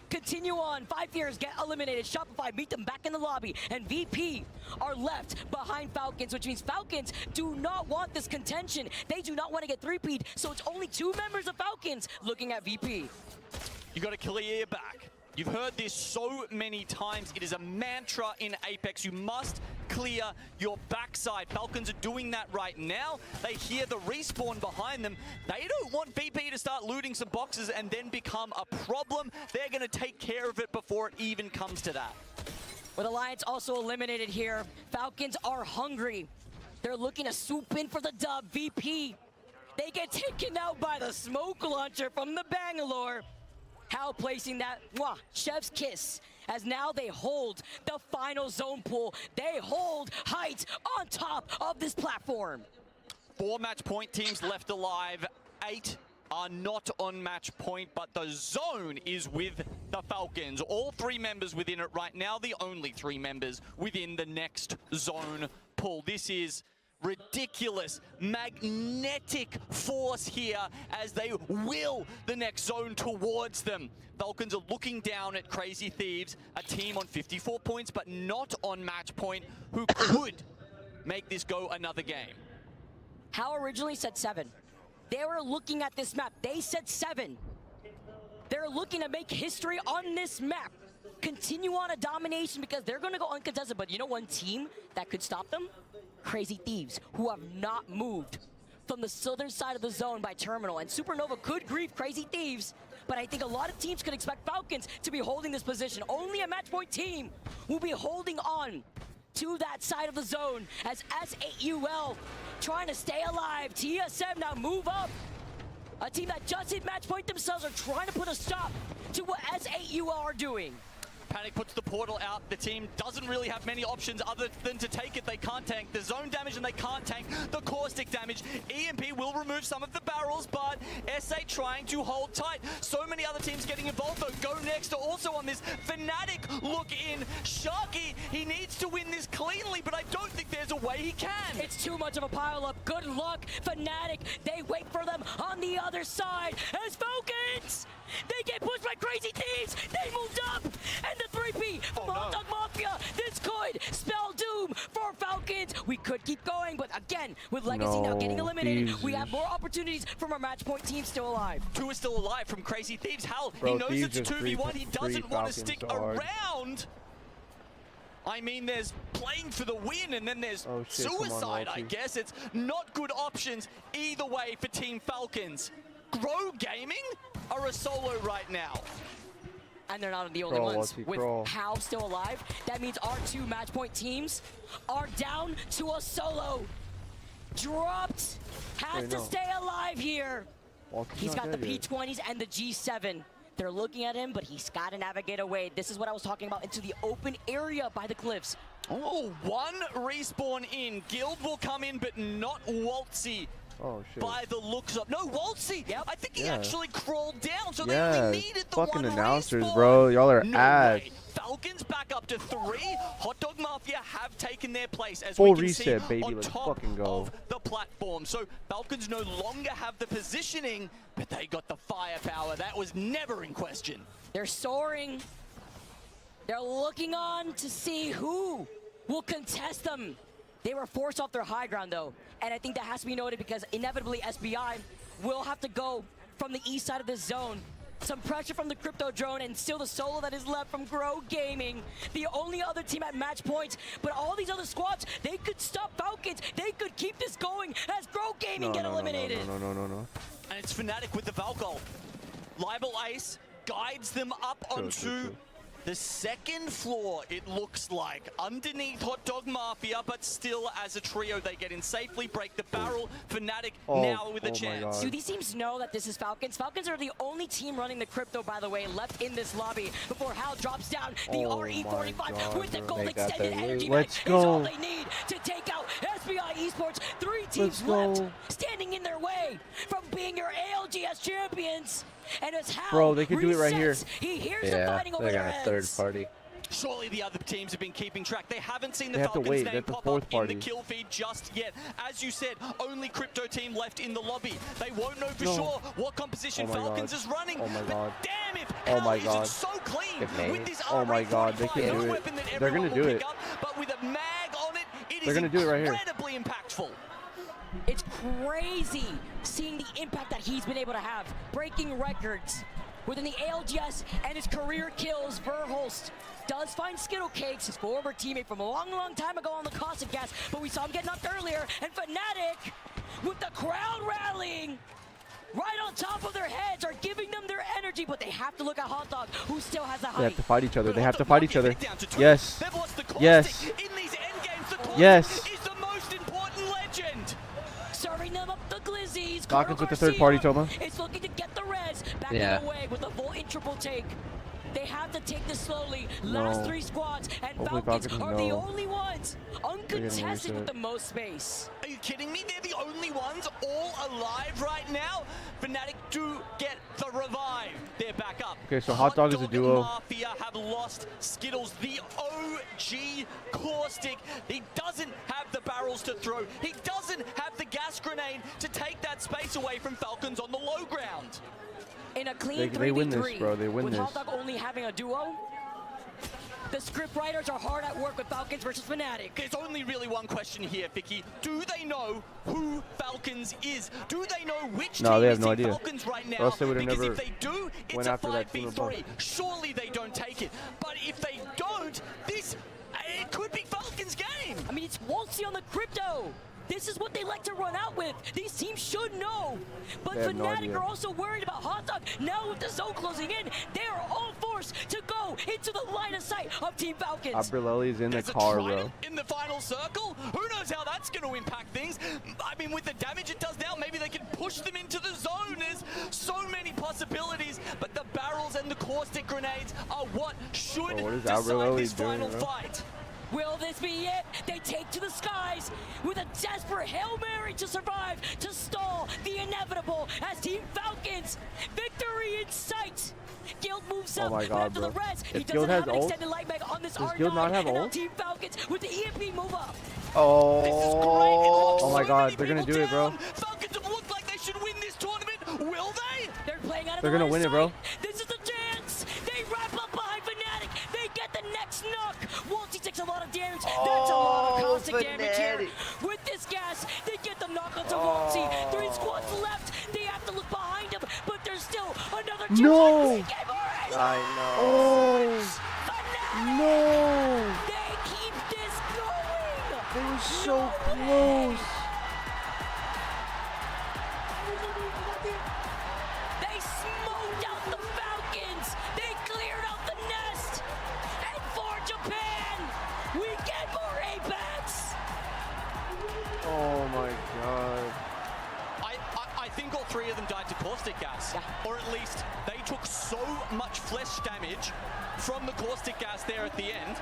Continue on. 5 Fears get eliminated. Shopify meet them back in the lobby, and VP are left behind Falcons, which means Falcons do not want this contention. They do not want to get 3-peat, so it's only 2 members of Falcons looking at VP. You got to clear your back. You've heard this so many times. It is a mantra in Apex. You must clear your backside. Falcons are doing that right now. They hear the respawn behind them. They don't want VP to start looting some boxes and then become a problem. They're going to take care of it before it even comes to that. With Alliance also eliminated here, Falcons are hungry. They're looking to swoop in for the dub. VP, they get taken out by the smoke launcher from the Bangalore. Hal placing that chef's kiss, as now they hold the final zone pool. They hold height on top of this platform. 4 match point teams left alive. 8 are not on match point, but the zone is with the Falcons. All 3 members within it right now, the only 3 members within the next zone pool. This is ridiculous, magnetic force here as they will the next zone towards them. Falcons are looking down at Crazy Thieves, a team on 54 points but not on match point, who could make this go another game. Hal originally said 7. They were looking at this map. They said 7. They're looking to make history on this map. Continue on a domination because they're going to go uncontested. But you know one team that could stop them? Crazy Thieves, who have not moved from the southern side of the zone by Terminal, and Supernova could grief Crazy Thieves, but I think a lot of teams could expect Falcons to be holding this position. Only a match point team will be holding on to that side of the zone as S8UL trying to stay alive. TSM now move up. A team that just hit match point themselves are trying to put a stop to what S8UL are doing. Panic puts the portal out. The team doesn't really have many options other than to take it. They can't tank the zone damage and they can't tank the caustic damage. EMP will remove some of the barrels, but SA trying to hold tight. So many other teams getting involved though. Go Next are also on this. Fnatic look in. Sharky, he needs to win this cleanly, but I don't think there's a way he can. It's too much of a pile-up. Good luck, Fnatic. They wait for them on the other side as Falcons. They get pushed by Crazy Thieves. They moved up, and the 3P from Hot Dog Mafia. This could spell doom for Falcons. We could keep going, but again, with Legacy now getting eliminated, we have more opportunities from our match point team still alive. 2 is still alive from Crazy Thieves. Hal, Bro, he knows Thieves it's a just 2v1. He doesn't want to Falcons stick hard. around. I mean, there's playing for the win, and then there's suicide, I guess. It's not good options either way for Team Falcons. Grow Gaming are a solo right now. And they're not the only ones. With Hal still alive, that means our 2 match point teams are down to a solo. Dropped. Has to stay alive here. He's got the P20s and the G7. They're looking at him, but he's got to navigate away. This is what I was talking about, into the open area by the cliffs. Oh, 1 respawn in. Guild will come in, but not Waltzy. Oh, shit. By the looks of... No, Waltzy! I think he Yeah. actually crawled down, so they Yeah, only needed the fucking 1 announcers, respawn. bro. Y'all are ass. Way. Falcons back up to 3. Hot Dog Mafia have taken their place as Full we can reset, see baby. on Let's top fucking go. of the platform. So Falcons no longer have the positioning, but they got the firepower. That was never in question. They're soaring. They're looking on to see who will contest them. They were forced off their high ground, though. And I think that has to be noted because inevitably SBI will have to go from the east side of this zone. Some pressure from the crypto drone and still the solo that is left from Grow Gaming. The only other team at match points, but all these other squads, they could stop Falcons. They could keep this going as Grow Gaming get eliminated. No. And it's Fnatic with the Valkyrie. Libel Ace guides them up onto the 2nd floor, it looks like. Underneath Hot Dog Mafia, but still as a trio, they get in safely, break the barrel. Fnatic now with a chance. Do these teams know that this is Falcons? Falcons are the only team running the crypto, by the way, left in this lobby before Hal drops down the RE45 with the gold extended energy bag. Is all they need to take out SBI Esports. 3 teams left standing in their way from being your ALGS champions. And as Hal they could do it right here. He hears them fighting over their heads. Third party. Surely the other teams have been keeping track. They haven't seen the They have to Falcons wait. name They have the pop fourth up party. in the kill feed just yet. As you said, only crypto team left in the lobby. They won't know for sure what composition Falcons is running. Oh my god. Damn if Oh my Hal god. isn't so clean with this Oh my god. They can do it. weapon that They're gonna everyone do will it. pick up, but with a mag on it, They're gonna do it right here. incredibly impactful. It's crazy seeing the impact that he's been able to have, breaking records within the ALGS and his career kills. Verholst does find Skittle Cakes, his former teammate from a long, long time ago on the caustic gas, but we saw him get knocked earlier, and Fnatic, with the crowd rallying right on top of their heads, are giving them their energy, but they have to look at Hot Dog, who still has the height. They have to fight each other. They have to fight each other. Yes. Yes. In these endgames, the caustic Yes. is the most important legend. Serving them up the glizzies. Falcons with the third party, Toma. It's looking to get the res back in the way with a full in triple take. They have to take this slowly. Last 3 squads, and Hopefully Falcons are the no. only ones uncontested with the most space. Are you kidding me? They're the only ones all alive right now. Fnatic do get the revive. They're back up. Okay, so Hot Dog is a duo. Mafia have lost Skittles, the OG Caustic. He doesn't have the barrels to throw. He doesn't have the gas grenade to take that space away from Falcons on the low ground. In a clean 3v3, they win this, bro. They win with this. Hot Dog only having a duo, the script writers are hard at work with Falcons versus Fnatic. There's only really one question here, Vicky. Do they know who Falcons is? Do they know which team No, they have is no in idea. Falcons right now? Or else they would have because never if they do, it's went a after that team above. 5v3. Surely they don't take it. But if they don't, it could be Falcons' game. I mean, it's Waltzy on the crypto. This is what they like to run out with. These teams should know. But They have no Fnatic idea. are also worried about Hot Dog. Now with the zone closing in, they are all forced to go into the line of sight of Team Falcons. Abreleli's in the There's a car, trident bro. in the final circle. Who knows how that's going to impact things? I mean, with the damage it does now, maybe they can push them into the zone. There's so many possibilities, but the barrels and the caustic grenades are what should What is decide Abreleli this doing, final bro? fight. Will this be it? They take to the skies with a desperate Hail Mary to survive, to stall the inevitable as Team Falcons. Victory in sight. Guild moves Oh up my God, after the bro. res. If He Guild doesn't have has an ult, extended light mag on this does R9. Guild not have and now ult? Team Falcons with the EMP move up. Oh my God, they're gonna do it, bro. Falcons have looked like they should win this tournament. Will they? They're playing out of They're the gonna line win of it, bro. sight. This is the chance. They wrap up behind Fnatic. They get the next knock. Walty takes a lot of damage. That's a lot of caustic damage here. With this gas, they get the knock onto Walty. 3 squads left. They have to look behind him, but there's still another chance. No! I know. Oh! No! They keep this going. They were so close. They smoked out the Falcons. They cleared out the nest. And for Japan, we get more Apex. Oh my God. I think all 3 of them died to caustic gas, or at least they took so much flesh damage from the caustic gas there at the end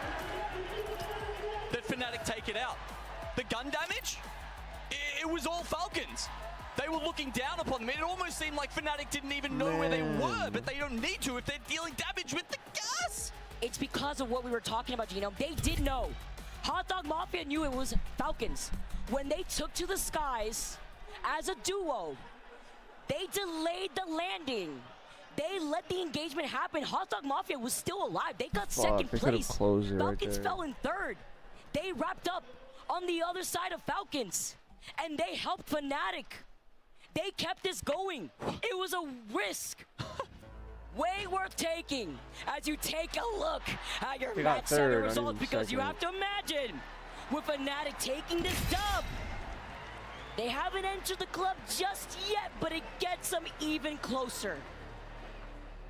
that Fnatic take it out. The gun damage, it was all Falcons. They were looking down upon them. It almost seemed like Fnatic didn't even know where they were, but they don't need to if they're dealing damage with the gas. It's because of what we were talking about, Gino. They did know. Hot Dog Mafia knew it was Falcons. When they took to the skies as a duo, they delayed the landing. They let the engagement happen. Hot Dog Mafia was still alive. They got second they could've place. closed it right Falcons there. fell in third. They wrapped up on the other side of Falcons, and they helped Fnatic. They kept this going. It was a risk. Way worth taking as you take a look at your They got match 7 third, not results, even because you second. have to imagine with Fnatic taking this dub. They haven't entered the club just yet, but it gets them even closer.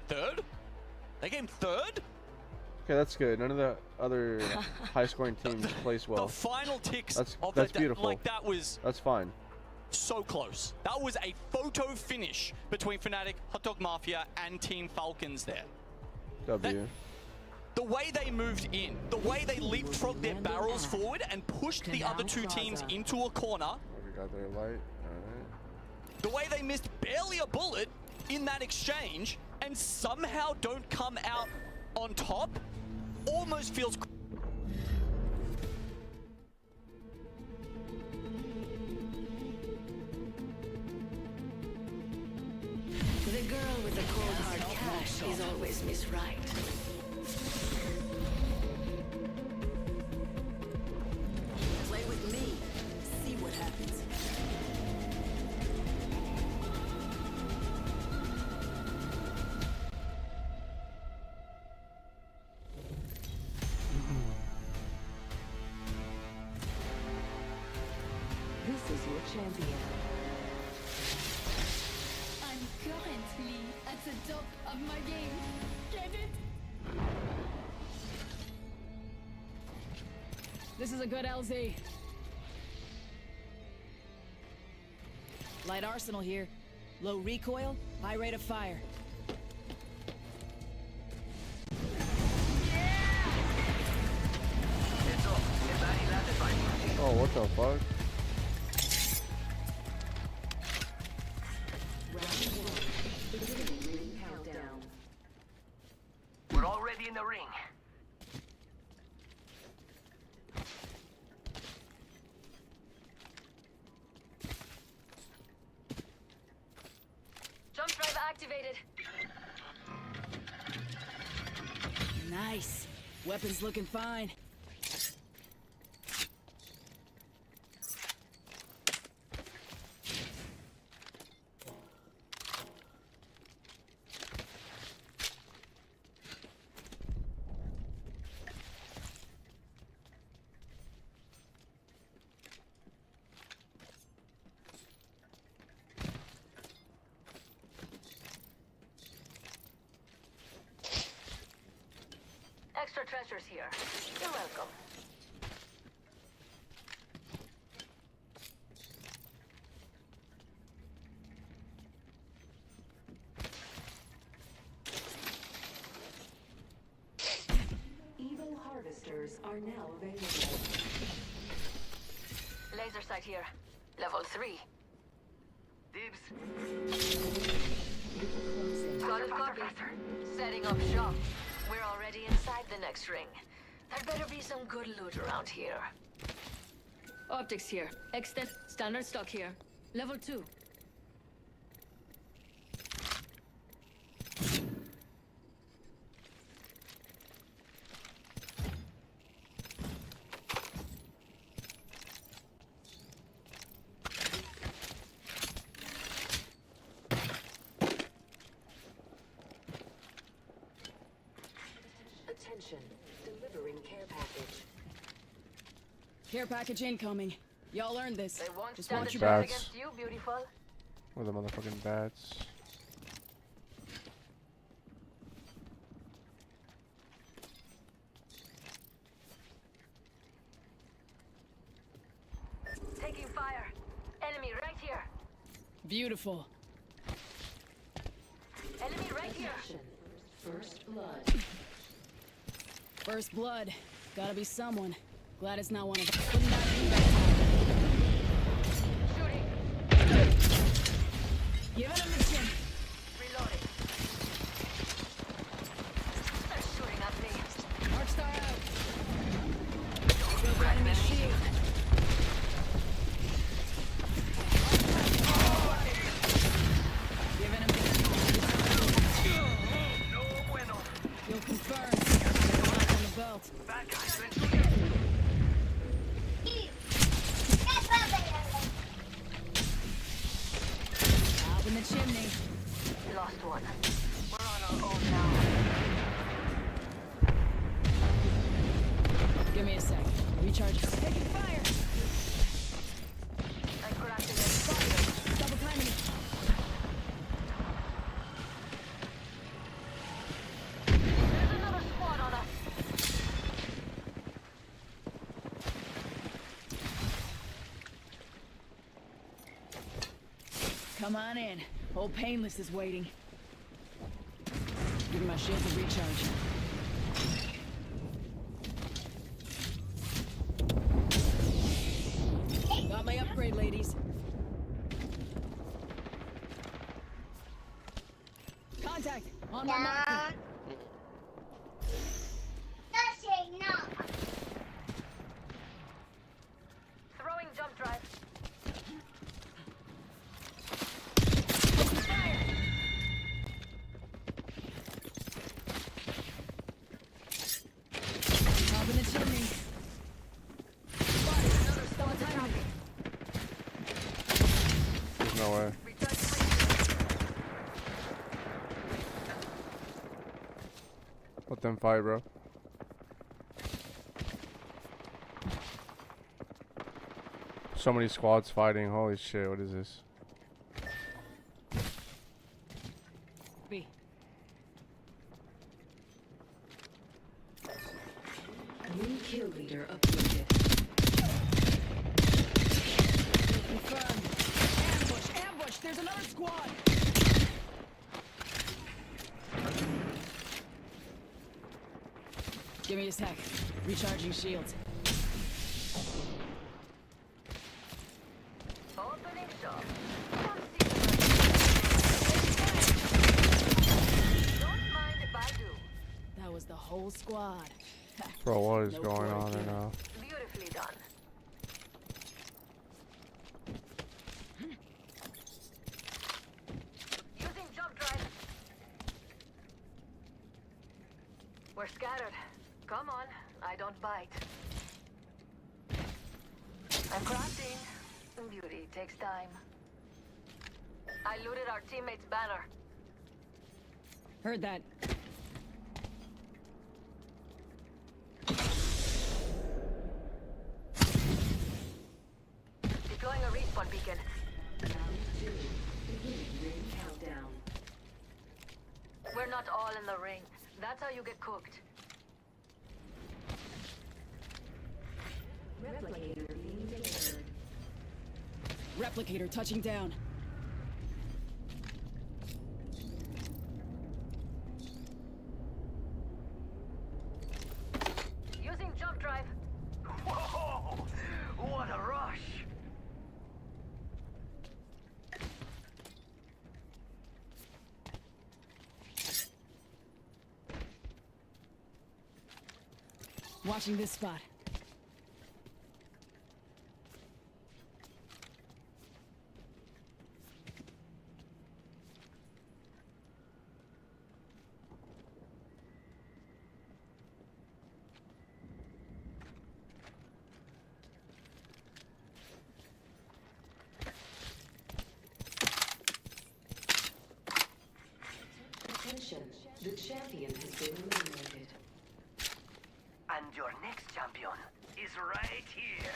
Third? They came third? Okay, that's good. None of the other high-scoring teams placed well. The final ticks That's of that's the beautiful. like that was That's fine. so close. That was a photo finish between Fnatic, Hot Dog Mafia, and Team Falcons there. W. The way they moved in, the way they leapfrogged their barrels forward and pushed the other 2 teams into a corner, We got their light. Alright. the way they missed barely a bullet in that exchange and somehow don't come out on top, almost feels... The girl with the cold hard cash is always Miss Right. Play with me. See what happens. This is your champion. I'm currently at the top of my game. Get it? This is a good LZ. Light arsenal here. Low recoil, high rate of fire. Oh, what the fuck? We're already in the ring. Jump drive activated. Nice. Weapons looking fine. extra treasures here. You're welcome. Evil harvesters are now available. Laser sight here. Level 3. Dibs. Got it, Professor. Setting up shop. We're already inside the next ring. There better be some good loot around here. Optics here. Extend standard stock here. Level 2. Attention, delivering care package. Care package incoming. Y'all earned this. They won't Just stand watch a your chance backs. against you, beautiful. Where the motherfucking bats? Taking fire. Enemy right here. Beautiful. Enemy right here. First blood. First blood. Gotta be someone. Glad it's not one of us. Putting that in back. Giving him the chin. Reloading. They're shooting at me. Arc star out. Still got enemy shield. Giving him the No bueno. You'll confirm. Get on the belt. Bad guys. Up in the chimney. Lost one. We're on our own now. Give me a sec. Recharge. Taking fire. I'm cracking it. Double timing. There's another squad on us. Come on in. Old Painless is waiting. Give me my shield to recharge. Got my upgrade, ladies. Contact! On my marker! Throwing jump drive. Up in the chimney. Double timing. There's no way. Let them fight, bro. So many squads fighting. Holy shit, what is this? B. New kill leader uploaded. Confirmed. Ambush! Ambush! There's another squad! Give me a sec. Recharging shields. Opening shop. Don't mind if I do. That was the whole squad. Bro, what is No going on quarter right now? Beautifully done. Using jump drive. We're scattered. Come on, I don't bite. I'm crafting. Beauty takes time. I looted our teammate's banner. Heard that. Deploying a respawn beacon. Countdown. We're not all in the ring. That's how you get cooked. Replicator being delivered. Replicator touching down. Using jump drive. Whoa! What a rush! Watching this spot. Attention, the champion has been eliminated. And your next champion is right here.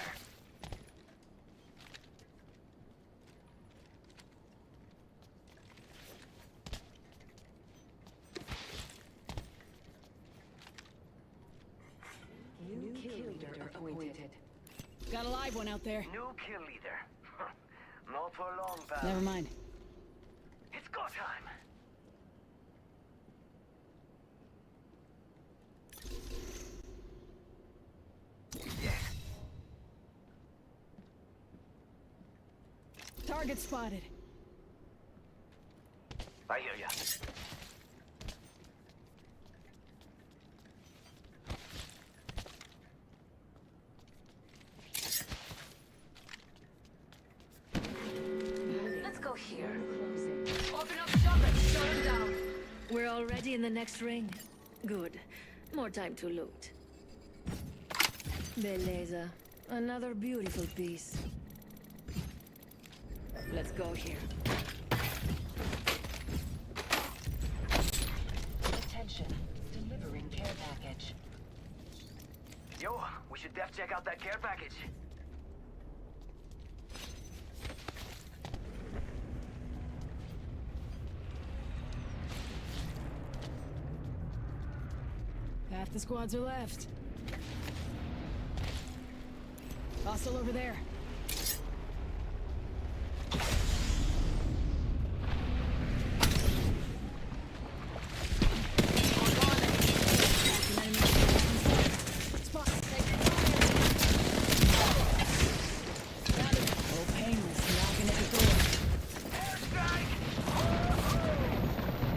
New kill leader appointed. Got a live one out there. New kill leader. Not for long, pal. Never mind. It's go time. Target spotted. I hear ya. Let's go here. Open up shop and shut him down. We're already in the next ring. Good. More time to loot. Beleza. Another beautiful piece. Let's go here. Attention. Delivering care package. Yo, we should def check out that care package. Half the squads are left. Hostile over there.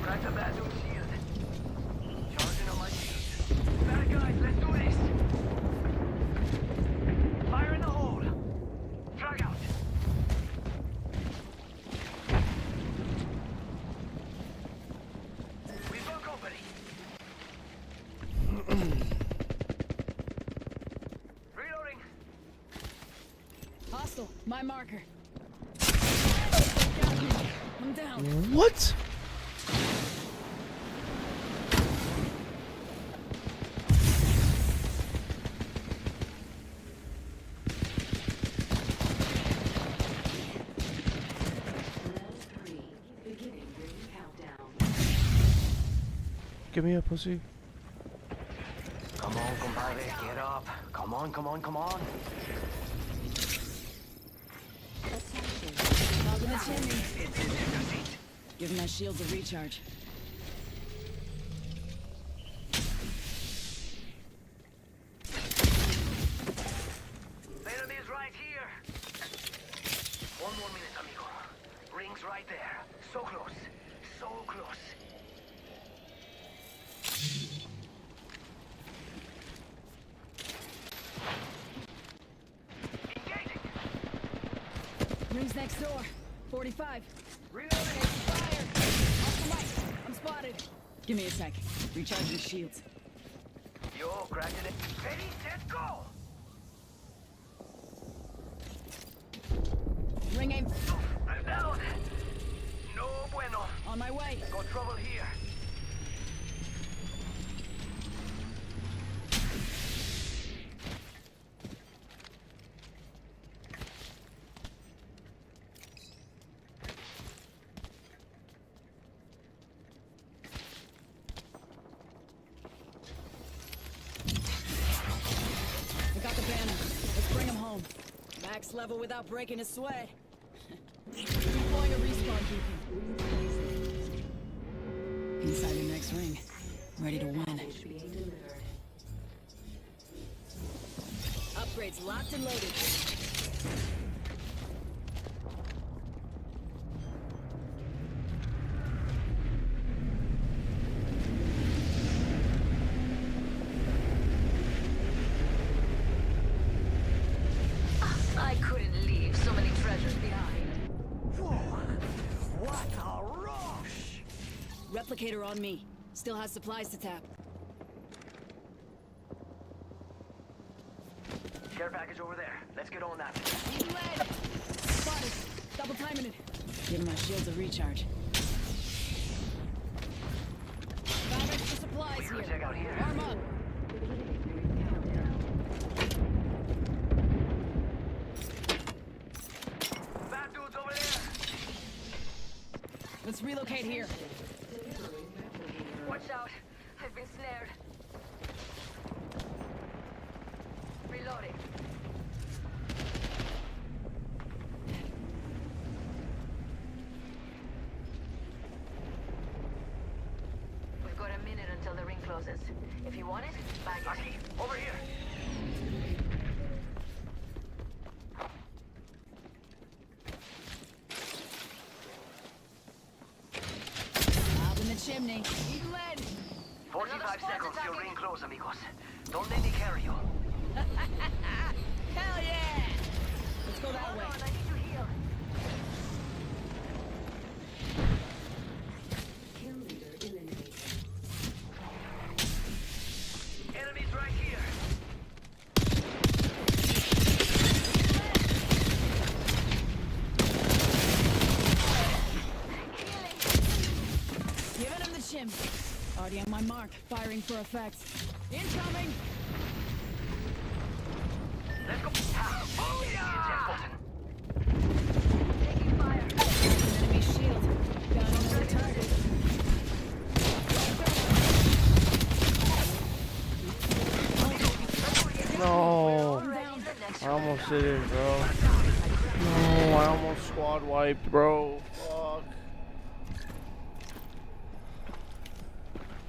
Crack the bathroom shield. Charging on my shield. Bad guys, let's do this. Fire in the hole. Frag out. We've got company. Reloading. Hostile. My marker. I'm down. What? Beginning ring countdown. Give me a pussy. Come on, compadre, get up. Come on, come on, come on. Hog in the chimney. Giving my shields a recharge. The enemy is right here. One more minute, amigo. Ring's right there. So close. So close. Engaging. Rings next door. 45. Reloading. Fire! Off the mic. I'm spotted. Give me a sec. Recharging shields. Yo, cracked it. Ready, set, go. Ring aim. I'm down. No bueno. On my way. Got trouble here. I got the banner. Let's break this level without breaking a sweat. Deploying a respawn beacon. Inside the next ring. Ready to win. Upgrades locked and loaded. I couldn't leave so many treasures behind. What a rush! Replicator on me. Still has supplies to tap. Care package over there. Let's get on that. Lead! Spotted. Double timing it. Giving my shields a recharge. Found extra supplies here. Check out here. Arm up. Bad dudes over there. Let's relocate here. Watch out. I've been snared. Reloading. We've got a minute until the ring closes. If you want it, bag it. Aki, over here. Up in the chimney. Eat lead. 45 seconds till ring close, amigos. Don't let me carry you. Hell yeah! Let's go that way. I need to heal. Kill leader eliminated. Enemies right here. Giving him the chimney. Already on my mark. Firing for effect. Incoming! Let's go. Oh yeah! Taking fire. Enemy shield. Got another target. No. I almost did it, bro. No, I almost squad wiped, bro. Fuck.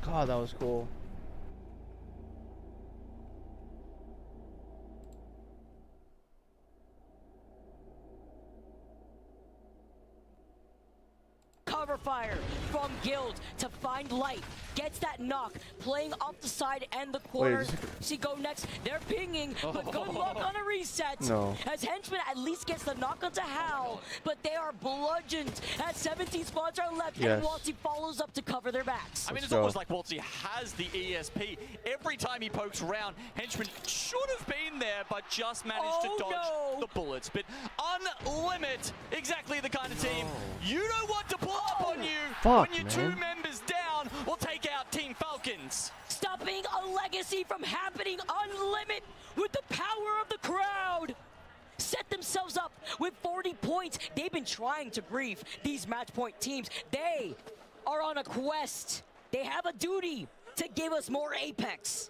God, that was cool. Cover fire from Guild to find light. Gets that knock, playing off the side and the corner. See, go next. They're pinging, but good luck on a reset. No. As Henchman at least gets the knock onto Hal, but they are bludgeoned as 17 spots are left, Yes. and Waltzy follows up to cover their backs. I mean, it's almost like Waltzy has the ESP. Every time he pokes around, Henchman should have been there, but just managed to dodge the bullets. But Unlimit, exactly the kind of team you don't want to pull up on you Fuck, when you're man. 2 members down will take out Team Falcons. Stopping a legacy from happening. Unlimit with the power of the crowd. Set themselves up with 40 points. They've been trying to grief these match point teams. They are on a quest. They have a duty to give us more Apex.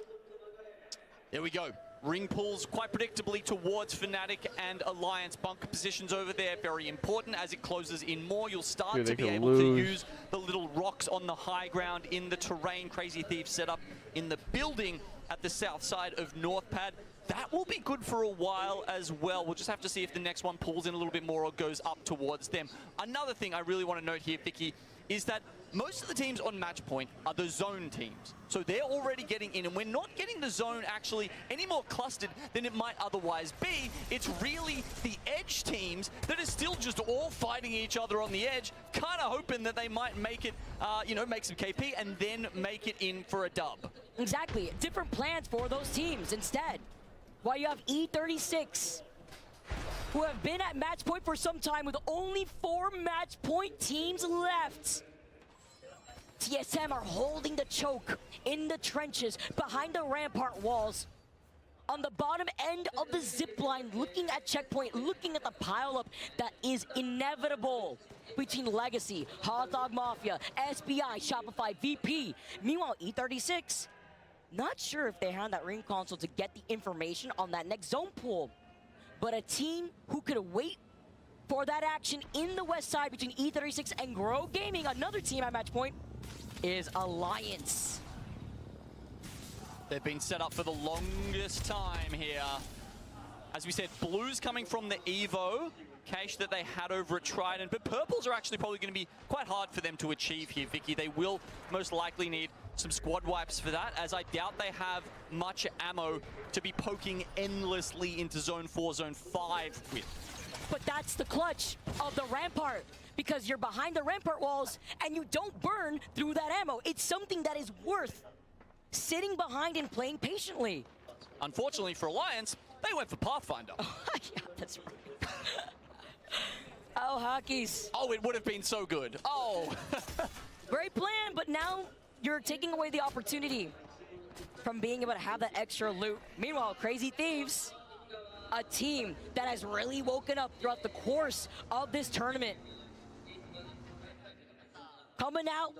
There we go. Ring pulls quite predictably towards Fnatic and Alliance. Bunker positions over there, very important. As it closes in more, you'll start to be able to use the little rocks on the high ground in the terrain. Crazy Thieves set up in the building at the south side of North Pad. That will be good for a while as well. We'll just have to see if the next one pulls in a little bit more or goes up towards them. Another thing I really want to note here, Vicky, is that most of the teams on match point are the zone teams. So they're already getting in, and we're not getting the zone actually any more clustered than it might otherwise be. It's really the edge teams that are still just all fighting each other on the edge, kind of hoping that they might make it, you know, make some KP and then make it in for a dub. Exactly. Different plans for those teams instead. While you have E36, who have been at match point for some time with only 4 match point teams left. TSM are holding the choke in the trenches behind the rampart walls. On the bottom end of the zip line, looking at checkpoint, looking at the pileup that is inevitable between Legacy, Hot Dog Mafia, SBI, Shopify, VP. Meanwhile, E36, not sure if they have that ring console to get the information on that next zone pool. but a team who could wait for that action in the west side between E36 and Grow Gaming, another team at match point, is Alliance. They've been set up for the longest time here. As we said, blues coming from the Evo cache that they had over at Trident, but purples are actually probably going to be quite hard for them to achieve here, Vicky. They will most likely need some squad wipes for that, as I doubt they have much ammo to be poking endlessly into Zone 4, Zone 5 with. But that's the clutch of the Rampart, because you're behind the Rampart walls and you don't burn through that ammo. It's something that is worth sitting behind and playing patiently. Unfortunately for Alliance, they went for Pathfinder. Yeah, that's right. Oh, hockeys. Oh, it would have been so good. Oh. Great plan, but now you're taking away the opportunity from being able to have that extra loot. Meanwhile, Crazy Thieves, a team that has really woken up throughout the course of this tournament. Coming out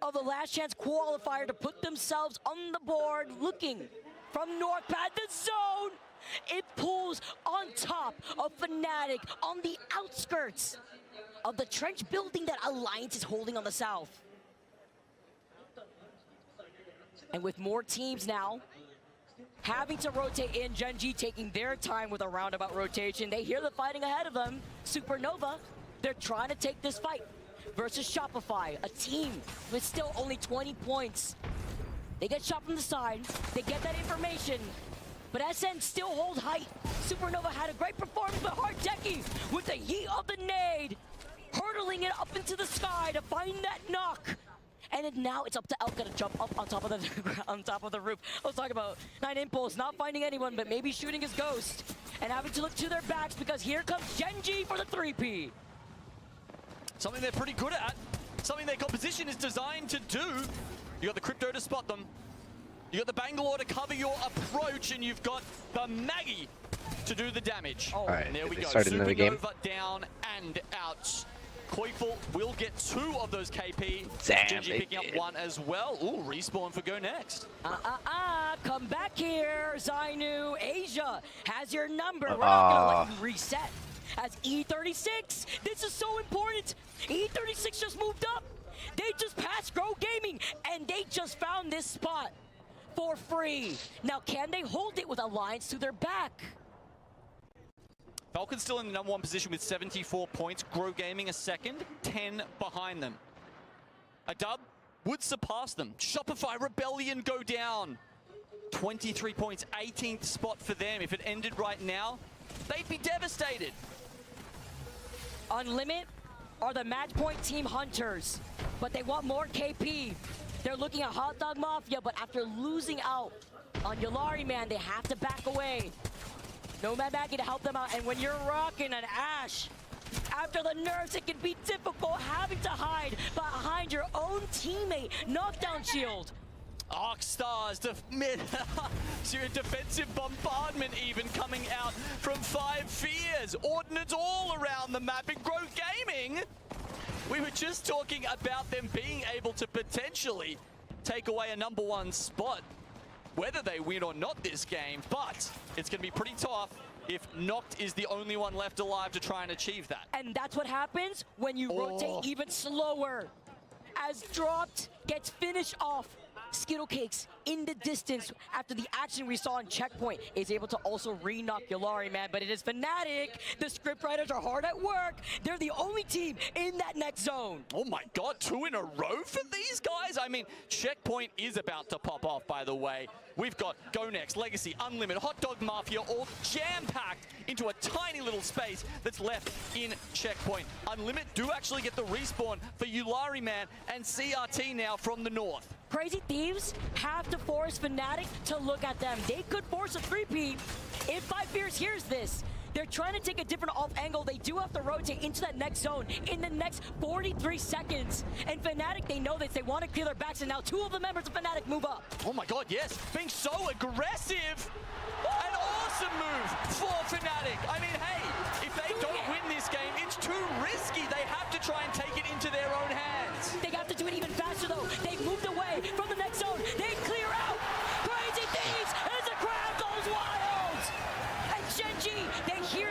of the last chance qualifier to put themselves on the board, looking from North Pad, the zone. It pulls on top of Fnatic on the outskirts of the trench building that Alliance is holding on the south. And with more teams now having to rotate in, Gen G taking their time with a roundabout rotation. They hear the fighting ahead of them. Supernova, they're trying to take this fight versus Shopify, a team with still only 20 points. They get shot from the side, they get that information, but SN still hold height. Supernova had a great performance, but Hardeki with the heat of the nade, hurtling it up into the sky to find that knock. And then now it's up to Elka to jump up on top of the on top of the roof. I was talking about 9 Impulse not finding anyone, but maybe shooting his ghost and having to look to their backs because here comes Gen G for the 3P. Something they're pretty good at, something their composition is designed to do. You got the Crypto to spot them. You got the Bangalore to cover your approach, and you've got the Maggie to do the damage. All right, and there we go. another game. Supernova down and out. Koifel will get 2 of those KP. Damn, Genji picking up 1 as well. Ooh, respawn for Go Next. Come back here, Zainu. Asia has your number. We're not gonna let you reset. As E36, this is so important. E36 just moved up. They just passed Grow Gaming, and they just found this spot for free. Now, can they hold it with Alliance to their back? Falcon's still in the #1 position with 74 points. Grow Gaming a second, 10 behind them. A dub would surpass them. Shopify Rebellion go down. 23 points, 18th spot for them. If it ended right now, they'd be devastated. Unlimit are the match point team hunters, but they want more KP. They're looking at Hot Dog Mafia, but after losing out on Yulari, man, they have to back away. Nomad Maggie to help them out, and when you're rocking an Ashe, after the nerfs, it can be difficult having to hide behind your own teammate. Knockdown shield. Arcstars, defensive bombardment even coming out from 5 Fears. Ordnance all around the map in Grow Gaming. We were just talking about them being able to potentially take away a #1 spot, whether they win or not this game, but it's going to be pretty tough if Noct is the only one left alive to try and achieve that. And that's what happens when you rotate even slower. As Dropped gets finished off, Skittle Cakes in the distance after the action we saw in Checkpoint is able to also re-knock Yulari, man. But it is Fnatic. The scriptwriters are hard at work. They're the only team in that next zone. Oh my god, 2 in a row for these guys? I mean, Checkpoint is about to pop off, by the way. We've got Go Next, Legacy, Unlimited, Hot Dog Mafia, all jam-packed into a tiny little space that's left in Checkpoint. Unlimited do actually get the respawn for Yulari, man, and CRT now from the north. Crazy Thieves have to force Fnatic to look at them. They could force a 3P if 5 Fears hears this. They're trying to take a different off angle. They do have to rotate into that next zone in the next 43 seconds. And Fnatic, they know this. They want to clear their backs, and now 2 of the members of Fnatic move up. Oh my god, yes. Being so aggressive. An awesome move for Fnatic. I mean, hey, if they don't win this game, it's too risky. They have to try and take it into their own hands. They have to do it even faster, though. They've moved away from the next zone. They clear out. Crazy Thieves as the crowd goes wild. And Gen G, they hear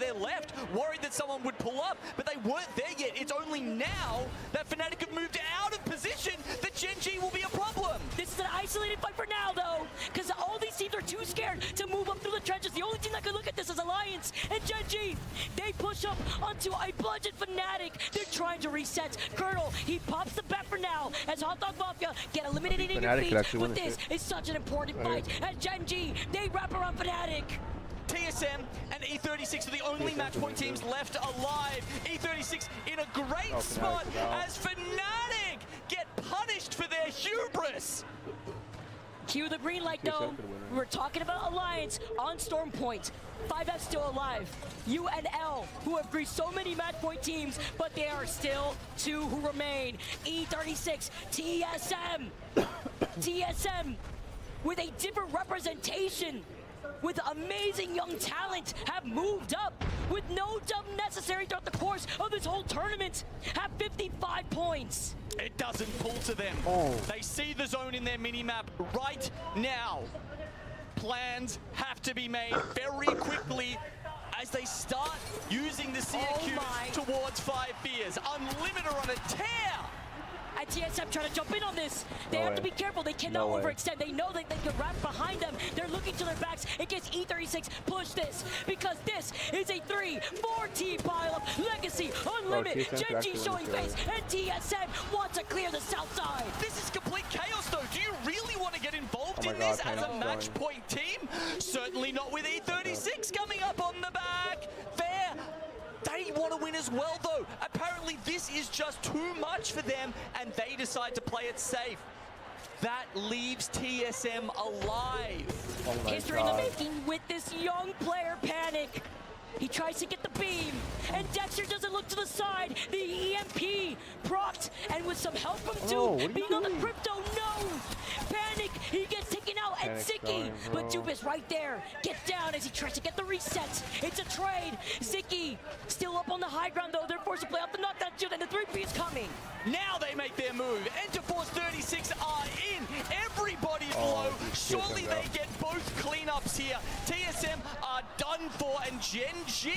their left, worried that someone would pull up, but they weren't there yet. It's only now that Fnatic have moved out of position that Gen G will be a problem. This is an isolated fight for now, though, because all these teams are too scared to move up through the trenches. The only team that can look at this is Alliance and Gen G. They push up onto a bludgeoned Fnatic. They're trying to reset. Colonel, he pops the bet for now as Hot Dog Mafia get eliminated in your feet. But this is such an important fight. As Gen G, they wrap around Fnatic. TSM and E36 are the only match point teams left alive. E36 in a great spot as Fnatic get punished for their hubris. Cue the green light, though. We're talking about Alliance on Storm Point. 5F still alive. UNL, who have greased so many match point teams, but there are still 2 who remain. E36, TSM. TSM with a different representation, with amazing young talent, have moved up with no dub necessary throughout the course of this whole tournament, have 55 points. It doesn't pull to them. They see the zone in their minimap right now. Plans have to be made very quickly as they start using the CQ towards 5 fears. Unlimited on a tear. And TSM trying to jump in on this. They have to be careful. They cannot overextend. They know that they can wrap behind them. They're looking to their backs in case E36 push this, because this is a 3-4 team pileup. Legacy, Unlimited, Gen G showing face, and TSM wants to clear the south side. This is complete chaos, though. Do you really want to get involved in this as a match point team? Certainly not with E36 coming up on the back. Fair. They want to win as well, though. Apparently, this is just too much for them, and they decide to play it safe. That leaves TSM alive. History in the making with this young player, Panic. He tries to get the beam, and Dexter doesn't look to the side. The EMP propped, and with some help from Dupe being on the crypto, no! Panic, he gets taken out, and Ziki, but Dupe is right there. Gets down as he tries to get the reset. It's a trade. Ziki still up on the high ground, though. They're forced to play off the knockdown shield, and the 3P is coming. Now they make their move. Enterforce 36 are in. Everybody's low. Surely they get both cleanups here. TSM are done for, and Gen G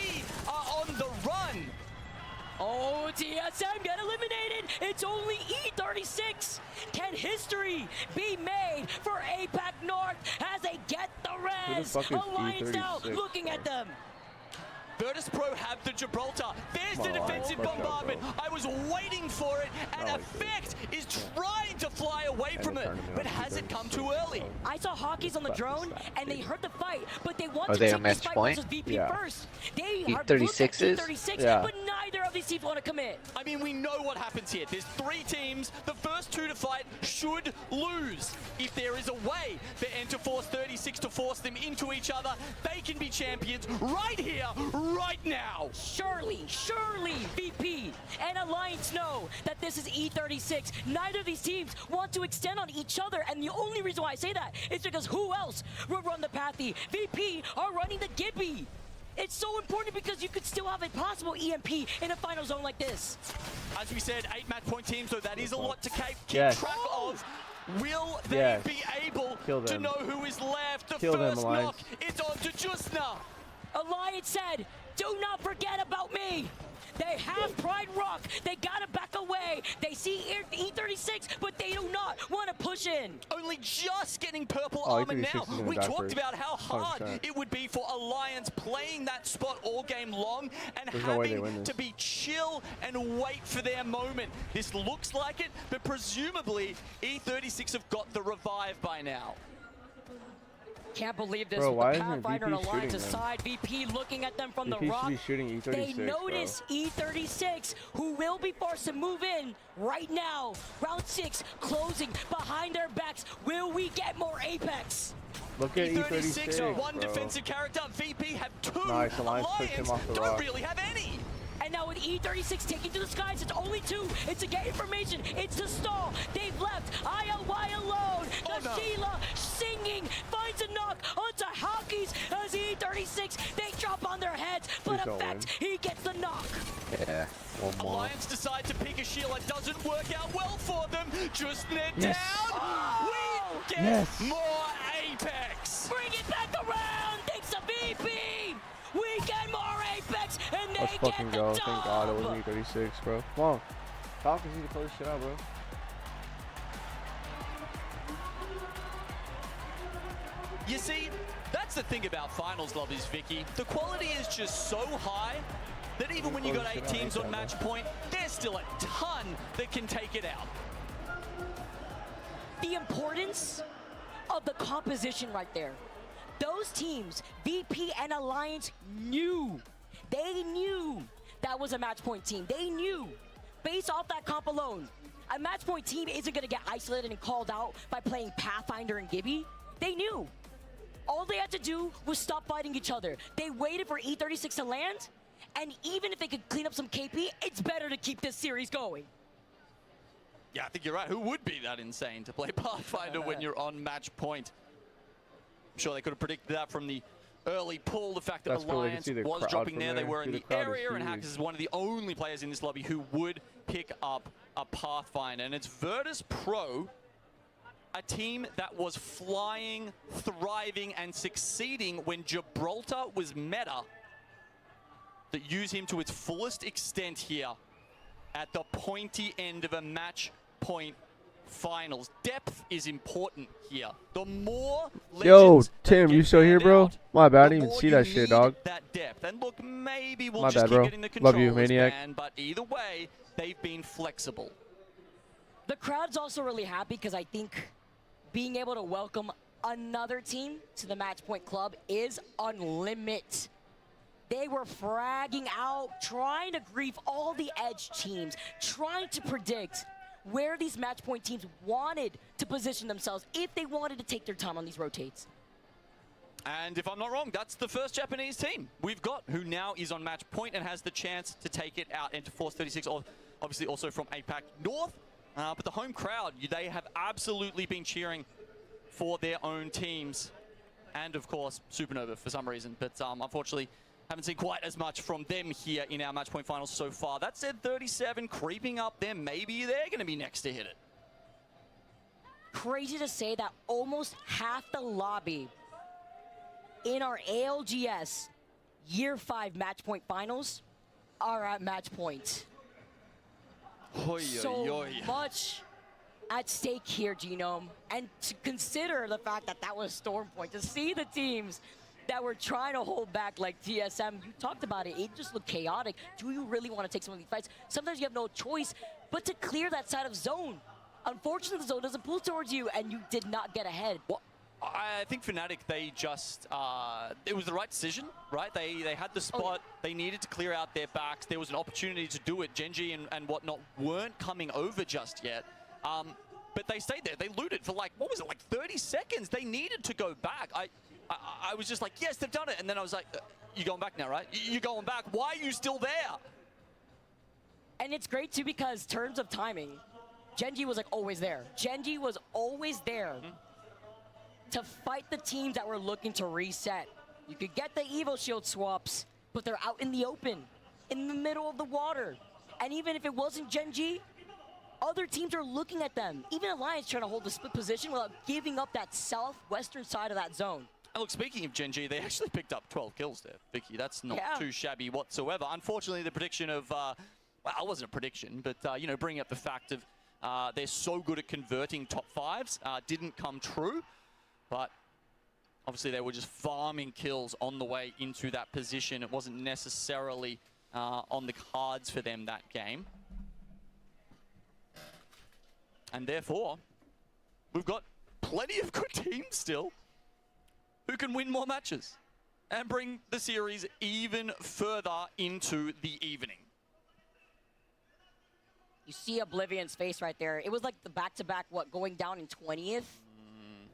are on the run. Oh, TSM get eliminated. It's only E36. Can history be made for APAC North as they get the res? Alliance now looking at them. Virtus Pro have the Gibraltar. There's the defensive bombardment. I was waiting for it, and Effect is trying to fly away from it, but has it come too early? I saw Hockeys on the drone, and they heard the fight, but they want to take this fight versus VP first. They are E36, but neither of these teams want to commit. I mean, we know what happens here. There's 3 teams. The first 2 to fight should lose. If there is a way for Enterforce 36 to force them into each other, they can be champions right here, right now. Surely VP and Alliance know that this is E36. Neither of these teams want to extend on each other, and the only reason why I say that is because who else would run the Pathy? VP are running the Gibby. It's so important because you could still have a possible EMP in a final zone like this. As we said, 8 match point teams, so that is a lot to keep track of. Will they be able to know who is left? The first knock is on to Justna. Alliance said, do not forget about me. They have Pride Rock. They gotta back away. They see E36, but they do not want to push in. Only just getting purple armor now. We talked about how hard it would be for Alliance playing that spot all game long and having to be chill and wait for their moment. This looks like it, but presumably E36 have got the revive by now. Can't believe this with the Pathfinder and Alliance aside. VP looking at them from the rock. They notice E36, who will be forced to move in right now. Round 6 closing behind their backs. Will we get more Apex? Look at E36, one defensive character. VP have 2. Nice, Alliance pushed him off the rock. Don't really have any. And now with E36 taking to the skies, it's only 2. It's to get information. It's to stall. They've left ILY alone. Sheila singing finds a knock onto Hockeys as E36. They drop on their heads, but Effect, he gets the knock. Yeah, one more. Alliance decide to pick a Sheila. Doesn't work out well for them. Just net down. We get more Apex. Bring it back around. Thanks to VP. We get more Apex. Let's fucking go. Thank God it wasn't E36, bro. Come on. Falcons need to close shit out, bro. You see, that's the thing about finals lobbies, Vicky. The quality is just so high that even when you got 8 teams on match point, there's still a ton that can take it out. The importance of the composition right there. Those teams, VP and Alliance, knew. They knew that was a match point team. They knew, based off that comp alone, a match point team isn't going to get isolated and called out by playing Pathfinder and Gibby. They knew. All they had to do was stop fighting each other. They waited for E36 to land, and even if they could clean up some KP, it's better to keep this series going. Yeah, I think you're right. Who would be that insane to play Pathfinder when you're on match point? I'm sure they could have predicted that from the early pull. The fact that Alliance was dropping there, they were in the area, and Hackers is one of the only players in this lobby who would pick up a Pathfinder. And it's Virtus Pro, a team that was flying, thriving, and succeeding when Gibraltar was meta, that use him to its fullest extent here at the pointy end of a match point finals. Depth is important here. The more Yo, Tim, you still here, bro? My bad, I didn't even see that shit, dog. That depth. And look, maybe we'll My just bad, keep bro. getting the Love you, controllers, Maniac. man, but either way, they've been flexible. The crowd's also really happy because I think being able to welcome another team to the Match Point Club is unlimited. They were fragging out, trying to grief all the edge teams, trying to predict where these match point teams wanted to position themselves if they wanted to take their time on these rotates. And if I'm not wrong, that's the first Japanese team we've got who now is on match point and has the chance to take it out into Force 36, obviously also from APAC North. But the home crowd, they have absolutely been cheering for their own teams. And of course, Supernova for some reason. But unfortunately, haven't seen quite as much from them here in our match point finals so far. That said, 37 creeping up there. Maybe they're going to be next to hit it. Crazy to say that almost half the lobby in our ALGS Year 5 match point finals are at match point. So much at stake here, Genome. And to consider the fact that that was Storm Point, to see the teams that were trying to hold back like TSM, you talked about it, it just looked chaotic. Do you really want to take some of these fights? Sometimes you have no choice but to clear that side of zone. Unfortunately, the zone doesn't pull towards you, and you did not get ahead. Well, I think Fnatic, they just, it was the right decision, right? They had the spot, they needed to clear out their backs. There was an opportunity to do it. Genji and whatnot weren't coming over just yet. But they stayed there. They looted for like, what was it, like 30 seconds? They needed to go back. I was just like, yes, they've done it. And then I was like, you're going back now, right? You're going back. Why are you still there? And it's great, too, because terms of timing, Genji was like always there. Genji was always there to fight the teams that were looking to reset. You could get the Evo Shield swaps, but they're out in the open, in the middle of the water. And even if it wasn't Genji, other teams are looking at them. Even Alliance trying to hold the split position without giving up that southwestern side of that zone. And look, speaking of Genji, they actually picked up 12 kills there, Vicky. That's not too shabby whatsoever. Unfortunately, the prediction of, well, it wasn't a prediction, but, you know, bringing up the fact of they're so good at converting top fives didn't come true. But obviously, they were just farming kills on the way into that position. It wasn't necessarily on the cards for them that game. And therefore, we've got plenty of good teams still who can win more matches and bring the series even further into the evening. You see Oblivion's face right there. It was like the back-to-back, going down in 20th?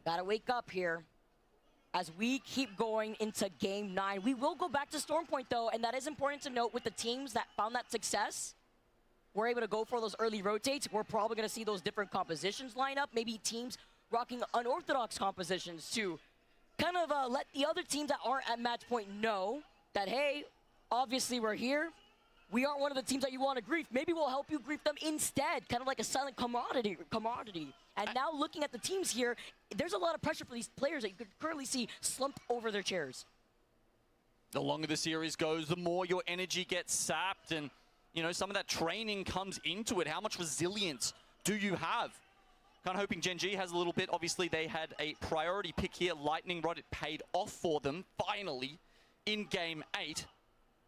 Gotta wake up here. As we keep going into Game 9, we will go back to Storm Point, though, and that is important to note with the teams that found that success. We're able to go for those early rotates. We're probably going to see those different compositions line up. Maybe teams rocking unorthodox compositions to kind of let the other teams that aren't at match point know that, hey, obviously we're here. We aren't one of the teams that you want to grief. Maybe we'll help you grief them instead, kind of like a silent commodity. And now looking at the teams here, there's a lot of pressure for these players that you could currently see slumped over their chairs. The longer the series goes, the more your energy gets sapped, and you know, some of that training comes into it. How much resilience do you have? Kind of hoping Gen G has a little bit. Obviously, they had a priority pick here, Lightning Rod. It paid off for them, finally, in Game 8.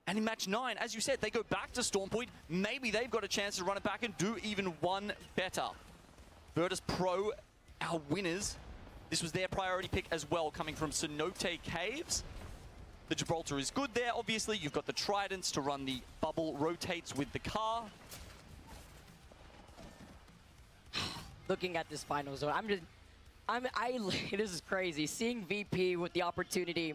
And in Match 9, as you said, they go back to Storm Point. Maybe they've got a chance to run it back and do even one better. Virtus Pro, our winners. This was their priority pick as well, coming from Cenote Caves. The Gibraltar is good there, obviously. You've got the Tridents to run the bubble rotates with the car. Looking at this final zone, this is crazy. Seeing VP with the opportunity,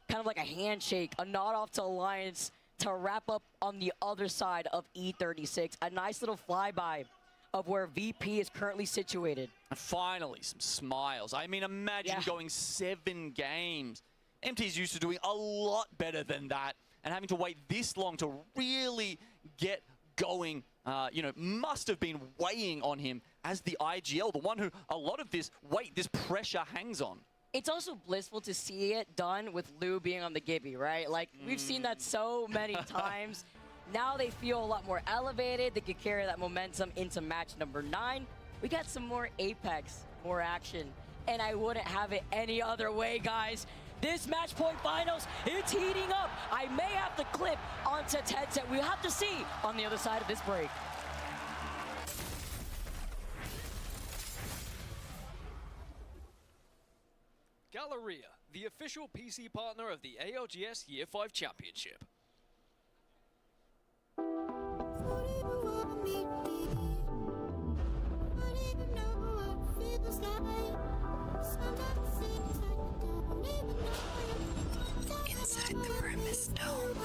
kind of like a handshake, a nod off to Alliance to wrap up on the other side of E36. A nice little flyby of where VP is currently situated. And finally, some smiles. I mean, imagine going 7 games. MT's used to doing a lot better than that, and having to wait this long to really get going, you know, must have been weighing on him as the IGL, the one who a lot of this weight, this pressure hangs on. It's also blissful to see it done with Lou being on the Gibby, right? Like, we've seen that so many times. Now they feel a lot more elevated. They could carry that momentum into match number 9. We got some more Apex, more action, and I wouldn't have it any other way, guys. This match point finals, it's heating up. I may have to clip onto Tencent. We'll have to see on the other side of this break. Galleria, the official PC partner of the ALGS Year 5 Championship. Inside the Grimace Dome.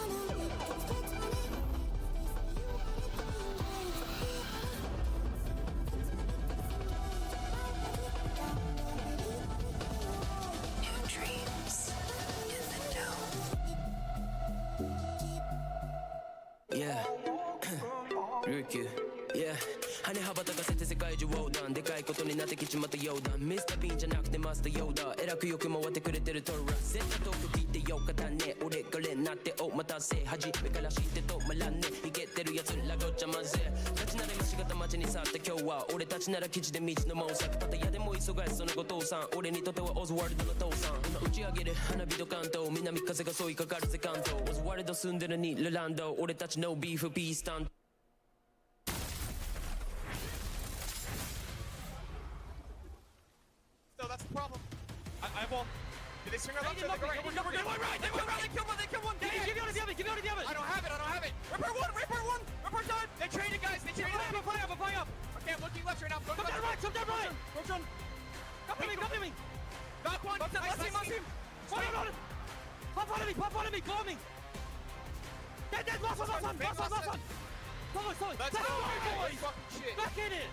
New dreams in the dome. Yeah. Ryukyu. Yeah. 羽羽ばたかせて世界中横断でかいことになってきちまったようだミスター・ビーンじゃなくてマスター・ヨーダえらくよく回ってくれてるトラ絶対遠く聞いてよかったね俺がレンなってお待たせ初めから知って止まらんね逃げてる奴らごっちゃ混ぜ立ちなれましがた街に去った今日は俺たちなら基地で道の猛作パタヤでも忙しその後父さん俺にとってはオズワルドの父さん今打ち上げる花火と関東南風が襲いかかるぜ関東オズワルド住んでるにラランド俺たちのビーフピースタン No, that's the problem. I won't. Did they swing our left or they go right? They went right! They killed one! Give me one of the other! I don't have it! Ripper one! Ripper's done! They traded, guys! They traded! I'm flying up! Okay, I'm looking left right now. Come down right! Come to me! Knock one! Let's team! Pop on me! Go on me! Dead! Last one! Slowly! Back in it!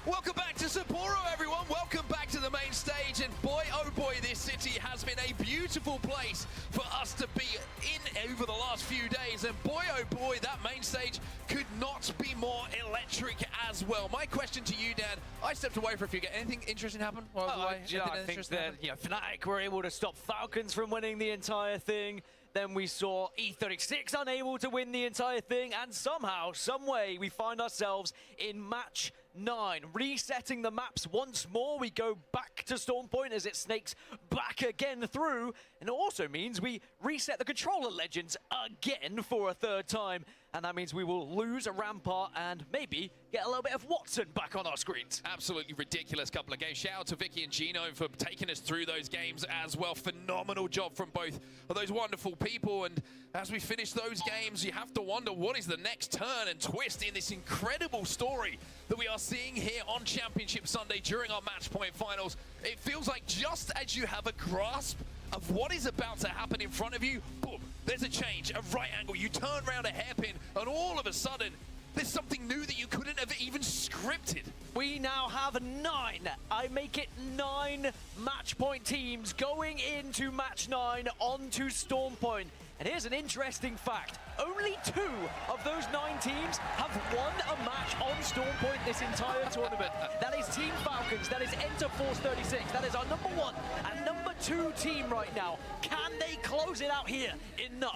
Welcome back to Sapporo, everyone. Welcome back to the main stage. And boy, oh boy, this city has been a beautiful place for us to be in over the last few days. And boy, oh boy, that main stage could not be more electric as well. My question to you, Dan, I stepped away for a few games. Anything interesting happen? I think that Fnatic were able to stop Falcons from winning the entire thing. Then we saw E36 unable to win the entire thing, and somehow, someway, we find ourselves in match 9. Resetting the maps once more, we go back to Storm Point as it snakes back again through, and it also means we reset the controller legends again for a 3rd time, and that means we will lose a Rampart and maybe get a little bit of Watson back on our screens. Absolutely ridiculous couple of games. Shout out to Vicky and Gino for taking us through those games as well. Phenomenal job from both of those wonderful people. And as we finish those games, you have to wonder what is the next turn and twist in this incredible story that we are seeing here on Championship Sunday during our match point finals. It feels like just as you have a grasp of what is about to happen in front of you, boom, there's a change, a right angle. You turn around a hairpin, and all of a sudden, there's something new that you couldn't have even scripted. We now have 9. I make it 9 match point teams going into match 9 onto Storm Point. And here's an interesting fact. Only 2 of those 9 teams have won a match on Stormpoint this entire tournament. That is Team Falcons, that is Enter Force 36, that is our number 1 and number 2 team right now. Can they close it out here in 9?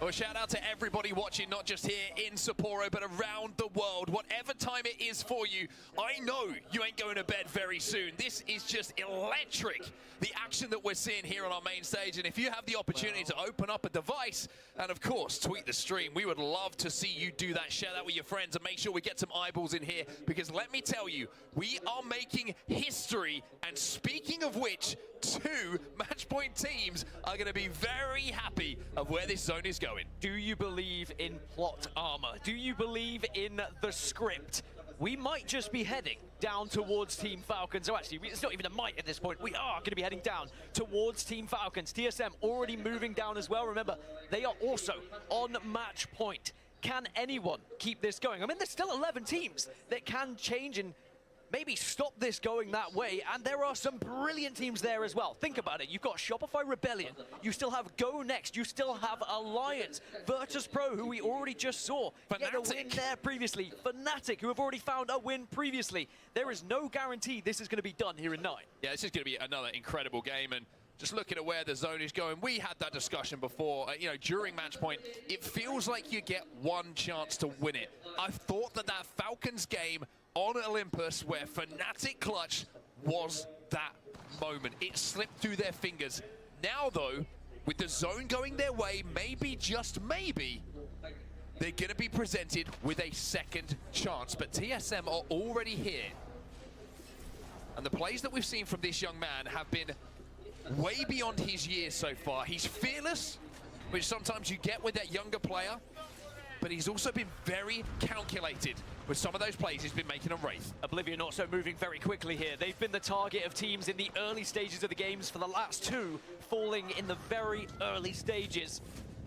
Well, shout out to everybody watching, not just here in Sapporo, but around the world. Whatever time it is for you, I know you ain't going to bed very soon. This is just electric, the action that we're seeing here on our main stage. And if you have the opportunity to open up a device and, of course, tweet the stream, we would love to see you do that. Share that with your friends and make sure we get some eyeballs in here, because let me tell you, we are making history. And speaking of which, 2 match point teams are going to be very happy of where this zone is going. Do you believe in plot armor? Do you believe in the script? We might just be heading down towards Team Falcons. Oh, actually, it's not even a might at this point. We are going to be heading down towards Team Falcons. TSM already moving down as well. Remember, they are also on match point. Can anyone keep this going? I mean, there's still 11 teams that can change and maybe stop this going that way, and there are some brilliant teams there as well. Think about it. You've got Shopify Rebellion. You still have Go Next. You still have Alliance. Virtus Pro, who we already just saw get a win there previously. Fnatic, who have already found a win previously. There is no guarantee this is going to be done here in 9. Yeah, this is going to be another incredible game, and just looking at where the zone is going, we had that discussion before, you know, during match point. It feels like you get one chance to win it. I thought that Falcons game on Olympus, where Fnatic clutch, was that moment. It slipped through their fingers. Now, though, with the zone going their way, maybe, just maybe, they're going to be presented with a second chance. But TSM are already here. And the plays that we've seen from this young man have been way beyond his years so far. He's fearless, which sometimes you get with that younger player, but he's also been very calculated with some of those plays he's been making on Wraith. Oblivion also moving very quickly here. They've been the target of teams in the early stages of the games for the last 2, falling in the very early stages.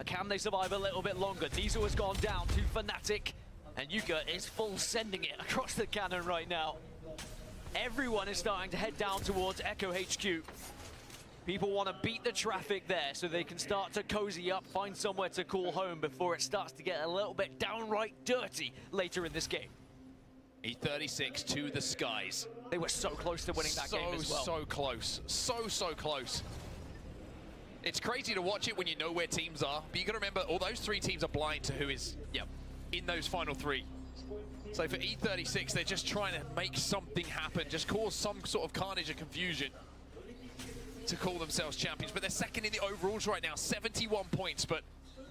Can they survive a little bit longer? Diesel has gone down to Fnatic, and Yuka is full sending it across the cannon right now. Everyone is starting to head down towards Echo HQ. People want to beat the traffic there so they can start to cozy up, find somewhere to call home before it starts to get a little bit downright dirty later in this game. E36 to the skies. They were so close to winning that game as well. So close. So close. It's crazy to watch it when you know where teams are, but you got to remember all those 3 teams are blind to who is in those final 3. So for E36, they're just trying to make something happen, just cause some sort of carnage and confusion to call themselves champions. But they're second in the overalls right now, 71 points, but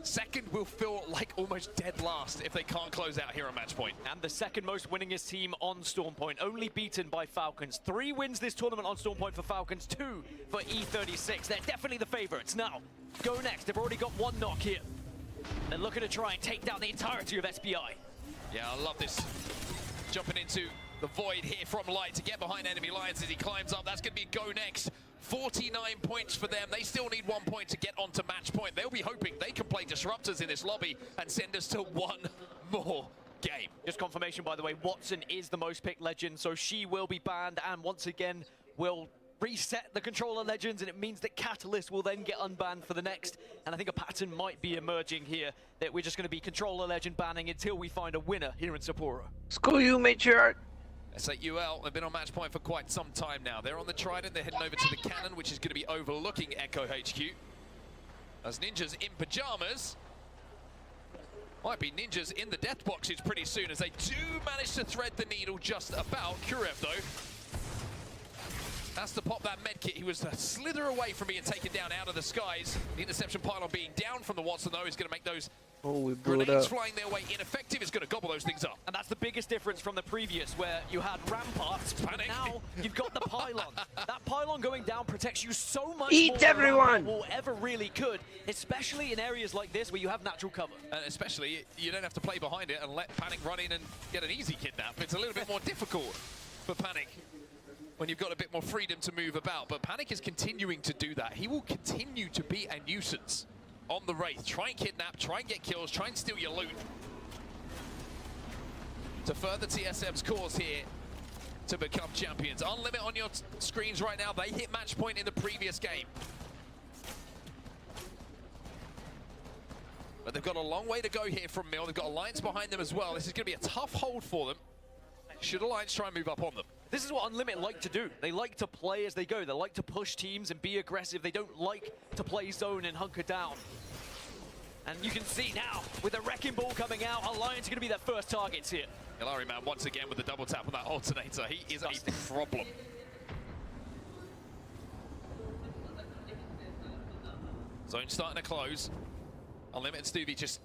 second will feel like almost dead last if they can't close out here on match point. And the second most winningest team on Stormpoint, only beaten by Falcons. 3 wins this tournament on Stormpoint for Falcons, 2 for E36. They're definitely the favorites. Now, Go Next, they've already got 1 knock here. They're looking to try and take down the entirety of SBI. Yeah, I love this. Jumping into the void here from Light to get behind enemy lines as he climbs up. That's going to be Go Next. 49 points for them. They still need 1 point to get onto match point. They'll be hoping they can play disruptors in this lobby and send us to 1 more game. Just confirmation, by the way, Watson is the most picked legend, so she will be banned, and once again will reset the controller legends, and it means that Catalyst will then get unbanned for the next. And I think a pattern might be emerging here that we're just going to be controller legend banning until we find a winner here in Sapporo. Screw you, matriarch. SAUL have been on match point for quite some time now. They're on the Trident, they're heading over to the Cannon, which is going to be overlooking Echo HQ. As Ninjas in pajamas. Might be Ninjas in the death boxes pretty soon, as they do manage to thread the needle just about. Kurev, though, has to pop that medkit. He was a slither away from being taken down out of the skies. The interception pylon being down from the Watson, though, is going to make those grenades flying their way ineffective. Is going to gobble those things up. And that's the biggest difference from the previous, where you had ramparts. Panic. Now you've got the pylon. That pylon going down protects you so much Eat more everyone! than will ever really could, especially in areas like this where you have natural cover. And especially, you don't have to play behind it and let Panic run in and get an easy kidnap. It's a little bit more difficult for Panic when you've got a bit more freedom to move about. But Panic is continuing to do that. He will continue to be a nuisance on the Wraith. Try and kidnap, try and get kills, try and steal your loot. To further TSM's cause here to become champions. Unlimit on your screens right now. They hit match point in the previous game. But they've got a long way to go here from Mill. They've got Alliance behind them as well. This is going to be a tough hold for them. Should Alliance try and move up on them? This is what Unlimited like to do. They like to play as they go. They like to push teams and be aggressive. They don't like to play zone and hunker down. And you can see now, with the Wrecking Ball coming out, Alliance are going to be their first targets here. Hilary Man once again with the double tap on that alternator. He is a problem. Zone starting to close. Unlimited Stuvie just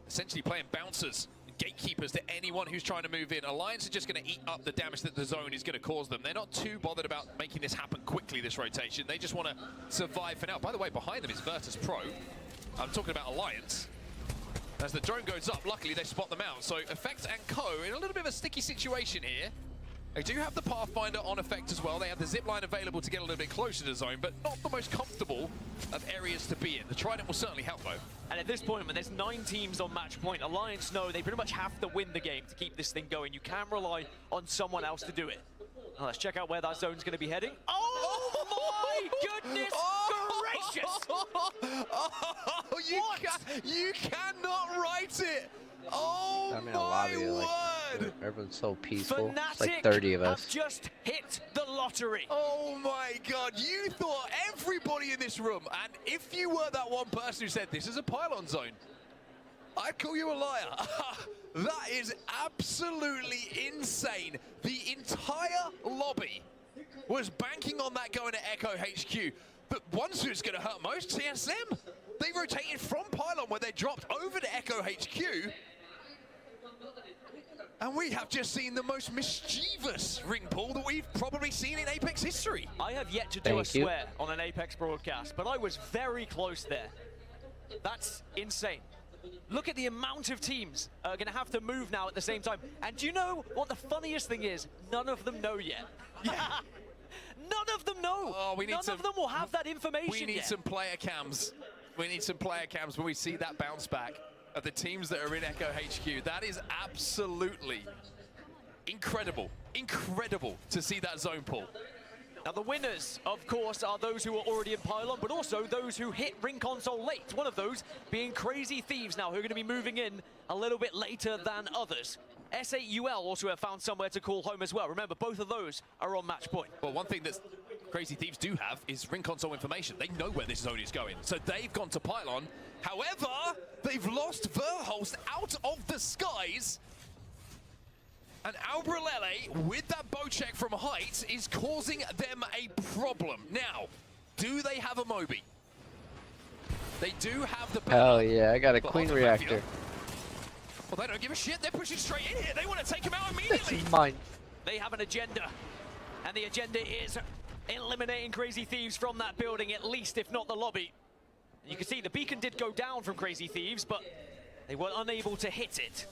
essentially playing bouncers, gatekeepers to anyone who's trying to move in. Alliance are just going to eat up the damage that the zone is going to cause them. They're not too bothered about making this happen quickly, this rotation. They just want to survive for now. By the way, behind them is Virtus Pro. I'm talking about Alliance. As the drone goes up, luckily they spot them out. So Effect and Co in a little bit of a sticky situation here. They do have the Pathfinder on Effect as well. They have the zipline available to get a little bit closer to zone, but not the most comfortable of areas to be in. The Trident will certainly help though. And at this point, when there's 9 teams on match point, Alliance know they pretty much have to win the game to keep this thing going. You can rely on someone else to do it. Now let's check out where that zone's going to be heading. Oh my goodness gracious! You cannot write it! Oh I'm in a lobby, like, everyone's so peaceful. Fnatic It's like 30 of us. have just hit the lottery. Oh my god, you thought everybody in this room, and if you were that one person who said this is a pylon zone, I'd call you a liar. That is absolutely insane. The entire lobby was banking on that going to Echo HQ. But ones who's going to hurt most, TSM. They rotated from pylon where they dropped over to Echo HQ. And we have just seen the most mischievous ring pull that we've probably seen in Apex history. I have yet to do a swear on an Apex broadcast, but I was very close there. That's insane. Look at the amount of teams are going to have to move now at the same time. And do you know what the funniest thing is? None of them know yet. Yeah. None of them know. Oh, None of them will have that information We need yet. some player cams. We need some player cams when we see that bounce back of the teams that are in Echo HQ. That is absolutely incredible. Incredible to see that zone pull. Now the winners, of course, are those who are already in pylon, but also those who hit ring console late. One of those being Crazy Thieves now, who are going to be moving in a little bit later than others. S8UL also have found somewhere to call home as well. Remember, both of those are on match point. Well, one thing that Crazy Thieves do have is ring console information. They know where this zone is going, so they've gone to pylon. However, they've lost Verhulst out of the skies. And Albrelele, with that bow check from height, is causing them a problem. Now, do they have a Moby? They do have the... Hell yeah, I got a Queen Reactor. Well, they don't give a shit. They're pushing straight in here. They want to take him out immediately. This is mine. They have an agenda, and the agenda is eliminating Crazy Thieves from that building, at least, if not the lobby. And you can see the beacon did go down from Crazy Thieves, but they were unable to hit it.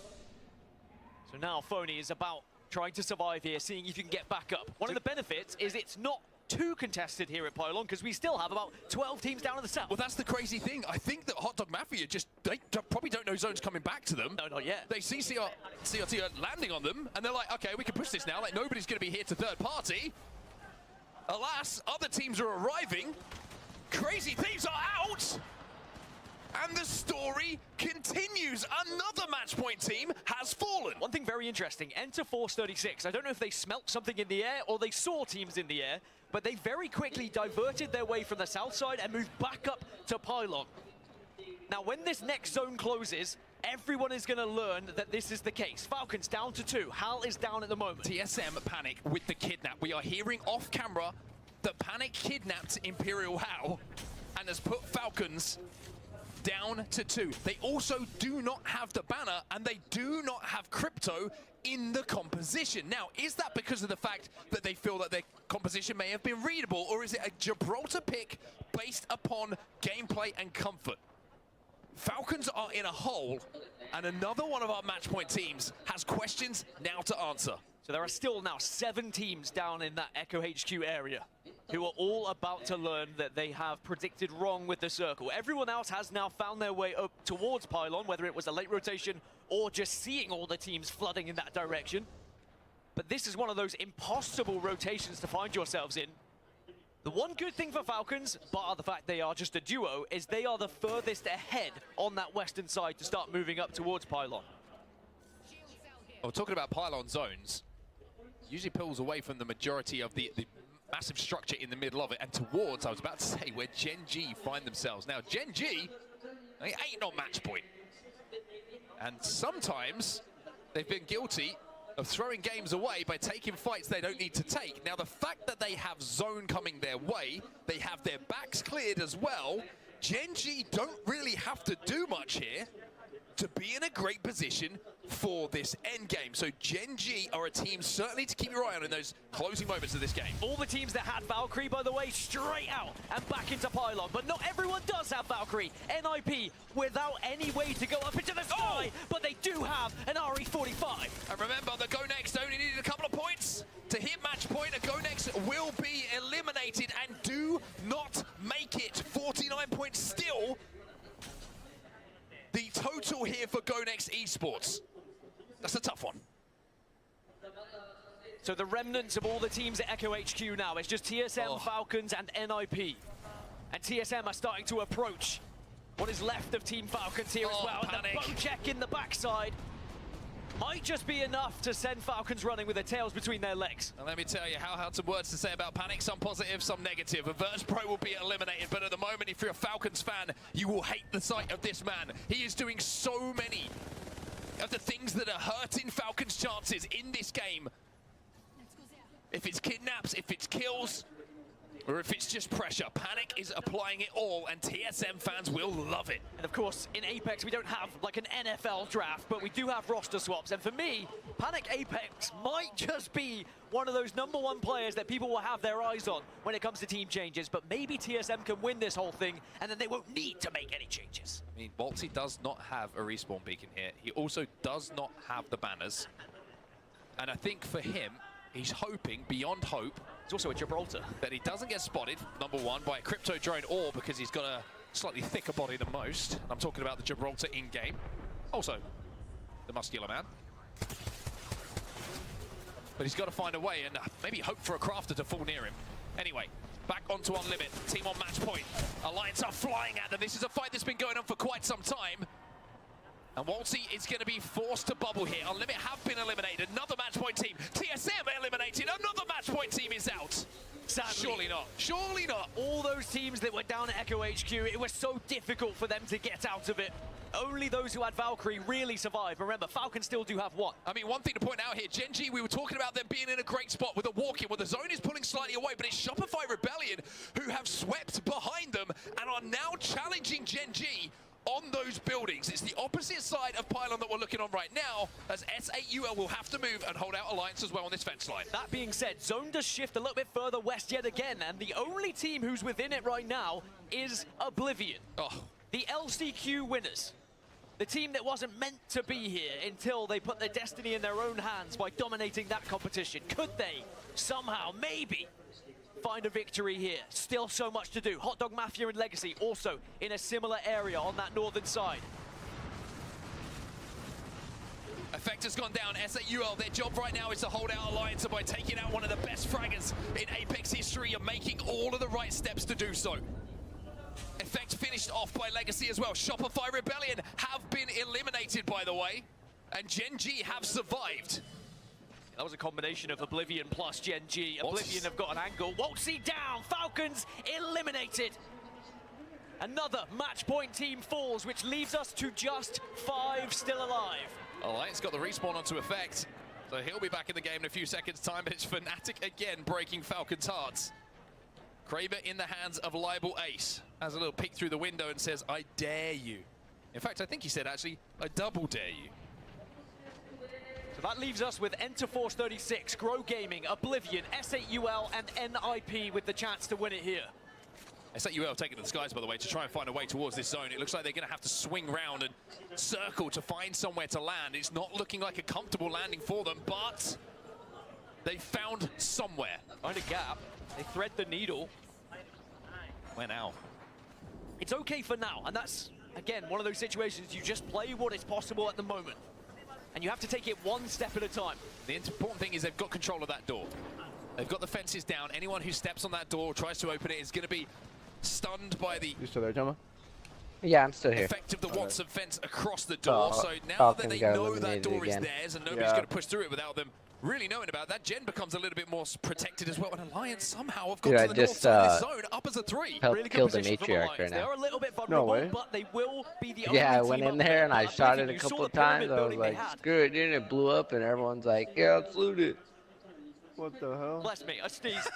So now Phony is about trying to survive here, seeing if you can get back up. One of the benefits is it's not too contested here at Pylon, because we still have about 12 teams down in the south. Well, that's the crazy thing. I think that Hot Dog Mafia they probably don't know zones coming back to them. No, not yet. They see CRT landing on them, and they're like, okay, we can push this now. Like, nobody's going to be here to third party. Alas, other teams are arriving. Crazy Thieves are out. And the story continues. Another match point team has fallen. One thing very interesting, Enter Force 36. I don't know if they smelt something in the air or they saw teams in the air, but they very quickly diverted their way from the south side and moved back up to Pylon. Now, when this next zone closes, everyone is going to learn that this is the case. Falcons down to 2. Hal is down at the moment. TSM panic with the kidnap. We are hearing off camera that Panic kidnapped Imperial Hal and has put Falcons down to 2. They also do not have the banner, and they do not have crypto in the composition. Now, is that because of the fact that they feel that their composition may have been readable, or is it a Gibraltar pick based upon gameplay and comfort? Falcons are in a hole, and another one of our match point teams has questions now to answer. So there are still now 7 teams down in that Echo HQ area who are all about to learn that they have predicted wrong with the circle. Everyone else has now found their way up towards Pylon, whether it was a late rotation or just seeing all the teams flooding in that direction. But this is one of those impossible rotations to find yourselves in. The one good thing for Falcons, bar the fact they are just a duo, is they are the furthest ahead on that western side to start moving up towards Pylon. Oh, talking about Pylon zones, usually pulls away from the majority of the massive structure in the middle of it and towards, I was about to say, where Gen G find themselves. Now, Gen G, they ain't no match point. And sometimes they've been guilty of throwing games away by taking fights they don't need to take. Now, the fact that they have zone coming their way, they have their backs cleared as well, Gen G don't really have to do much here to be in a great position for this end game. So Gen G are a team certainly to keep your eye on in those closing moments of this game. All the teams that had Valkyrie, by the way, straight out and back into Pylon. But not everyone does have Valkyrie. NIP without any way to go up into the sky, but they do have an RE45. And remember, the Go Next only needed a couple of points to hit match point. A Go Next will be eliminated and do not make it. 49 points still. The total here for Go Next Esports. That's a tough one. So the remnants of all the teams at Echo HQ now, it's just TSM, Falcons, and NIP. And TSM are starting to approach what is left of Team Falcons here as well. Panic. And the bow check in the backside might just be enough to send Falcons running with their tails between their legs. And let me tell you, how had some words to say about Panic, some positive, some negative. Averse Pro will be eliminated, but at the moment, if you're a Falcons fan, you will hate the sight of this man. He is doing so many of the things that are hurting Falcons' chances in this game. If it's kidnaps, if it's kills, or if it's just pressure, Panic is applying it all, and TSM fans will love it. And of course, in Apex, we don't have like an NFL draft, but we do have roster swaps. And for me, Panic Apex might just be one of those #1 players that people will have their eyes on when it comes to team changes. But maybe TSM can win this whole thing, and then they won't need to make any changes. I mean, Waltzy does not have a respawn beacon here. He also does not have the banners. And I think for him, he's hoping, beyond hope, it's also a Gibraltar, that he doesn't get spotted, #1, by a crypto drone, or because he's got a slightly thicker body than most. I'm talking about the Gibraltar in-game. Also, the muscular man. But he's got to find a way and maybe hope for a crafter to fall near him. Anyway, back onto Unlimit. Team on match point. Alliance are flying at them. This is a fight that's been going on for quite some time. And Waltzy is going to be forced to bubble here. Unlimit have been eliminated. Another match point team. TSM eliminated. Another match point team is out. Sadly, surely not. Surely not. All those teams that were down at Echo HQ, it was so difficult for them to get out of it. Only those who had Valkyrie really survived. Remember, Falcons still do have one. I mean, one thing to point out here, Gen G, we were talking about them being in a great spot with a walk-in, where the zone is pulling slightly away, but it's Shopify Rebellion who have swept behind them and are now challenging Gen G on those buildings. It's the opposite side of Pylon that we're looking on right now, as S8UL will have to move and hold out Alliance as well on this fence line. That being said, zone does shift a little bit further west yet again, and the only team who's within it right now is Oblivion. The LCQ winners. The team that wasn't meant to be here until they put their destiny in their own hands by dominating that competition. Could they somehow, maybe, find a victory here? Still so much to do. Hot Dog Mafia and Legacy also in a similar area on that northern side. Effect has gone down. S8UL, their job right now is to hold out Alliance, and by taking out one of the best fraggers in Apex history and making all of the right steps to do so. Effect finished off by Legacy as well. Shopify Rebellion have been eliminated, by the way, and Gen G have survived. That was a combination of Oblivion plus Gen G. Oblivion have got an angle. Waltzy down. Falcons eliminated. Another match point team falls, which leaves us to just 5 still alive. Alliance got the respawn onto Effect, so he'll be back in the game in a few seconds' time, but it's Fnatic again breaking Falcons' hearts. Kraber in the hands of Libel Ace. Has a little peek through the window and says, I dare you. In fact, I think he said, actually, I double dare you. So that leaves us with Enterforce 36, Grow Gaming, Oblivion, S8UL, and NIP with the chance to win it here. S8UL taking to the skies, by the way, to try and find a way towards this zone. It looks like they're going to have to swing round and circle to find somewhere to land. It's not looking like a comfortable landing for them, but they found somewhere. Find a gap. They thread the needle. Where now? It's okay for now, and that's, again, one of those situations you just play what is possible at the moment. And you have to take it one step at a time. The important thing is they've got control of that door. They've got the fences down. Anyone who steps on that door or tries to open it is going to be stunned by the You still there, Jama? Yeah, I'm still here. effect of the Watson fence across the door. So now that they know that door is theirs and nobody's going to push through it without them really knowing about that, Gen becomes a little bit more protected as well. And Alliance somehow have got to the north side of this zone, up as a 3. Helped kill the matriarch right They now. are a little bit vulnerable, No way. but they will be the Yeah, I only went team in up there and I But shot it Oblivion, a you saw couple the pyramid times. I was building they like, had. screw it, dude. It blew up and everyone's like, yeah, let's loot it. What the hell? Bless me, I sneeze.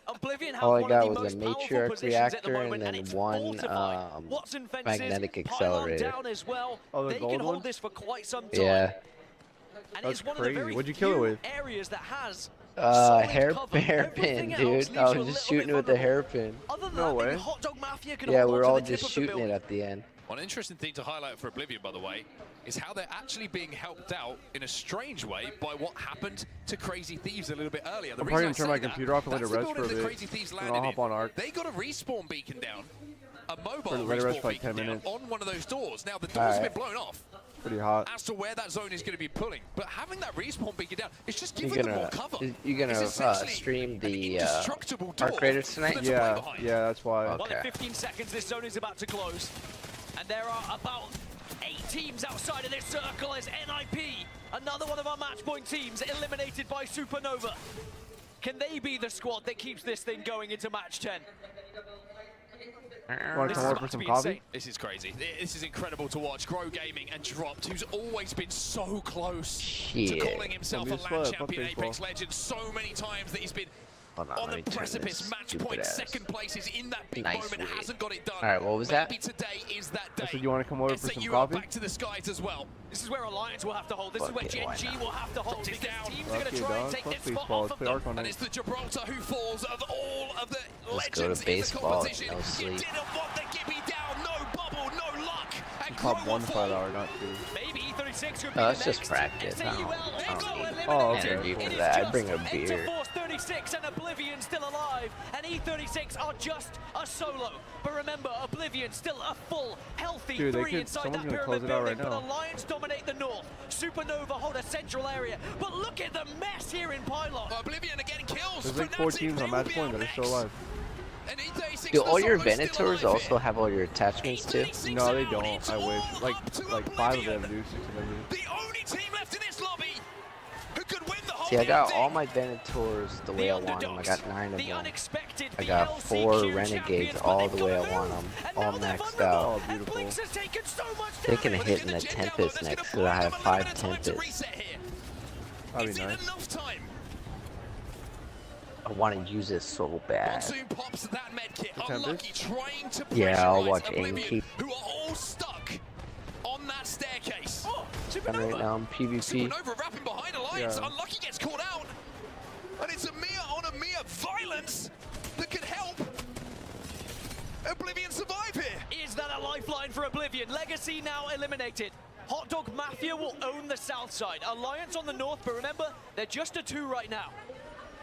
Oblivion have All I one got of the was a most powerful matriarch positions at the reactor moment, and then it's one fortified. Watson fences, magnetic pylon accelerator. down as well. Oh, the They gold can hold one? this for quite some time. Yeah. And That's it's one crazy. Of the very What'd you kill it few with? Areas that has solid cover. Hairpin, Everything dude. else I leaves was you a just little shooting bit it with the vulnerable. hairpin. Other than No that, way. maybe Hot Dog Mafia can Yeah, hold we on were to all the tip just of the shooting it building. at the end. One interesting thing to highlight for Oblivion, by the way, is how they're actually being helped out in a strange way by what happened to Crazy Thieves a little bit earlier. The I'm reason probably I gonna turn say my that, computer off and let it that's the rest for a building that bit. Crazy Thieves And landed I'll hop in. on Arc. They got a respawn beacon down, a mobile Let it rest respawn for like 10 beacon down minutes. on one of those doors. Now, the doors have been blown off Pretty hot. as to where that zone is going to be pulling, but having that respawn beacon down, it's just You giving them gonna more cover. you gonna It's essentially stream the indestructible door Arc Raiders tonight? for them to play behind. Yeah, that's why. Well, in 15 seconds, this zone is about to close. And there are about 8 teams outside of this circle as NIP, another one of our match point teams, eliminated by Supernova. Can they be the squad that keeps this thing going into match 10? Want to come over for some coffee? This is crazy. This is incredible to watch. Grow Gaming and Dropped, who's always been so close to calling himself a LAN champion, Apex Legends, so many times that he's been on the precipice. Match point, second place is in that big moment, hasn't got it done. All right, what was that? Maybe today is that day. I said you want to come over for some coffee? Back to the skies as well. This is where Alliance will have to hold. This is where Gen G will have to hold. Because teams are going Fuck to you, try and dog. take Fuck this these spot balls. off of Play them. Arc on And it. it's the Gibraltar who falls of all of the Let's go legends to in the baseball. competition. No You sleep. didn't want the Gibby down, no bubble, no luck. And Top Crow will 1 fall. 5 hour, not 2. Maybe E36 could be Oh, the it's just next. practice. I don't need Oh, okay. energy It for is that. I just bring a Enter beer. Force 36 and Oblivion still alive, and E36 are just a solo. But remember, Oblivion still a full, healthy Dude, they 3 could- inside someone's that gonna pyramid close it out building. right But now. Alliance dominate the north. Supernova hold a central area. But look at the mess here in Pylon. Oblivion are getting kills. There's like 4 teams on match point that are still alive. Do all your Venators also have all your attachments too? No, they don't. I wish. Like 5 of them do, 6 of them do. The only team left in this lobby who could win the whole See, I got thing. all my Venators the way I want them. I got 9 of The them. unexpected I got 4 VLCQ Renegades champions, all but the way I they've want got them. to All move, and maxed they're out. Oh, beautiful. Blinks has taken so much Taking a damage. hit in the Tempest next because I have 5 Tempests. That'd be nice. Enough time. I want to use it so bad. Monsoon pops that med kit. Unlucky, trying to Yeah, I'll pressurize watch Oblivion, Aim who are all stuck on that staircase. Oh, I'm right now in PvP. Supernova wrapping behind Alliance. Yeah. Unlucky gets caught out. And it's a mere violence that could help Oblivion survive here. Is that a lifeline for Oblivion? Legacy now eliminated. Hot Dog Mafia will own the south side. Alliance on the north, but remember, they're just a 2 right now.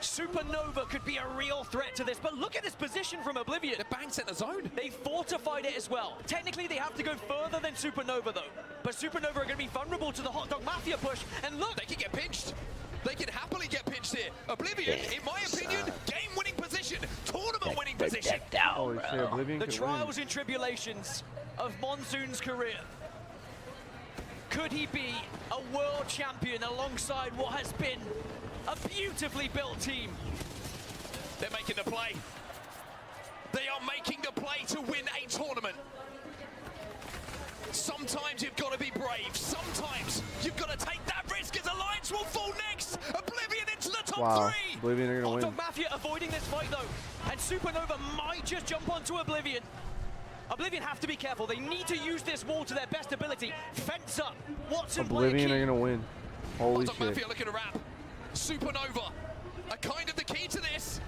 Supernova could be a real threat to this, but look at this position from Oblivion. The bang center zone. They fortified it as well. Technically, they have to go further than Supernova, though. But Supernova are going to be vulnerable to the Hot Dog Mafia push, and look! They can get pinched. They can happily get pinched here. Oblivion, in my opinion, game-winning position, tournament-winning position. Oh, shit, Oblivion The could trials and tribulations of Monsoon's career. Could he be a world champion alongside what has been a beautifully built team? They're making the play. They are making the play to win a tournament. Sometimes you've got to be brave. Sometimes you've got to take that risk as Alliance will fall next. Oblivion into the top Wow, 3. Oblivion are Hot gonna win. Dog Mafia avoiding this fight though, and Supernova might just jump onto Oblivion. Oblivion have to be careful. They need to use this wall to their best ability. Fence up. Watson Oblivion are gonna win. Holy Hot Dog shit. Mafia looking to wrap. Supernova are kind of the key to this.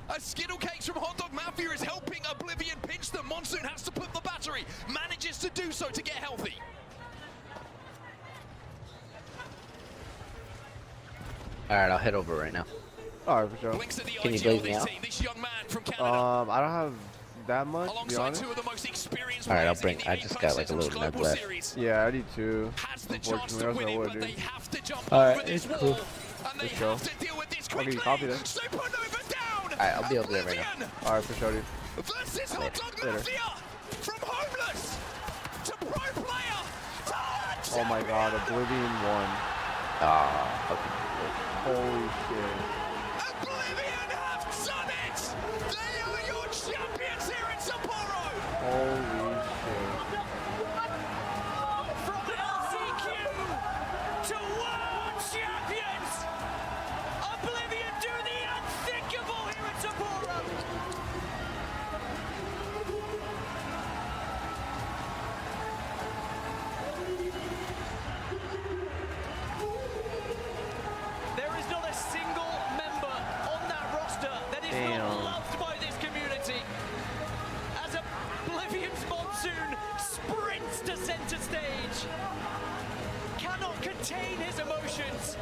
A Skittle Cakes from Hot Dog Mafia is helping Oblivion pinch them. Monsoon has to put the battery. Manages to do so to get healthy. Alright, I'll head over right now. Alright, for sure. Can you blaze me out? This young man from Canada. I don't have that much, to be Alongside honest. 2 of the most experienced Alright, I'll players bring. in I the just Apex got like a little Legends nub Global left. Series. Yeah, I need 2. Has the chance Unfortunately, to I win don't know it, what but to they do. have to jump Alright, over this it's wall. cool. And they Let's go. have to deal with this Okay, you copy that. Supernova down. Alright, I'll be over there right now. Alright, for sure, dude. Versus Hot Dog Later. Mafia. From homeless to pro player. Oh my god, Oblivion won. Ah, fucking holy shit. Oblivion have done it. They are your champions here in Sapporo. Holy shit. From LCQ to world champions, Oblivion do the unthinkable here in Sapporo. There is not a single member on that roster that is not loved by this community. As Oblivion's Monsoon sprints to center stage, cannot contain his emotions.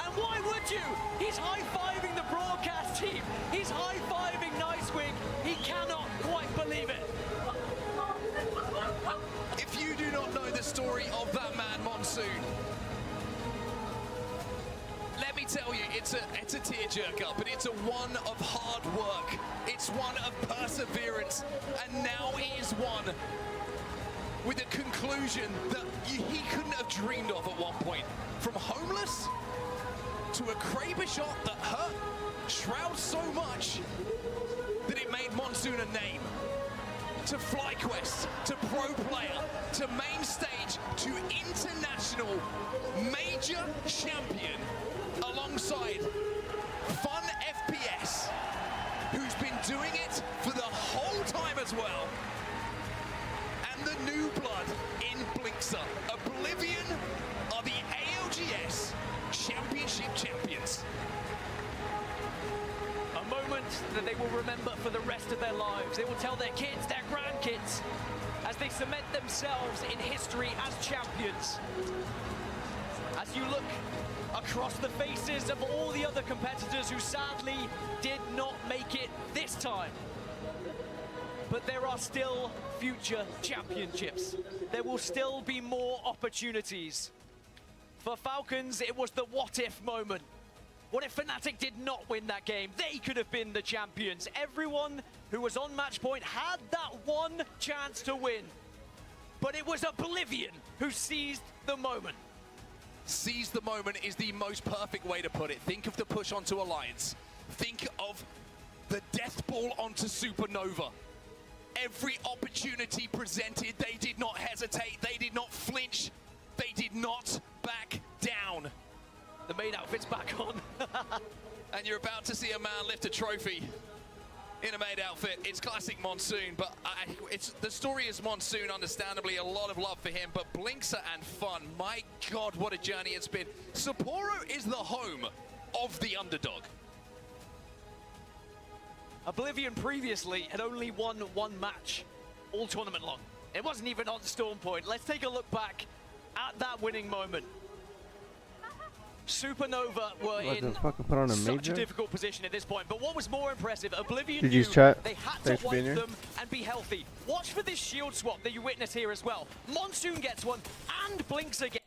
And why would you? He's high-fiving the broadcast team. He's high-fiving Nicewing. He cannot quite believe it. If you do not know the story of that man, Monsoon, let me tell you, it's a tearjerker, but it's a one of hard work. It's one of perseverance, and now it is one with a conclusion that he couldn't have dreamed of at one point. From homeless to a Kraber shot that hurt Shroud so much that it made Monsoon a name. To FlyQuest, to pro player, to main stage, to international major champion, alongside Fun FPS, who's been doing it for the whole time as well, and the new blood in Blinkster. Oblivion are the ALGS Championship champions. A moment that they will remember for the rest of their lives. They will tell their kids, their grandkids, as they cement themselves in history as champions. As you look across the faces of all the other competitors who sadly did not make it this time. But there are still future championships. There will still be more opportunities. For Falcons, it was the what if moment. What if Fnatic did not win that game? They could have been the champions. Everyone who was on match point had that one chance to win. But it was Oblivion who seized the moment. Seize the moment is the most perfect way to put it. Think of the push onto Alliance. Think of the death ball onto Supernova. Every opportunity presented, they did not hesitate, they did not flinch, they did not back down. The main outfit's back on. And you're about to see a man lift a trophy in a maid outfit. It's classic Monsoon, but the story is Monsoon, understandably, a lot of love for him, but Blinkster and Fun, my God, what a journey it's been. Sapporo is the home of the underdog. Oblivion previously had only won one match all tournament long. It wasn't even on Storm Point. Let's take a look back at that winning moment. Supernova were in put on a such major? a difficult position at this point, but what was more impressive, Oblivion Did knew you chat? they had Thanks to for being wipe here. them and be healthy. Watch for this shield swap that you witness here as well. Monsoon gets one, and Blinkster gets